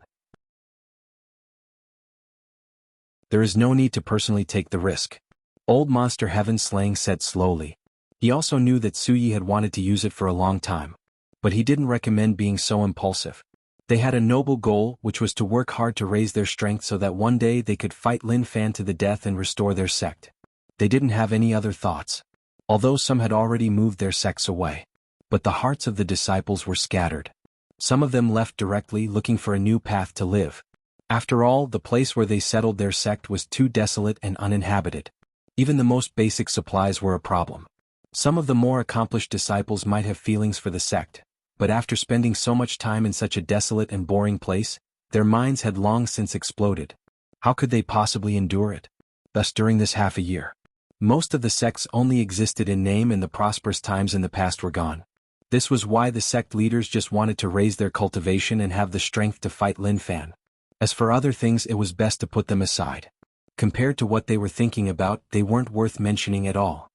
There is no need to personally take the risk. Old Monster Heaven Slaying said slowly. He also knew that Su Yi had wanted to use it for a long time. But he didn't recommend being so impulsive. They had a noble goal, which was to work hard to raise their strength so that one day they could fight Lin Fan to the death and restore their sect. They didn't have any other thoughts. Although some had already moved their sects away. But the hearts of the disciples were scattered. Some of them left directly, looking for a new path to live. After all, the place where they settled their sect was too desolate and uninhabited. Even the most basic supplies were a problem. Some of the more accomplished disciples might have feelings for the sect, but after spending so much time in such a desolate and boring place, their minds had long since exploded. How could they possibly endure it? Thus, during this half a year, most of the sects only existed in name, and the prosperous times in the past were gone. This was why the sect leaders just wanted to raise their cultivation and have the strength to fight Lin Fan. As for other things, it was best to put them aside. Compared to what they were thinking about, they weren't worth mentioning at all.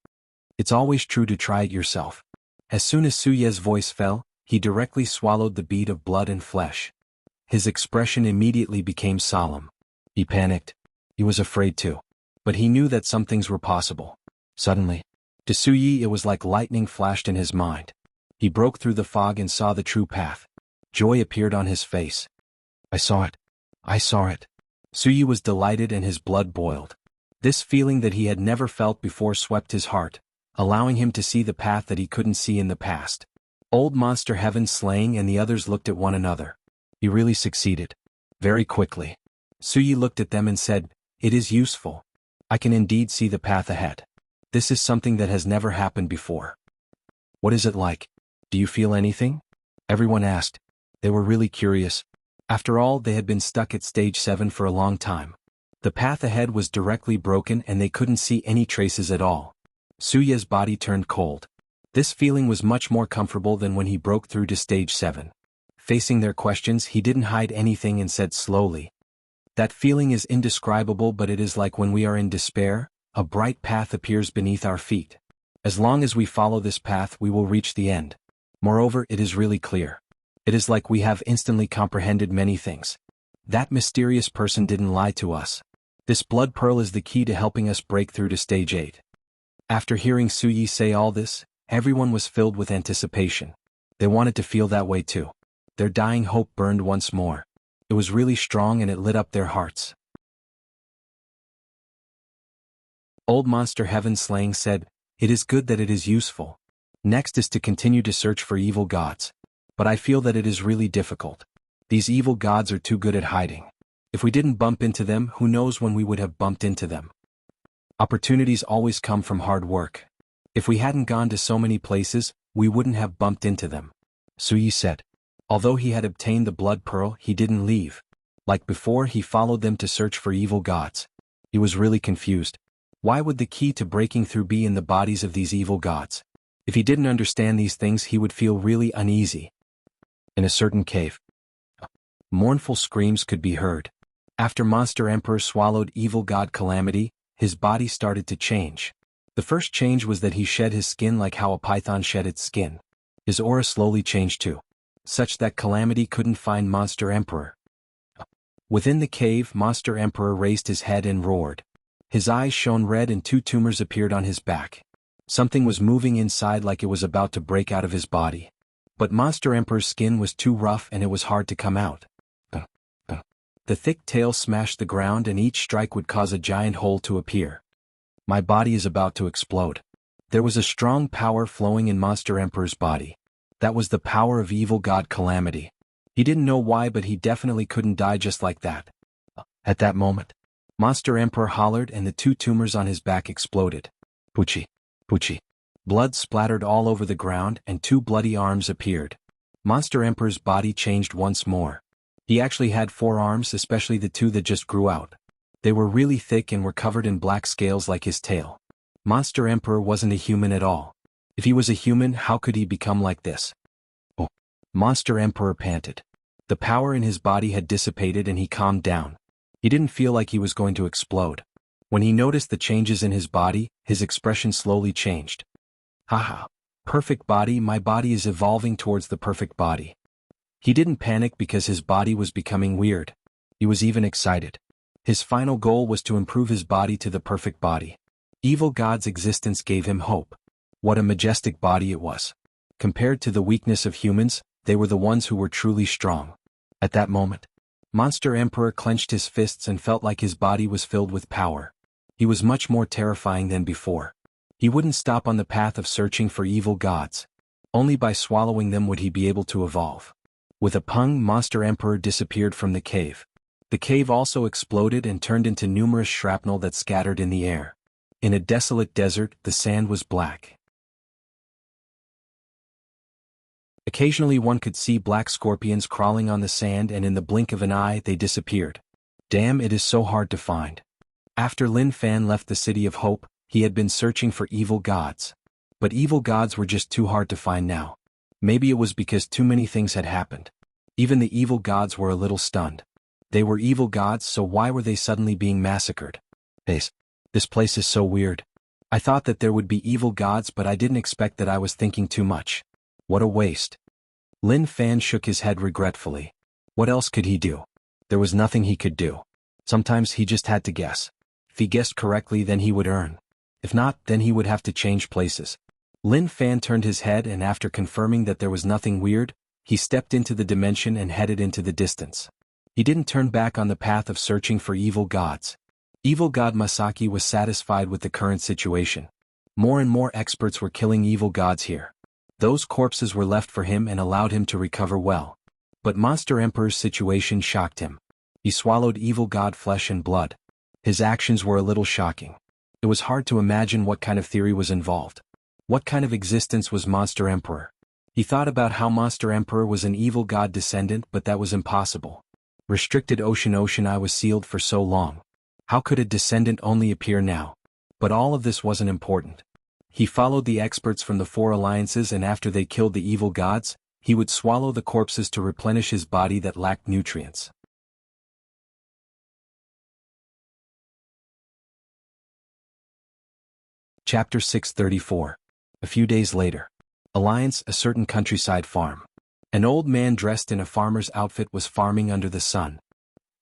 It's always true to try it yourself. As soon as Su Ye's voice fell, he directly swallowed the bead of blood and flesh. His expression immediately became solemn. He panicked. He was afraid too. But he knew that some things were possible. Suddenly, to Su Yi it was like lightning flashed in his mind. He broke through the fog and saw the true path. Joy appeared on his face. I saw it. I saw it. Su Yi was delighted and his blood boiled. This feeling that he had never felt before swept his heart, allowing him to see the path that he couldn't see in the past. Old Monster Heaven Slaying and the others looked at one another. He really succeeded. Very quickly. Su Yi looked at them and said, "It is useful. I can indeed see the path ahead. This is something that has never happened before." "What is it like? Do you feel anything?" Everyone asked. They were really curious. After all, they had been stuck at stage 7 for a long time. The path ahead was directly broken and they couldn't see any traces at all. Su Ye's body turned cold. This feeling was much more comfortable than when he broke through to stage 7. Facing their questions, he didn't hide anything and said slowly, "That feeling is indescribable, but it is like when we are in despair, a bright path appears beneath our feet. As long as we follow this path we will reach the end. Moreover, it is really clear. It is like we have instantly comprehended many things. That mysterious person didn't lie to us. This blood pearl is the key to helping us break through to stage 8. After hearing Su Yi say all this, everyone was filled with anticipation. They wanted to feel that way too. Their dying hope burned once more. It was really strong and it lit up their hearts. Old Monster Heaven Slaying said, "It is good that it is useful. Next is to continue to search for evil gods. But I feel that it is really difficult. These evil gods are too good at hiding. If we didn't bump into them, who knows when we would have bumped into them. Opportunities always come from hard work. If we hadn't gone to so many places, we wouldn't have bumped into them." Su Yi said. Although he had obtained the blood pearl, he didn't leave. Like before, he followed them to search for evil gods. He was really confused. Why would the key to breaking through be in the bodies of these evil gods? If he didn't understand these things, he would feel really uneasy. In a certain cave, mournful screams could be heard. After Monster Emperor swallowed evil god Calamity, his body started to change. The first change was that he shed his skin like how a python shed its skin. His aura slowly changed too, such that Calamity couldn't find Monster Emperor. Within the cave, Monster Emperor raised his head and roared. His eyes shone red and 2 tumors appeared on his back. Something was moving inside like it was about to break out of his body. But Monster Emperor's skin was too rough and it was hard to come out. The thick tail smashed the ground and each strike would cause a giant hole to appear. My body is about to explode. There was a strong power flowing in Monster Emperor's body. That was the power of evil god Calamity. He didn't know why, but he definitely couldn't die just like that. At that moment, Monster Emperor hollered and the 2 tumors on his back exploded. Poochie. Poochie. Blood splattered all over the ground and 2 bloody arms appeared. Monster Emperor's body changed once more. He actually had 4 arms, especially the 2 that just grew out. They were really thick and were covered in black scales like his tail. Monster Emperor wasn't a human at all. If he was a human, how could he become like this? Oh. Monster Emperor panted. The power in his body had dissipated and he calmed down. He didn't feel like he was going to explode. When he noticed the changes in his body, his expression slowly changed. Haha. Perfect body, my body is evolving towards the perfect body. He didn't panic because his body was becoming weird. He was even excited. His final goal was to improve his body to the perfect body. Evil god's existence gave him hope. What a majestic body it was. Compared to the weakness of humans, they were the ones who were truly strong. At that moment, Monster Emperor clenched his fists and felt like his body was filled with power. He was much more terrifying than before. He wouldn't stop on the path of searching for evil gods. Only by swallowing them would he be able to evolve. With a pung, Monster Emperor disappeared from the cave. The cave also exploded and turned into numerous shrapnel that scattered in the air. In a desolate desert, the sand was black. Occasionally one could see black scorpions crawling on the sand and in the blink of an eye they disappeared. Damn, it is so hard to find. After Lin Fan left the City of Hope, he had been searching for evil gods. But evil gods were just too hard to find now. Maybe it was because too many things had happened. Even the evil gods were a little stunned. They were evil gods, so why were they suddenly being massacred? This place is so weird. I thought that there would be evil gods, but I didn't expect that. I was thinking too much. What a waste. Lin Fan shook his head regretfully. What else could he do? There was nothing he could do. Sometimes he just had to guess. If he guessed correctly, then he would earn. If not, then he would have to change places. Lin Fan turned his head and after confirming that there was nothing weird, he stepped into the dimension and headed into the distance. He didn't turn back on the path of searching for evil gods. Evil god Masaki was satisfied with the current situation. More and more experts were killing evil gods here. Those corpses were left for him and allowed him to recover well. But Monster Emperor's situation shocked him. He swallowed evil god flesh and blood. His actions were a little shocking. It was hard to imagine what kind of theory was involved. What kind of existence was Monster Emperor? He thought about how Monster Emperor was an evil god descendant, but that was impossible. Restricted Ocean I was sealed for so long. How could a descendant only appear now? But all of this wasn't important. He followed the experts from the 4 alliances, and after they killed the evil gods, he would swallow the corpses to replenish his body that lacked nutrients. Chapter 634. A few days later. Alliance, a certain countryside farm. An old man dressed in a farmer's outfit was farming under the sun.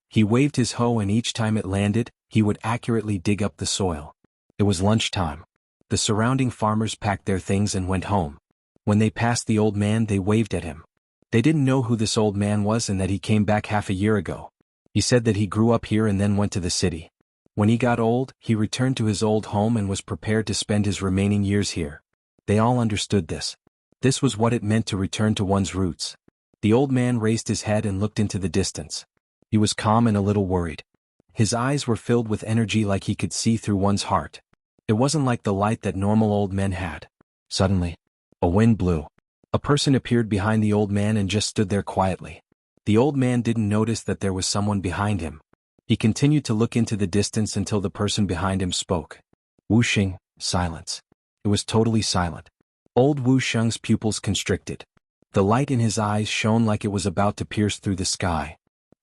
He waved his hoe and each time it landed, he would accurately dig up the soil. It was lunchtime. The surrounding farmers packed their things and went home. When they passed the old man, they waved at him. They didn't know who this old man was and that he came back half a year ago. He said that he grew up here and then went to the city. When he got old, he returned to his old home and was prepared to spend his remaining years here. They all understood this. This was what it meant to return to one's roots. The old man raised his head and looked into the distance. He was calm and a little worried. His eyes were filled with energy like he could see through one's heart. It wasn't like the light that normal old men had. Suddenly, a wind blew. A person appeared behind the old man and just stood there quietly. The old man didn't notice that there was someone behind him. He continued to look into the distance until the person behind him spoke. Wuxia, silence. It was totally silent. Old Wuxia's pupils constricted. The light in his eyes shone like it was about to pierce through the sky.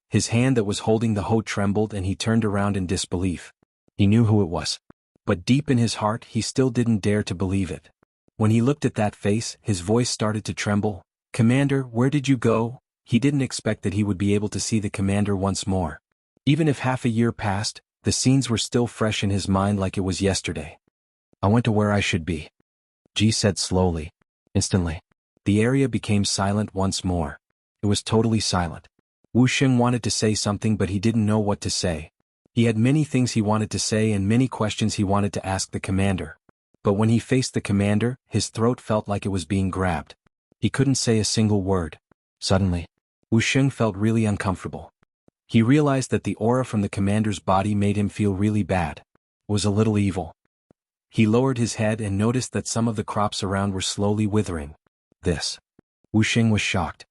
His hand that was holding the hoe trembled and he turned around in disbelief. He knew who it was. But deep in his heart he still didn't dare to believe it. When he looked at that face, his voice started to tremble. "Commander, where did you go?" He didn't expect that he would be able to see the commander once more. Even if half a year passed, the scenes were still fresh in his mind like it was yesterday. "I went to where I should be," Ji said slowly. Instantly, the area became silent once more. It was totally silent. Wuxia wanted to say something but he didn't know what to say. He had many things he wanted to say and many questions he wanted to ask the commander. But when he faced the commander, his throat felt like it was being grabbed. He couldn't say a single word. Suddenly, Wuxia felt really uncomfortable. He realized that the aura from the commander's body made him feel really bad. It was a little evil. He lowered his head and noticed that some of the crops around were slowly withering. This. Wuxia was shocked.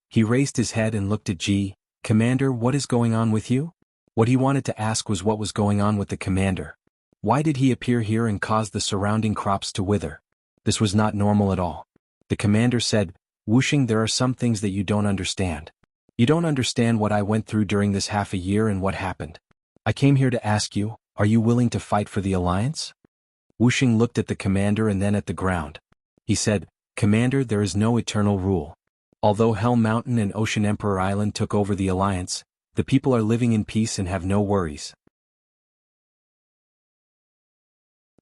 He raised his head and looked at Ji. "Commander, what is going on with you?" What he wanted to ask was what was going on with the commander. Why did he appear here and cause the surrounding crops to wither? This was not normal at all. The commander said, "Wuxia, there are some things that you don't understand. You don't understand what I went through during this half a year and what happened. I came here to ask you, are you willing to fight for the alliance?" Wuxia looked at the commander and then at the ground. He said, "Commander, there is no eternal rule. Although Hell Mountain and Ocean Emperor Island took over the alliance, the people are living in peace and have no worries.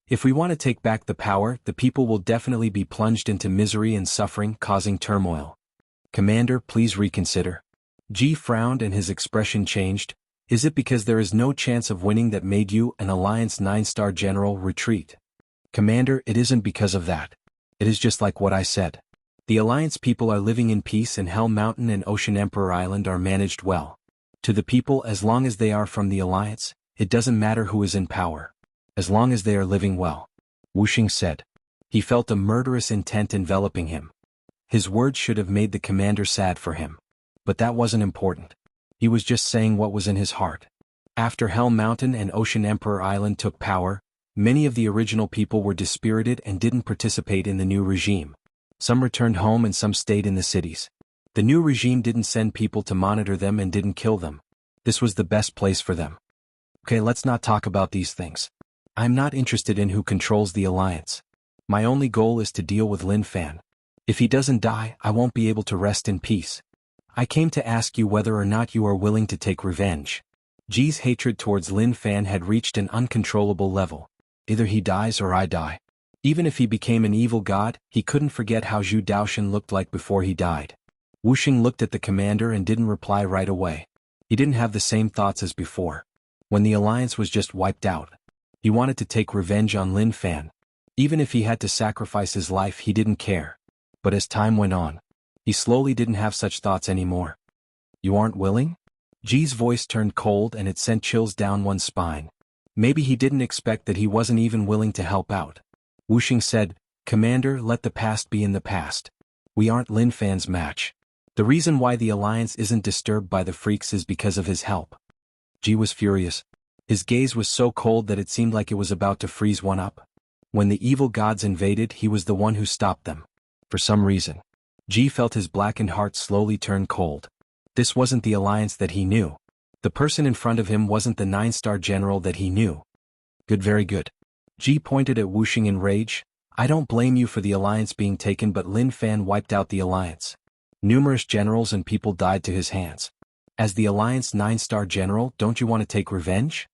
If we want to take back the power, the people will definitely be plunged into misery and suffering, causing turmoil. Commander, please reconsider." Ji frowned and his expression changed. "Is it because there is no chance of winning that made you, an Alliance 9-star general, retreat?" "Commander, it isn't because of that. It is just like what I said. The Alliance people are living in peace and Hell Mountain and Ocean Emperor Island are managed well. To the people, as long as they are from the Alliance, it doesn't matter who is in power. As long as they are living well," Wuxia said. He felt a murderous intent enveloping him. His words should have made the commander sad for him. But that wasn't important. He was just saying what was in his heart. After Hell Mountain and Ocean Emperor Island took power, many of the original people were dispirited and didn't participate in the new regime. Some returned home and some stayed in the cities. The new regime didn't send people to monitor them and didn't kill them. This was the best place for them. Okay, let's not talk about these things. I'm not interested in who controls the alliance. My only goal is to deal with Lin Fan. If he doesn't die, I won't be able to rest in peace. I came to ask you whether or not you are willing to take revenge. Ji's hatred towards Lin Fan had reached an uncontrollable level. Either he dies or I die. Even if he became an evil god, he couldn't forget how Zhu Daoshan looked like before he died. Wuxia looked at the commander and didn't reply right away. He didn't have the same thoughts as before. When the alliance was just wiped out, he wanted to take revenge on Lin Fan. Even if he had to sacrifice his life, he didn't care. But as time went on, he slowly didn't have such thoughts anymore. "You aren't willing?" Ji's voice turned cold and it sent chills down one's spine. Maybe he didn't expect that he wasn't even willing to help out. Wuxia said, "Commander, let the past be in the past. We aren't Lin Fan's match. The reason why the alliance isn't disturbed by the freaks is because of his help." Ji was furious. His gaze was so cold that it seemed like it was about to freeze one up. When the evil gods invaded, he was the one who stopped them. For some reason, Ji felt his blackened heart slowly turn cold. This wasn't the alliance that he knew. The person in front of him wasn't the 9-star general that he knew. "Good, very good." Ji pointed at Wuxia in rage. I don't blame you for the alliance being taken, but Lin Fan wiped out the alliance. Numerous generals and people died to his hands. As the alliance 9-star general, don't you want to take revenge?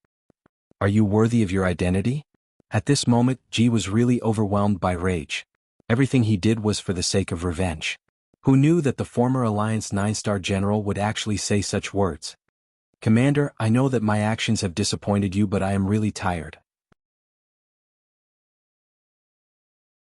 Are you worthy of your identity? At this moment, Ji was really overwhelmed by rage. Everything he did was for the sake of revenge. Who knew that the former alliance 9-star general would actually say such words? Commander, I know that my actions have disappointed you, but I am really tired.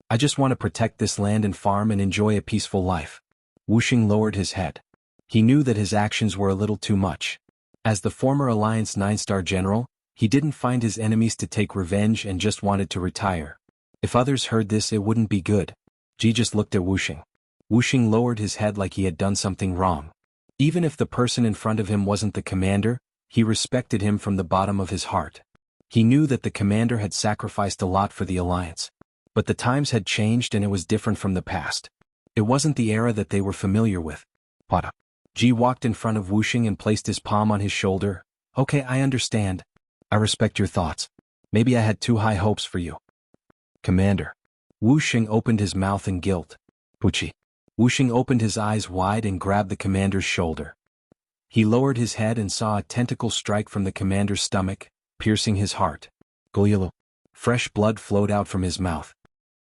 I just want to protect this land and farm and enjoy a peaceful life. Wuxia lowered his head. He knew that his actions were a little too much. As the former alliance 9-star general, he didn't find his enemies to take revenge and just wanted to retire. If others heard this, it wouldn't be good. Ji just looked at Wuxia. Wuxia lowered his head like he had done something wrong. Even if the person in front of him wasn't the commander, he respected him from the bottom of his heart. He knew that the commander had sacrificed a lot for the alliance. But the times had changed and it was different from the past. It wasn't the era that they were familiar with. Pada. Ji walked in front of Wuxia and placed his palm on his shoulder. Okay, I understand. I respect your thoughts. Maybe I had too high hopes for you. Commander. Wuxia opened his mouth in guilt. Puchi. Wuxia opened his eyes wide and grabbed the commander's shoulder. He lowered his head and saw a tentacle strike from the commander's stomach, piercing his heart. Goyalo. Fresh blood flowed out from his mouth.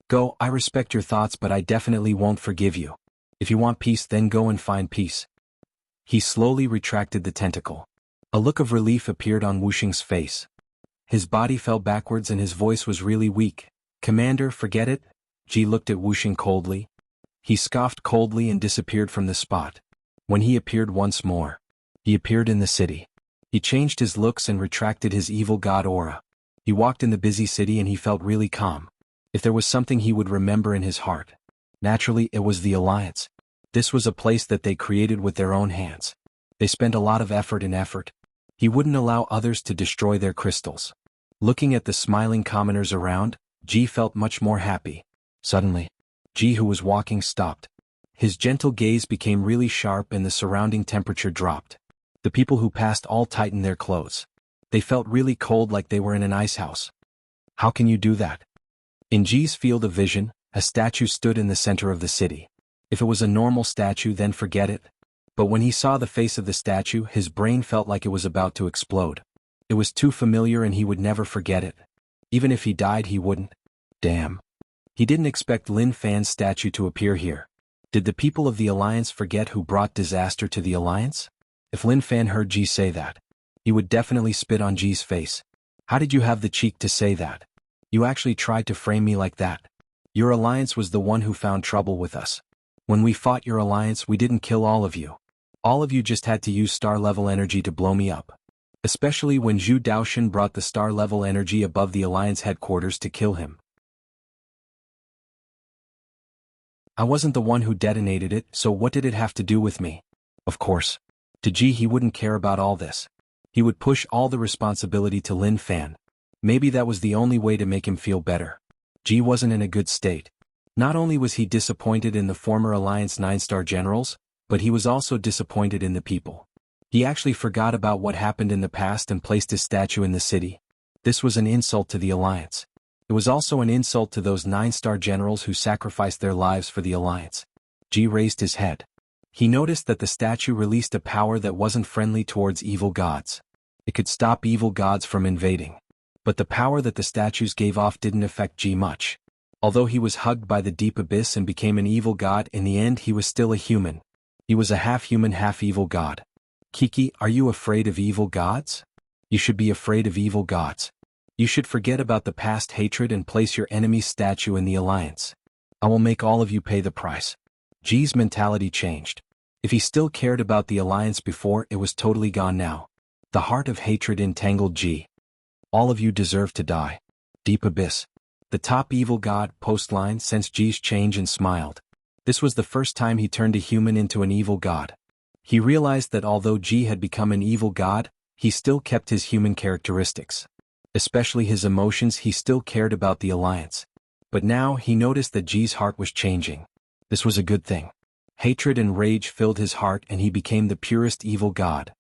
Go, I respect your thoughts, but I definitely won't forgive you. If you want peace, then go and find peace. He slowly retracted the tentacle. A look of relief appeared on Wuxia's face. His body fell backwards and his voice was really weak. Commander, forget it? Ji looked at Wuxia coldly. He scoffed coldly and disappeared from the spot. When he appeared once more, he appeared in the city. He changed his looks and retracted his evil god aura. He walked in the busy city and he felt really calm. If there was something he would remember in his heart, naturally it was the alliance. This was a place that they created with their own hands. They spent a lot of effort. He wouldn't allow others to destroy their crystals. Looking at the smiling commoners around, Ji felt much more happy. Suddenly, Ji, who was walking, stopped. His gentle gaze became really sharp and the surrounding temperature dropped. The people who passed all tightened their clothes. They felt really cold, like they were in an ice house. How can you do that? In Ji's field of vision, a statue stood in the center of the city. If it was a normal statue, then forget it. But when he saw the face of the statue, his brain felt like it was about to explode. It was too familiar and he would never forget it. Even if he died, he wouldn't. Damn. He didn't expect Lin Fan's statue to appear here. Did the people of the Alliance forget who brought disaster to the Alliance? If Lin Fan heard Ji say that, he would definitely spit on Ji's face. How did you have the cheek to say that? You actually tried to frame me like that. Your Alliance was the one who found trouble with us. When we fought your Alliance, we didn't kill all of you. All of you just had to use star-level energy to blow me up. Especially when Zhu Daoshan brought the star-level energy above the Alliance headquarters to kill him. I wasn't the one who detonated it, so what did it have to do with me? Of course. To Ji, he wouldn't care about all this. He would push all the responsibility to Lin Fan. Maybe that was the only way to make him feel better. Ji wasn't in a good state. Not only was he disappointed in the former Alliance 9-star generals, but he was also disappointed in the people. He actually forgot about what happened in the past and placed his statue in the city. This was an insult to the Alliance. It was also an insult to those 9-star generals who sacrificed their lives for the Alliance. Ji raised his head. He noticed that the statue released a power that wasn't friendly towards evil gods. It could stop evil gods from invading. But the power that the statues gave off didn't affect Ji much. Although he was hugged by the deep abyss and became an evil god, in the end he was still a human. He was a half-human, half-evil god. Kiki, are you afraid of evil gods? You should be afraid of evil gods. You should forget about the past hatred and place your enemy's statue in the Alliance. I will make all of you pay the price. Ji's mentality changed. If he still cared about the Alliance before, it was totally gone now. The heart of hatred entangled Ji. All of you deserve to die. Deep abyss. The top evil god, Postline, sensed Ji's change and smiled. This was the first time he turned a human into an evil god. He realized that although Ji had become an evil god, he still kept his human characteristics. Especially his emotions, he still cared about the Alliance. But now he noticed that Ji's heart was changing. This was a good thing. Hatred and rage filled his heart and he became the purest evil god.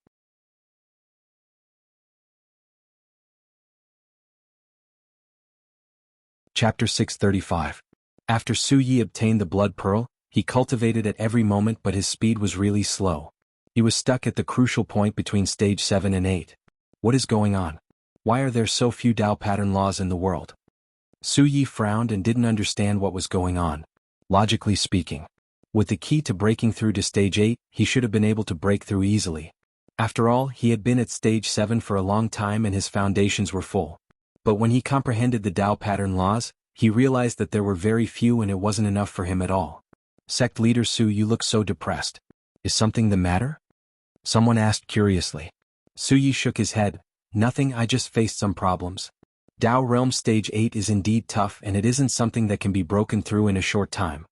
Chapter 635. After Su Yi obtained the blood pearl, he cultivated at every moment, but his speed was really slow. He was stuck at the crucial point between stage 7 and 8. What is going on? Why are there so few Tao pattern laws in the world? Su Yi frowned and didn't understand what was going on. Logically speaking, with the key to breaking through to stage 8, he should have been able to break through easily. After all, he had been at stage 7 for a long time and his foundations were full. But when he comprehended the Tao pattern laws, he realized that there were very few and it wasn't enough for him at all. Sect leader Su, you look so depressed. Is something the matter? Someone asked curiously. Su Yi shook his head. Nothing, I just faced some problems. Tao Realm Stage 8 is indeed tough and it isn't something that can be broken through in a short time.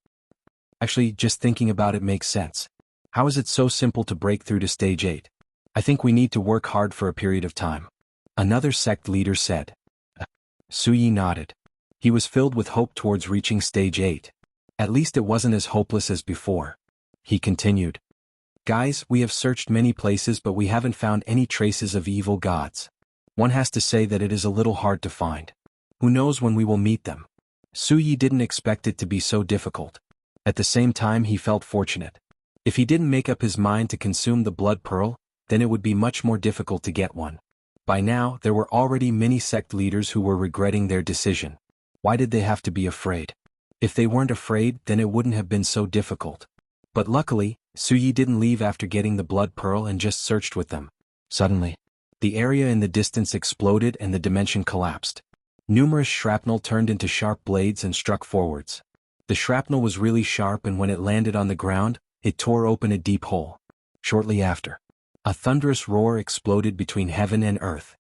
Actually, just thinking about it makes sense. How is it so simple to break through to Stage 8? I think we need to work hard for a period of time. Another sect leader said. Su Yi nodded. He was filled with hope towards reaching Stage 8. At least it wasn't as hopeless as before. He continued. Guys, we have searched many places but we haven't found any traces of evil gods. One has to say that it is a little hard to find. Who knows when we will meet them? Su Yi didn't expect it to be so difficult. At the same time he felt fortunate. If he didn't make up his mind to consume the blood pearl, then it would be much more difficult to get one. By now, there were already many sect leaders who were regretting their decision. Why did they have to be afraid? If they weren't afraid, then it wouldn't have been so difficult. But luckily, Su Yi didn't leave after getting the blood pearl and just searched with them. Suddenly, the area in the distance exploded and the dimension collapsed. Numerous shrapnel turned into sharp blades and struck forwards. The shrapnel was really sharp and when it landed on the ground, it tore open a deep hole. Shortly after, a thunderous roar exploded between heaven and earth.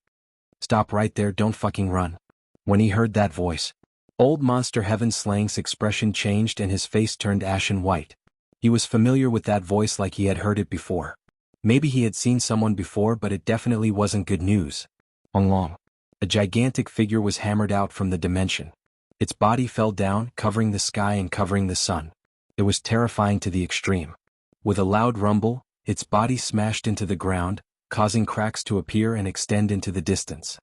Stop right there, don't fucking run. When he heard that voice, Old Monster Heaven Slang's expression changed and his face turned ashen white. He was familiar with that voice like he had heard it before. Maybe he had seen someone before but it definitely wasn't good news. Long. A gigantic figure was hammered out from the dimension. Its body fell down, covering the sky and covering the sun. It was terrifying to the extreme. With a loud rumble, its body smashed into the ground, causing cracks to appear and extend into the distance.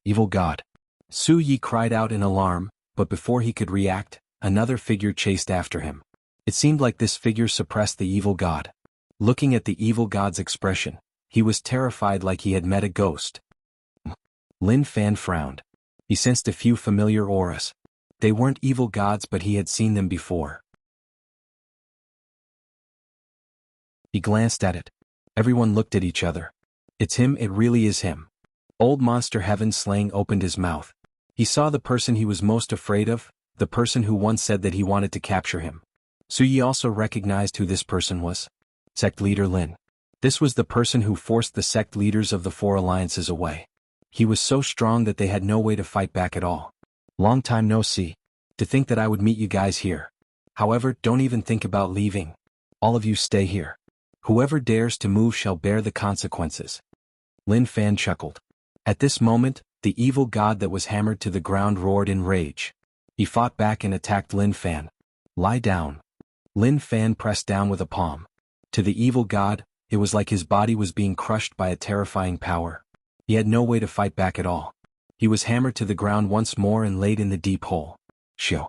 Evil God. Su Yi cried out in alarm, but before he could react, another figure chased after him. It seemed like this figure suppressed the evil god. Looking at the evil god's expression, he was terrified like he had met a ghost. Lin Fan frowned. He sensed a few familiar auras. They weren't evil gods but he had seen them before. He glanced at it. Everyone looked at each other. It's him, it really is him. Old Monster Heaven Slang opened his mouth. He saw the person he was most afraid of, the person who once said that he wanted to capture him. Su Yi also recognized who this person was. Sect Leader Lin. This was the person who forced the sect leaders of the 4 alliances away. He was so strong that they had no way to fight back at all. Long time no see. To think that I would meet you guys here. However, don't even think about leaving. All of you stay here. Whoever dares to move shall bear the consequences. Lin Fan chuckled. At this moment, the evil god that was hammered to the ground roared in rage. He fought back and attacked Lin Fan. Lie down. Lin Fan pressed down with a palm. To the evil god, it was like his body was being crushed by a terrifying power. He had no way to fight back at all. He was hammered to the ground once more and laid in the deep hole. Shio.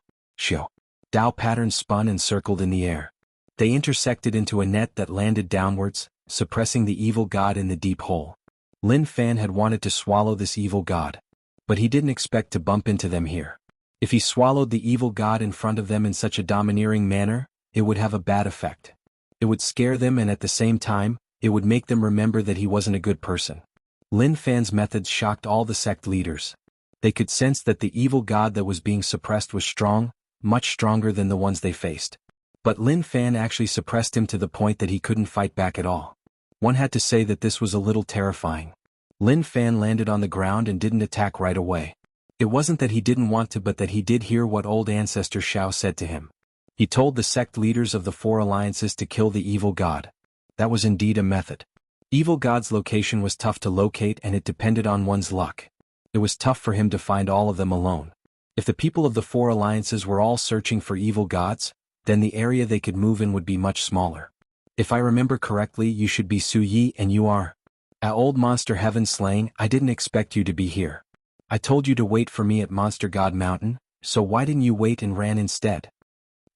Tao patterns spun and circled in the air. They intersected into a net that landed downwards, suppressing the evil god in the deep hole. Lin Fan had wanted to swallow this evil god. But he didn't expect to bump into them here. If he swallowed the evil god in front of them in such a domineering manner, it would have a bad effect. It would scare them and at the same time, it would make them remember that he wasn't a good person. Lin Fan's methods shocked all the sect leaders. They could sense that the evil god that was being suppressed was strong, much stronger than the ones they faced. But Lin Fan actually suppressed him to the point that he couldn't fight back at all. One had to say that this was a little terrifying. Lin Fan landed on the ground and didn't attack right away. It wasn't that he didn't want to but that he did hear what old ancestor Xiao said to him. He told the sect leaders of the 4 alliances to kill the evil god. That was indeed a method. Evil god's location was tough to locate and it depended on one's luck. It was tough for him to find all of them alone. If the people of the 4 alliances were all searching for evil gods, then the area they could move in would be much smaller. If I remember correctly, you should be Su Yi and you are. Old Monster Heaven Slang, I didn't expect you to be here. I told you to wait for me at Monster God Mountain, so why didn't you wait and ran instead?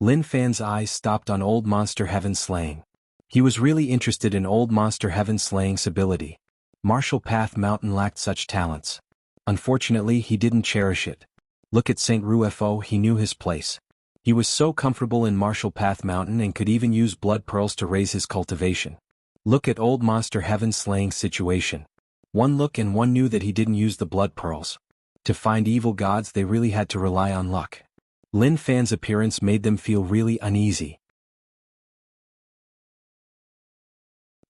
Lin Fan's eyes stopped on Old Monster Heaven Slaying. He was really interested in Old Monster Heaven Slaying's ability. Martial Path Mountain lacked such talents. Unfortunately, he didn't cherish it. Look at Saint Rufo, he knew his place. He was so comfortable in Martial Path Mountain and could even use blood pearls to raise his cultivation. Look at Old Monster Heaven Slaying's situation. One look and one knew that he didn't use the blood pearls. To find evil gods they really had to rely on luck. Lin Fan's appearance made them feel really uneasy.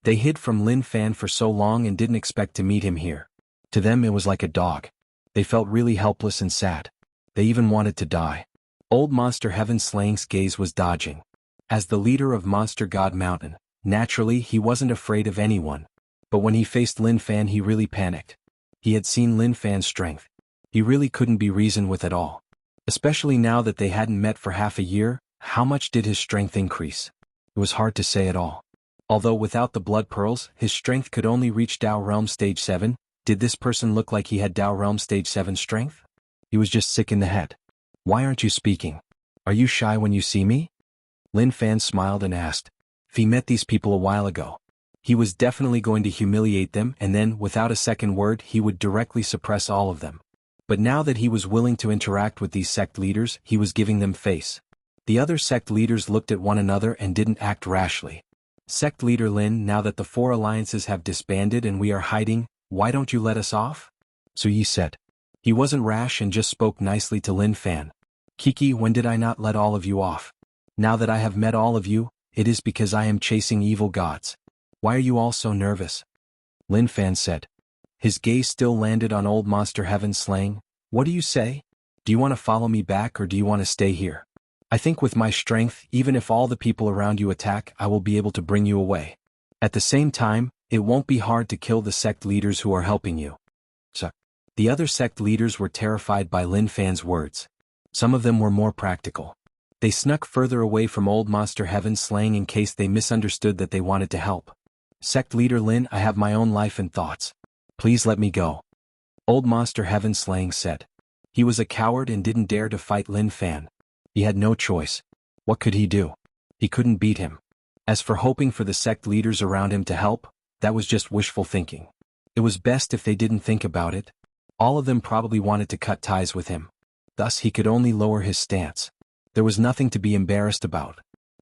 They hid from Lin Fan for so long and didn't expect to meet him here. To them it was like a dog. They felt really helpless and sad. They even wanted to die. Old Monster Heaven Slaying's gaze was dodging. As the leader of Monster God Mountain, naturally he wasn't afraid of anyone. But when he faced Lin Fan he really panicked. He had seen Lin Fan's strength. He really couldn't be reasoned with at all. Especially now that they hadn't met for half a year, how much did his strength increase? It was hard to say at all. Although without the blood pearls, his strength could only reach Dao Realm Stage 7, did this person look like he had Dao Realm Stage 7 strength? He was just sick in the head. Why aren't you speaking? Are you shy when you see me? Lin Fan smiled and asked. If he met these people a while ago, he was definitely going to humiliate them and then, without a second word, he would directly suppress all of them. But now that he was willing to interact with these sect leaders, he was giving them face. The other sect leaders looked at one another and didn't act rashly. Sect leader Lin, now that the 4 alliances have disbanded and we are hiding, why don't you let us off? Su Yi said. He wasn't rash and just spoke nicely to Lin Fan. Kiki, when did I not let all of you off? Now that I have met all of you, it is because I am chasing evil gods. Why are you all so nervous? Lin Fan said. His gaze still landed on Old Monster Heaven Slaying. What do you say? Do you want to follow me back or do you want to stay here? I think with my strength, even if all the people around you attack, I will be able to bring you away. At the same time, it won't be hard to kill the sect leaders who are helping you. So, the other sect leaders were terrified by Lin Fan's words. Some of them were more practical. They snuck further away from Old Monster Heaven Slaying in case they misunderstood that they wanted to help. Sect leader Lin, I have my own life and thoughts. Please let me go. Old Monster Heaven Slaying said. He was a coward and didn't dare to fight Lin Fan. He had no choice. What could he do? He couldn't beat him. As for hoping for the sect leaders around him to help, that was just wishful thinking. It was best if they didn't think about it. All of them probably wanted to cut ties with him. Thus he could only lower his stance. There was nothing to be embarrassed about.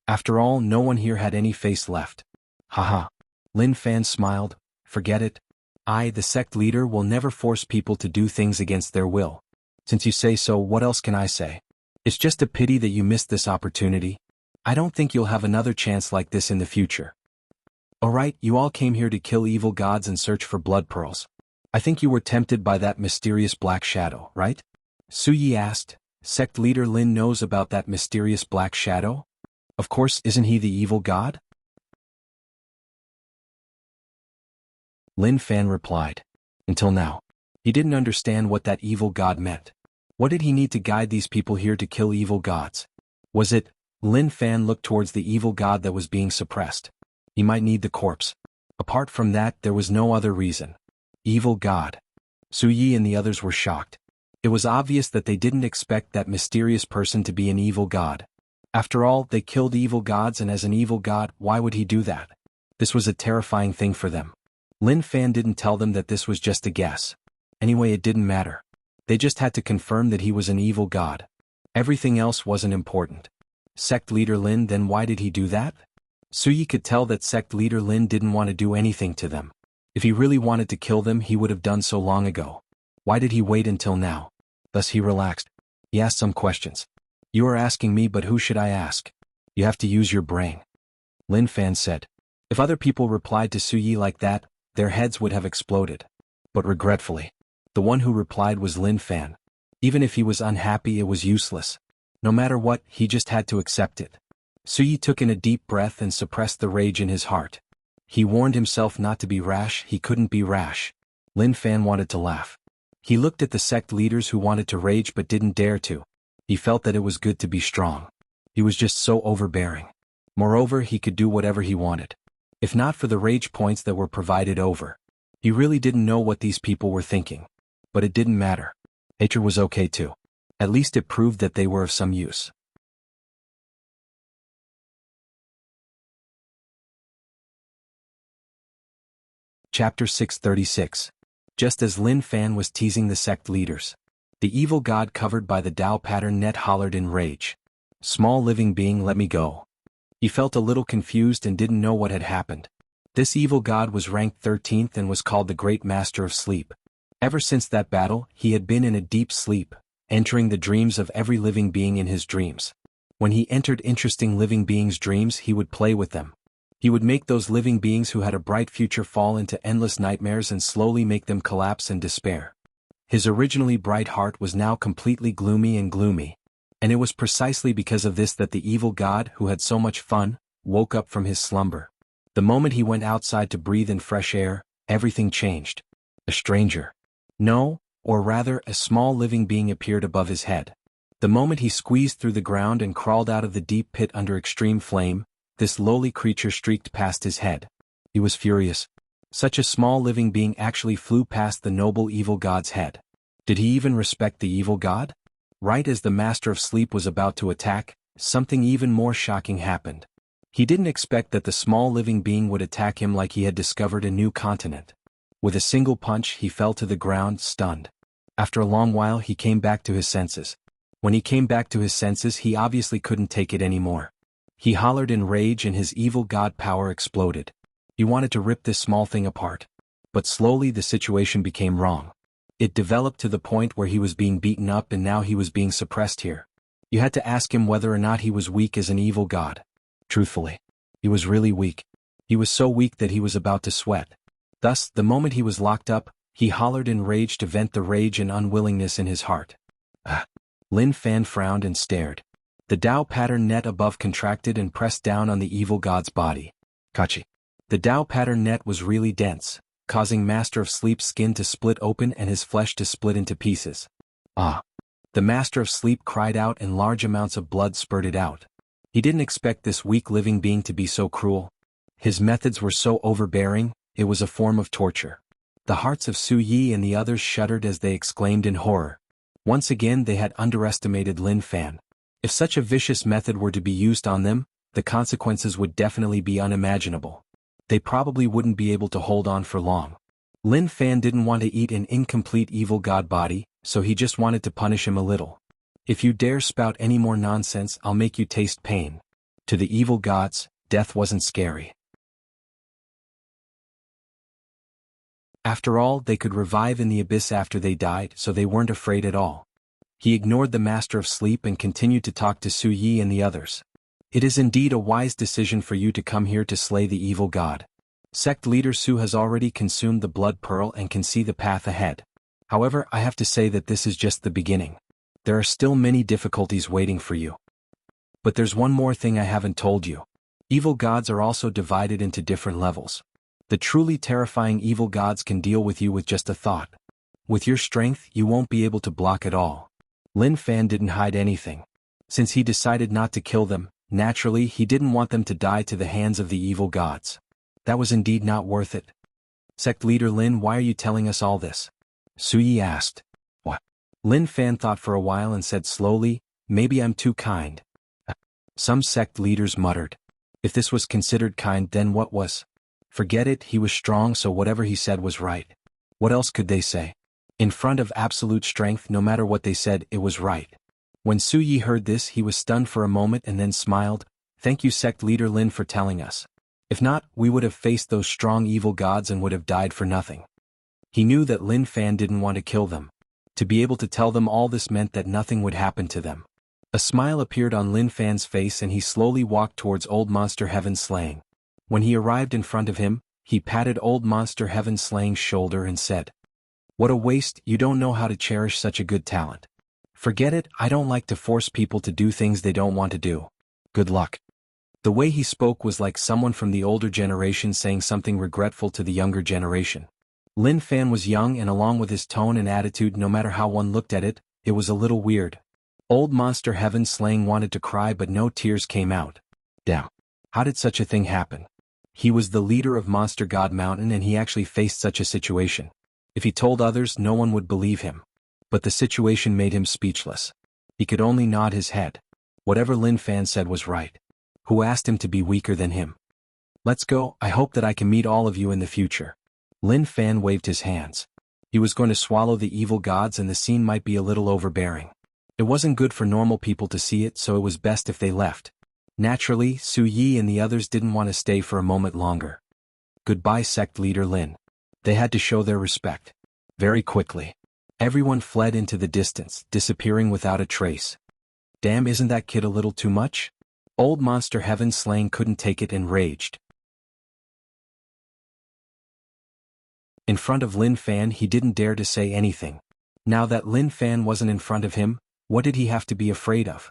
After all, no one here had any face left. Haha. Lin Fan smiled. Forget it. I, the sect leader, will never force people to do things against their will. Since you say so, what else can I say? It's just a pity that you missed this opportunity. I don't think you'll have another chance like this in the future. Alright, you all came here to kill evil gods and search for blood pearls. I think you were tempted by that mysterious black shadow, right? Su Yi asked. Sect leader Lin knows about that mysterious black shadow? Of course, isn't he the evil god? Lin Fan replied. Until now, he didn't understand what that evil god meant. What did he need to guide these people here to kill evil gods? Was it? Lin Fan looked towards the evil god that was being suppressed. He might need the corpse. Apart from that, there was no other reason. Evil god. Su Yi and the others were shocked. It was obvious that they didn't expect that mysterious person to be an evil god. After all, they killed evil gods, and as an evil god, why would he do that? This was a terrifying thing for them. Lin Fan didn't tell them that this was just a guess. Anyway, it didn't matter. They just had to confirm that he was an evil god. Everything else wasn't important. Sect leader Lin, then why did he do that? Su Yi could tell that sect leader Lin didn't want to do anything to them. If he really wanted to kill them, he would have done so long ago. Why did he wait until now? Thus he relaxed. He asked some questions. You are asking me, but who should I ask? You have to use your brain. Lin Fan said. If other people replied to Su Yi like that, their heads would have exploded. But regretfully, the one who replied was Lin Fan. Even if he was unhappy, it was useless. No matter what, he just had to accept it. Su Yi took in a deep breath and suppressed the rage in his heart. He warned himself not to be rash. He couldn't be rash. Lin Fan wanted to laugh. He looked at the sect leaders who wanted to rage but didn't dare to. He felt that it was good to be strong. He was just so overbearing. Moreover, he could do whatever he wanted. If not for the rage points that were provided over. He really didn't know what these people were thinking. But it didn't matter. Hatred was okay too. At least it proved that they were of some use. Chapter 636. Just as Lin Fan was teasing the sect leaders, the evil god covered by the Tao pattern net hollered in rage. "Small living being, let me go." He felt a little confused and didn't know what had happened. This evil god was ranked 13th and was called the Great Master of Sleep. Ever since that battle, he had been in a deep sleep, entering the dreams of every living being in his dreams. When he entered interesting living beings' dreams, he would play with them. He would make those living beings who had a bright future fall into endless nightmares and slowly make them collapse in despair. His originally bright heart was now completely gloomy, and it was precisely because of this that the evil god, who had so much fun, woke up from his slumber. The moment he went outside to breathe in fresh air, everything changed. A stranger. No, or rather, a small living being appeared above his head. The moment he squeezed through the ground and crawled out of the deep pit under extreme flame, this lowly creature streaked past his head. He was furious. Such a small living being actually flew past the noble evil god's head. Did he even respect the evil god? Right as the Master of Sleep was about to attack, something even more shocking happened. He didn't expect that the small living being would attack him like he had discovered a new continent. With a single punch, he fell to the ground, stunned. After a long while, he came back to his senses. When he came back to his senses, he obviously couldn't take it anymore. He hollered in rage and his evil god power exploded. He wanted to rip this small thing apart. But slowly the situation became wrong. It developed to the point where he was being beaten up and now he was being suppressed here. You had to ask him whether or not he was weak as an evil god. Truthfully, he was really weak. He was so weak that he was about to sweat. Thus, the moment he was locked up, he hollered in rage to vent the rage and unwillingness in his heart. Lin Fan frowned and stared. The Tao pattern net above contracted and pressed down on the evil god's body. Kachi. The Tao pattern net was really dense, causing Master of Sleep's skin to split open and his flesh to split into pieces. Ah! The Master of Sleep cried out and large amounts of blood spurted out. He didn't expect this weak living being to be so cruel. His methods were so overbearing, it was a form of torture. The hearts of Su Yi and the others shuddered as they exclaimed in horror. Once again they had underestimated Lin Fan. If such a vicious method were to be used on them, the consequences would definitely be unimaginable. They probably wouldn't be able to hold on for long. Lin Fan didn't want to eat an incomplete evil god body, so he just wanted to punish him a little. If you dare spout any more nonsense, I'll make you taste pain. To the evil gods, death wasn't scary. After all, they could revive in the abyss after they died, so they weren't afraid at all. He ignored the Master of Sleep and continued to talk to Su Yi and the others. It is indeed a wise decision for you to come here to slay the evil god. Sect leader Su has already consumed the blood pearl and can see the path ahead. However, I have to say that this is just the beginning. There are still many difficulties waiting for you. But there's one more thing I haven't told you. Evil gods are also divided into different levels. The truly terrifying evil gods can deal with you with just a thought. With your strength, you won't be able to block it all. Lin Fan didn't hide anything. Since he decided not to kill them, naturally he didn't want them to die to the hands of the evil gods. That was indeed not worth it. Sect leader Lin, why are you telling us all this? Su Yi asked. What? Lin Fan thought for a while and said slowly, maybe I'm too kind. Some sect leaders muttered. If this was considered kind, then what was? Forget it, he was strong, so whatever he said was right. What else could they say? In front of absolute strength, no matter what they said, it was right. When Su Yi heard this, he was stunned for a moment and then smiled. Thank you, sect leader Lin, for telling us. If not, we would have faced those strong evil gods and would have died for nothing. He knew that Lin Fan didn't want to kill them. To be able to tell them all this meant that nothing would happen to them. A smile appeared on Lin Fan's face and he slowly walked towards Old Monster Heaven Slaying. When he arrived in front of him, he patted Old Monster Heaven Slaying's shoulder and said, "What a waste, you don't know how to cherish such a good talent. Forget it, I don't like to force people to do things they don't want to do. Good luck." The way he spoke was like someone from the older generation saying something regretful to the younger generation. Lin Fan was young and along with his tone and attitude, no matter how one looked at it, it was a little weird. Old Monster Heaven Slaying wanted to cry but no tears came out. Damn. How did such a thing happen? He was the leader of Monster God Mountain and he actually faced such a situation. If he told others, no one would believe him. But the situation made him speechless. He could only nod his head. Whatever Lin Fan said was right. Who asked him to be weaker than him? Let's go, I hope that I can meet all of you in the future. Lin Fan waved his hands. He was going to swallow the evil gods and the scene might be a little overbearing. It wasn't good for normal people to see it, so it was best if they left. Naturally, Su Yi and the others didn't want to stay for a moment longer. Goodbye, sect leader Lin. They had to show their respect. Very quickly. Everyone fled into the distance, disappearing without a trace. Damn, isn't that kid a little too much? Old Monster Heaven Slang couldn't take it and raged. In front of Lin Fan he didn't dare to say anything. Now that Lin Fan wasn't in front of him, what did he have to be afraid of?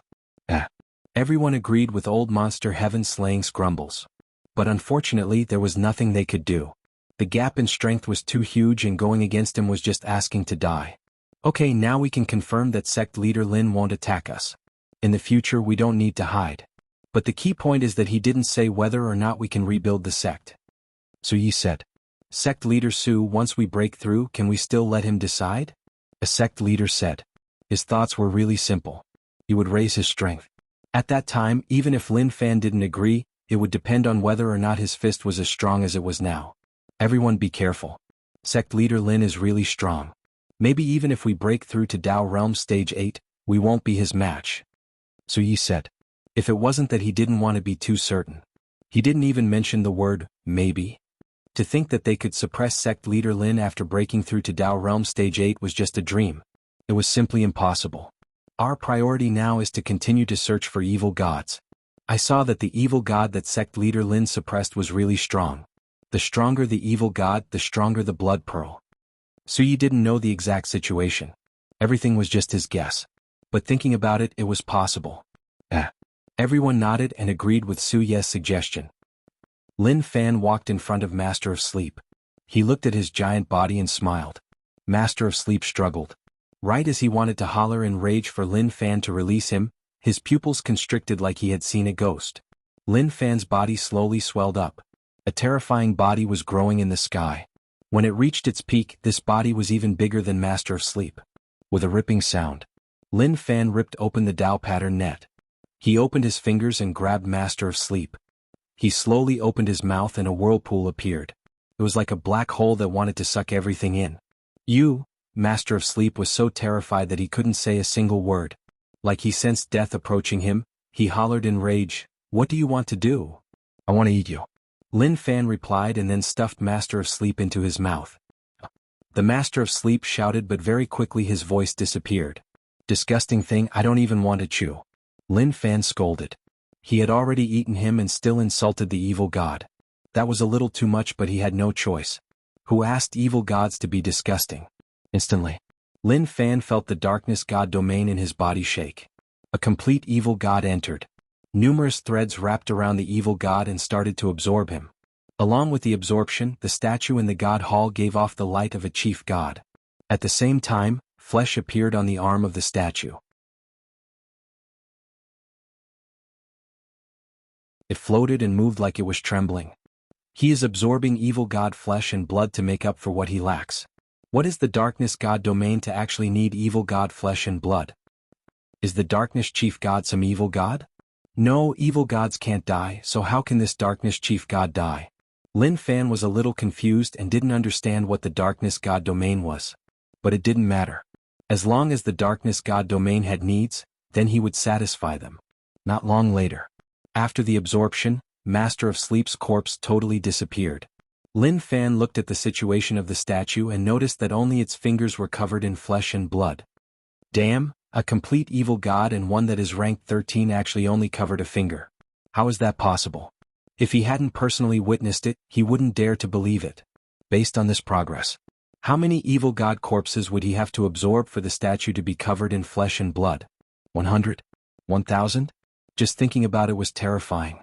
Everyone agreed with Old Monster Heaven Slang's grumbles. But unfortunately there was nothing they could do. The gap in strength was too huge and going against him was just asking to die. Okay, now we can confirm that sect leader Lin won't attack us. In the future we don't need to hide. But the key point is that he didn't say whether or not we can rebuild the sect. Su Yi said. Sect leader Su, once we break through, can we still let him decide? A sect leader said. His thoughts were really simple. He would raise his strength. At that time, even if Lin Fan didn't agree, it would depend on whether or not his fist was as strong as it was now. Everyone be careful. Sect leader Lin is really strong. Maybe even if we break through to Dao Realm Stage 8, we won't be his match. Su Yi said. If it wasn't that he didn't want to be too certain. He didn't even mention the word, maybe. To think that they could suppress sect leader Lin after breaking through to Dao Realm Stage 8 was just a dream. It was simply impossible. Our priority now is to continue to search for evil gods. I saw that the evil god that sect leader Lin suppressed was really strong. The stronger the evil god, the stronger the blood pearl. Su Yi didn't know the exact situation. Everything was just his guess. But thinking about it, it was possible. Everyone nodded and agreed with Su Ye's suggestion. Lin Fan walked in front of Master of Sleep. He looked at his giant body and smiled. Master of Sleep struggled. Right as he wanted to holler in rage for Lin Fan to release him, his pupils constricted like he had seen a ghost. Lin Fan's body slowly swelled up. A terrifying body was growing in the sky. When it reached its peak, this body was even bigger than Master of Sleep. With a ripping sound, Lin Fan ripped open the Dao pattern net. He opened his fingers and grabbed Master of Sleep. He slowly opened his mouth and a whirlpool appeared. It was like a black hole that wanted to suck everything in. Master of Sleep was so terrified that he couldn't say a single word. Like he sensed death approaching him, he hollered in rage, "What do you want to do?" "I want to eat you." Lin Fan replied and then stuffed Master of Sleep into his mouth. The Master of Sleep shouted, but very quickly his voice disappeared. "Disgusting thing, I don't even want to chew." Lin Fan scolded. He had already eaten him and still insulted the evil god. That was a little too much, but he had no choice. Who asked evil gods to be disgusting? Instantly, Lin Fan felt the darkness god domain in his body shake. A complete evil god entered. Numerous threads wrapped around the evil god and started to absorb him. Along with the absorption, the statue in the god hall gave off the light of a chief god. At the same time, flesh appeared on the arm of the statue. It floated and moved like it was trembling. He is absorbing evil god flesh and blood to make up for what he lacks. What is the darkness god domain to actually need evil god flesh and blood? Is the darkness chief god some evil god? No, evil gods can't die, so how can this darkness chief god die? Lin Fan was a little confused and didn't understand what the darkness god domain was. But it didn't matter. As long as the darkness god domain had needs, then he would satisfy them. Not long later, after the absorption, Master of Sleep's corpse totally disappeared. Lin Fan looked at the situation of the statue and noticed that only its fingers were covered in flesh and blood. Damn, a complete evil god and one that is ranked 13 actually only covered a finger. How is that possible? If he hadn't personally witnessed it, he wouldn't dare to believe it. Based on this progress, how many evil god corpses would he have to absorb for the statue to be covered in flesh and blood? 100? 1,000? Just thinking about it was terrifying.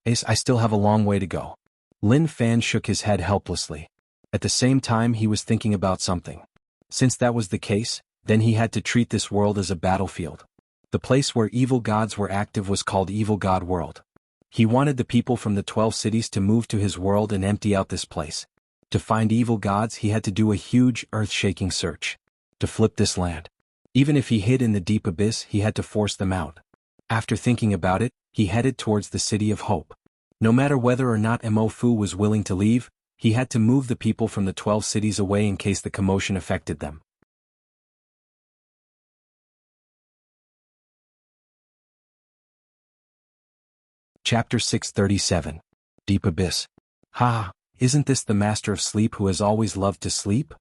I still have a long way to go. Lin Fan shook his head helplessly. At the same time he was thinking about something. Since that was the case, then he had to treat this world as a battlefield. The place where evil gods were active was called Evil God World. He wanted the people from the 12 cities to move to his world and empty out this place. To find evil gods he had to do a huge, earth-shaking search. To flip this land. Even if he hid in the deep abyss, he had to force them out. After thinking about it, he headed towards the City of Hope. No matter whether or not Mo Fu was willing to leave, He had to move the people from the 12 cities away in case the commotion affected them. Chapter 637. Deep Abyss. Ha! Isn't this the Master of Sleep who has always loved to sleep?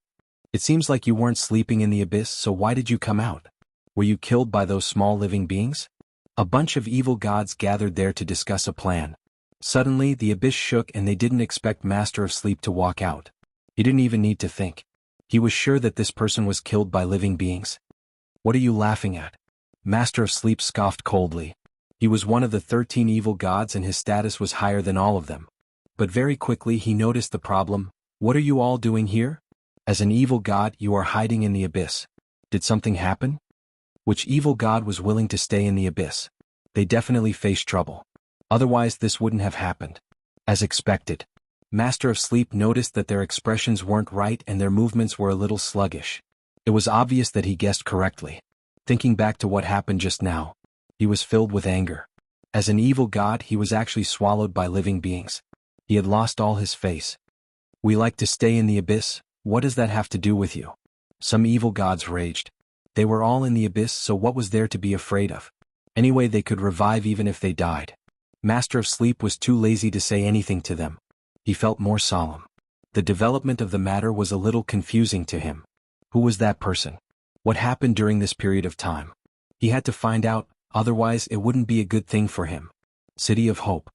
It seems like you weren't sleeping in the abyss, so why did you come out? Were you killed by those small living beings? A bunch of evil gods gathered there to discuss a plan. Suddenly, the abyss shook and they didn't expect Master of Sleep to walk out. He didn't even need to think. He was sure that this person was killed by living beings. What are you laughing at? Master of Sleep scoffed coldly. He was one of the 13 evil gods and his status was higher than all of them. But very quickly he noticed the problem. What are you all doing here? As an evil god, you are hiding in the abyss. Did something happen? Which evil god was willing to stay in the abyss? They definitely faced trouble. Otherwise this wouldn't have happened. As expected. Master of Sleep noticed that their expressions weren't right and their movements were a little sluggish. It was obvious that he guessed correctly. Thinking back to what happened just now, he was filled with anger. As an evil god, he was actually swallowed by living beings. He had lost all his face. We like to stay in the abyss, what does that have to do with you? Some evil gods raged. They were all in the abyss, so what was there to be afraid of? Anyway, they could revive even if they died. Master of Sleep was too lazy to say anything to them. He felt more solemn. The development of the matter was a little confusing to him. Who was that person? What happened during this period of time? He had to find out, otherwise it wouldn't be a good thing for him. City of Hope.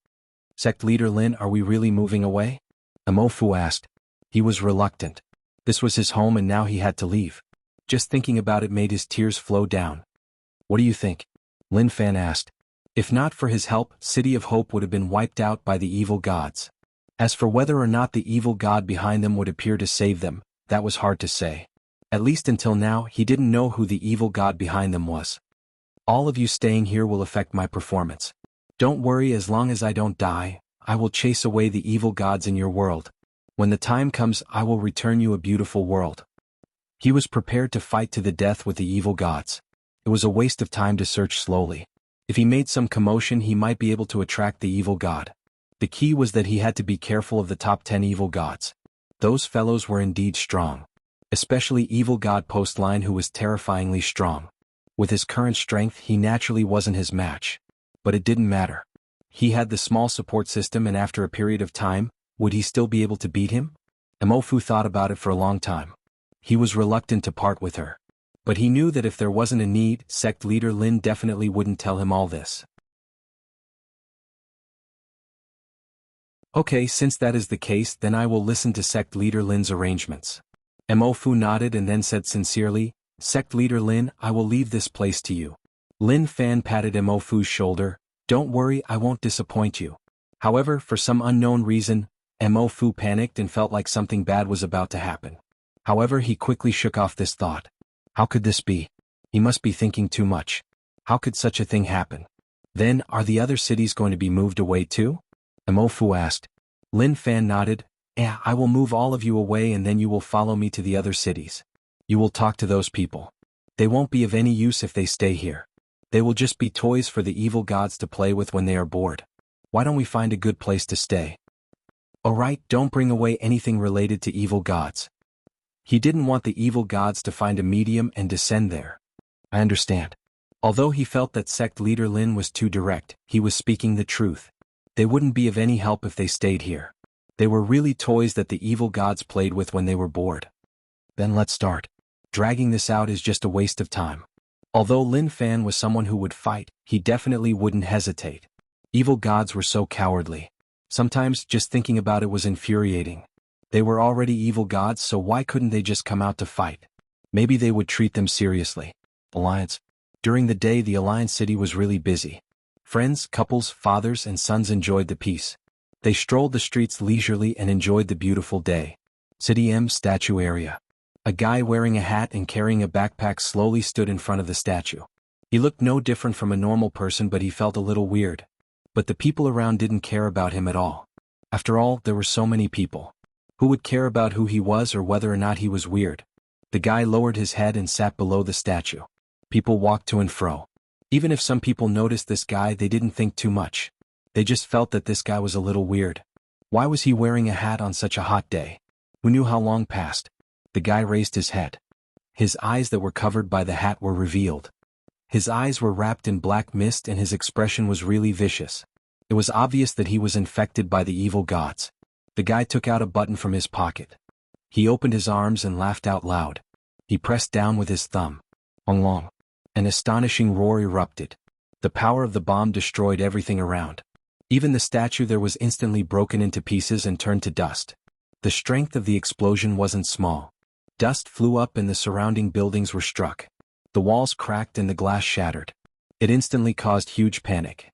Sect Leader Lin, are we really moving away? Amofu asked. He was reluctant. This was his home and now he had to leave. Just thinking about it made his tears flow down. What do you think? Lin Fan asked. If not for his help, City of Hope would have been wiped out by the evil gods. As for whether or not the evil god behind them would appear to save them, that was hard to say. At least until now, he didn't know who the evil god behind them was. All of you staying here will affect my performance. Don't worry, as long as I don't die, I will chase away the evil gods in your world. When the time comes, I will return you a beautiful world. He was prepared to fight to the death with the evil gods. It was a waste of time to search slowly. If he made some commotion, he might be able to attract the evil god. The key was that he had to be careful of the top 10 evil gods. Those fellows were indeed strong. Especially evil god Postline, who was terrifyingly strong. With his current strength, he naturally wasn't his match. But it didn't matter. He had the small support system, and after a period of time, would he still be able to beat him? Amofu thought about it for a long time. He was reluctant to part with her. But he knew that if there wasn't a need, Sect Leader Lin definitely wouldn't tell him all this. Okay, since that is the case, then I will listen to Sect Leader Lin's arrangements. Amofu nodded and then said sincerely, Sect Leader Lin, I will leave this place to you. Lin Fan patted Amofu's shoulder. Don't worry, I won't disappoint you. However, for some unknown reason, Amofu panicked and felt like something bad was about to happen. However, he quickly shook off this thought. How could this be? He must be thinking too much. How could such a thing happen? Then, are the other cities going to be moved away too? Amofu asked. Lin Fan nodded. Yeah, I will move all of you away and then you will follow me to the other cities. You will talk to those people. They won't be of any use if they stay here. They will just be toys for the evil gods to play with when they are bored. Why don't we find a good place to stay? Alright, don't bring away anything related to evil gods. He didn't want the evil gods to find a medium and descend there. I understand. Although he felt that Sect Leader Lin was too direct, he was speaking the truth. They wouldn't be of any help if they stayed here. They were really toys that the evil gods played with when they were bored. Then let's start. Dragging this out is just a waste of time. Although Lin Fan was someone who would fight, he definitely wouldn't hesitate. Evil gods were so cowardly. Sometimes just thinking about it was infuriating. They were already evil gods, so why couldn't they just come out to fight? Maybe they would treat them seriously. Alliance. During the day, the Alliance city was really busy. Friends, couples, fathers, and sons enjoyed the peace. They strolled the streets leisurely and enjoyed the beautiful day. City M statue area. A guy wearing a hat and carrying a backpack slowly stood in front of the statue. He looked no different from a normal person, but he felt a little weird. But the people around didn't care about him at all. After all, there were so many people. Who would care about who he was or whether or not he was weird? The guy lowered his head and sat below the statue. People walked to and fro. Even if some people noticed this guy, they didn't think too much. They just felt that this guy was a little weird. Why was he wearing a hat on such a hot day? Who knew how long passed? The guy raised his head. His eyes that were covered by the hat were revealed. His eyes were wrapped in black mist and his expression was really vicious. It was obvious that he was infected by the evil gods. The guy took out a button from his pocket. He opened his arms and laughed out loud. He pressed down with his thumb. Long. An astonishing roar erupted. The power of the bomb destroyed everything around. Even the statue there was instantly broken into pieces and turned to dust. The strength of the explosion wasn't small. Dust flew up and the surrounding buildings were struck. The walls cracked and the glass shattered. It instantly caused huge panic.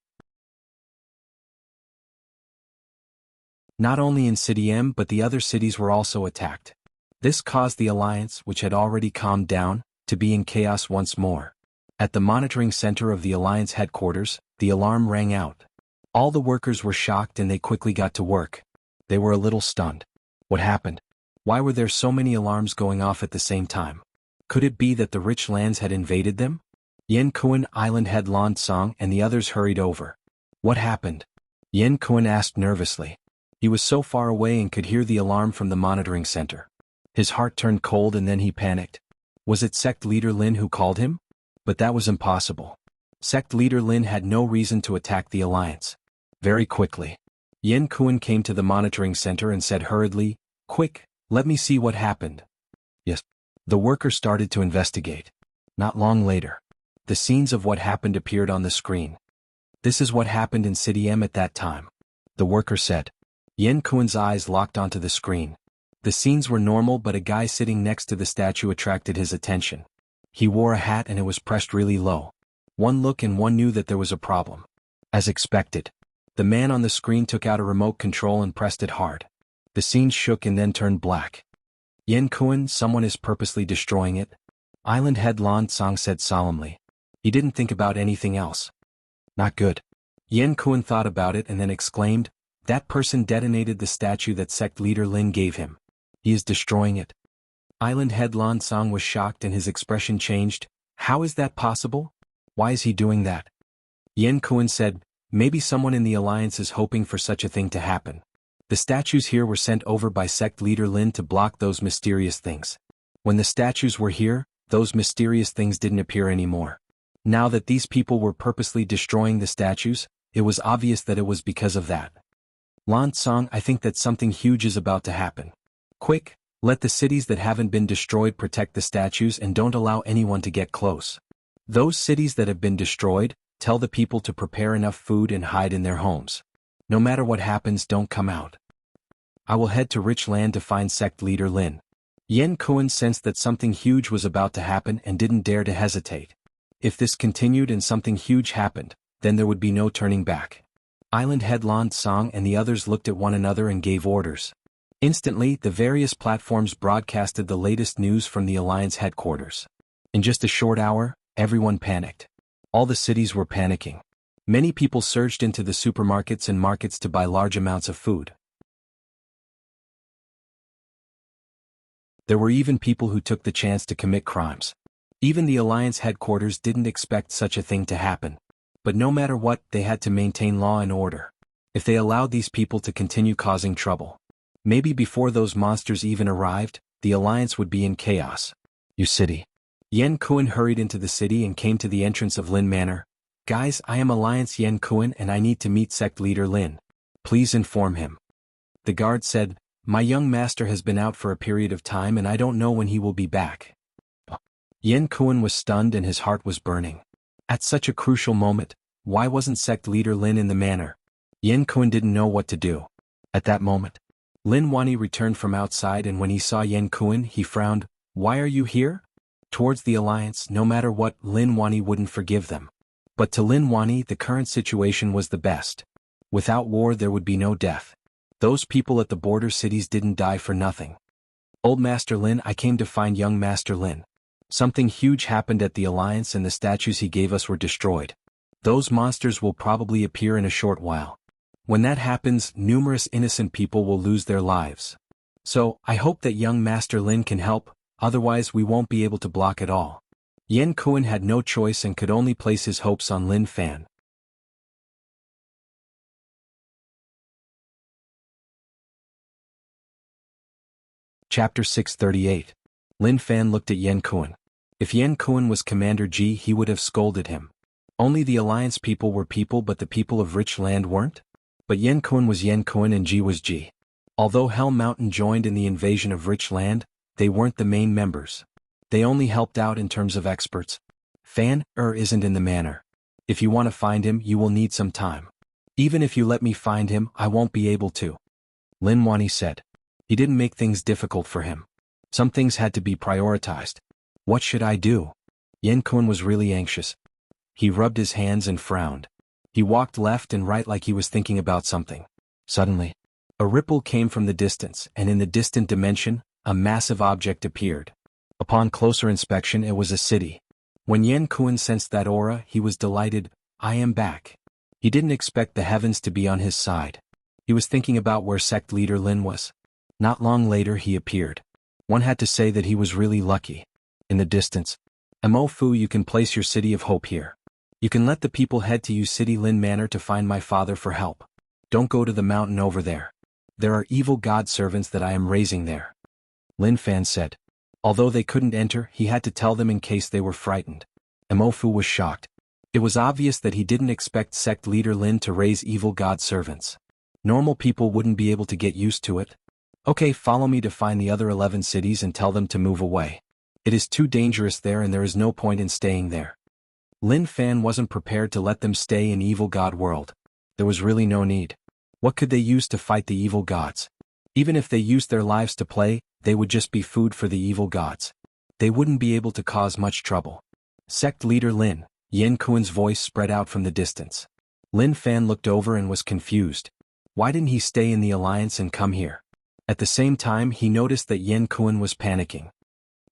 Not only in City M but the other cities were also attacked. This caused the Alliance, which had already calmed down, to be in chaos once more. At the monitoring center of the Alliance headquarters, the alarm rang out. All the workers were shocked and they quickly got to work. They were a little stunned. What happened? Why were there so many alarms going off at the same time? Could it be that the rich lands had invaded them? Yen Kuan, Island Head Lan Song and the others hurried over. What happened? Yen Kuan asked nervously. He was so far away and could hear the alarm from the monitoring center. His heart turned cold and then he panicked. Was it sect leader Lin who called him? But that was impossible. Sect leader Lin had no reason to attack the Alliance. Very quickly, Yen Kuan came to the monitoring center and said hurriedly, "Quick, let me see what happened." Yes. The worker started to investigate. Not long later, the scenes of what happened appeared on the screen. This is what happened in City M at that time. The worker said. Yen Kuan's eyes locked onto the screen. The scenes were normal but a guy sitting next to the statue attracted his attention. He wore a hat and it was pressed really low. One look and one knew that there was a problem. As expected, the man on the screen took out a remote control and pressed it hard. The scene shook and then turned black. Yen Kuan, someone is purposely destroying it. Island Head Lan Song said solemnly. He didn't think about anything else. Not good. Yen Kuan thought about it and then exclaimed, that person detonated the statue that sect leader Lin gave him. He is destroying it. Island Head Lan Song was shocked and his expression changed. How is that possible? Why is he doing that? Yen Kuan said, maybe someone in the Alliance is hoping for such a thing to happen. The statues here were sent over by sect leader Lin to block those mysterious things. When the statues were here, those mysterious things didn't appear anymore. Now that these people were purposely destroying the statues, it was obvious that it was because of that. Lan Song, I think that something huge is about to happen. Quick, let the cities that haven't been destroyed protect the statues and don't allow anyone to get close. Those cities that have been destroyed, tell the people to prepare enough food and hide in their homes. No matter what happens, don't come out. I will head to rich land to find sect leader Lin. Yen Kuan sensed that something huge was about to happen and didn't dare to hesitate. If this continued and something huge happened, then there would be no turning back. Island Head Lan Song and the others looked at one another and gave orders. Instantly, the various platforms broadcasted the latest news from the Alliance headquarters. In just a short hour, everyone panicked. All the cities were panicking. Many people surged into the supermarkets and markets to buy large amounts of food. There were even people who took the chance to commit crimes. Even the Alliance headquarters didn't expect such a thing to happen. But no matter what, they had to maintain law and order. If they allowed these people to continue causing trouble, maybe before those monsters even arrived, the Alliance would be in chaos. You city. Yen Kuan hurried into the city and came to the entrance of Lin Manor. Guys, I am Alliance Yen Kuan and I need to meet sect leader Lin. Please inform him. The guard said, my young master has been out for a period of time and I don't know when he will be back. Yen Kuan was stunned and his heart was burning. At such a crucial moment, why wasn't sect leader Lin in the manor? Yen Kuan didn't know what to do. At that moment, Lin Wani returned from outside and when he saw Yen Kuan he frowned. Why are you here? Towards the Alliance, no matter what, Lin Wani wouldn't forgive them. But to Lin Wani the current situation was the best. Without war there would be no death. Those people at the border cities didn't die for nothing. Old Master Lin, I came to find young Master Lin. Something huge happened at the Alliance and the statues he gave us were destroyed. Those monsters will probably appear in a short while. When that happens, numerous innocent people will lose their lives. So, I hope that young Master Lin can help, otherwise we won't be able to block it all. Yen Kuan had no choice and could only place his hopes on Lin Fan. Chapter 638. Lin Fan looked at Yan Kuan. If Yan Kuan was Commander Ji, he would have scolded him. Only the Alliance people were people, but the people of rich land weren't? But Yan Kuan was Yan Kuan and Ji was Ji. Although Hell Mountain joined in the invasion of rich land, they weren't the main members. They only helped out in terms of experts. Fan isn't in the manor. If you want to find him, you will need some time. Even if you let me find him, I won't be able to. Lin Wani said. He didn't make things difficult for him. Some things had to be prioritized. What should I do? Yan Kuan was really anxious. He rubbed his hands and frowned. He walked left and right like he was thinking about something. Suddenly, a ripple came from the distance, and in the distant dimension, a massive object appeared. Upon closer inspection, it was a city. When Yan Kuan sensed that aura, he was delighted. I am back. He didn't expect the heavens to be on his side. He was thinking about where sect leader Lin was. Not long later he appeared. One had to say that he was really lucky. In the distance, Mo Fu, you can place your city of hope here. You can let the people head to Yu City Lin Manor to find my father for help. Don't go to the mountain over there. There are evil god servants that I am raising there. Lin Fan said. Although they couldn't enter, he had to tell them in case they were frightened. Mo Fu was shocked. It was obvious that he didn't expect sect leader Lin to raise evil god servants. Normal people wouldn't be able to get used to it. Okay, follow me to find the other 11 cities and tell them to move away. It is too dangerous there and there is no point in staying there. Lin Fan wasn't prepared to let them stay in evil god world. There was really no need. What could they use to fight the evil gods? Even if they used their lives to play, they would just be food for the evil gods. They wouldn't be able to cause much trouble. Sect leader Lin, Yan Kuan's voice spread out from the distance. Lin Fan looked over and was confused. Why didn't he stay in the alliance and come here? At the same time, he noticed that Yan Kuan was panicking.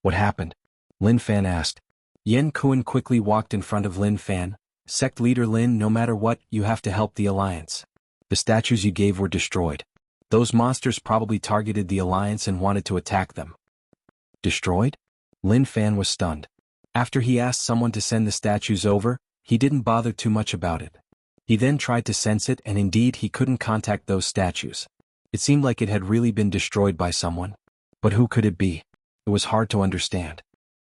What happened? Lin Fan asked. Yan Kuan quickly walked in front of Lin Fan. Sect leader Lin, no matter what, you have to help the alliance. The statues you gave were destroyed. Those monsters probably targeted the alliance and wanted to attack them. Destroyed? Lin Fan was stunned. After he asked someone to send the statues over, he didn't bother too much about it. He then tried to sense it, and indeed he couldn't contact those statues. It seemed like it had really been destroyed by someone. But who could it be? It was hard to understand.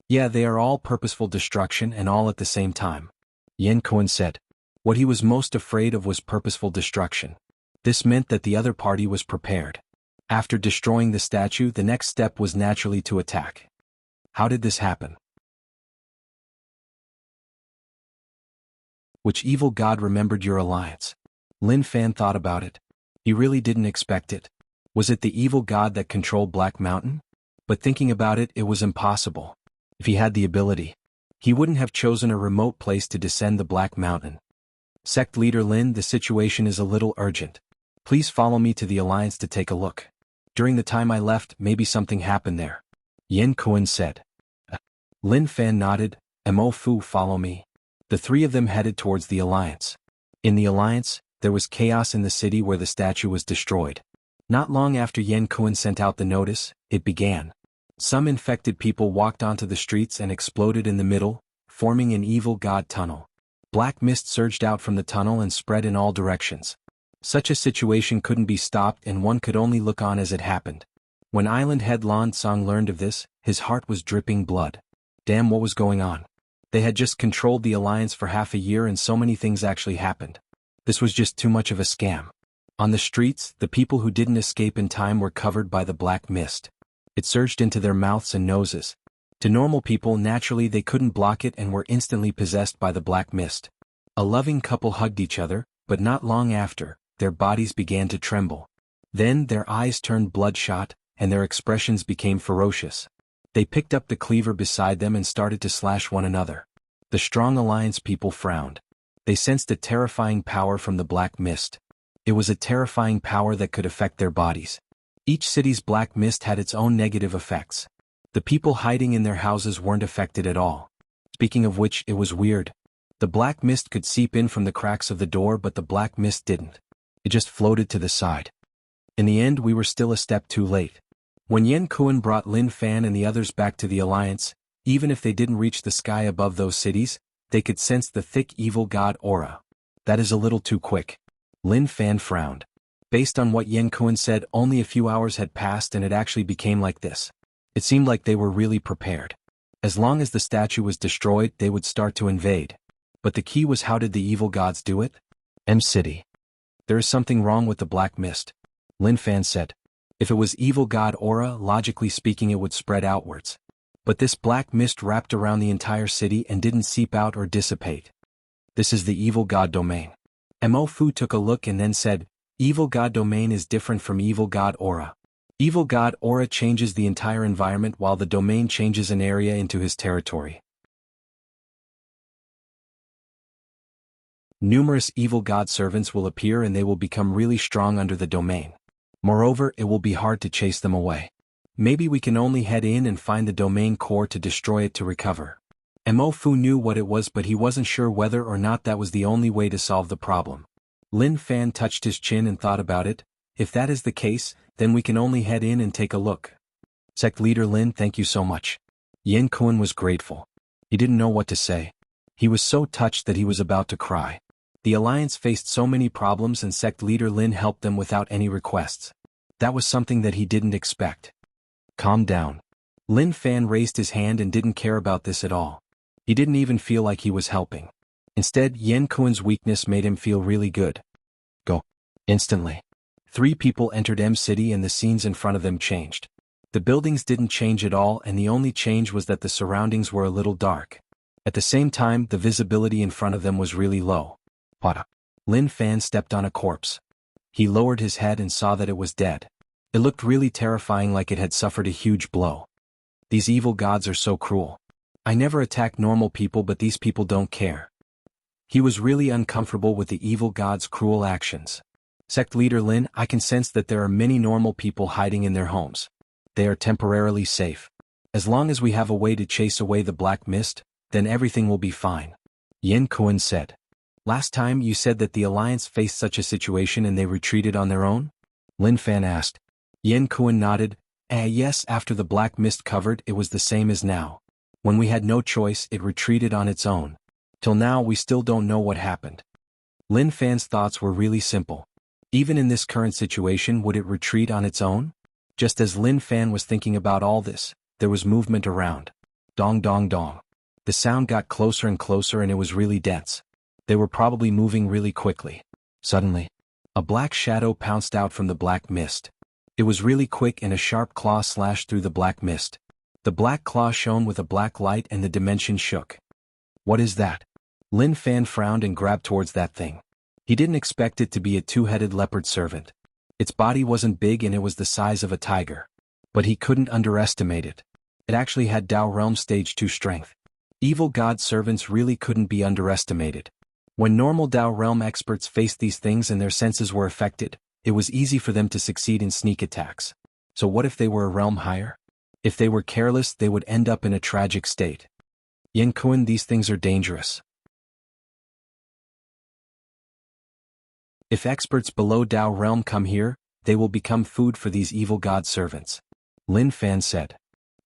Yeah, they are all purposeful destruction and all at the same time. Yan Kuan said. What he was most afraid of was purposeful destruction. This meant that the other party was prepared. After destroying the statue, the next step was naturally to attack. How did this happen? Which evil god remembered your alliance? Lin Fan thought about it. He really didn't expect it. Was it the evil god that controlled Black Mountain? But thinking about it, it was impossible. If he had the ability, he wouldn't have chosen a remote place to descend the Black Mountain. Sect leader Lin, the situation is a little urgent. Please follow me to the alliance to take a look. During the time I left, maybe something happened there. Yan Kuan said. Lin Fan nodded. Mo Fu, follow me. The three of them headed towards the alliance. In the alliance, there was chaos in the city where the statue was destroyed. Not long after Yan Kuan sent out the notice, it began. Some infected people walked onto the streets and exploded in the middle, forming an evil god tunnel. Black mist surged out from the tunnel and spread in all directions. Such a situation couldn't be stopped and one could only look on as it happened. When Island Head Lan Song learned of this, his heart was dripping blood. Damn, what was going on? They had just controlled the alliance for half a year and so many things actually happened. This was just too much of a scam. On the streets, the people who didn't escape in time were covered by the black mist. It surged into their mouths and noses. To normal people, naturally they couldn't block it and were instantly possessed by the black mist. A loving couple hugged each other, but not long after, their bodies began to tremble. Then their eyes turned bloodshot, and their expressions became ferocious. They picked up the cleaver beside them and started to slash one another. The strong alliance people frowned. They sensed a terrifying power from the black mist. It was a terrifying power that could affect their bodies. Each city's black mist had its own negative effects. The people hiding in their houses weren't affected at all. Speaking of which, it was weird. The black mist could seep in from the cracks of the door, but the black mist didn't. It just floated to the side. In the end, we were still a step too late. When Yan Kuan brought Lin Fan and the others back to the alliance, even if they didn't reach the sky above those cities, they could sense the thick evil god aura. That is a little too quick. Lin Fan frowned. Based on what Yen Kuan said, only a few hours had passed and it actually became like this. It seemed like they were really prepared. As long as the statue was destroyed, they would start to invade. But the key was, how did the evil gods do it? City. There is something wrong with the black mist, Lin Fan said. If it was evil god aura, logically speaking it would spread outwards. But this black mist wrapped around the entire city and didn't seep out or dissipate. This is the evil god domain. Mo Fu took a look and then said, evil god domain is different from evil god aura. Evil god aura changes the entire environment while the domain changes an area into his territory. Numerous evil god servants will appear and they will become really strong under the domain. Moreover, it will be hard to chase them away. Maybe we can only head in and find the domain core to destroy it to recover. Mo Fu knew what it was, but he wasn't sure whether or not that was the only way to solve the problem. Lin Fan touched his chin and thought about it. If that is the case, then we can only head in and take a look. Sect Leader Lin, thank you so much. Yen Kuan was grateful. He didn't know what to say. He was so touched that he was about to cry. The Alliance faced so many problems and Sect Leader Lin helped them without any requests. That was something that he didn't expect. Calm down. Lin Fan raised his hand and didn't care about this at all. He didn't even feel like he was helping. Instead, Yen Kuan's weakness made him feel really good. Go. Instantly. 3 people entered City and the scenes in front of them changed. The buildings didn't change at all and the only change was that the surroundings were a little dark. At the same time, the visibility in front of them was really low. What? Lin Fan stepped on a corpse. He lowered his head and saw that it was dead. It looked really terrifying, like it had suffered a huge blow. These evil gods are so cruel. I never attack normal people, but these people don't care. He was really uncomfortable with the evil gods' cruel actions. Sect Leader Lin, I can sense that there are many normal people hiding in their homes. They are temporarily safe. As long as we have a way to chase away the black mist, then everything will be fine. Yen Kuan said. Last time you said that the Alliance faced such a situation and they retreated on their own? Lin Fan asked. Yen Kuan nodded. Yes, after the black mist covered, it was the same as now. When we had no choice, it retreated on its own. Till now we still don't know what happened. Lin Fan's thoughts were really simple. Even in this current situation, would it retreat on its own? Just as Lin Fan was thinking about all this, there was movement around. Dong dong dong. The sound got closer and closer and it was really dense. They were probably moving really quickly. Suddenly, a black shadow pounced out from the black mist. It was really quick and a sharp claw slashed through the black mist. The black claw shone with a black light and the dimension shook. What is that? Lin Fan frowned and grabbed towards that thing. He didn't expect it to be a 2-headed leopard servant. Its body wasn't big and it was the size of a tiger. But he couldn't underestimate it. It actually had Dao Realm Stage 2 strength. Evil god servants really couldn't be underestimated. When normal Dao Realm experts faced these things and their senses were affected, it was easy for them to succeed in sneak attacks. So what if they were a realm higher? If they were careless, they would end up in a tragic state. Yen Kuan, these things are dangerous. If experts below Dao Realm come here, they will become food for these evil god servants. Lin Fan said.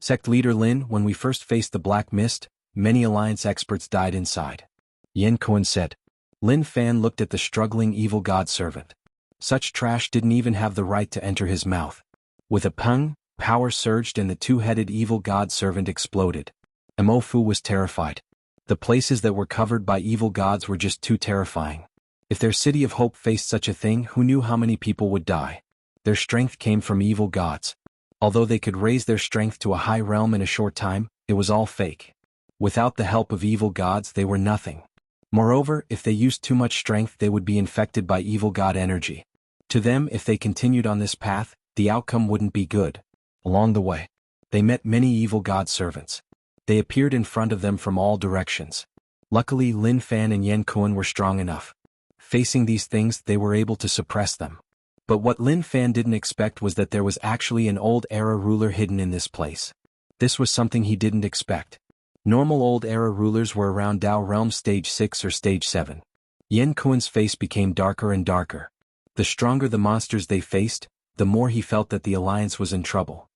Sect Leader Lin, when we first faced the black mist, many Alliance experts died inside. Yen Kuan said. Lin Fan looked at the struggling evil god servant. Such trash didn't even have the right to enter his mouth. With a pung, power surged and the 2-headed evil god servant exploded. Mo Fu was terrified. The places that were covered by evil gods were just too terrifying. If their city of hope faced such a thing, who knew how many people would die? Their strength came from evil gods. Although they could raise their strength to a high realm in a short time, it was all fake. Without the help of evil gods, they were nothing. Moreover, if they used too much strength, they would be infected by evil god energy. To them, if they continued on this path, the outcome wouldn't be good. Along the way, they met many evil god servants. They appeared in front of them from all directions. Luckily, Lin Fan and Yen Kuan were strong enough. Facing these things, they were able to suppress them. But what Lin Fan didn't expect was that there was actually an old era ruler hidden in this place. This was something he didn't expect. Normal old era rulers were around Dao Realm Stage 6 or Stage 7. Yen Kuan's face became darker and darker. The stronger the monsters they faced, the more he felt that the Alliance was in trouble.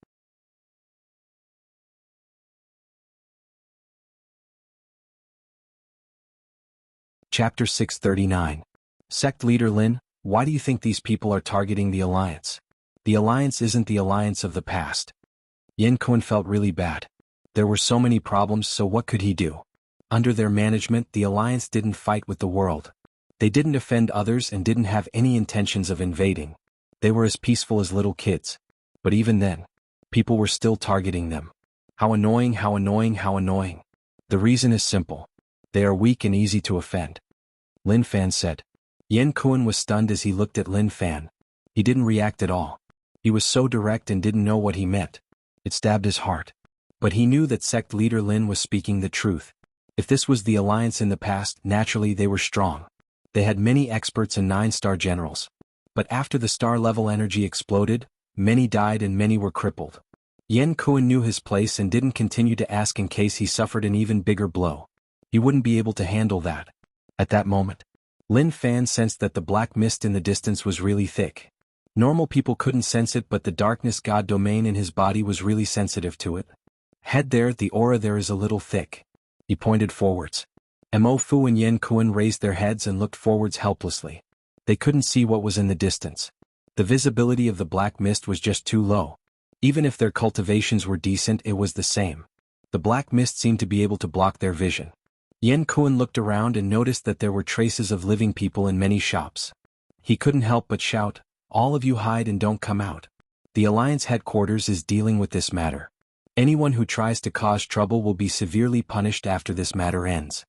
Chapter 639. Sect Leader Lin, Why do you think these people are targeting the Alliance? The Alliance isn't the Alliance of the past. Yen Kun felt really bad. There were so many problems, so what could he do? Under their management, the Alliance didn't fight with the world. They didn't offend others and didn't have any intentions of invading. They were as peaceful as little kids. But even then, people were still targeting them. How annoying, how annoying, how annoying. The reason is simple. They are weak and easy to offend. Lin Fan said. Yen Kun was stunned as he looked at Lin Fan. He didn't react at all. He was so direct and didn't know what he meant. It stabbed his heart. But he knew that sect leader Lin was speaking the truth. If this was the Alliance in the past, naturally they were strong. They had many experts and 9-star generals. But after the star-level energy exploded, many died and many were crippled. Yen Kun knew his place and didn't continue to ask in case he suffered an even bigger blow. He wouldn't be able to handle that. At that moment, Lin Fan sensed that the black mist in the distance was really thick. Normal people couldn't sense it, but the darkness god domain in his body was really sensitive to it. Head there, the aura there is a little thick. He pointed forwards. Mo Fu and Yen Kun raised their heads and looked forwards helplessly. They couldn't see what was in the distance. The visibility of the black mist was just too low. Even if their cultivations were decent, it was the same. The black mist seemed to be able to block their vision. Yen Kun looked around and noticed that there were traces of living people in many shops. He couldn't help but shout, "All of you hide and don't come out. The Alliance headquarters is dealing with this matter. Anyone who tries to cause trouble will be severely punished after this matter ends.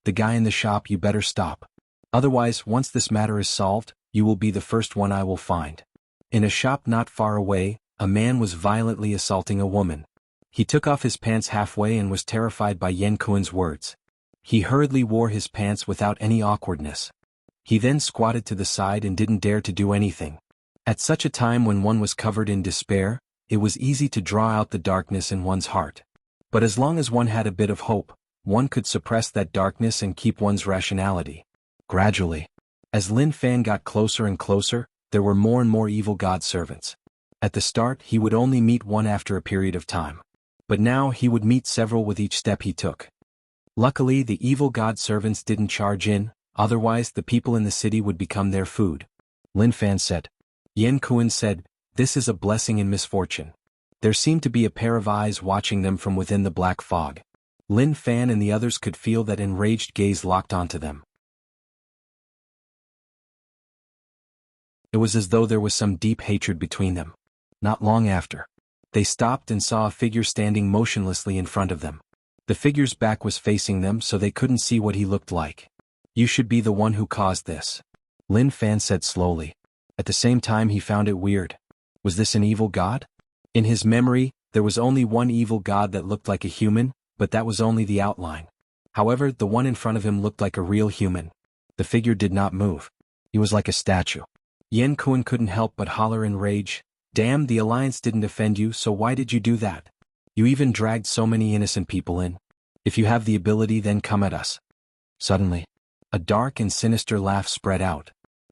The guy in the shop, you better stop. Otherwise, once this matter is solved, you will be the first one I will find." In a shop not far away, a man was violently assaulting a woman. He took off his pants halfway and was terrified by Yen Kun's words. He hurriedly wore his pants without any awkwardness. He then squatted to the side and didn't dare to do anything. At such a time when one was covered in despair, it was easy to draw out the darkness in one's heart. But as long as one had a bit of hope, one could suppress that darkness and keep one's rationality. Gradually, as Lin Fan got closer and closer, there were more and more evil god servants. At the start, he would only meet one after a period of time. But now he would meet several with each step he took. Luckily, the evil god servants didn't charge in, otherwise the people in the city would become their food. Lin Fan said. Yen Kun said, "This is a blessing in misfortune." There seemed to be a pair of eyes watching them from within the black fog. Lin Fan and the others could feel that enraged gaze locked onto them. It was as though there was some deep hatred between them. Not long after, they stopped and saw a figure standing motionlessly in front of them. The figure's back was facing them, so they couldn't see what he looked like. "You should be the one who caused this," Lin Fan said slowly. At the same time, he found it weird. Was this an evil god? In his memory, there was only one evil god that looked like a human, but that was only the outline. However, the one in front of him looked like a real human. The figure did not move. He was like a statue. Yen Kun couldn't help but holler in rage, "Damn, the Alliance didn't offend you, so why did you do that? You even dragged so many innocent people in. If you have the ability, then come at us." Suddenly, a dark and sinister laugh spread out.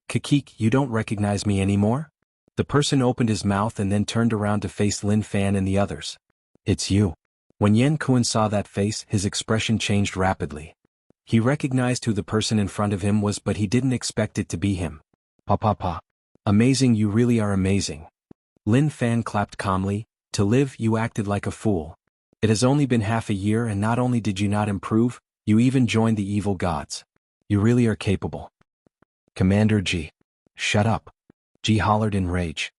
"Kikik, you don't recognize me anymore?" The person opened his mouth and then turned around to face Lin Fan and the others. "It's you." When Yen Kun saw that face, his expression changed rapidly. He recognized who the person in front of him was, but he didn't expect it to be him. "Pa. Amazing, you really are amazing." Lin Fan clapped calmly. "To live, you acted like a fool. It has only been half a year, and not only did you not improve, you even joined the evil gods. You really are capable." "Commander G. Shut up." G hollered in rage.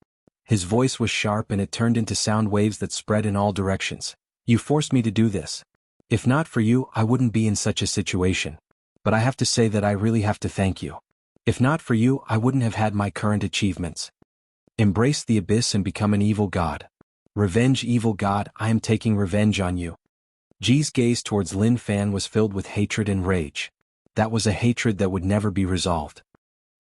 His voice was sharp and it turned into sound waves that spread in all directions. "You forced me to do this. If not for you, I wouldn't be in such a situation. But I have to say that I really have to thank you. If not for you, I wouldn't have had my current achievements. Embrace the abyss and become an evil god. Revenge, evil god, I am taking revenge on you." G's gaze towards Lin Fan was filled with hatred and rage. That was a hatred that would never be resolved.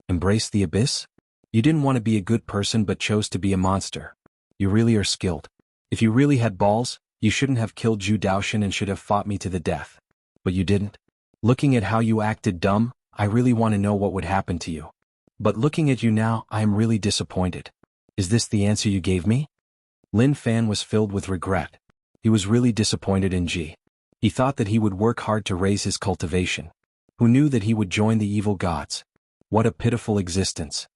Embrace the abyss? You didn't want to be a good person but chose to be a monster. You really are skilled. If you really had balls, you shouldn't have killed Zhu Daoshan and should have fought me to the death. But you didn't. Looking at how you acted dumb, I really want to know what would happen to you. But looking at you now, I am really disappointed. Is this the answer you gave me? Lin Fan was filled with regret. He was really disappointed in Ji. He thought that he would work hard to raise his cultivation. Who knew that he would join the evil gods? What a pitiful existence.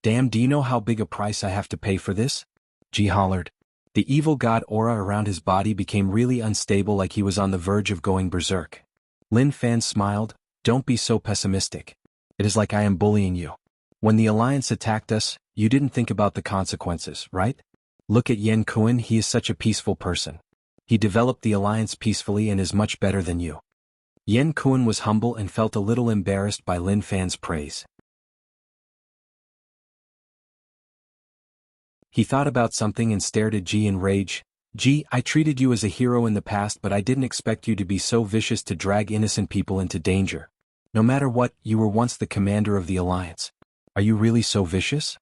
Damn, do you know how big a price I have to pay for this? Ji hollered. The evil god aura around his body became really unstable, like he was on the verge of going berserk. Lin Fan smiled. Don't be so pessimistic. It is like I am bullying you. When the Alliance attacked us, you didn't think about the consequences, right? Look at Yen Kuan, he is such a peaceful person. He developed the Alliance peacefully and is much better than you. Yen Kuan was humble and felt a little embarrassed by Lin Fan's praise. He thought about something and stared at Ji in rage. Ji, I treated you as a hero in the past, but I didn't expect you to be so vicious to drag innocent people into danger. No matter what, you were once the commander of the Alliance. Are you really so vicious?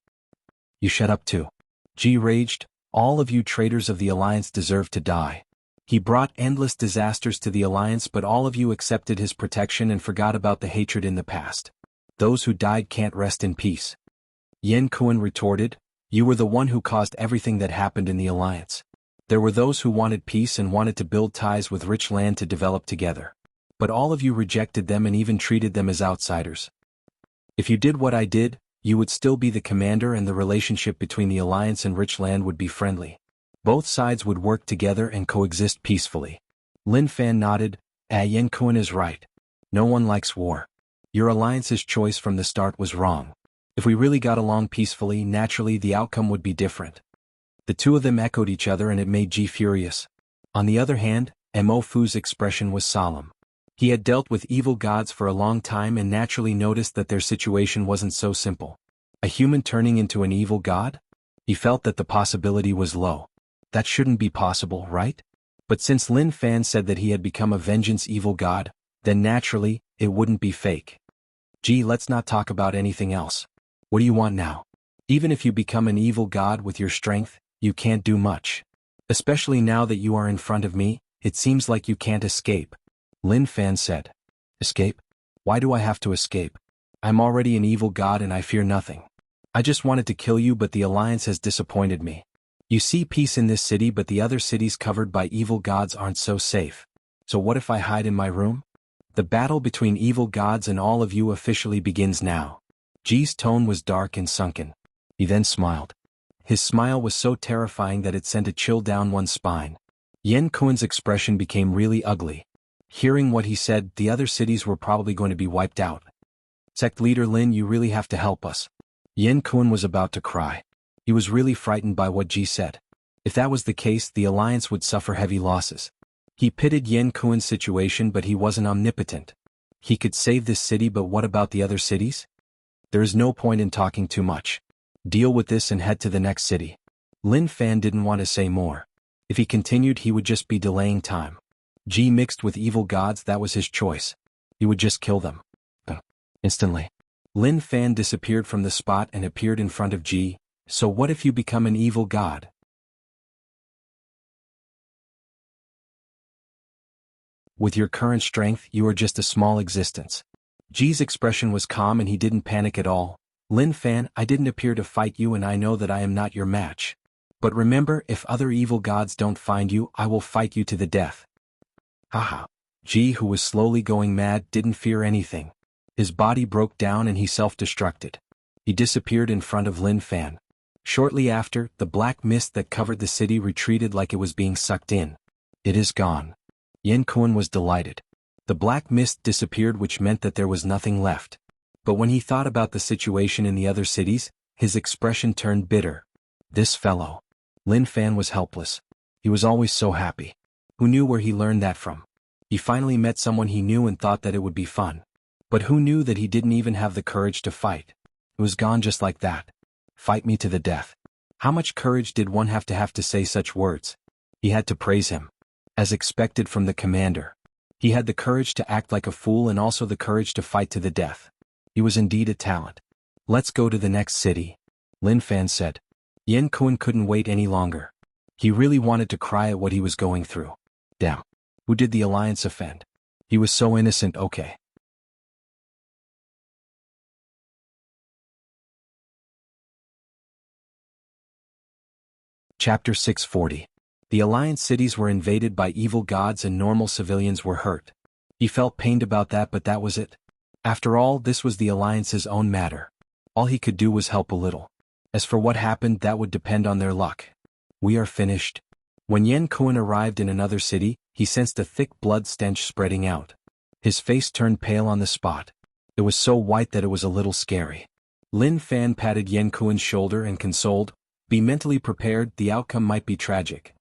You shut up too. Ji raged. All of you traitors of the Alliance deserve to die. He brought endless disasters to the Alliance, but all of you accepted his protection and forgot about the hatred in the past. Those who died can't rest in peace. Yen Kuan retorted. You were the one who caused everything that happened in the Alliance. There were those who wanted peace and wanted to build ties with rich land to develop together. But all of you rejected them and even treated them as outsiders. If you did what I did, you would still be the commander and the relationship between the Alliance and rich land would be friendly. Both sides would work together and coexist peacefully. Lin Fan nodded. Yen Kuan is right. No one likes war. Your Alliance's choice from the start was wrong. If we really got along peacefully, naturally the outcome would be different. The two of them echoed each other and it made Ji furious. On the other hand, Mo Fu's expression was solemn. He had dealt with evil gods for a long time and naturally noticed that their situation wasn't so simple. A human turning into an evil god? He felt that the possibility was low. That shouldn't be possible, right? But since Lin Fan said that he had become a vengeance evil god, then naturally, it wouldn't be fake. Ji, let's not talk about anything else. What do you want now? Even if you become an evil god with your strength, you can't do much. Especially now that you are in front of me, it seems like you can't escape. Lin Fan said. Escape? Why do I have to escape? I'm already an evil god and I fear nothing. I just wanted to kill you, but the Alliance has disappointed me. You see peace in this city, but the other cities covered by evil gods aren't so safe. So what if I hide in my room? The battle between evil gods and all of you officially begins now. Ji's tone was dark and sunken. He then smiled. His smile was so terrifying that it sent a chill down one's spine. Yen Kuan's expression became really ugly. Hearing what he said, the other cities were probably going to be wiped out. Sect leader Lin, you really have to help us. Yen Kuan was about to cry. He was really frightened by what Ji said. If that was the case, the Alliance would suffer heavy losses. He pitied Yen Kuan's situation, but he wasn't omnipotent. He could save this city, but what about the other cities? There is no point in talking too much. Deal with this and head to the next city. Lin Fan didn't want to say more. If he continued, he would just be delaying time. Ji mixed with evil gods, that was his choice. He would just kill them. Instantly. Lin Fan disappeared from the spot and appeared in front of Ji. So what if you become an evil god? With your current strength, you are just a small existence. Ji's expression was calm and he didn't panic at all. Lin Fan, I didn't appear to fight you and I know that I am not your match. But remember, if other evil gods don't find you, I will fight you to the death. Haha. Ji, who was slowly going mad, didn't fear anything. His body broke down and he self-destructed. He disappeared in front of Lin Fan. Shortly after, the black mist that covered the city retreated like it was being sucked in. It is gone. Yen Kuan was delighted. The black mist disappeared, which meant that there was nothing left. But when he thought about the situation in the other cities, his expression turned bitter. This fellow. Lin Fan was helpless. He was always so happy. Who knew where he learned that from? He finally met someone he knew and thought that it would be fun. But who knew that he didn't even have the courage to fight? It was gone just like that. Fight me to the death. How much courage did one have to say such words? He had to praise him. As expected from the commander. He had the courage to act like a fool and also the courage to fight to the death. He was indeed a talent. Let's go to the next city. Lin Fan said. Yen Kuan couldn't wait any longer. He really wanted to cry at what he was going through. Damn. Who did the Alliance offend? He was so innocent. Okay. Chapter 640. The Alliance cities were invaded by evil gods and normal civilians were hurt. He felt pained about that, but that was it. After all, this was the Alliance's own matter. All he could do was help a little. As for what happened, that would depend on their luck. We are finished. When Yan Kuan arrived in another city, he sensed a thick blood stench spreading out. His face turned pale on the spot. It was so white that it was a little scary. Lin Fan patted Yan Kuan's shoulder and consoled, "Be mentally prepared, the outcome might be tragic."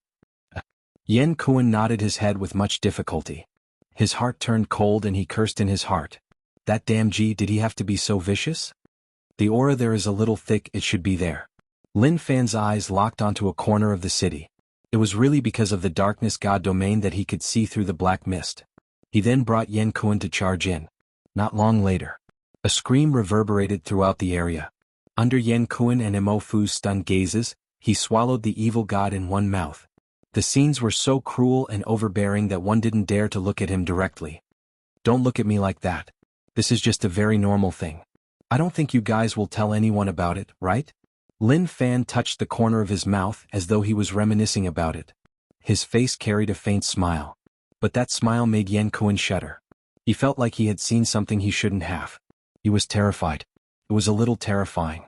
Yan Kuan nodded his head with much difficulty. His heart turned cold and he cursed in his heart. That damn G, did he have to be so vicious? The aura there is a little thick, it should be there. Lin Fan's eyes locked onto a corner of the city. It was really because of the darkness god domain that he could see through the black mist. He then brought Yan Kuan to charge in. Not long later, a scream reverberated throughout the area. Under Yan Kuan and Mo Fu's stunned gazes, he swallowed the evil god in one mouth. The scenes were so cruel and overbearing that one didn't dare to look at him directly. "Don't look at me like that. This is just a very normal thing. I don't think you guys will tell anyone about it, right?" Lin Fan touched the corner of his mouth as though he was reminiscing about it. His face carried a faint smile. But that smile made Yan Kuan shudder. He felt like he had seen something he shouldn't have. He was terrified. It was a little terrifying.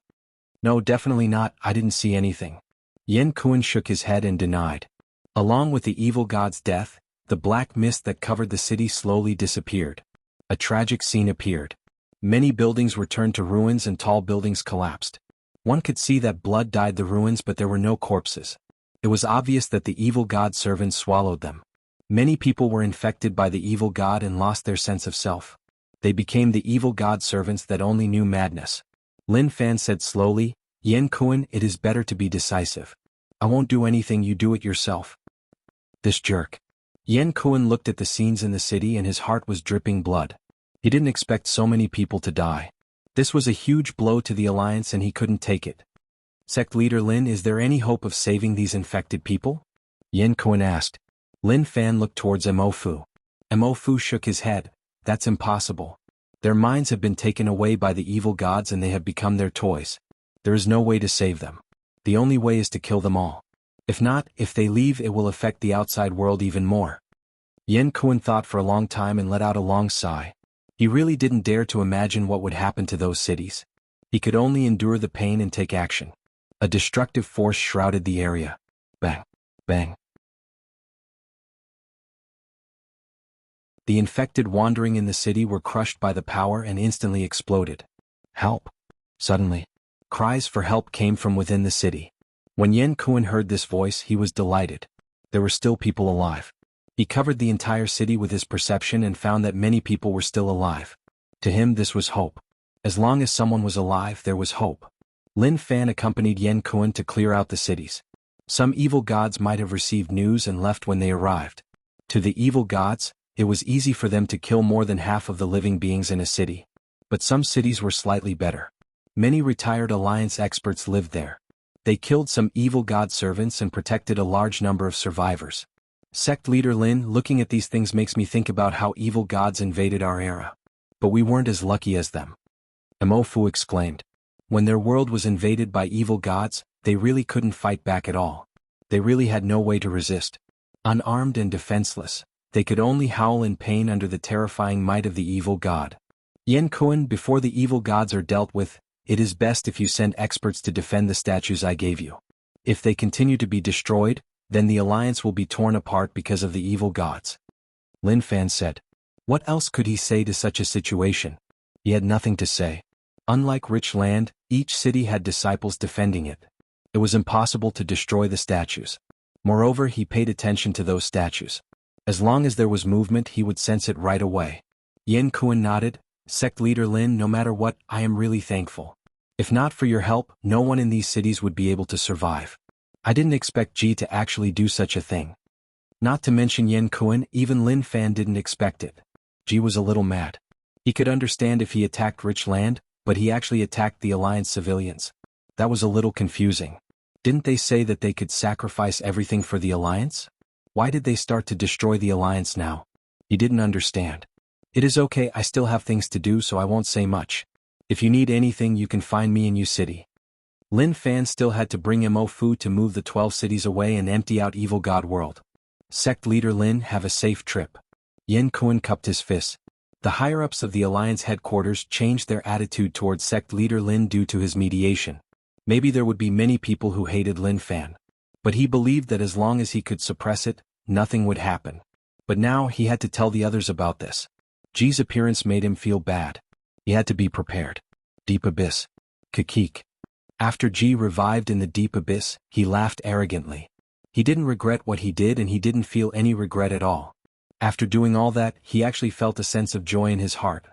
"No, definitely not, I didn't see anything." Yan Kuan shook his head and denied. Along with the evil god's death, the black mist that covered the city slowly disappeared. A tragic scene appeared. Many buildings were turned to ruins and tall buildings collapsed. One could see that blood dyed the ruins, but there were no corpses. It was obvious that the evil god servants swallowed them. Many people were infected by the evil god and lost their sense of self. They became the evil god servants that only knew madness. Lin Fan said slowly, "Yan Kuan, it is better to be decisive. I won't do anything, you do it yourself." This jerk. Yan Kuan looked at the scenes in the city and his heart was dripping blood. He didn't expect so many people to die. This was a huge blow to the Alliance and he couldn't take it. "Sect Leader Lin, is there any hope of saving these infected people?" Yan Kuan asked. Lin Fan looked towards Mo Fu. Mo Fu shook his head. "That's impossible. Their minds have been taken away by the evil gods and they have become their toys. There is no way to save them. The only way is to kill them all. If not, if they leave, it will affect the outside world even more." Yan Kuan thought for a long time and let out a long sigh. He really didn't dare to imagine what would happen to those cities. He could only endure the pain and take action. A destructive force shrouded the area. Bang. Bang. The infected wandering in the city were crushed by the power and instantly exploded. "Help!" Suddenly, cries for help came from within the city. When Yan Kuan heard this voice, he was delighted. There were still people alive. He covered the entire city with his perception and found that many people were still alive. To him, this was hope. As long as someone was alive, there was hope. Lin Fan accompanied Yan Kuan to clear out the cities. Some evil gods might have received news and left when they arrived. To the evil gods, it was easy for them to kill more than half of the living beings in a city. But some cities were slightly better. Many retired Alliance experts lived there. They killed some evil god servants and protected a large number of survivors. Sect Leader Lin, looking at these things makes me think about how evil gods invaded our era. But we weren't as lucky as them. Mo Fu exclaimed. When their world was invaded by evil gods, they really couldn't fight back at all. They really had no way to resist. Unarmed and defenseless, they could only howl in pain under the terrifying might of the evil god. Yan Kuan, before the evil gods are dealt with, it is best if you send experts to defend the statues I gave you. If they continue to be destroyed, then the alliance will be torn apart because of the evil gods. Lin Fan said. What else could he say to such a situation? He had nothing to say. Unlike rich land, each city had disciples defending it. It was impossible to destroy the statues. Moreover, he paid attention to those statues. As long as there was movement, he would sense it right away. Yan Kuan nodded. Sect Leader Lin, no matter what, I am really thankful. If not for your help, no one in these cities would be able to survive. I didn't expect Ji to actually do such a thing. Not to mention Yan Kuan, even Lin Fan didn't expect it. Ji was a little mad. He could understand if he attacked rich land, but he actually attacked the Alliance civilians. That was a little confusing. Didn't they say that they could sacrifice everything for the Alliance? Why did they start to destroy the Alliance now? He didn't understand. It is okay, I still have things to do, so I won't say much. If you need anything, you can find me in Yu City. Lin Fan still had to bring Mo Fu to move the 12 cities away and empty out Evil God World. Sect Leader Lin, have a safe trip. Yan Kuan cupped his fists. The higher-ups of the Alliance headquarters changed their attitude towards sect leader Lin due to his mediation. Maybe there would be many people who hated Lin Fan. But he believed that as long as he could suppress it, nothing would happen. But now he had to tell the others about this. Ji's appearance made him feel bad. He had to be prepared. Deep Abyss. Kikik. After Ji revived in the Deep Abyss, he laughed arrogantly. He didn't regret what he did and he didn't feel any regret at all. After doing all that, he actually felt a sense of joy in his heart.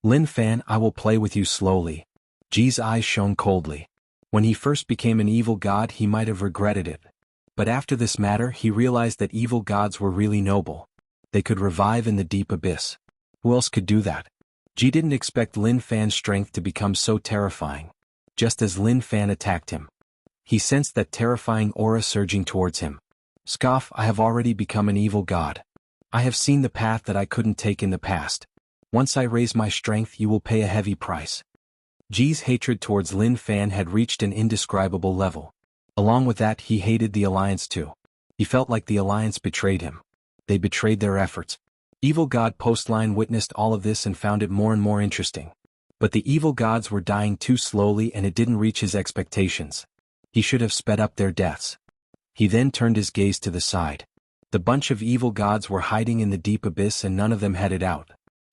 Lin Fan, I will play with you slowly. Ji's eyes shone coldly. When he first became an evil god he might have regretted it. But after this matter he realized that evil gods were really noble. They could revive in the Deep Abyss. Who else could do that? Ji didn't expect Lin Fan's strength to become so terrifying. Just as Lin Fan attacked him, he sensed that terrifying aura surging towards him. Scoff, I have already become an evil god. I have seen the path that I couldn't take in the past. Once I raise my strength you will pay a heavy price. Ji's hatred towards Lin Fan had reached an indescribable level. Along with that he hated the Alliance too. He felt like the Alliance betrayed him. They betrayed their efforts. Evil God Postline witnessed all of this and found it more and more interesting. But the evil gods were dying too slowly and it didn't reach his expectations. He should have sped up their deaths. He then turned his gaze to the side. The bunch of evil gods were hiding in the Deep Abyss and none of them had it out.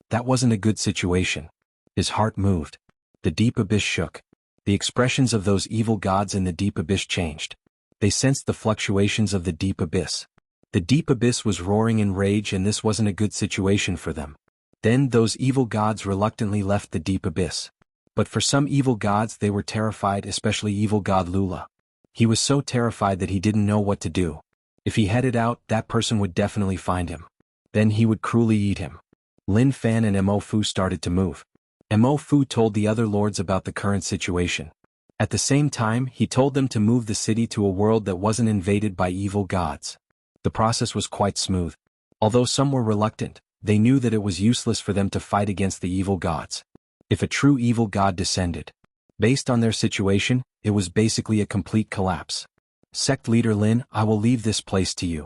That wasn't a good situation. His heart moved. The Deep Abyss shook. The expressions of those evil gods in the Deep Abyss changed. They sensed the fluctuations of the Deep Abyss. The Deep Abyss was roaring in rage and this wasn't a good situation for them. Then those evil gods reluctantly left the Deep Abyss. But for some evil gods they were terrified, especially evil god Lula. He was so terrified that he didn't know what to do. If he headed out, that person would definitely find him. Then he would cruelly eat him. Lin Fan and Mo Fu started to move. Mo Fu told the other lords about the current situation. At the same time, he told them to move the city to a world that wasn't invaded by evil gods. The process was quite smooth. Although some were reluctant, they knew that it was useless for them to fight against the evil gods. If a true evil god descended, based on their situation, it was basically a complete collapse. Sect leader Lin, I will leave this place to you.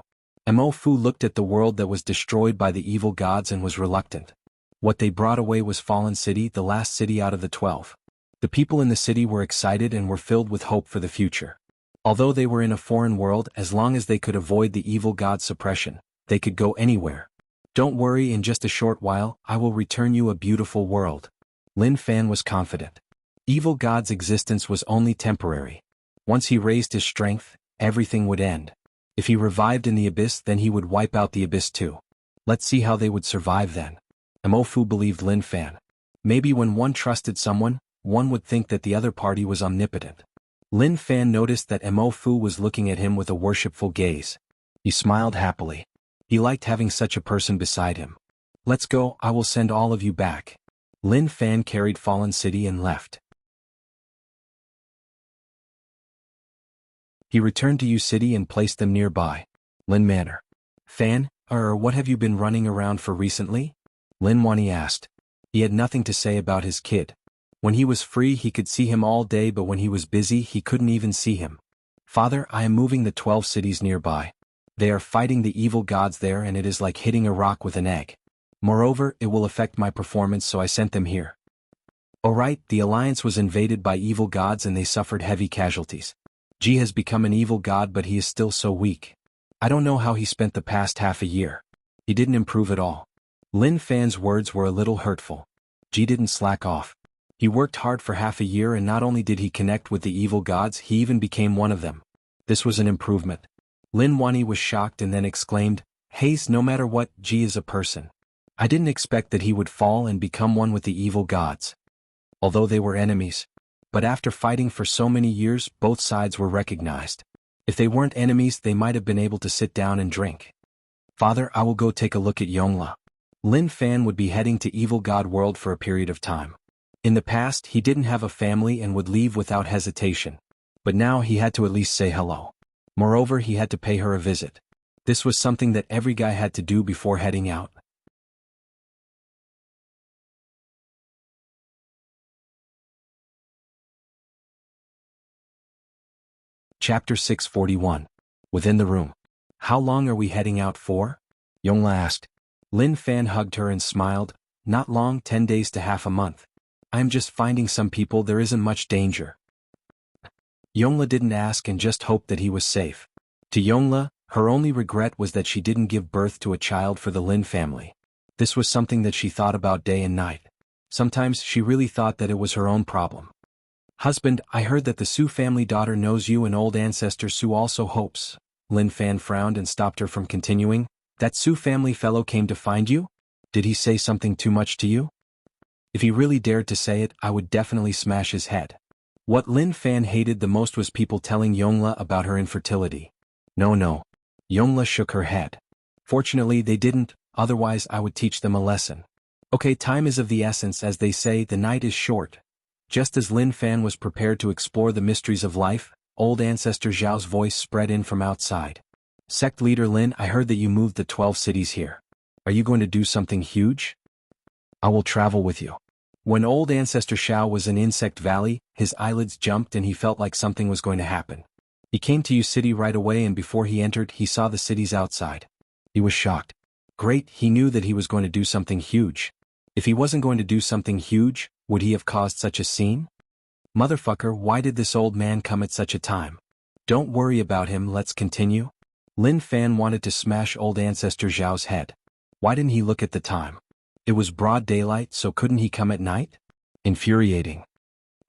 Mo Fu looked at the world that was destroyed by the evil gods and was reluctant. What they brought away was Fallen City, the last city out of the 12. The people in the city were excited and were filled with hope for the future. Although they were in a foreign world, as long as they could avoid the evil god's suppression, they could go anywhere. Don't worry, in just a short while, I will return you a beautiful world. Lin Fan was confident. Evil god's existence was only temporary. Once he raised his strength, everything would end. If he revived in the abyss, then he would wipe out the abyss too. Let's see how they would survive then. Mo Fu believed Lin Fan. Maybe when one trusted someone, one would think that the other party was omnipotent. Lin Fan noticed that Mo Fu was looking at him with a worshipful gaze. He smiled happily. He liked having such a person beside him. Let's go, I will send all of you back. Lin Fan carried Fallen City and left. He returned to U City and placed them nearby. Lin Manor. Fan, what have you been running around for recently? Lin Wani asked. He had nothing to say about his kid. When he was free he could see him all day, but when he was busy he couldn't even see him. Father, I am moving the 12 cities nearby. They are fighting the evil gods there and it is like hitting a rock with an egg. Moreover, it will affect my performance, so I sent them here. Alright, the Alliance was invaded by evil gods and they suffered heavy casualties. Ji has become an evil god, but he is still so weak. I don't know how he spent the past half a year. He didn't improve at all. Lin Fan's words were a little hurtful. Ji didn't slack off. He worked hard for half a year and not only did he connect with the evil gods, he even became one of them. This was an improvement. Lin Wani was shocked and then exclaimed, Haze, no matter what, Ji is a person. I didn't expect that he would fall and become one with the evil gods. Although they were enemies. But after fighting for so many years, both sides were recognized. If they weren't enemies, they might have been able to sit down and drink. Father, I will go take a look at Yongla. Lin Fan would be heading to Evil God World for a period of time. In the past, he didn't have a family and would leave without hesitation. But now he had to at least say hello. Moreover, he had to pay her a visit. This was something that every guy had to do before heading out. Chapter 641. Within the room. How long are we heading out for? Yongla asked. Lin Fan hugged her and smiled. Not long, 10 days to half a month. I'm just finding some people, there isn't much danger. Yongla didn't ask and just hoped that he was safe. To Yongla, her only regret was that she didn't give birth to a child for the Lin family. This was something that she thought about day and night. Sometimes she really thought that it was her own problem. Husband, I heard that the Su family daughter knows you and old ancestor Su also hopes. Lin Fan frowned and stopped her from continuing. That Su family fellow came to find you? Did he say something too much to you? If he really dared to say it, I would definitely smash his head. What Lin Fan hated the most was people telling Yongla about her infertility. No. Yongla shook her head. Fortunately they didn't, otherwise I would teach them a lesson. Okay, time is of the essence, as they say, the night is short. Just as Lin Fan was prepared to explore the mysteries of life, old ancestor Zhao's voice spread in from outside. Sect leader Lin, I heard that you moved the 12 cities here. Are you going to do something huge? I will travel with you. When old ancestor Xiao was in Insect Valley, his eyelids jumped and he felt like something was going to happen. He came to Yu City right away, and before he entered he saw the cities outside. He was shocked. Great, he knew that he was going to do something huge. If he wasn't going to do something huge, would he have caused such a scene? Motherfucker, why did this old man come at such a time? Don't worry about him, let's continue. Lin Fan wanted to smash old ancestor Zhao's head. Why didn't he look at the time? It was broad daylight, so couldn't he come at night? Infuriating.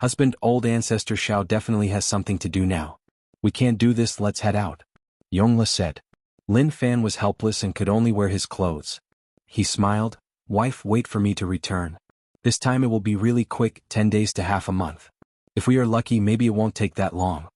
Husband, old ancestor Xiao definitely has something to do now. We can't do this, let's head out. Yongla said. Lin Fan was helpless and could only wear his clothes. He smiled. Wife, wait for me to return. This time it will be really quick, 10 days to half a month. If we are lucky, maybe it won't take that long.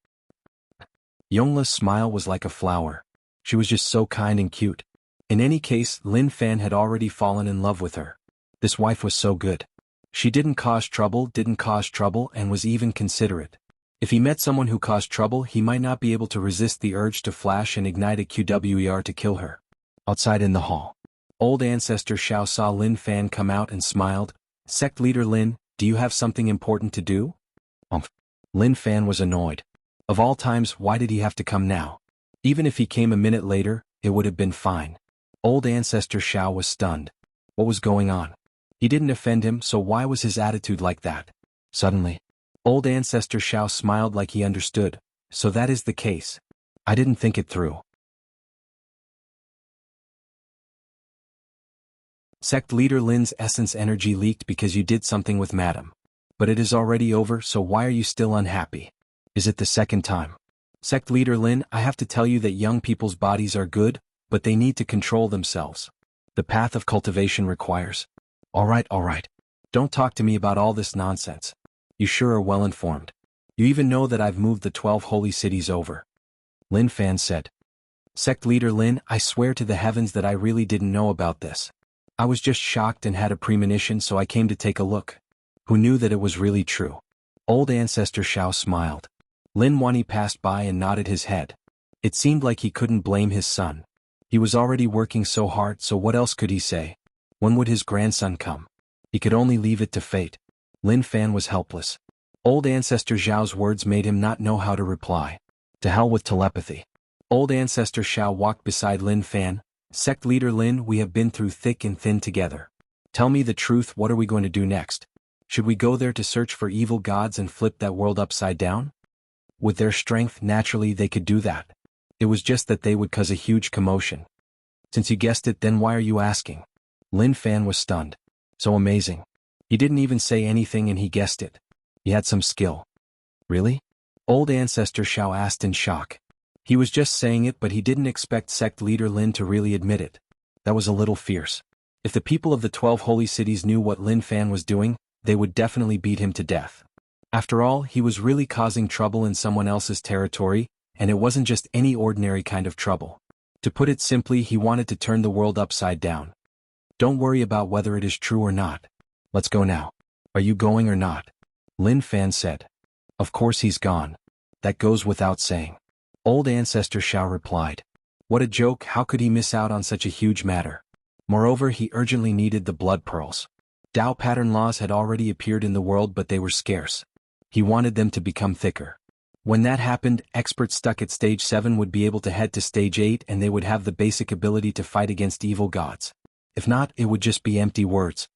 Yongla's smile was like a flower. She was just so kind and cute. In any case, Lin Fan had already fallen in love with her. This wife was so good. She didn't cause trouble, and was even considerate. If he met someone who caused trouble, he might not be able to resist the urge to flash and ignite a QWER to kill her. Outside in the hall, old ancestor Xiao saw Lin Fan come out and smiled. Sect leader Lin, do you have something important to do? Lin Fan was annoyed. Of all times, why did he have to come now? Even if he came a minute later, it would have been fine. Old ancestor Xiao was stunned. What was going on? He didn't offend him, so why was his attitude like that? Suddenly, old ancestor Xiao smiled like he understood. So that is the case. I didn't think it through. Sect leader Lin's essence energy leaked because you did something with Madam. But it is already over, so why are you still unhappy? Is it the second time? Sect leader Lin, I have to tell you that young people's bodies are good, but they need to control themselves. The path of cultivation requires. Alright. Don't talk to me about all this nonsense. You sure are well informed. You even know that I've moved the 12 holy cities over. Lin Fan said. Sect leader Lin, I swear to the heavens that I really didn't know about this. I was just shocked and had a premonition, so I came to take a look. Who knew that it was really true? Old ancestor Xiao smiled. Lin Wani passed by and nodded his head. It seemed like he couldn't blame his son. He was already working so hard, so what else could he say? When would his grandson come? He could only leave it to fate. Lin Fan was helpless. Old ancestor Zhao's words made him not know how to reply. To hell with telepathy. Old ancestor Xiao walked beside Lin Fan. Sect leader Lin, we have been through thick and thin together. Tell me the truth, what are we going to do next? Should we go there to search for evil gods and flip that world upside down? With their strength, naturally they could do that. It was just that they would cause a huge commotion. Since you guessed it, then why are you asking? Lin Fan was stunned. So amazing. He didn't even say anything and he guessed it. He had some skill. Really? Old ancestor Xiao asked in shock. He was just saying it, but he didn't expect sect leader Lin to really admit it. That was a little fierce. If the people of the 12 holy cities knew what Lin Fan was doing, they would definitely beat him to death. After all, he was really causing trouble in someone else's territory, and it wasn't just any ordinary kind of trouble. To put it simply, he wanted to turn the world upside down. Don't worry about whether it is true or not. Let's go now. Are you going or not? Lin Fan said. Of course he's gone. That goes without saying. Old ancestor Xiao replied. What a joke, how could he miss out on such a huge matter? Moreover, he urgently needed the blood pearls. Tao pattern laws had already appeared in the world, but they were scarce. He wanted them to become thicker. When that happened, experts stuck at stage 7 would be able to head to stage 8 and they would have the basic ability to fight against evil gods. If not, it would just be empty words.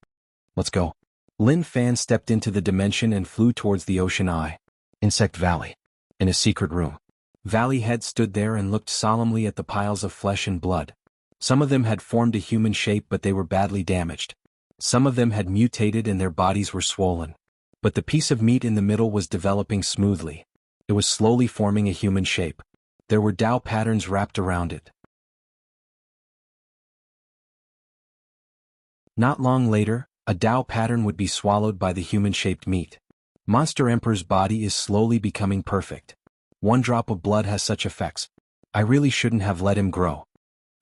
Let's go. Lin Fan stepped into the dimension and flew towards the ocean eye. Insect Valley. In a secret room. Valley Head stood there and looked solemnly at the piles of flesh and blood. Some of them had formed a human shape but they were badly damaged. Some of them had mutated and their bodies were swollen. But the piece of meat in the middle was developing smoothly. It was slowly forming a human shape. There were Tao patterns wrapped around it. Not long later, a Tao pattern would be swallowed by the human-shaped meat. Monster Emperor's body is slowly becoming perfect. One drop of blood has such effects. I really shouldn't have let him grow.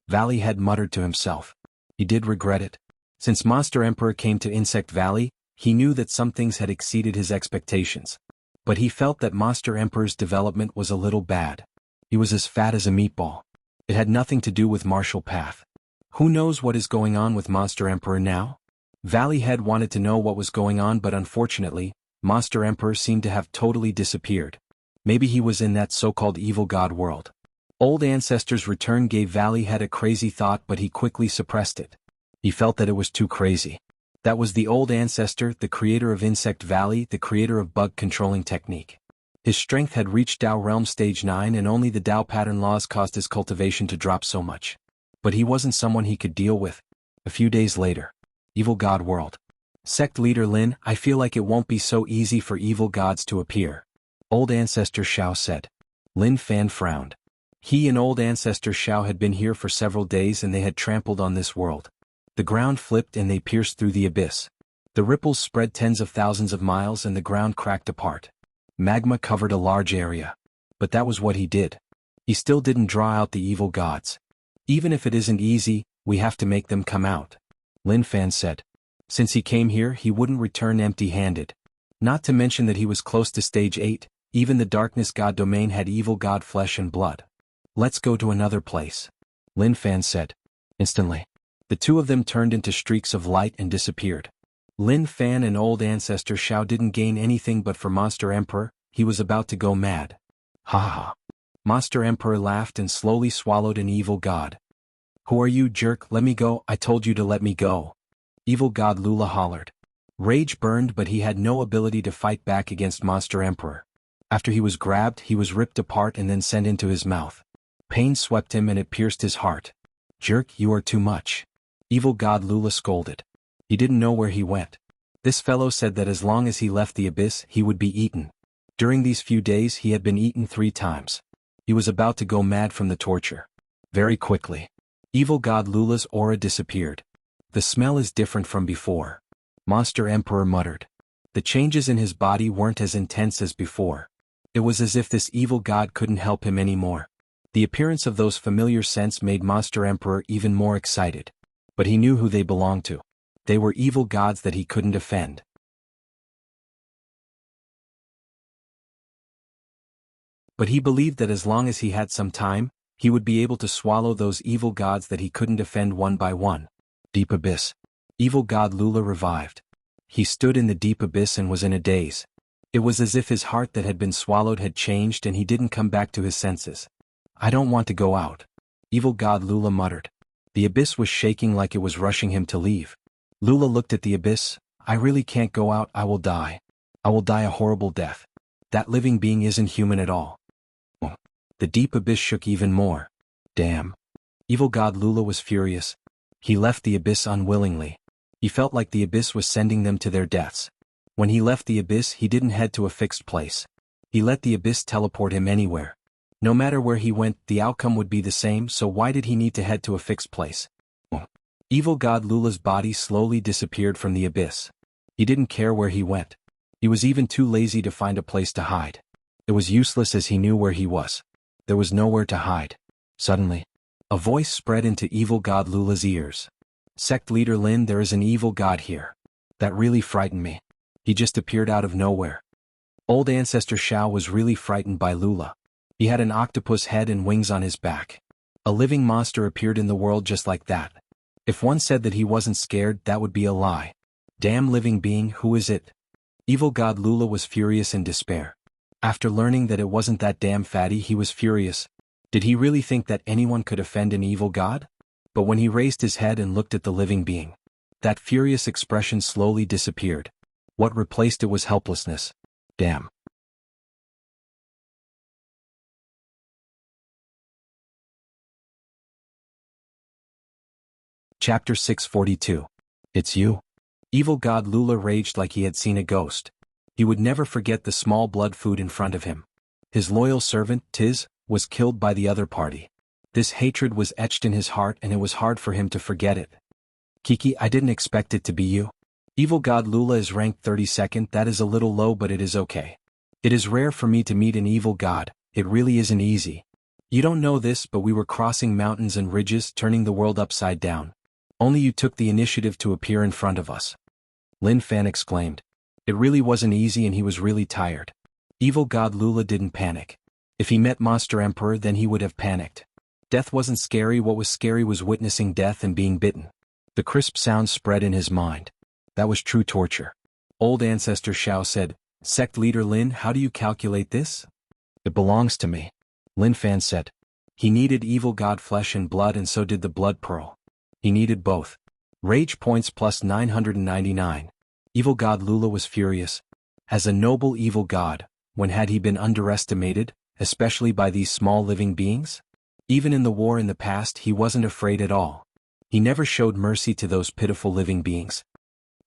Valley Head muttered to himself. He did regret it. Since Monster Emperor came to Insect Valley, he knew that some things had exceeded his expectations. But he felt that Monster Emperor's development was a little bad. He was as fat as a meatball. It had nothing to do with martial path. Who knows what is going on with Monster Emperor now? Valley Head wanted to know what was going on, but unfortunately, Monster Emperor seemed to have totally disappeared. Maybe he was in that so-called evil god world. Old Ancestor's return gave Valley Head a crazy thought, but he quickly suppressed it. He felt that it was too crazy. That was the Old Ancestor, the creator of Insect Valley, the creator of bug controlling technique. His strength had reached Tao Realm Stage 9 and only the Tao pattern laws caused his cultivation to drop so much. But he wasn't someone he could deal with. A few days later. Evil God World. Sect Leader Lin, I feel like it won't be so easy for evil gods to appear. Old Ancestor Xiao said. Lin Fan frowned. He and Old Ancestor Xiao had been here for several days and they had trampled on this world. The ground flipped and they pierced through the abyss. The ripples spread tens of thousands of miles and the ground cracked apart. Magma covered a large area. But that was what he did. He still didn't draw out the evil gods. Even if it isn't easy, we have to make them come out. Lin Fan said. Since he came here, he wouldn't return empty-handed. Not to mention that he was close to stage 8, even the Darkness God domain had evil god flesh and blood. Let's go to another place. Lin Fan said. Instantly. The two of them turned into streaks of light and disappeared. Lin Fan and Old Ancestor Xiao didn't gain anything, but for Monster Emperor, he was about to go mad. Ha ha. Monster Emperor laughed and slowly swallowed an evil god. Who are you, jerk? Let me go, I told you to let me go. Evil god Lula hollered. Rage burned, but he had no ability to fight back against Monster Emperor. After he was grabbed, he was ripped apart and then sent into his mouth. Pain swept him and it pierced his heart. Jerk, you are too much. Evil god Lula scolded. He didn't know where he went. This fellow said that as long as he left the abyss, he would be eaten. During these few days, he had been eaten 3 times. He was about to go mad from the torture. Very quickly. Evil god Lula's aura disappeared. The smell is different from before. Monster Emperor muttered. The changes in his body weren't as intense as before. It was as if this evil god couldn't help him anymore. The appearance of those familiar scents made Monster Emperor even more excited. But he knew who they belonged to. They were evil gods that he couldn't offend. But he believed that as long as he had some time, he would be able to swallow those evil gods that he couldn't defend one by one. Deep Abyss. Evil god Lula revived. He stood in the deep abyss and was in a daze. It was as if his heart that had been swallowed had changed and he didn't come back to his senses. I don't want to go out. Evil god Lula muttered. The abyss was shaking like it was rushing him to leave. Lula looked at the abyss. I really can't go out, I will die. I will die a horrible death. That living being isn't human at all. The deep abyss shook even more. Damn. Evil god Lula was furious. He left the abyss unwillingly. He felt like the abyss was sending them to their deaths. When he left the abyss, he didn't head to a fixed place. He let the abyss teleport him anywhere. No matter where he went, the outcome would be the same, so why did he need to head to a fixed place? Evil god Lula's body slowly disappeared from the abyss. He didn't care where he went. He was even too lazy to find a place to hide. It was useless as he knew where he was. There was nowhere to hide. Suddenly, a voice spread into evil god Lula's ears. Sect Leader Lin, there is an evil god here. That really frightened me. He just appeared out of nowhere. Old Ancestor Xiao was really frightened by Lula. He had an octopus head and wings on his back. A living monster appeared in the world just like that. If one said that he wasn't scared, that would be a lie. Damn living being, who is it? Evil god Lula was furious in despair. After learning that it wasn't that damn fatty, he was furious. Did he really think that anyone could offend an evil god? But when he raised his head and looked at the living being, that furious expression slowly disappeared. What replaced it was helplessness. Damn. Chapter 642. It's you. Evil god Lula raged like he had seen a ghost. He would never forget the small blood food in front of him. His loyal servant, Tiz, was killed by the other party. This hatred was etched in his heart and it was hard for him to forget it. Kiki, I didn't expect it to be you. Evil god Lula is ranked 32nd, that is a little low but it is okay. It is rare for me to meet an evil god, it really isn't easy. You don't know this but we were crossing mountains and ridges, turning the world upside down. Only you took the initiative to appear in front of us. Lin Fan exclaimed. It really wasn't easy and he was really tired. Evil god Lula didn't panic. If he met Monster Emperor then he would have panicked. Death wasn't scary, what was scary was witnessing death and being bitten. The crisp sound spread in his mind. That was true torture. Old Ancestor Xiao said, Sect Leader Lin, how do you calculate this? It belongs to me. Lin Fan said. He needed evil god flesh and blood and so did the blood pearl. He needed both. Rage points plus 999. Evil god Lula was furious. As a noble evil god, when had he been underestimated, especially by these small living beings? Even in the war in the past he wasn't afraid at all. He never showed mercy to those pitiful living beings.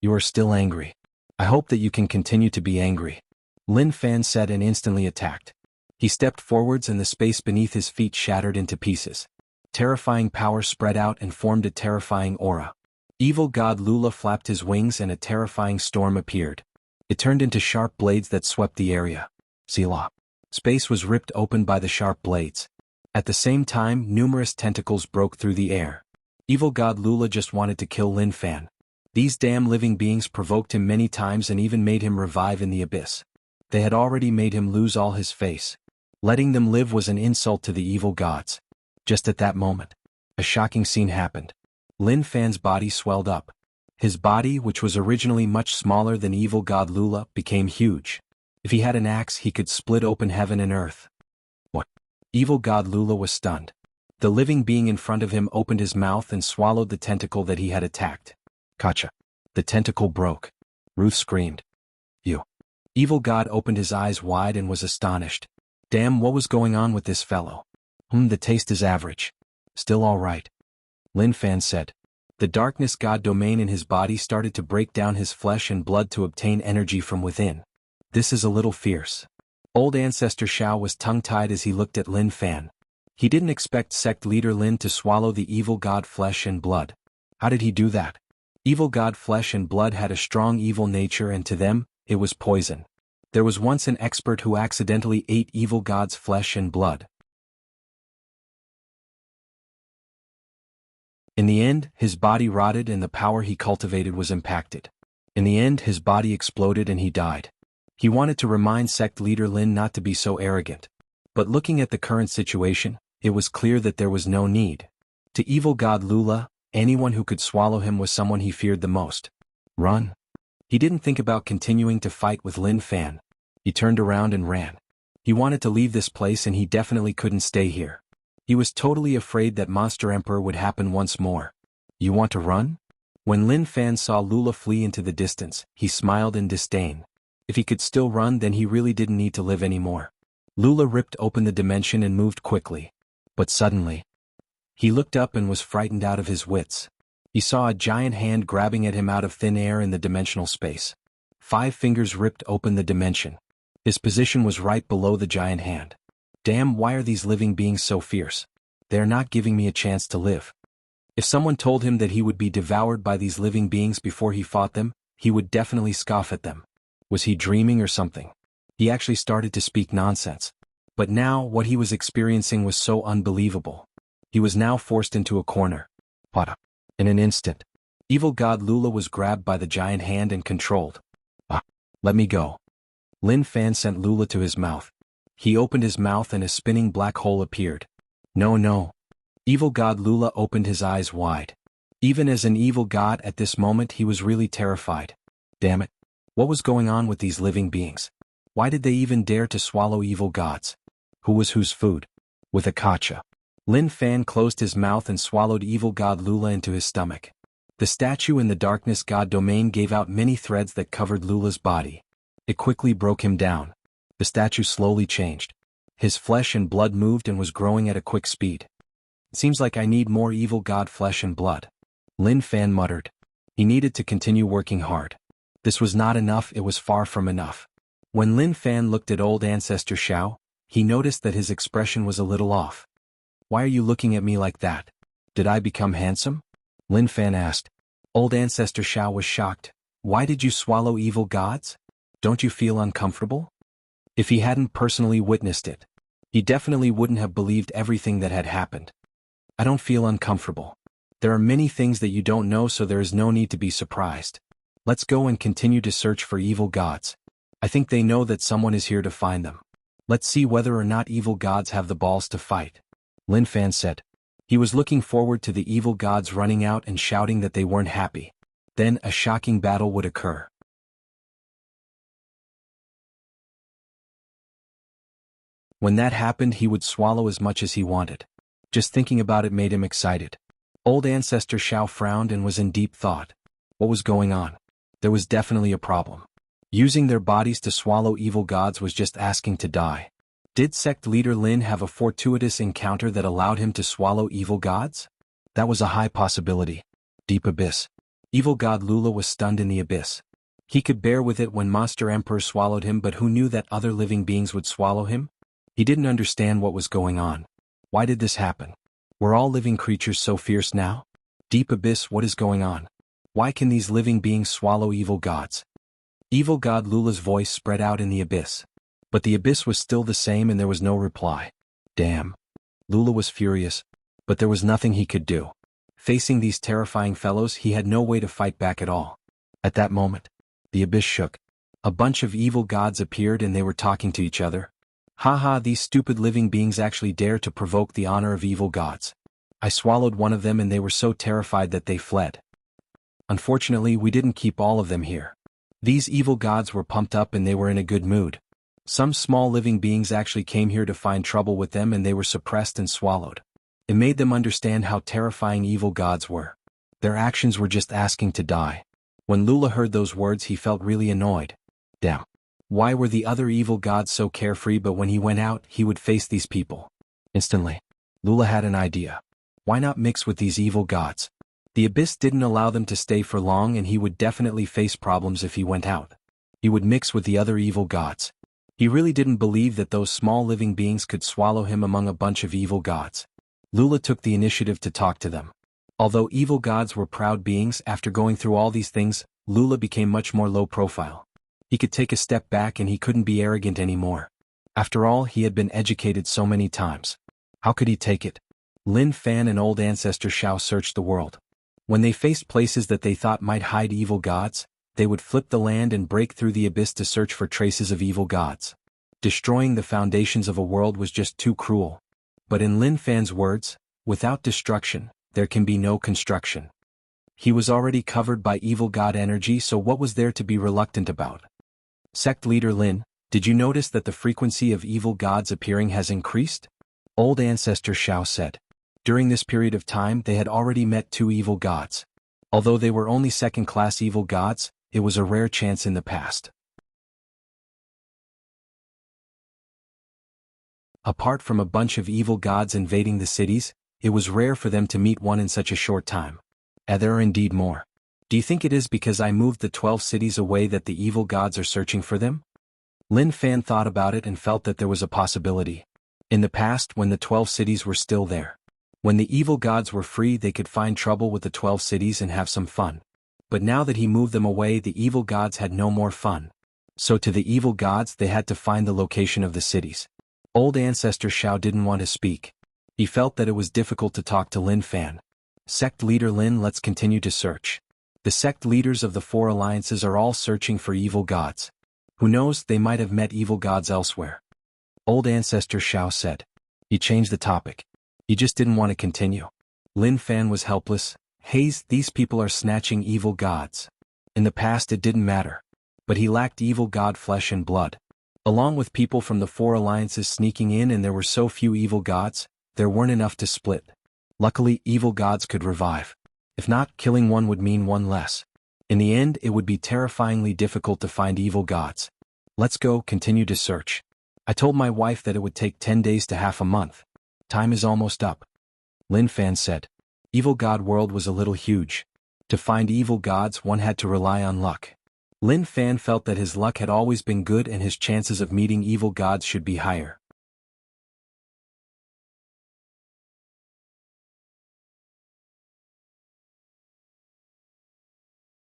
You are still angry. I hope that you can continue to be angry. Lin Fan said and instantly attacked. He stepped forwards and the space beneath his feet shattered into pieces. Terrifying power spread out and formed a terrifying aura. Evil god Lula flapped his wings and a terrifying storm appeared. It turned into sharp blades that swept the area. Selah. Space was ripped open by the sharp blades. At the same time, numerous tentacles broke through the air. Evil god Lula just wanted to kill Lin Fan. These damn living beings provoked him many times and even made him revive in the abyss. They had already made him lose all his face. Letting them live was an insult to the evil gods. Just at that moment, a shocking scene happened. Lin Fan's body swelled up. His body, which was originally much smaller than evil god Lula, became huge. If he had an axe he could split open heaven and earth. What? Evil god Lula was stunned. The living being in front of him opened his mouth and swallowed the tentacle that he had attacked. Gotcha. The tentacle broke. Ruth screamed. You. Evil god opened his eyes wide and was astonished. Damn, what was going on with this fellow? The taste is average. Still all right. Lin Fan said. The darkness god domain in his body started to break down his flesh and blood to obtain energy from within. This is a little fierce. Old Ancestor Xiao was tongue-tied as he looked at Lin Fan. He didn't expect Sect Leader Lin to swallow the evil god flesh and blood. How did he do that? Evil god flesh and blood had a strong evil nature and to them, it was poison. There was once an expert who accidentally ate evil god's flesh and blood. In the end, his body rotted and the power he cultivated was impacted. In the end, his body exploded and he died. He wanted to remind Sect Leader Lin not to be so arrogant. But looking at the current situation, it was clear that there was no need. To evil god Lula, anyone who could swallow him was someone he feared the most. Run. He didn't think about continuing to fight with Lin Fan. He turned around and ran. He wanted to leave this place and he definitely couldn't stay here. He was totally afraid that Monster Emperor would happen once more. You want to run? When Lin Fan saw Lula flee into the distance, he smiled in disdain. If he could still run then he really didn't need to live anymore. Lula ripped open the dimension and moved quickly. But suddenly, he looked up and was frightened out of his wits. He saw a giant hand grabbing at him out of thin air in the dimensional space. 5 fingers ripped open the dimension. His position was right below the giant hand. Damn, why are these living beings so fierce? They are not giving me a chance to live. If someone told him that he would be devoured by these living beings before he fought them, he would definitely scoff at them. Was he dreaming or something? He actually started to speak nonsense. But now, what he was experiencing was so unbelievable. He was now forced into a corner. What? In an instant, evil god Lula was grabbed by the giant hand and controlled. Let me go. Lin Fan sent Lula to his mouth. He opened his mouth and a spinning black hole appeared. No. Evil god Lula opened his eyes wide. Even as an evil god at this moment he was really terrified. Damn it. What was going on with these living beings? Why did they even dare to swallow evil gods? Who was whose food? With a gotcha. Lin Fan closed his mouth and swallowed evil god Lula into his stomach. The statue in the darkness god domain gave out many threads that covered Lula's body. It quickly broke him down. The statue slowly changed. His flesh and blood moved and was growing at a quick speed. Seems like I need more evil god flesh and blood. Lin Fan muttered. He needed to continue working hard. This was not enough, it was far from enough. When Lin Fan looked at old ancestor Xiao, he noticed that his expression was a little off. Why are you looking at me like that? Did I become handsome? Lin Fan asked. Old ancestor Xiao was shocked. Why did you swallow evil gods? Don't you feel uncomfortable? If he hadn't personally witnessed it, he definitely wouldn't have believed everything that had happened. I don't feel uncomfortable. There are many things that you don't know, so there is no need to be surprised. Let's go and continue to search for evil gods. I think they know that someone is here to find them. Let's see whether or not evil gods have the balls to fight. Lin Fan said. He was looking forward to the evil gods running out and shouting that they weren't happy. Then a shocking battle would occur. When that happened, he would swallow as much as he wanted. Just thinking about it made him excited. Old ancestor Xiao frowned and was in deep thought. What was going on? There was definitely a problem. Using their bodies to swallow evil gods was just asking to die. Did sect leader Lin have a fortuitous encounter that allowed him to swallow evil gods? That was a high possibility. Deep abyss. Evil god Lula was stunned in the abyss. He could bear with it when Monster Emperor swallowed him, but who knew that other living beings would swallow him? He didn't understand what was going on. Why did this happen? Were all living creatures so fierce now? Deep abyss, what is going on? Why can these living beings swallow evil gods? Evil god Lula's voice spread out in the abyss. But the abyss was still the same and there was no reply. Damn. Lula was furious. But there was nothing he could do. Facing these terrifying fellows, he had no way to fight back at all. At that moment, the abyss shook. A bunch of evil gods appeared and they were talking to each other. Haha, these stupid living beings actually dare to provoke the honor of evil gods. I swallowed one of them and they were so terrified that they fled. Unfortunately, we didn't keep all of them here. These evil gods were pumped up and they were in a good mood. Some small living beings actually came here to find trouble with them and they were suppressed and swallowed. It made them understand how terrifying evil gods were. Their actions were just asking to die. When Lula heard those words, he felt really annoyed. Damn. Why were the other evil gods so carefree, but when he went out, he would face these people? Instantly, Lula had an idea. Why not mix with these evil gods? The abyss didn't allow them to stay for long and he would definitely face problems if he went out. He would mix with the other evil gods. He really didn't believe that those small living beings could swallow him among a bunch of evil gods. Lula took the initiative to talk to them. Although evil gods were proud beings, after going through all these things, Lula became much more low profile. He could take a step back and he couldn't be arrogant anymore. After all, he had been educated so many times. How could he take it? Lin Fan and old ancestor Xiao searched the world. When they faced places that they thought might hide evil gods, they would flip the land and break through the abyss to search for traces of evil gods. Destroying the foundations of a world was just too cruel. But in Lin Fan's words, without destruction, there can be no construction. He was already covered by evil god energy, so what was there to be reluctant about? Sect leader Lin, did you notice that the frequency of evil gods appearing has increased? Old ancestor Xiao said. During this period of time, they had already met 2 evil gods. Although they were only second-class evil gods, it was a rare chance in the past. Apart from a bunch of evil gods invading the cities, it was rare for them to meet one in such a short time. And there are indeed more. Do you think it is because I moved the 12 cities away that the evil gods are searching for them? Lin Fan thought about it and felt that there was a possibility. In the past, when the 12 cities were still there, when the evil gods were free, they could find trouble with the 12 cities and have some fun. But now that he moved them away, the evil gods had no more fun. So to the evil gods, they had to find the location of the cities. Old ancestor Xiao didn't want to speak. He felt that it was difficult to talk to Lin Fan. Sect leader Lin, let's continue to search. The sect leaders of the 4 alliances are all searching for evil gods. Who knows, they might have met evil gods elsewhere. Old ancestor Xiao said. He changed the topic. He just didn't want to continue. Lin Fan was helpless. Haze, these people are snatching evil gods. In the past it didn't matter. But he lacked evil god flesh and blood. Along with people from the four alliances sneaking in, and there were so few evil gods, there weren't enough to split. Luckily, evil gods could revive. If not, killing one would mean one less. In the end, it would be terrifyingly difficult to find evil gods. Let's go, continue to search. I told my wife that it would take 10 days to half a month. Time is almost up. Lin Fan said. Evil god world was a little huge. To find evil gods, one had to rely on luck. Lin Fan felt that his luck had always been good and his chances of meeting evil gods should be higher.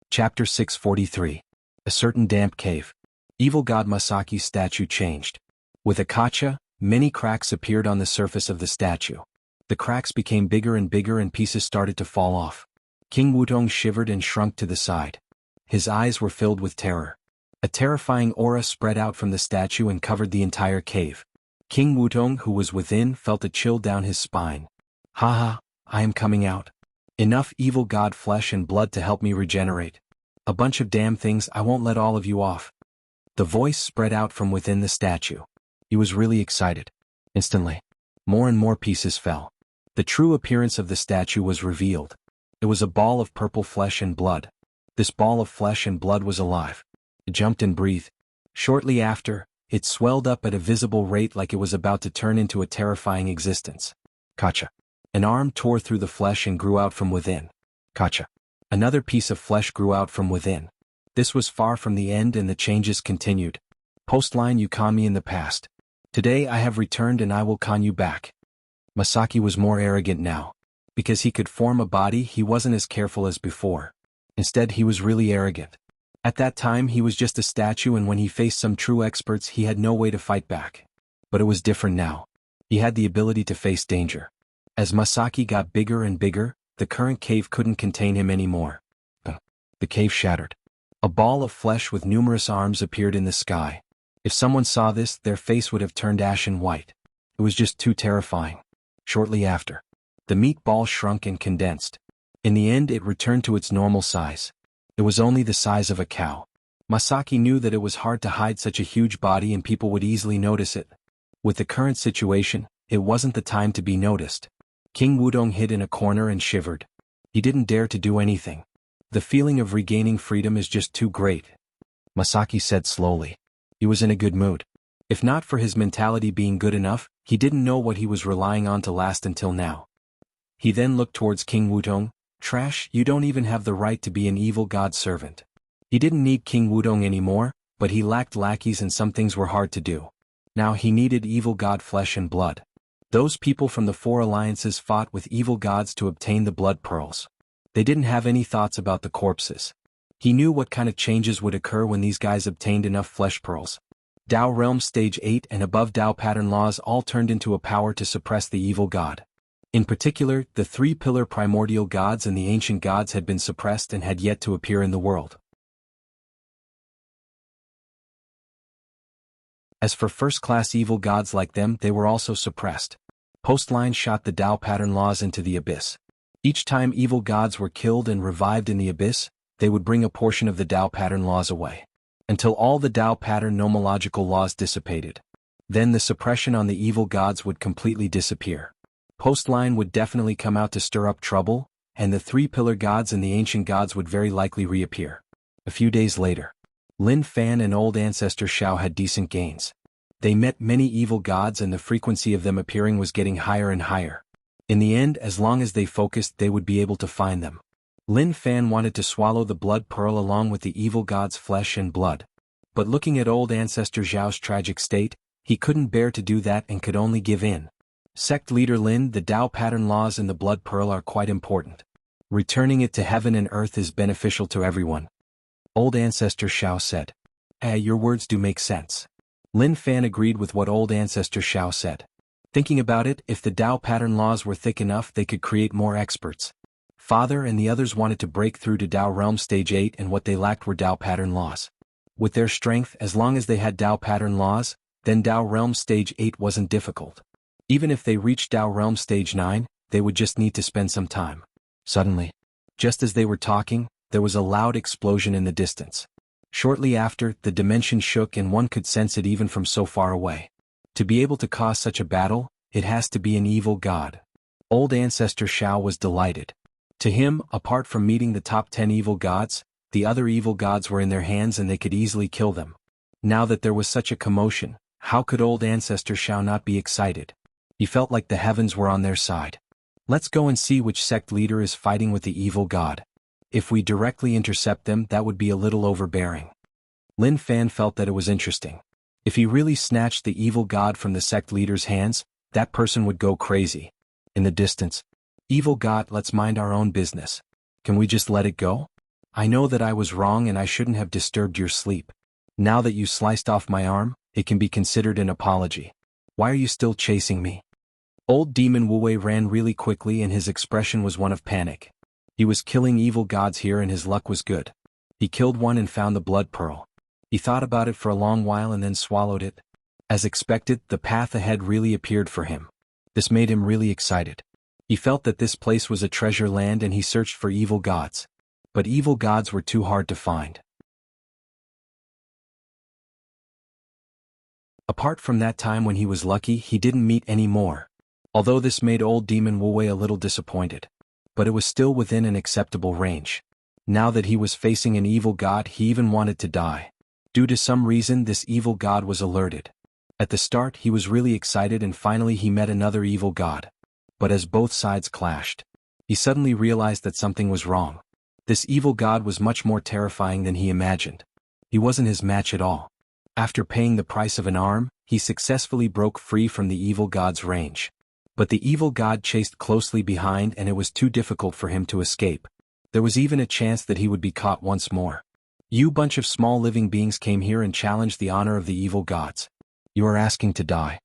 Chapter 643. A certain damp cave. Evil god Masaki's statue changed. With a kacha, many cracks appeared on the surface of the statue. The cracks became bigger and bigger and pieces started to fall off. King Wutong shivered and shrunk to the side. His eyes were filled with terror. A terrifying aura spread out from the statue and covered the entire cave. King Wutong, who was within, felt a chill down his spine. Haha, I am coming out. Enough evil god flesh and blood to help me regenerate. A bunch of damn things, I won't let all of you off. The voice spread out from within the statue. He was really excited. Instantly, more and more pieces fell. The true appearance of the statue was revealed. It was a ball of purple flesh and blood. This ball of flesh and blood was alive. It jumped and breathed. Shortly after, it swelled up at a visible rate like it was about to turn into a terrifying existence. Kacha. An arm tore through the flesh and grew out from within. Kacha. Another piece of flesh grew out from within. This was far from the end and the changes continued. Postline, you caught me in the past. Today I have returned and I will con you back. Masaki was more arrogant now. Because he could form a body, he wasn't as careful as before. Instead, he was really arrogant. At that time, he was just a statue, and when he faced some true experts, he had no way to fight back. But it was different now. He had the ability to face danger. As Masaki got bigger and bigger, the current cave couldn't contain him anymore. The cave shattered. A ball of flesh with numerous arms appeared in the sky. If someone saw this, their face would have turned ashen white. It was just too terrifying. Shortly after, the meat ball shrunk and condensed. In the end, it returned to its normal size. It was only the size of a cow. Masaki knew that it was hard to hide such a huge body and people would easily notice it. With the current situation, it wasn't the time to be noticed. King Wudong hid in a corner and shivered. He didn't dare to do anything. The feeling of regaining freedom is just too great. Masaki said slowly. He was in a good mood. If not for his mentality being good enough, he didn't know what he was relying on to last until now. He then looked towards King Wudong. Trash, you don't even have the right to be an evil god servant. He didn't need King Wudong anymore, but he lacked lackeys and some things were hard to do. Now he needed evil god flesh and blood. Those people from the four alliances fought with evil gods to obtain the blood pearls. They didn't have any thoughts about the corpses. He knew what kind of changes would occur when these guys obtained enough flesh pearls. Dao Realm Stage 8 and above Dao Pattern Laws all turned into a power to suppress the evil god. In particular, the three-pillar primordial gods and the ancient gods had been suppressed and had yet to appear in the world. As for first-class evil gods like them, they were also suppressed. Postline shot the Dao Pattern Laws into the abyss. Each time evil gods were killed and revived in the abyss, they would bring a portion of the Dao Pattern Laws away. Until all the Dao Pattern nomological laws dissipated. Then the suppression on the evil gods would completely disappear. Postline would definitely come out to stir up trouble, and the three-pillar gods and the ancient gods would very likely reappear. A few days later, Lin Fan and old ancestor Xiao had decent gains. They met many evil gods and the frequency of them appearing was getting higher and higher. In the end, as long as they focused, they would be able to find them. Lin Fan wanted to swallow the blood pearl along with the evil god's flesh and blood. But looking at old ancestor Xiao's tragic state, he couldn't bear to do that and could only give in. Sect leader Lin, the Dao Pattern Laws and the blood pearl are quite important. Returning it to heaven and earth is beneficial to everyone. Old ancestor Xiao said. Your words do make sense. Lin Fan agreed with what old ancestor Xiao said. Thinking about it, if the Dao Pattern Laws were thick enough, they could create more experts. Father and the others wanted to break through to Dao Realm Stage 8 and what they lacked were Dao Pattern Laws. With their strength, as long as they had Dao Pattern Laws, then Dao Realm Stage 8 wasn't difficult. Even if they reached Dao Realm Stage 9, they would just need to spend some time. Suddenly, just as they were talking, there was a loud explosion in the distance. Shortly after, the dimension shook and one could sense it even from so far away. To be able to cause such a battle, it has to be an evil god. Old Ancestor Shao was delighted. To him, apart from meeting the top 10 evil gods, the other evil gods were in their hands and they could easily kill them. Now that there was such a commotion, how could Old Ancestor Shao not be excited? He felt like the heavens were on their side. Let's go and see which sect leader is fighting with the evil god. If we directly intercept them, that would be a little overbearing. Lin Fan felt that it was interesting. If he really snatched the evil god from the sect leader's hands, that person would go crazy. In the distance, evil god, let's mind our own business. Can we just let it go? I know that I was wrong and I shouldn't have disturbed your sleep. Now that you sliced off my arm, it can be considered an apology. Why are you still chasing me? Old Demon Wu Wei ran really quickly and his expression was one of panic. He was killing evil gods here and his luck was good. He killed one and found the blood pearl. He thought about it for a long while and then swallowed it. As expected, the path ahead really appeared for him. This made him really excited. He felt that this place was a treasure land and he searched for evil gods. But evil gods were too hard to find. Apart from that time when he was lucky, he didn't meet any more. Although this made Old Demon Wu Wei a little disappointed. But it was still within an acceptable range. Now that he was facing an evil god, he even wanted to die. Due to some reason, this evil god was alerted. At the start, he was really excited and finally he met another evil god. But as both sides clashed, he suddenly realized that something was wrong. This evil god was much more terrifying than he imagined. He wasn't his match at all. After paying the price of an arm, he successfully broke free from the evil god's range. But the evil god chased closely behind and it was too difficult for him to escape. There was even a chance that he would be caught once more. You bunch of small living beings came here and challenged the honor of the evil gods. You are asking to die.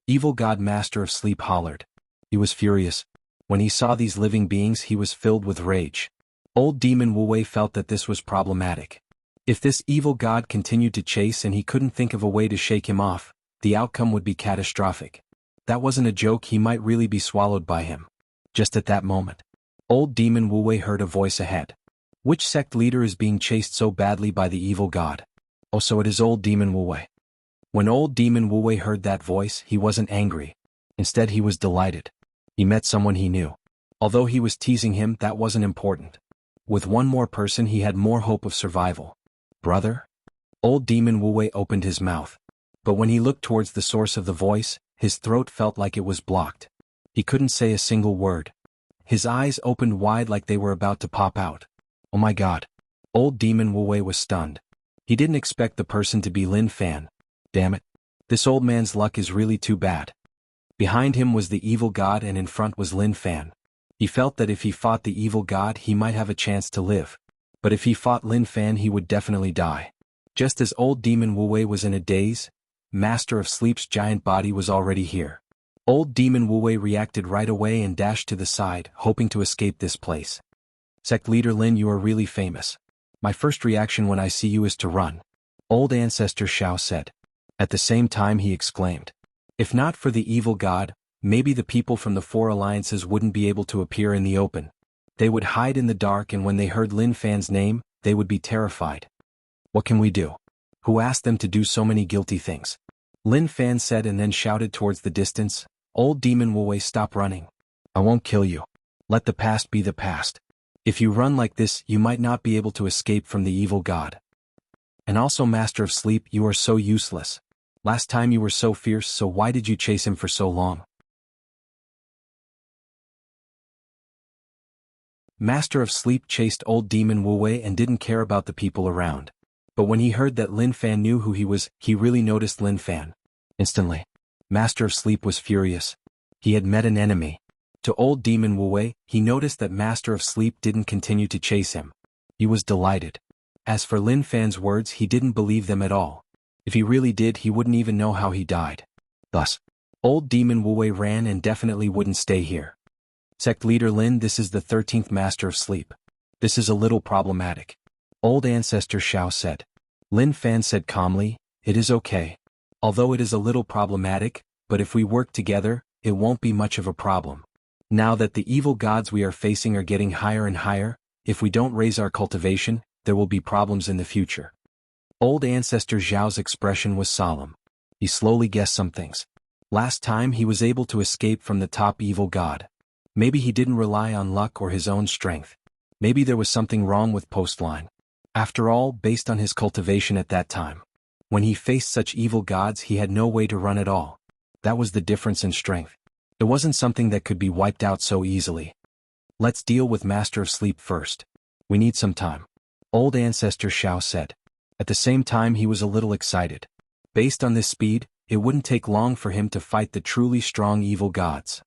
Evil god Master of Sleep hollered. He was furious. When he saw these living beings, he was filled with rage. Old Demon Wu Wei felt that this was problematic. If this evil god continued to chase and he couldn't think of a way to shake him off, the outcome would be catastrophic. That wasn't a joke, he might really be swallowed by him. Just at that moment, Old Demon Wu Wei heard a voice ahead. Which sect leader is being chased so badly by the evil god? Oh, so it is Old Demon Wu Wei. When Old Demon Wu Wei heard that voice, he wasn't angry. Instead, he was delighted. He met someone he knew. Although he was teasing him, that wasn't important. With one more person, he had more hope of survival. Brother? Old Demon Wu Wei opened his mouth. But when he looked towards the source of the voice, his throat felt like it was blocked. He couldn't say a single word. His eyes opened wide like they were about to pop out. Oh my god. Old Demon Wu Wei was stunned. He didn't expect the person to be Lin Fan. Damn it. This old man's luck is really too bad. Behind him was the evil god and in front was Lin Fan. He felt that if he fought the evil god, he might have a chance to live. But if he fought Lin Fan, he would definitely die. Just as Old Demon Wu Wei was in a daze, Master of Sleep's giant body was already here. Old Demon Wu Wei reacted right away and dashed to the side, hoping to escape this place. Sect Leader Lin, you are really famous. My first reaction when I see you is to run. Old Ancestor Shao said. At the same time he exclaimed. If not for the evil god, maybe the people from the 4 alliances wouldn't be able to appear in the open. They would hide in the dark and when they heard Lin Fan's name, they would be terrified. What can we do? Who asked them to do so many guilty things? Lin Fan said and then shouted towards the distance. Old Demon Wu Wei, stop running. I won't kill you. Let the past be the past. If you run like this, you might not be able to escape from the evil god. And also Master of Sleep, you are so useless. Last time you were so fierce, so why did you chase him for so long? Master of Sleep chased Old Demon Wu Wei and didn't care about the people around. But when he heard that Lin Fan knew who he was, he really noticed Lin Fan. Instantly, Master of Sleep was furious. He had met an enemy. To Old Demon Wu Wei, he noticed that Master of Sleep didn't continue to chase him. He was delighted. As for Lin Fan's words, he didn't believe them at all. If he really did, he wouldn't even know how he died. Thus, Old Demon Wu Wei ran and definitely wouldn't stay here. Sect Leader Lin, this is the 13th Master of Sleep. This is a little problematic. Old Ancestor Shao said. Lin Fan said calmly, it is okay. Although it is a little problematic, but if we work together, it won't be much of a problem. Now that the evil gods we are facing are getting higher and higher, if we don't raise our cultivation, there will be problems in the future. Old Ancestor Zhao's expression was solemn. He slowly guessed some things. Last time he was able to escape from the top evil god. Maybe he didn't rely on luck or his own strength. Maybe there was something wrong with Postline. After all, based on his cultivation at that time. When he faced such evil gods he had no way to run at all. That was the difference in strength. It wasn't something that could be wiped out so easily. Let's deal with Master of Sleep first. We need some time. Old Ancestor Zhao said. At the same time he was a little excited. Based on this speed, it wouldn't take long for him to fight the truly strong evil gods.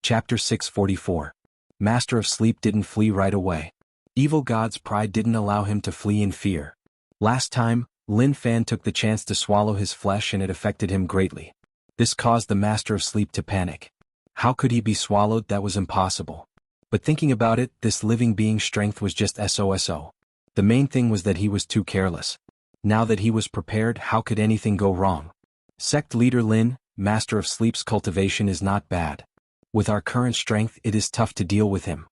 Chapter 644. Master of Sleep didn't flee right away. Evil God's pride didn't allow him to flee in fear. Last time, Lin Fan took the chance to swallow his flesh and it affected him greatly. This caused the Master of Sleep to panic. How could he be swallowed? That was impossible. But thinking about it, this living being's strength was just SOSO. The main thing was that he was too careless. Now that he was prepared, how could anything go wrong? Sect Leader Lin, Master of Sleep's cultivation is not bad. With our current strength it is tough to deal with him.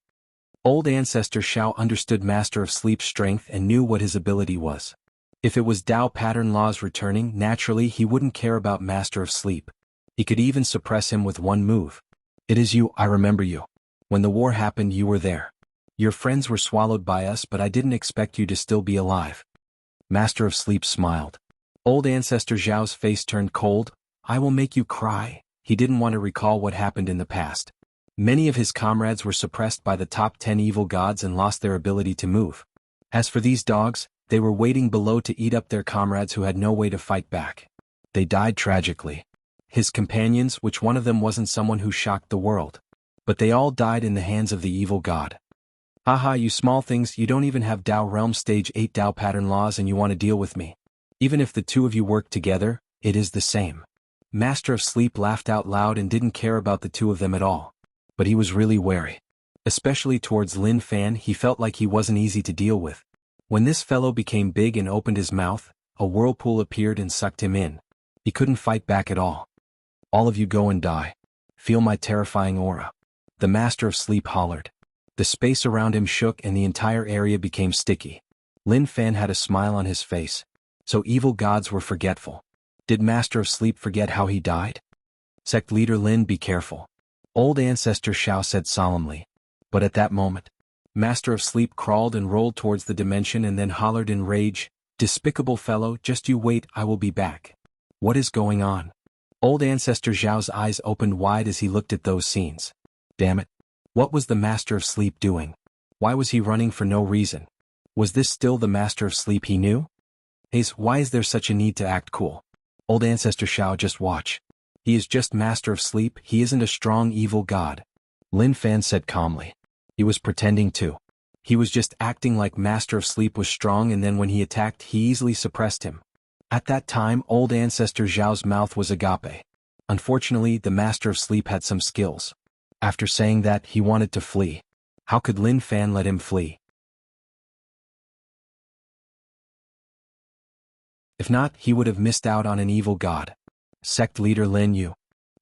Old Ancestor Zhao understood Master of Sleep's strength and knew what his ability was. If it was Tao pattern laws returning, naturally he wouldn't care about Master of Sleep. He could even suppress him with one move. It is you, I remember you. When the war happened you were there. Your friends were swallowed by us but I didn't expect you to still be alive. Master of Sleep smiled. Old Ancestor Zhao's face turned cold. I will make you cry. He didn't want to recall what happened in the past. Many of his comrades were suppressed by the top 10 evil gods and lost their ability to move. As for these dogs, they were waiting below to eat up their comrades who had no way to fight back. They died tragically. His companions, which one of them wasn't someone who shocked the world. But they all died in the hands of the evil god. Haha, you small things, you don't even have Tao Realm Stage 8 Tao pattern laws and you want to deal with me. Even if the two of you work together, it is the same. Master of Sleep laughed out loud and didn't care about the two of them at all. But he was really wary. Especially towards Lin Fan, he felt like he wasn't easy to deal with. When this fellow became big and opened his mouth, a whirlpool appeared and sucked him in. He couldn't fight back at all. All of you go and die. Feel my terrifying aura. The Master of Sleep hollered. The space around him shook and the entire area became sticky. Lin Fan had a smile on his face. So evil gods were forgetful. Did Master of Sleep forget how he died? Sect Leader Lin, be careful. Old Ancestor Zhao said solemnly. But at that moment, Master of Sleep crawled and rolled towards the dimension and then hollered in rage, Despicable fellow, just you wait, I will be back. What is going on? Old Ancestor Zhao's eyes opened wide as he looked at those scenes. Damn it. What was the Master of Sleep doing? Why was he running for no reason? Was this still the Master of Sleep he knew? Why is there such a need to act cool? Old Ancestor Zhao, just watch. He is just Master of Sleep, he isn't a strong evil god. Lin Fan said calmly. He was pretending to. He was just acting like Master of Sleep was strong and then when he attacked he easily suppressed him. At that time Old Ancestor Zhao's mouth was agape. Unfortunately the Master of Sleep had some skills. After saying that he wanted to flee. How could Lin Fan let him flee? If not, he would have missed out on an evil god. Sect Leader Lin Yu.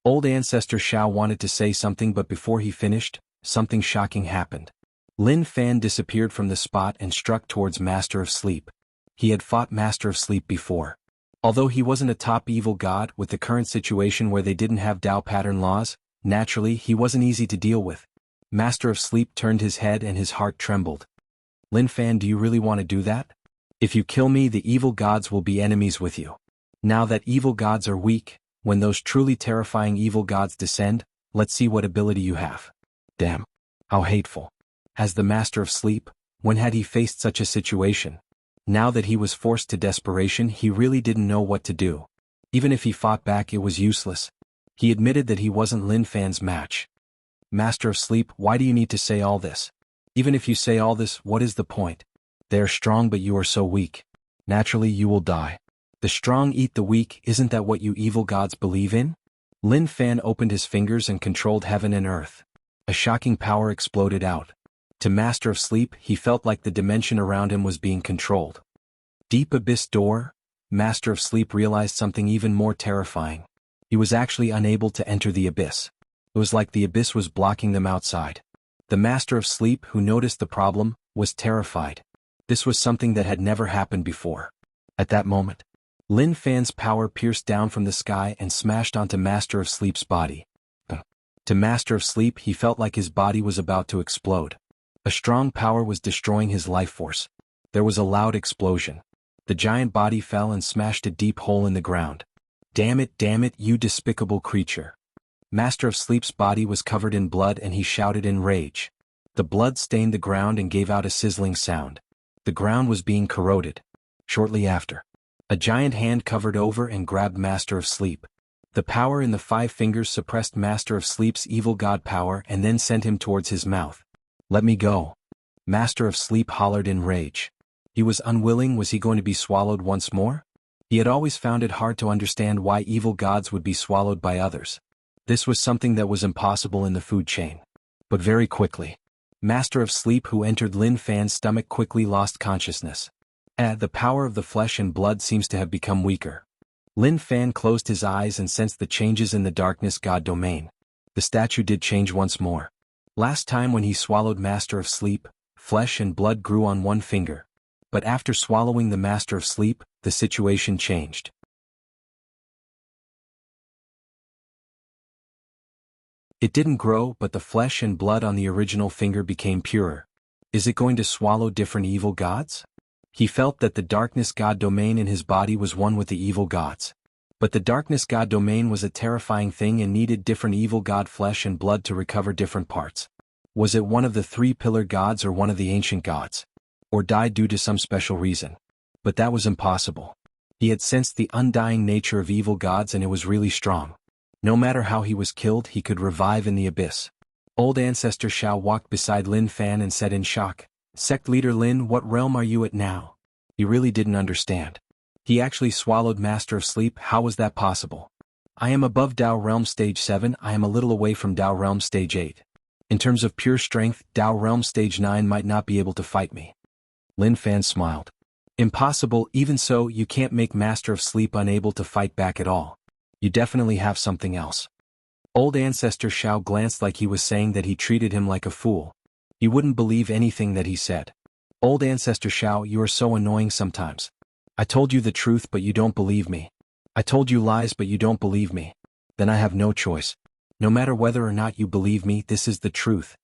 Old Ancestor Zhao wanted to say something but before he finished, something shocking happened. Lin Fan disappeared from the spot and struck towards Master of Sleep. He had fought Master of Sleep before. Although he wasn't a top evil god with the current situation where they didn't have Tao pattern laws, naturally he wasn't easy to deal with. Master of Sleep turned his head and his heart trembled. Lin Fan, do you really want to do that? If you kill me, the evil gods will be enemies with you. Now that evil gods are weak, when those truly terrifying evil gods descend, let's see what ability you have. Damn. How hateful. As the Master of Sleep, when had he faced such a situation? Now that he was forced to desperation, he really didn't know what to do. Even if he fought back, it was useless. He admitted that he wasn't Lin Fan's match. Master of Sleep, why do you need to say all this? Even if you say all this, what is the point? They are strong but you are so weak. Naturally you will die. The strong eat the weak, isn't that what you evil gods believe in? Lin Fan opened his fingers and controlled heaven and earth. A shocking power exploded out. To Master of Sleep, he felt like the dimension around him was being controlled. Deep abyss door? Master of Sleep realized something even more terrifying. He was actually unable to enter the abyss. It was like the abyss was blocking them outside. The Master of Sleep, who noticed the problem, was terrified. This was something that had never happened before. At that moment, Lin Fan's power pierced down from the sky and smashed onto Master of Sleep's body. To Master of Sleep, he felt like his body was about to explode. A strong power was destroying his life force. There was a loud explosion. The giant body fell and smashed a deep hole in the ground. Damn it, you despicable creature. Master of Sleep's body was covered in blood and he shouted in rage. The blood stained the ground and gave out a sizzling sound. The ground was being corroded. Shortly after, a giant hand covered over and grabbed Master of Sleep. The power in the 5 fingers suppressed Master of Sleep's evil god power and then sent him towards his mouth. Let me go. Master of Sleep hollered in rage. He was unwilling. Was he going to be swallowed once more? He had always found it hard to understand why evil gods would be swallowed by others. This was something that was impossible in the food chain. But very quickly, Master of Sleep, who entered Lin Fan's stomach, quickly lost consciousness. The power of the flesh and blood seems to have become weaker. Lin Fan closed his eyes and sensed the changes in the darkness god domain. The statue did change once more. Last time when he swallowed Master of Sleep, flesh and blood grew on one finger. But after swallowing the Master of Sleep, the situation changed. It didn't grow, but the flesh and blood on the original finger became purer. Is it going to swallow different evil gods? He felt that the darkness god domain in his body was one with the evil gods. But the darkness god domain was a terrifying thing and needed different evil god flesh and blood to recover different parts. Was it one of the 3 pillar gods or one of the ancient gods? Or died due to some special reason? But that was impossible. He had sensed the undying nature of evil gods and it was really strong. No matter how he was killed, he could revive in the abyss. Old Ancestor Shao walked beside Lin Fan and said in shock, "Sect Leader Lin, what realm are you at now?" He really didn't understand. He actually swallowed Master of Sleep. How was that possible? I am above Dao Realm Stage 7, I am a little away from Dao Realm Stage 8. In terms of pure strength, Dao Realm Stage 9 might not be able to fight me. Lin Fan smiled. Impossible. Even so, you can't make Master of Sleep unable to fight back at all. You definitely have something else. Old Ancestor Shao glanced like he was saying that he treated him like a fool. He wouldn't believe anything that he said. Old Ancestor Shao, you are so annoying sometimes. I told you the truth but you don't believe me. I told you lies but you don't believe me. Then I have no choice. No matter whether or not you believe me, this is the truth.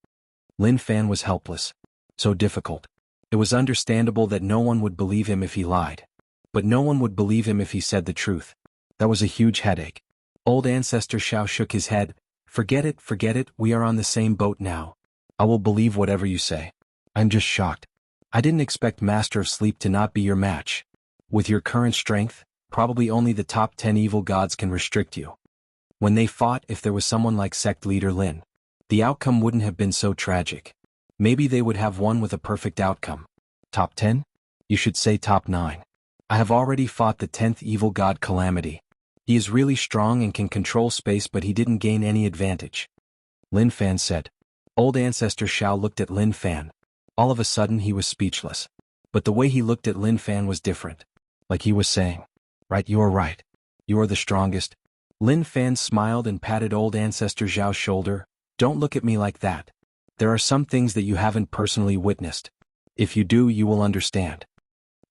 Lin Fan was helpless. So difficult. It was understandable that no one would believe him if he lied. But no one would believe him if he said the truth. That was a huge headache. Old Ancestor Shao shook his head. Forget it, we are on the same boat now. I will believe whatever you say. I'm just shocked. I didn't expect Master of Sleep to not be your match. With your current strength, probably only the top 10 evil gods can restrict you. When they fought, if there was someone like Sect Leader Lin, the outcome wouldn't have been so tragic. Maybe they would have won with a perfect outcome. Top 10? You should say top 9. I have already fought the 10th evil god Calamity. He is really strong and can control space but he didn't gain any advantage. Lin Fan said. Old Ancestor Shao looked at Lin Fan. All of a sudden he was speechless. But the way he looked at Lin Fan was different. Like he was saying, "Right, you are right. You are the strongest." Lin Fan smiled and patted Old Ancestor Zhao's shoulder. Don't look at me like that. There are some things that you haven't personally witnessed. If you do, you will understand.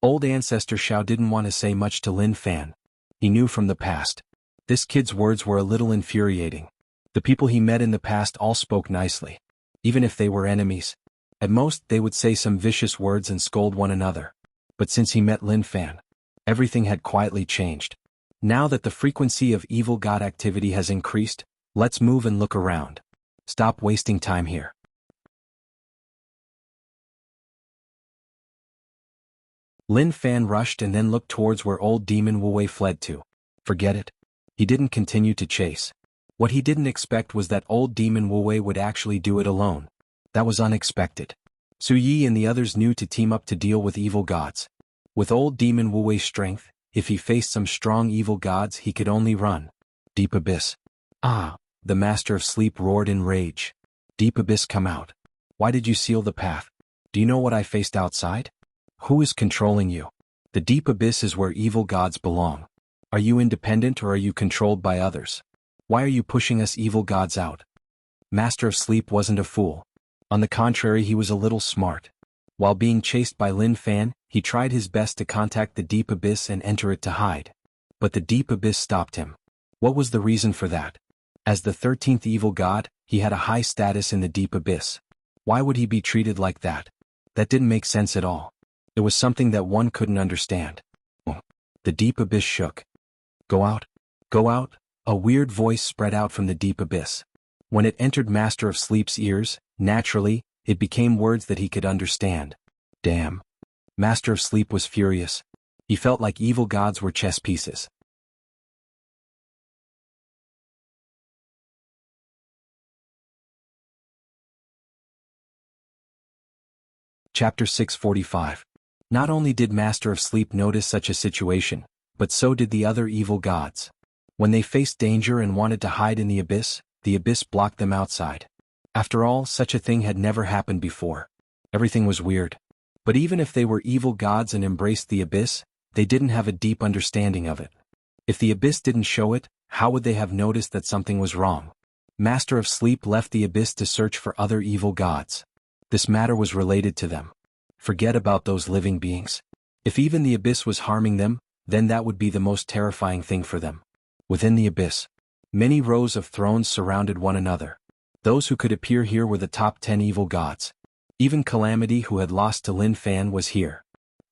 Old Ancestor Shao didn't want to say much to Lin Fan. He knew from the past. This kid's words were a little infuriating. The people he met in the past all spoke nicely. Even if they were enemies. At most, they would say some vicious words and scold one another. But since he met Lin Fan, everything had quietly changed. Now that the frequency of evil god activity has increased, let's move and look around. Stop wasting time here. Lin Fan rushed and then looked towards where old demon Wu Wei fled to. Forget it. He didn't continue to chase. What he didn't expect was that old demon Wu Wei would actually do it alone. That was unexpected. Su Yi and the others knew to team up to deal with evil gods. With old demon Wu Wei's strength, if he faced some strong evil gods he could only run. Deep Abyss. Ah! The Master of Sleep roared in rage. Deep Abyss, come out. Why did you seal the path? Do you know what I faced outside? Who is controlling you? The Deep Abyss is where evil gods belong. Are you independent or are you controlled by others? Why are you pushing us evil gods out? Master of Sleep wasn't a fool. On the contrary, he was a little smart. While being chased by Lin Fan, he tried his best to contact the deep abyss and enter it to hide. But the deep abyss stopped him. What was the reason for that? As the 13th evil god, he had a high status in the deep abyss. Why would he be treated like that? That didn't make sense at all. It was something that one couldn't understand. The deep abyss shook. Go out. Go out. A weird voice spread out from the deep abyss. When it entered Master of Sleep's ears, naturally, it became words that he could understand. Damn. Master of Sleep was furious. He felt like evil gods were chess pieces. Chapter 645. Not only did Master of Sleep notice such a situation, but so did the other evil gods. When they faced danger and wanted to hide in the abyss blocked them outside. After all, such a thing had never happened before. Everything was weird. But even if they were evil gods and embraced the abyss, they didn't have a deep understanding of it. If the abyss didn't show it, how would they have noticed that something was wrong? Master of Sleep left the abyss to search for other evil gods. This matter was related to them. Forget about those living beings. If even the abyss was harming them, then that would be the most terrifying thing for them. Within the abyss, many rows of thrones surrounded one another. Those who could appear here were the top 10 evil gods. Even Calamity, who had lost to Lin Fan, was here.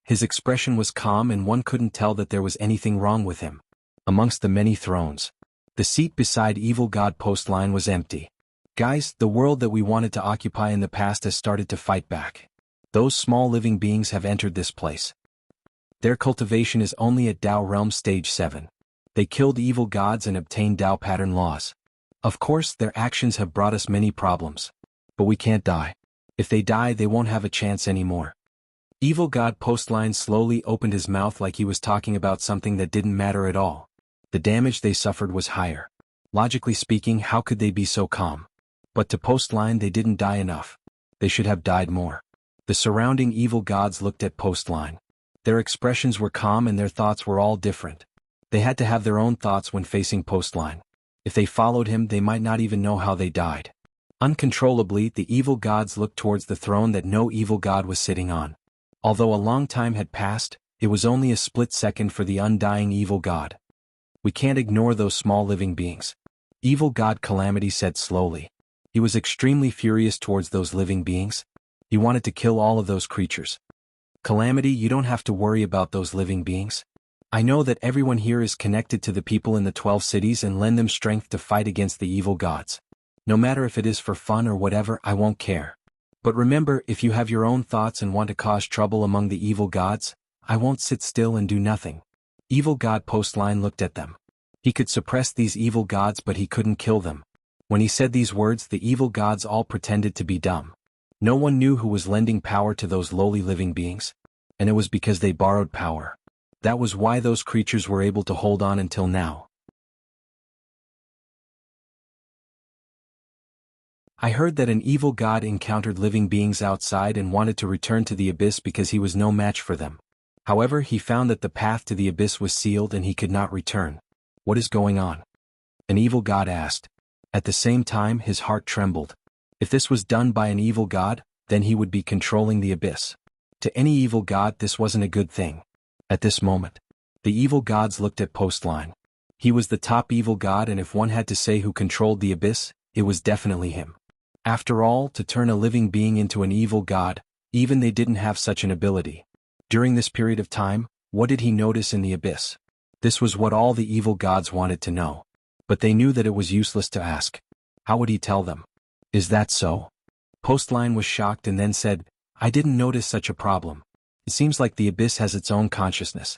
His expression was calm and one couldn't tell that there was anything wrong with him. Amongst the many thrones, the seat beside evil god Postline was empty. Guys, the world that we wanted to occupy in the past has started to fight back. Those small living beings have entered this place. Their cultivation is only at Tao Realm Stage 7. They killed evil gods and obtained Tao pattern laws. Of course, their actions have brought us many problems. But we can't die. If they die, they won't have a chance anymore. Evil god Postline slowly opened his mouth like he was talking about something that didn't matter at all. The damage they suffered was higher. Logically speaking, how could they be so calm? But to Postline, they didn't die enough. They should have died more. The surrounding evil gods looked at Postline. Their expressions were calm and their thoughts were all different. They had to have their own thoughts when facing Postline. If they followed him, they might not even know how they died. Uncontrollably, the evil gods looked towards the throne that no evil god was sitting on. Although a long time had passed, it was only a split second for the undying evil god. We can't ignore those small living beings. Evil god Calamity said slowly. He was extremely furious towards those living beings. He wanted to kill all of those creatures. Calamity, you don't have to worry about those living beings. I know that everyone here is connected to the people in the 12 cities and lend them strength to fight against the evil gods. No matter if it is for fun or whatever, I won't care. But remember, if you have your own thoughts and want to cause trouble among the evil gods, I won't sit still and do nothing. Evil god Postline looked at them. He could suppress these evil gods, but he couldn't kill them. When he said these words, the evil gods all pretended to be dumb. No one knew who was lending power to those lowly living beings. And it was because they borrowed power. That was why those creatures were able to hold on until now. I heard that an evil god encountered living beings outside and wanted to return to the abyss because he was no match for them. However, he found that the path to the abyss was sealed and he could not return. What is going on? An evil god asked. At the same time, his heart trembled. If this was done by an evil god, then he would be controlling the abyss. To any evil god, this wasn't a good thing. At this moment, the evil gods looked at Postline. He was the top evil god, and if one had to say who controlled the abyss, it was definitely him. After all, to turn a living being into an evil god, even they didn't have such an ability. During this period of time, what did he notice in the abyss? This was what all the evil gods wanted to know. But they knew that it was useless to ask. How would he tell them? Is that so? Postline was shocked and then said, I didn't notice such a problem. It seems like the abyss has its own consciousness.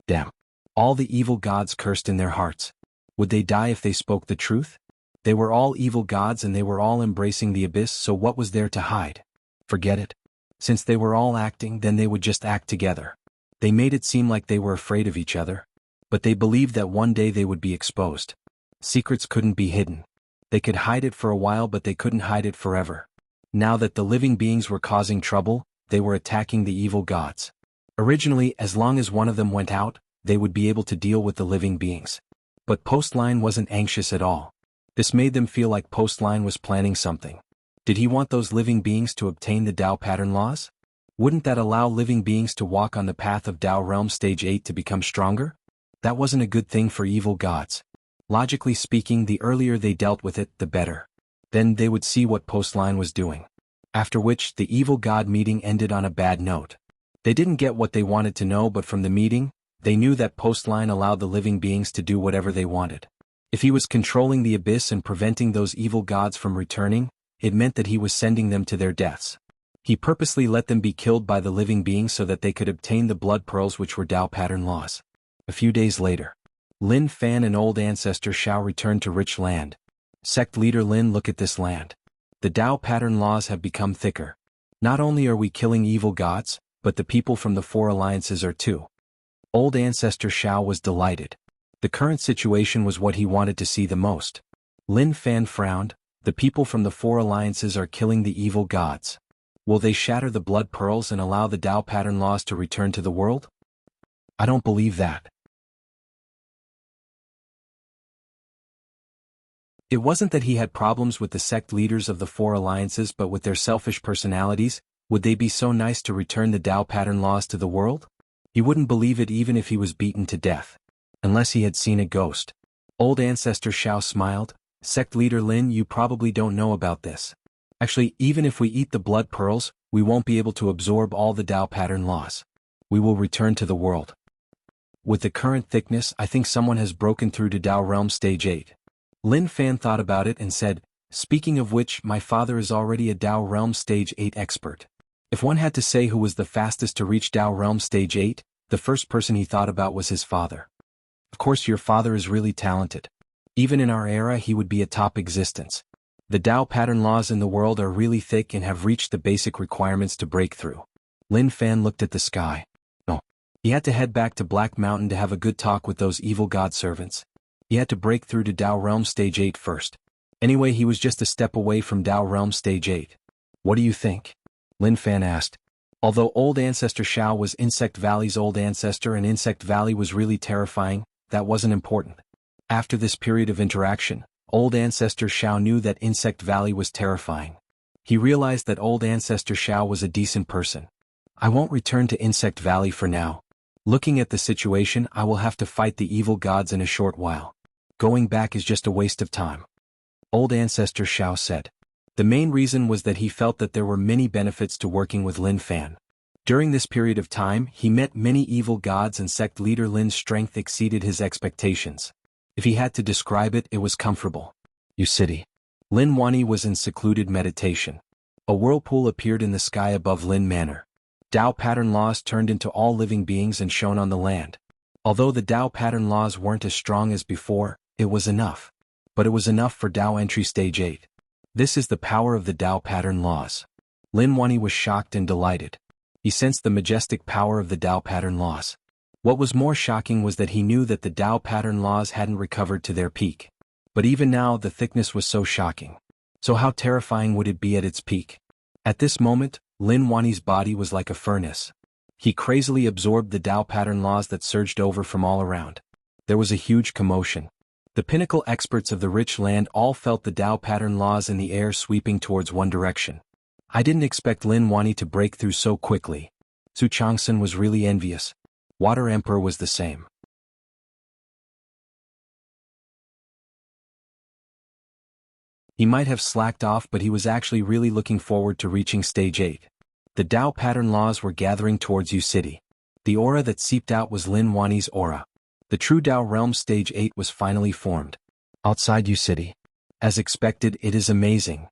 Damn. All the evil gods cursed in their hearts. Would they die if they spoke the truth? They were all evil gods and they were all embracing the abyss, so what was there to hide? Forget it. Since they were all acting, then they would just act together. They made it seem like they were afraid of each other. But they believed that one day they would be exposed. Secrets couldn't be hidden. They could hide it for a while, but they couldn't hide it forever. Now that the living beings were causing trouble, they were attacking the evil gods. Originally, as long as one of them went out, they would be able to deal with the living beings. But Postline wasn't anxious at all. This made them feel like Postline was planning something. Did he want those living beings to obtain the Tao pattern laws? Wouldn't that allow living beings to walk on the path of Tao Realm Stage 8 to become stronger? That wasn't a good thing for evil gods. Logically speaking, the earlier they dealt with it, the better. Then they would see what Postline was doing. After which, the evil god meeting ended on a bad note. They didn't get what they wanted to know, but from the meeting, they knew that Postline allowed the living beings to do whatever they wanted. If he was controlling the abyss and preventing those evil gods from returning, it meant that he was sending them to their deaths. He purposely let them be killed by the living beings so that they could obtain the blood pearls, which were Tao pattern laws. A few days later, Lin Fan and old ancestor Shao returned to rich land. Sect leader Lin, look at this land. The Tao pattern laws have become thicker. Not only are we killing evil gods, but the people from the four alliances are too. Old ancestor Shao was delighted. The current situation was what he wanted to see the most. Lin Fan frowned. The people from the four alliances are killing the evil gods. Will they shatter the blood pearls and allow the Tao pattern laws to return to the world? I don't believe that. It wasn't that he had problems with the sect leaders of the four alliances, but with their selfish personalities. Would they be so nice to return the Tao pattern laws to the world? He wouldn't believe it even if he was beaten to death. Unless he had seen a ghost. Old ancestor Shao smiled. Sect leader Lin, you probably don't know about this. Actually, even if we eat the blood pearls, we won't be able to absorb all the Tao pattern laws. We will return to the world. With the current thickness, I think someone has broken through to Tao Realm Stage 8. Lin Fan thought about it and said, speaking of which, my father is already a Tao Realm Stage 8 expert. If one had to say who was the fastest to reach Tao Realm Stage 8, the first person he thought about was his father. Of course, your father is really talented. Even in our era, he would be a top existence. The Tao pattern laws in the world are really thick and have reached the basic requirements to break through. Lin Fan looked at the sky. No. He had to head back to Black Mountain to have a good talk with those evil god servants. He had to break through to Tao Realm Stage 8 first. Anyway, he was just a step away from Tao Realm Stage 8. What do you think? Lin Fan asked. Although old ancestor Shao was Insect Valley's old ancestor and Insect Valley was really terrifying, that wasn't important. After this period of interaction, old ancestor Shao knew that Insect Valley was terrifying. He realized that old ancestor Shao was a decent person. I won't return to Insect Valley for now. Looking at the situation, I will have to fight the evil gods in a short while. Going back is just a waste of time. Old ancestor Shao said. The main reason was that he felt that there were many benefits to working with Lin Fan. During this period of time, he met many evil gods and sect leader Lin's strength exceeded his expectations. If he had to describe it, it was comfortable. You city. Lin Wani was in secluded meditation. A whirlpool appeared in the sky above Lin Manor. Tao pattern laws turned into all living beings and shone on the land. Although the Tao pattern laws weren't as strong as before, it was enough. But it was enough for Tao entry stage 8. This is the power of the Tao pattern laws. Lin Wani was shocked and delighted. He sensed the majestic power of the Tao pattern laws. What was more shocking was that he knew that the Tao pattern laws hadn't recovered to their peak. But even now the thickness was so shocking. So how terrifying would it be at its peak? At this moment, Lin Wani's body was like a furnace. He crazily absorbed the Tao pattern laws that surged over from all around. There was a huge commotion. The pinnacle experts of the rich land all felt the Tao pattern laws in the air sweeping towards one direction. I didn't expect Lin Wani to break through so quickly. Su Changsun was really envious. Water Emperor was the same. He might have slacked off, but he was actually really looking forward to reaching stage 8. The Tao pattern laws were gathering towards Yu City. The aura that seeped out was Lin Wani's aura. The true Tao realm stage 8 was finally formed. Outside Yu City. As expected, it is amazing.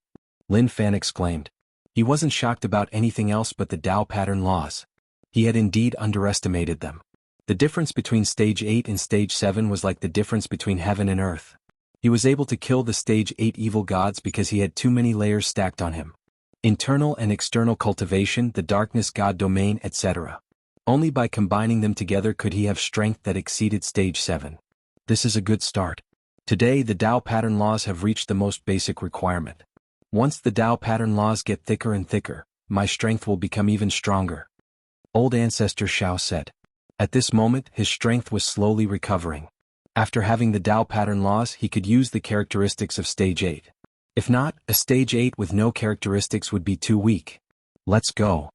Lin Fan exclaimed. He wasn't shocked about anything else but the Tao pattern laws. He had indeed underestimated them. The difference between stage 8 and stage 7 was like the difference between heaven and earth. He was able to kill the stage 8 evil gods because he had too many layers stacked on him. Internal and external cultivation, the darkness god domain, etc. Only by combining them together could he have strength that exceeded stage 7. This is a good start. Today the Tao pattern laws have reached the most basic requirement. Once the Tao pattern laws get thicker and thicker, my strength will become even stronger. Old ancestor Shao said. At this moment, his strength was slowly recovering. After having the Tao pattern laws, he could use the characteristics of stage 8. If not, a stage 8 with no characteristics would be too weak. Let's go.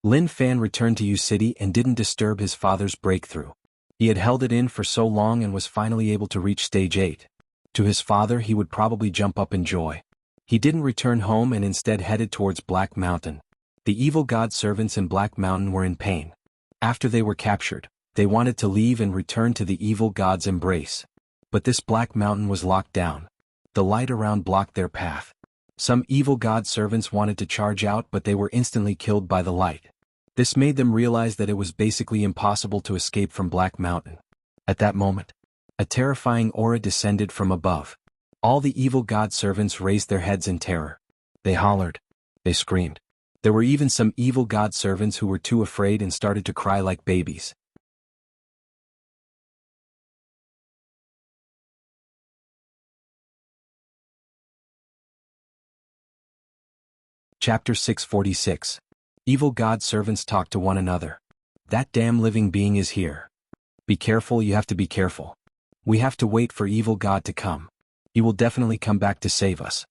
Lin Fan returned to U City and didn't disturb his father's breakthrough. He had held it in for so long and was finally able to reach stage 8. To his father, he would probably jump up in joy. He didn't return home and instead headed towards Black Mountain. The evil god servants in Black Mountain were in pain. After they were captured, they wanted to leave and return to the evil god's embrace. But this Black Mountain was locked down. The light around blocked their path. Some evil god servants wanted to charge out, but they were instantly killed by the light. This made them realize that it was basically impossible to escape from Black Mountain. At that moment, a terrifying aura descended from above. All the evil god servants raised their heads in terror. They hollered. They screamed. There were even some evil god servants who were too afraid and started to cry like babies. Chapter 646. Evil god servants talk to one another. That damn living being is here. Be careful, you have to be careful. We have to wait for evil god to come. He will definitely come back to save us.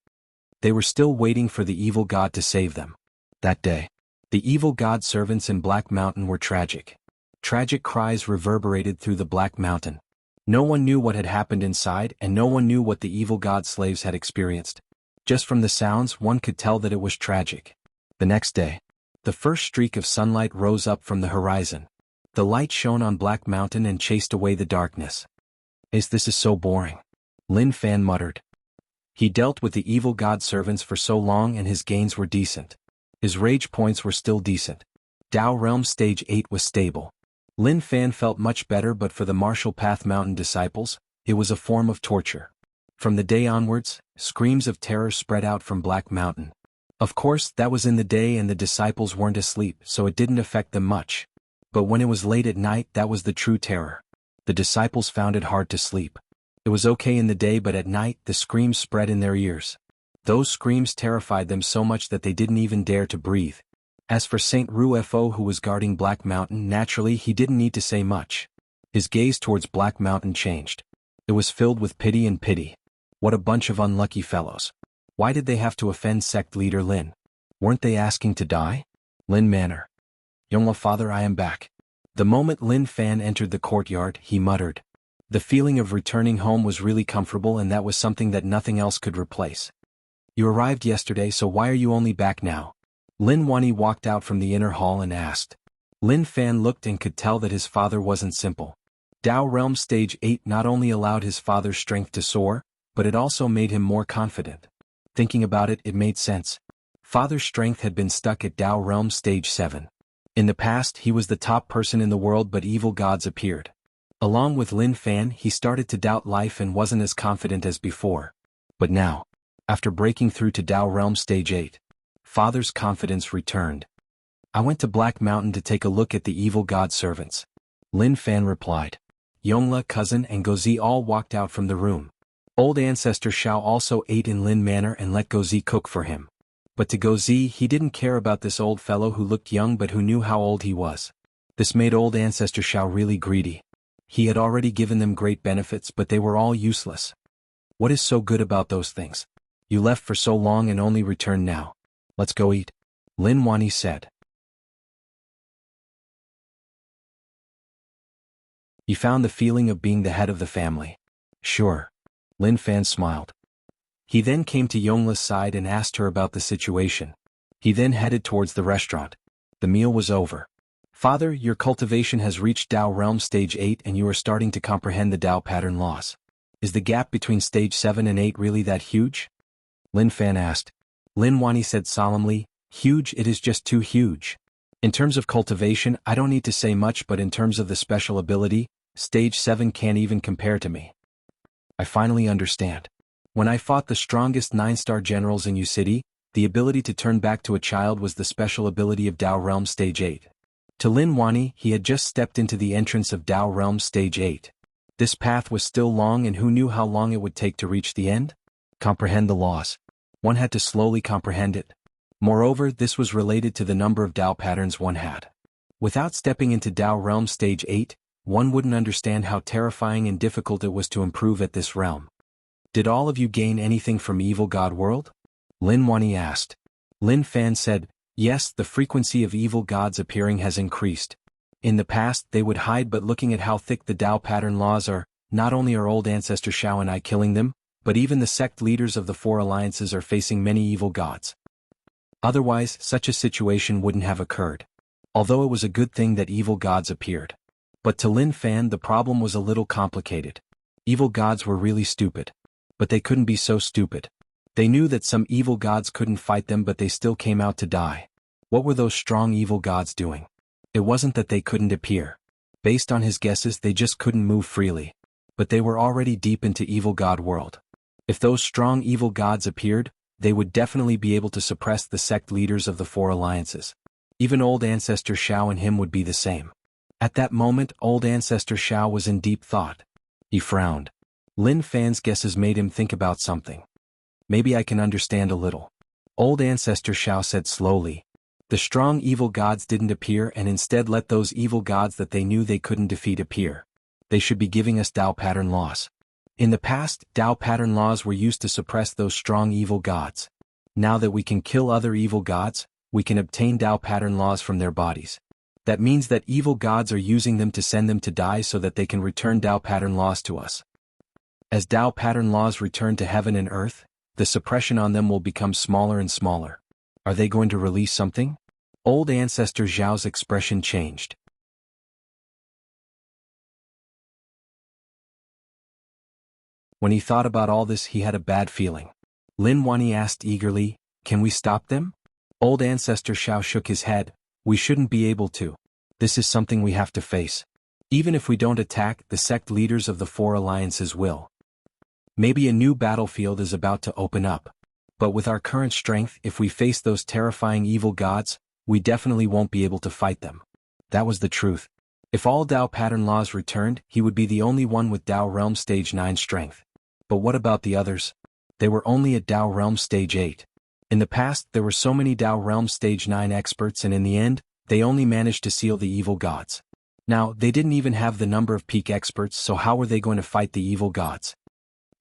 They were still waiting for the evil god to save them. That day, the evil god servants in Black Mountain were tragic. Tragic cries reverberated through the Black Mountain. No one knew what had happened inside, and no one knew what the evil god slaves had experienced. Just from the sounds, one could tell that it was tragic. The next day, the first streak of sunlight rose up from the horizon. The light shone on Black Mountain and chased away the darkness. This is so boring. Lin Fan muttered. He dealt with the evil god servants for so long and his gains were decent. His rage points were still decent. Tao Realm Stage 8 was stable. Lin Fan felt much better, but for the Martial Path Mountain disciples, it was a form of torture. From the day onwards, screams of terror spread out from Black Mountain. Of course, that was in the day and the disciples weren't asleep, so it didn't affect them much. But when it was late at night, that was the true terror. The disciples found it hard to sleep. It was okay in the day, but at night, the screams spread in their ears. Those screams terrified them so much that they didn't even dare to breathe. As for Saint Ruefo, who was guarding Black Mountain, naturally he didn't need to say much. His gaze towards Black Mountain changed. It was filled with pity and pity. What a bunch of unlucky fellows. Why did they have to offend sect leader Lin? Weren't they asking to die? Lin Manor. Yongla father, I am back. The moment Lin Fan entered the courtyard, he muttered. The feeling of returning home was really comfortable, and that was something that nothing else could replace. You arrived yesterday, so why are you only back now? Lin Wani walked out from the inner hall and asked. Lin Fan looked and could tell that his father wasn't simple. Tao Realm Stage 8 not only allowed his father's strength to soar, but it also made him more confident. Thinking about it, it made sense. Father's strength had been stuck at Tao Realm Stage 7. In the past, he was the top person in the world, but evil gods appeared. Along with Lin Fan, he started to doubt life and wasn't as confident as before. But now, after breaking through to Tao Realm Stage 8, father's confidence returned. I went to Black Mountain to take a look at the evil god servants. Lin Fan replied. Yongla, cousin, and Gozi all walked out from the room. Old ancestor Xiao also ate in Lin Manor and let Gozi cook for him. But to Gozi, he didn't care about this old fellow who looked young but who knew how old he was. This made old ancestor Xiao really greedy. He had already given them great benefits, but they were all useless. What is so good about those things? You left for so long and only returned now. Let's go eat. Lin Wani said. He found the feeling of being the head of the family. Sure. Lin Fan smiled. He then came to Yongla's side and asked her about the situation. He then headed towards the restaurant. The meal was over. Father, your cultivation has reached Tao Realm Stage 8 and you are starting to comprehend the Tao pattern laws. Is the gap between Stage 7 and 8 really that huge? Lin Fan asked. Lin Wani said solemnly, huge, it is just too huge. In terms of cultivation, I don't need to say much, but in terms of the special ability, Stage 7 can't even compare to me. I finally understand. When I fought the strongest 9-star generals in U City, the ability to turn back to a child was the special ability of Tao Realm Stage 8. To Lin Wani, he had just stepped into the entrance of Tao Realm Stage 8. This path was still long, and who knew how long it would take to reach the end? Comprehend the laws. One had to slowly comprehend it. Moreover, this was related to the number of Tao patterns one had. Without stepping into Tao Realm Stage 8, one wouldn't understand how terrifying and difficult it was to improve at this realm. Did all of you gain anything from Evil God World? Lin Wani asked. Lin Fan said, yes, the frequency of evil gods appearing has increased. In the past they would hide, but looking at how thick the Tao pattern laws are, not only are old ancestor Shao and I killing them, but even the sect leaders of the four alliances are facing many evil gods. Otherwise, such a situation wouldn't have occurred. Although it was a good thing that evil gods appeared. But to Lin Fan the problem was a little complicated. Evil gods were really stupid. But they couldn't be so stupid. They knew that some evil gods couldn't fight them, but they still came out to die. What were those strong evil gods doing? It wasn't that they couldn't appear. Based on his guesses, they just couldn't move freely. But they were already deep into Evil God World. If those strong evil gods appeared, they would definitely be able to suppress the sect leaders of the four alliances. Even old ancestor Shao and him would be the same. At that moment, old ancestor Shao was in deep thought. He frowned. Lin Fan's guesses made him think about something. Maybe I can understand a little. Old ancestor Shao said slowly. The strong evil gods didn't appear and instead let those evil gods that they knew they couldn't defeat appear. They should be giving us Tao pattern laws. In the past, Tao pattern laws were used to suppress those strong evil gods. Now that we can kill other evil gods, we can obtain Tao pattern laws from their bodies. That means that evil gods are using them to send them to die so that they can return Tao pattern laws to us. As Tao pattern laws return to heaven and earth, the suppression on them will become smaller and smaller. Are they going to release something? Old ancestor Zhao's expression changed. When he thought about all this, he had a bad feeling. Lin Wani asked eagerly, can we stop them? Old ancestor Shao shook his head. We shouldn't be able to. This is something we have to face. Even if we don't attack, the sect leaders of the four alliances will. Maybe a new battlefield is about to open up. But with our current strength, if we face those terrifying evil gods, we definitely won't be able to fight them. That was the truth. If all Tao pattern laws returned, he would be the only one with Tao Realm Stage 9 strength. But what about the others? They were only at Tao Realm Stage 8. In the past, there were so many Tao Realm Stage 9 experts, and in the end, they only managed to seal the evil gods. Now, they didn't even have the number of peak experts, so how were they going to fight the evil gods?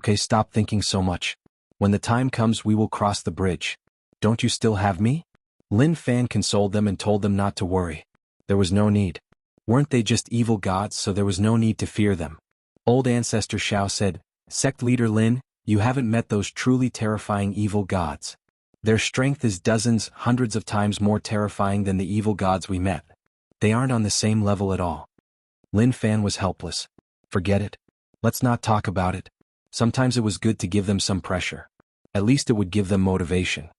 Okay, stop thinking so much. When the time comes, we will cross the bridge. Don't you still have me? Lin Fan consoled them and told them not to worry. There was no need. Weren't they just evil gods, so there was no need to fear them? Old ancestor Shao said, Sect leader Lin, you haven't met those truly terrifying evil gods. Their strength is dozens, hundreds of times more terrifying than the evil gods we met. They aren't on the same level at all. Lin Fan was helpless. Forget it. Let's not talk about it. Sometimes it was good to give them some pressure. At least it would give them motivation.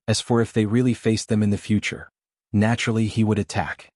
As for if they really faced them in the future, naturally he would attack.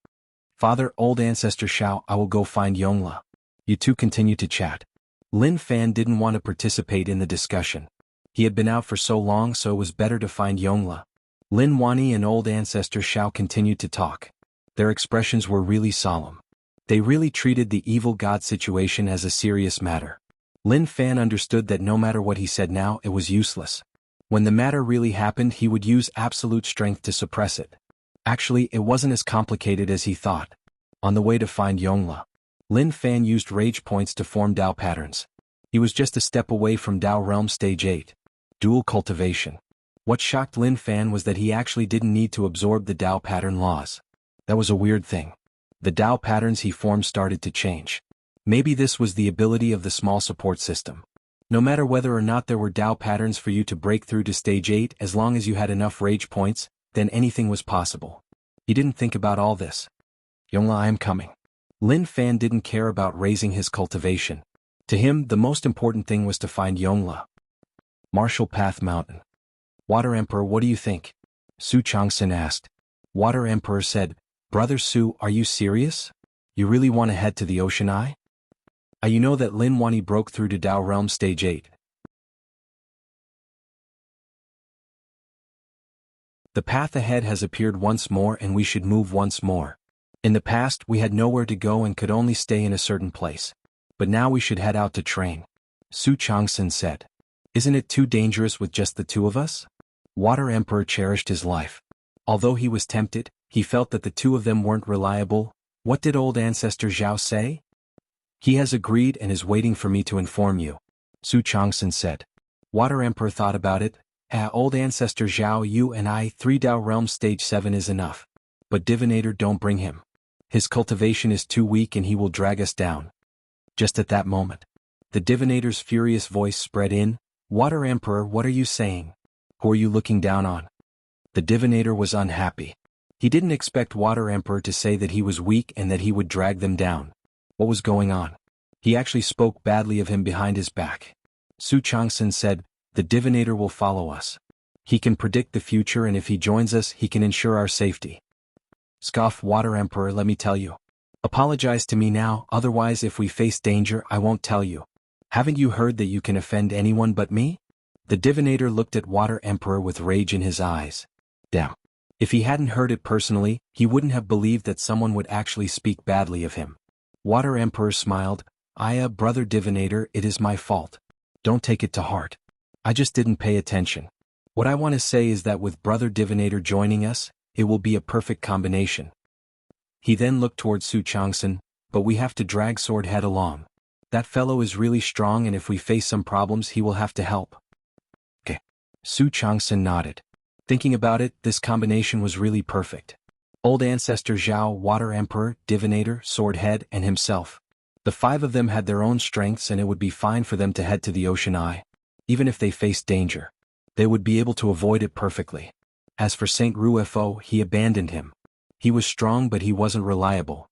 Father, old ancestor Shao, I will go find Yongla. You two continue to chat. Lin Fan didn't want to participate in the discussion. He had been out for so long, so it was better to find Yongla. Lin Wani and old ancestor Shao continued to talk. Their expressions were really solemn. They really treated the evil god situation as a serious matter. Lin Fan understood that no matter what he said now, it was useless. When the matter really happened, he would use absolute strength to suppress it. Actually, it wasn't as complicated as he thought. On the way to find Yongla, Lin Fan used rage points to form Tao patterns. He was just a step away from Tao Realm Stage 8. Dual cultivation. What shocked Lin Fan was that he actually didn't need to absorb the Tao pattern laws. That was a weird thing. The Tao patterns he formed started to change. Maybe this was the ability of the small support system. No matter whether or not there were Tao patterns for you to break through to Stage 8, as long as you had enough rage points, then anything was possible. He didn't think about all this. Yongla, I am coming. Lin Fan didn't care about raising his cultivation. To him, the most important thing was to find Yongla. Martial Path Mountain. Water Emperor, what do you think? Su Changsun asked. Water Emperor said, Brother Su, are you serious? You really want to head to the Ocean Eye? You know that Lin Wani broke through to Tao Realm Stage 8. The path ahead has appeared once more and we should move once more. In the past, we had nowhere to go and could only stay in a certain place. But now we should head out to train. Su Changsun said. Isn't it too dangerous with just the two of us? Water Emperor cherished his life. Although he was tempted, he felt that the two of them weren't reliable. What did old ancestor Zhao say? He has agreed and is waiting for me to inform you. Su Changsun said. Water Emperor thought about it. Old ancestor Zhao, you and I, 3 Dao Realm Stage 7 is enough. But Divinator, don't bring him. His cultivation is too weak and he will drag us down. Just at that moment, the Divinator's furious voice spread in. Water Emperor, what are you saying? Who are you looking down on? The Divinator was unhappy. He didn't expect Water Emperor to say that he was weak and that he would drag them down. What was going on? He actually spoke badly of him behind his back. Su Changsun said, the Divinator will follow us. He can predict the future, and if he joins us, he can ensure our safety. Scoffed Water Emperor, let me tell you. Apologize to me now, otherwise if we face danger I won't tell you. Haven't you heard that you can offend anyone but me? The Divinator looked at Water Emperor with rage in his eyes. Damn. If he hadn't heard it personally, he wouldn't have believed that someone would actually speak badly of him. Water Emperor smiled. Brother Divinator, it is my fault. Don't take it to heart. I just didn't pay attention. What I want to say is that with Brother Divinator joining us, it will be a perfect combination. He then looked towards Su Changsun, but we have to drag Swordhead along. That fellow is really strong, and if we face some problems he will have to help. Okay. Su Changsun nodded. Thinking about it, this combination was really perfect. Old ancestor Zhao, Water Emperor, Divinator, Swordhead, and himself. The 5 of them had their own strengths, and it would be fine for them to head to the Ocean Eye. Even if they faced danger, they would be able to avoid it perfectly. As for Saint Ruefo, he abandoned him. He was strong, but he wasn't reliable.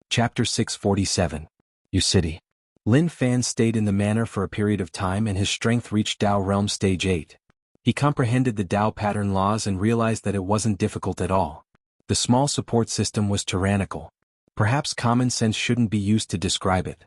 Chapter 647. You City. Lin Fan stayed in the manor for a period of time and his strength reached Dao Realm Stage 8. He comprehended the Dao pattern laws and realized that it wasn't difficult at all. The small support system was tyrannical. Perhaps common sense shouldn't be used to describe it.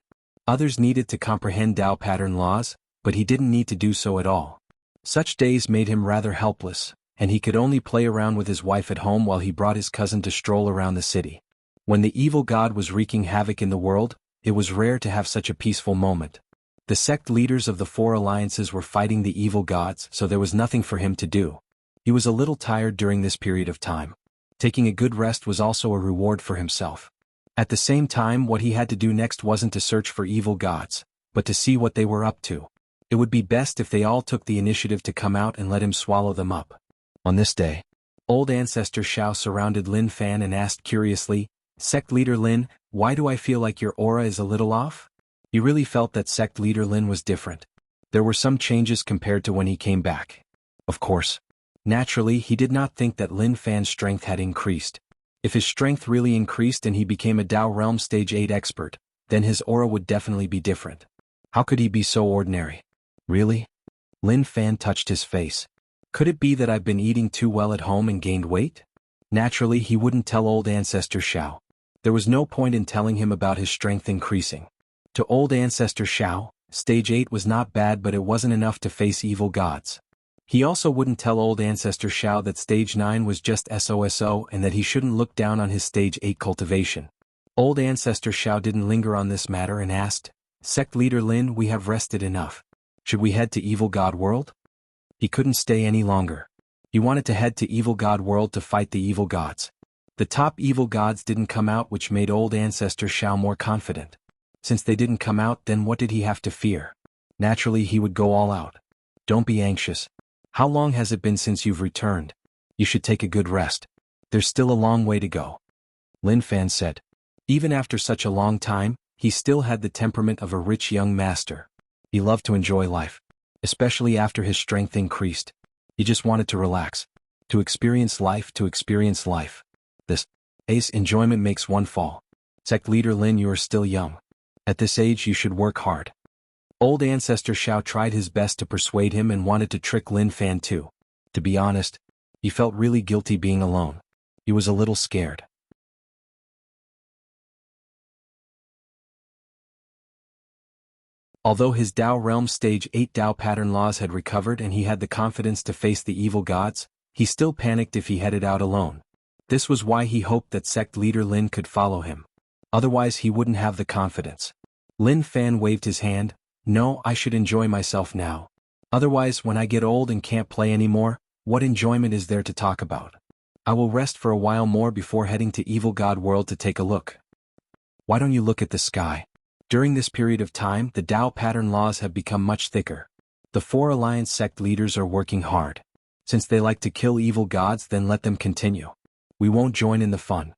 Others needed to comprehend Dao pattern laws, but he didn't need to do so at all. Such days made him rather helpless, and he could only play around with his wife at home while he brought his cousin to stroll around the city. When the evil god was wreaking havoc in the world, it was rare to have such a peaceful moment. The sect leaders of the 4 alliances were fighting the evil gods, so there was nothing for him to do. He was a little tired during this period of time. Taking a good rest was also a reward for himself. At the same time, what he had to do next wasn't to search for evil gods, but to see what they were up to. It would be best if they all took the initiative to come out and let him swallow them up. On this day, old ancestor Xiao surrounded Lin Fan and asked curiously, Sect Leader Lin, why do I feel like your aura is a little off? He really felt that Sect Leader Lin was different. There were some changes compared to when he came back. Of course. Naturally, he did not think that Lin Fan's strength had increased. If his strength really increased and he became a Dao Realm Stage 8 expert, then his aura would definitely be different. How could he be so ordinary? Really? Lin Fan touched his face. Could it be that I've been eating too well at home and gained weight? Naturally, he wouldn't tell old ancestor Xiao. There was no point in telling him about his strength increasing. To old ancestor Xiao, Stage 8 was not bad, but it wasn't enough to face evil gods. He also wouldn't tell old ancestor Xiao that Stage 9 was just SOSO and that he shouldn't look down on his Stage 8 cultivation. Old ancestor Xiao didn't linger on this matter and asked, Sect Leader Lin, we have rested enough. Should we head to Evil God World? He couldn't stay any longer. He wanted to head to Evil God World to fight the evil gods. The top evil gods didn't come out, which made old ancestor Xiao more confident. Since they didn't come out, then what did he have to fear? Naturally, he would go all out. Don't be anxious. How long has it been since you've returned? You should take a good rest. There's still a long way to go. Lin Fan said. Even after such a long time, he still had the temperament of a rich young master. He loved to enjoy life. Especially after his strength increased. He just wanted to relax. To experience life, This enjoyment makes one fall. Sect Leader Lin, you are still young. At this age you should work hard. Old ancestor Xiao tried his best to persuade him and wanted to trick Lin Fan too. To be honest, he felt really guilty being alone. He was a little scared. Although his Dao Realm Stage 8 Dao pattern laws had recovered and he had the confidence to face the evil gods, he still panicked if he headed out alone. This was why he hoped that Sect Leader Lin could follow him. Otherwise he wouldn't have the confidence. Lin Fan waved his hand. No, I should enjoy myself now. Otherwise, when I get old and can't play anymore, what enjoyment is there to talk about? I will rest for a while more before heading to Evil God World to take a look. Why don't you look at the sky? During this period of time, the Tao pattern laws have become much thicker. The 4 Alliance sect leaders are working hard. Since they like to kill evil gods, then let them continue. We won't join in the fun.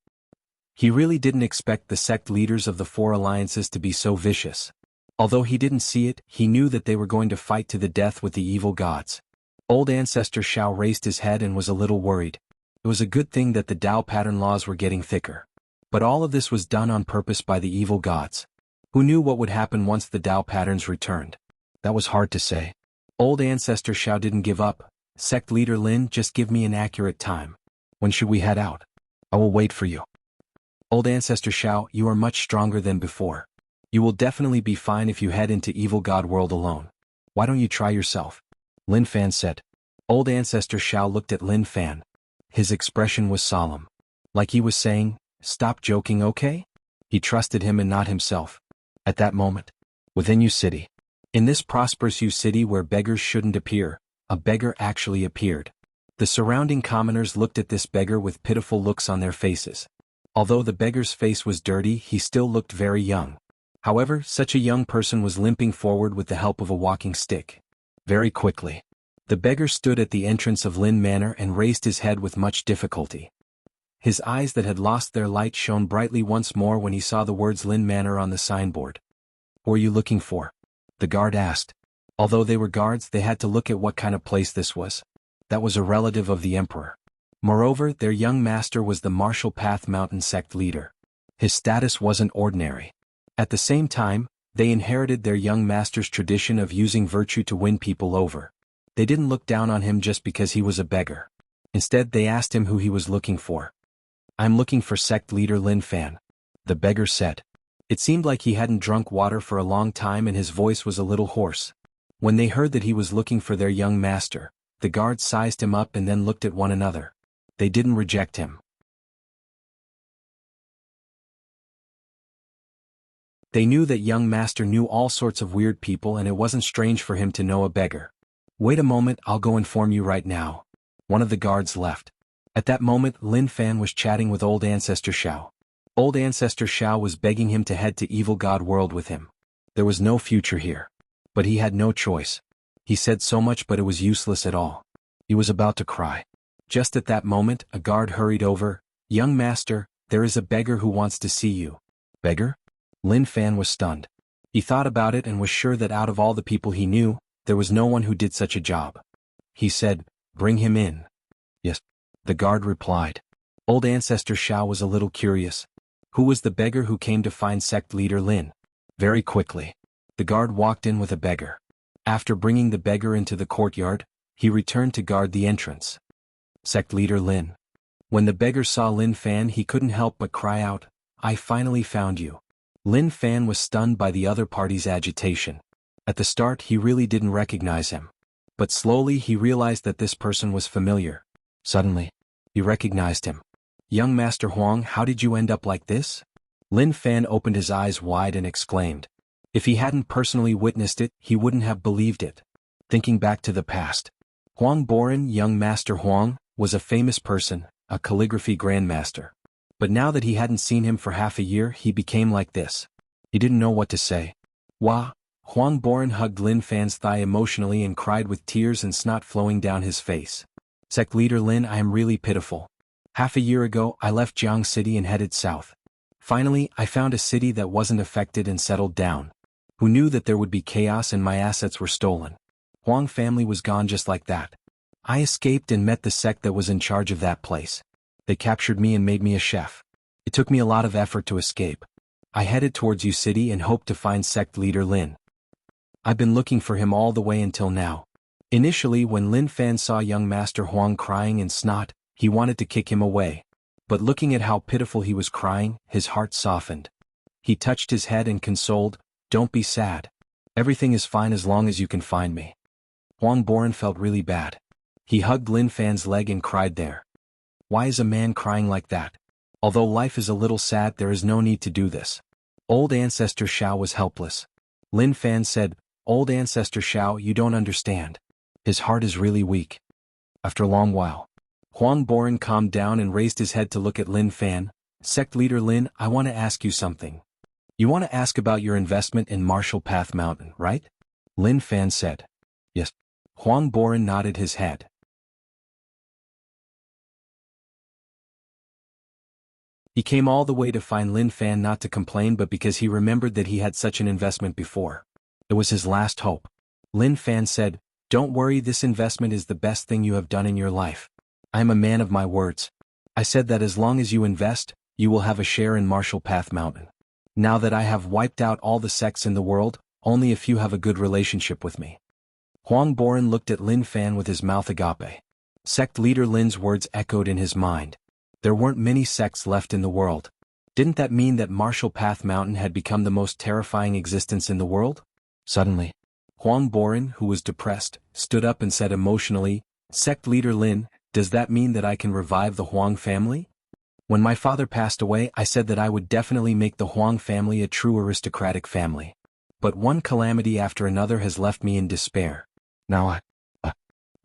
He really didn't expect the sect leaders of the 4 alliances to be so vicious. Although he didn't see it, he knew that they were going to fight to the death with the evil gods. Old Ancestor Shao raised his head and was a little worried. It was a good thing that the Tao pattern laws were getting thicker. But all of this was done on purpose by the evil gods. Who knew what would happen once the Tao patterns returned? That was hard to say. Old Ancestor Shao didn't give up. Sect Leader Lin, just give me an accurate time. When should we head out? I will wait for you. Old Ancestor Shao, you are much stronger than before. You will definitely be fine if you head into Evil God World alone. Why don't you try yourself? Lin Fan said. Old Ancestor Shao looked at Lin Fan. His expression was solemn. Like he was saying, stop joking, okay? He trusted him and not himself. At that moment, within Yu City. In this prosperous Yu City where beggars shouldn't appear, a beggar actually appeared. The surrounding commoners looked at this beggar with pitiful looks on their faces. Although the beggar's face was dirty, he still looked very young. However, such a young person was limping forward with the help of a walking stick. Very quickly, the beggar stood at the entrance of Lin Manor and raised his head with much difficulty. His eyes that had lost their light shone brightly once more when he saw the words Lin Manor on the signboard. Who are you looking for? The guard asked. Although they were guards, they had to look at what kind of place this was. That was a relative of the emperor. Moreover, their young master was the Martial Path Mountain sect leader. His status wasn't ordinary. At the same time, they inherited their young master's tradition of using virtue to win people over. They didn't look down on him just because he was a beggar. Instead, they asked him who he was looking for. I'm looking for sect leader Lin Fan. The beggar said. It seemed like he hadn't drunk water for a long time and his voice was a little hoarse. When they heard that he was looking for their young master, the guards sized him up and then looked at one another. They didn't reject him. They knew that young master knew all sorts of weird people and it wasn't strange for him to know a beggar. Wait a moment, I'll go inform you right now. One of the guards left. At that moment, Lin Fan was chatting with Old Ancestor Shao. Old Ancestor Shao was begging him to head to Evil God World with him. There was no future here. But he had no choice. He said so much but it was useless at all. He was about to cry. Just at that moment, a guard hurried over. Young master, there is a beggar who wants to see you. Beggar? Lin Fan was stunned. He thought about it and was sure that out of all the people he knew, there was no one who did such a job. He said, bring him in. Yes. The guard replied. Old Ancestor Shao was a little curious. Who was the beggar who came to find sect leader Lin? Very quickly, the guard walked in with a beggar. After bringing the beggar into the courtyard, he returned to guard the entrance. Sect leader Lin. When the beggar saw Lin Fan, he couldn't help but cry out, I finally found you. Lin Fan was stunned by the other party's agitation. At the start, he really didn't recognize him. But slowly he realized that this person was familiar. Suddenly, he recognized him. Young Master Huang, how did you end up like this? Lin Fan opened his eyes wide and exclaimed. If he hadn't personally witnessed it, he wouldn't have believed it. Thinking back to the past, Huang Boren, young Master Huang, was a famous person, a calligraphy grandmaster. But now that he hadn't seen him for half a year, he became like this. He didn't know what to say. Wah! Huang Boren hugged Lin Fan's thigh emotionally and cried with tears and snot flowing down his face. Sect leader Lin, I am really pitiful. Half a year ago, I left Jianghu City and headed south. Finally, I found a city that wasn't affected and settled down. Who knew that there would be chaos and my assets were stolen? Huang family was gone just like that. I escaped and met the sect that was in charge of that place. They captured me and made me a chef. It took me a lot of effort to escape. I headed towards Yu City and hoped to find sect leader Lin. I've been looking for him all the way until now. Initially, when Lin Fan saw young Master Huang crying and snot, he wanted to kick him away. But looking at how pitiful he was crying, his heart softened. He touched his head and consoled, don't be sad. Everything is fine as long as you can find me. Huang Boren felt really bad. He hugged Lin Fan's leg and cried there. Why is a man crying like that? Although life is a little sad, there is no need to do this. Old Ancestor Shao was helpless. Lin Fan said, Old ancestor Xiao, you don't understand. His heart is really weak. After a long while, Huang Boren calmed down and raised his head to look at Lin Fan. Sect leader Lin, I want to ask you something. You want to ask about your investment in Martial Path Mountain, right? Lin Fan said. Yes. Huang Boren nodded his head. He came all the way to find Lin Fan, not to complain but because he remembered that he had such an investment before. It was his last hope. Lin Fan said, Don't worry, this investment is the best thing you have done in your life. I am a man of my words. I said that as long as you invest, you will have a share in Martial Path Mountain. Now that I have wiped out all the sects in the world, only a few have a good relationship with me. Huang Boren looked at Lin Fan with his mouth agape. Sect leader Lin's words echoed in his mind. There weren't many sects left in the world. Didn't that mean that Martial Path Mountain had become the most terrifying existence in the world? Suddenly, Huang Boren, who was depressed, stood up and said emotionally, Sect leader Lin, does that mean that I can revive the Huang family? When my father passed away, I said that I would definitely make the Huang family a true aristocratic family. But one calamity after another has left me in despair. Now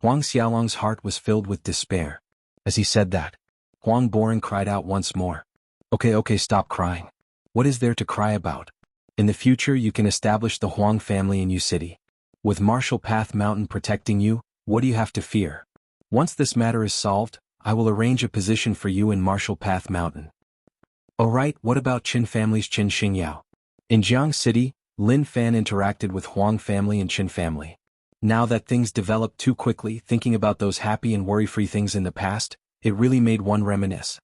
Huang Xiaolong's heart was filled with despair. As he said that, Huang Boren cried out once more. Okay, stop crying. What is there to cry about? In the future you can establish the Huang family in Yu City. With Martial Path Mountain protecting you, what do you have to fear? Once this matter is solved, I will arrange a position for you in Martial Path Mountain. Alright, what about Qin family's Qin Xingyao? In Jianghu City, Lin Fan interacted with Huang family and Qin family. Now that things developed too quickly, thinking about those happy and worry-free things in the past, it really made one reminisce.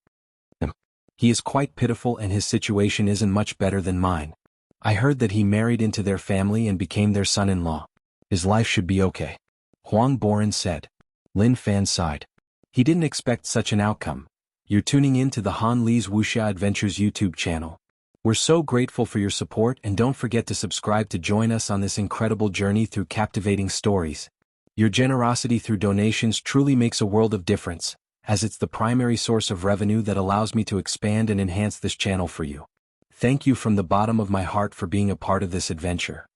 He is quite pitiful and his situation isn't much better than mine. I heard that he married into their family and became their son-in-law. His life should be okay. Huang Boren said. Lin Fan sighed. He didn't expect such an outcome. You're tuning in to the Han Li's Wuxia Adventures YouTube channel. We're so grateful for your support and don't forget to subscribe to join us on this incredible journey through captivating stories. Your generosity through donations truly makes a world of difference, as it's the primary source of revenue that allows me to expand and enhance this channel for you. Thank you from the bottom of my heart for being a part of this adventure.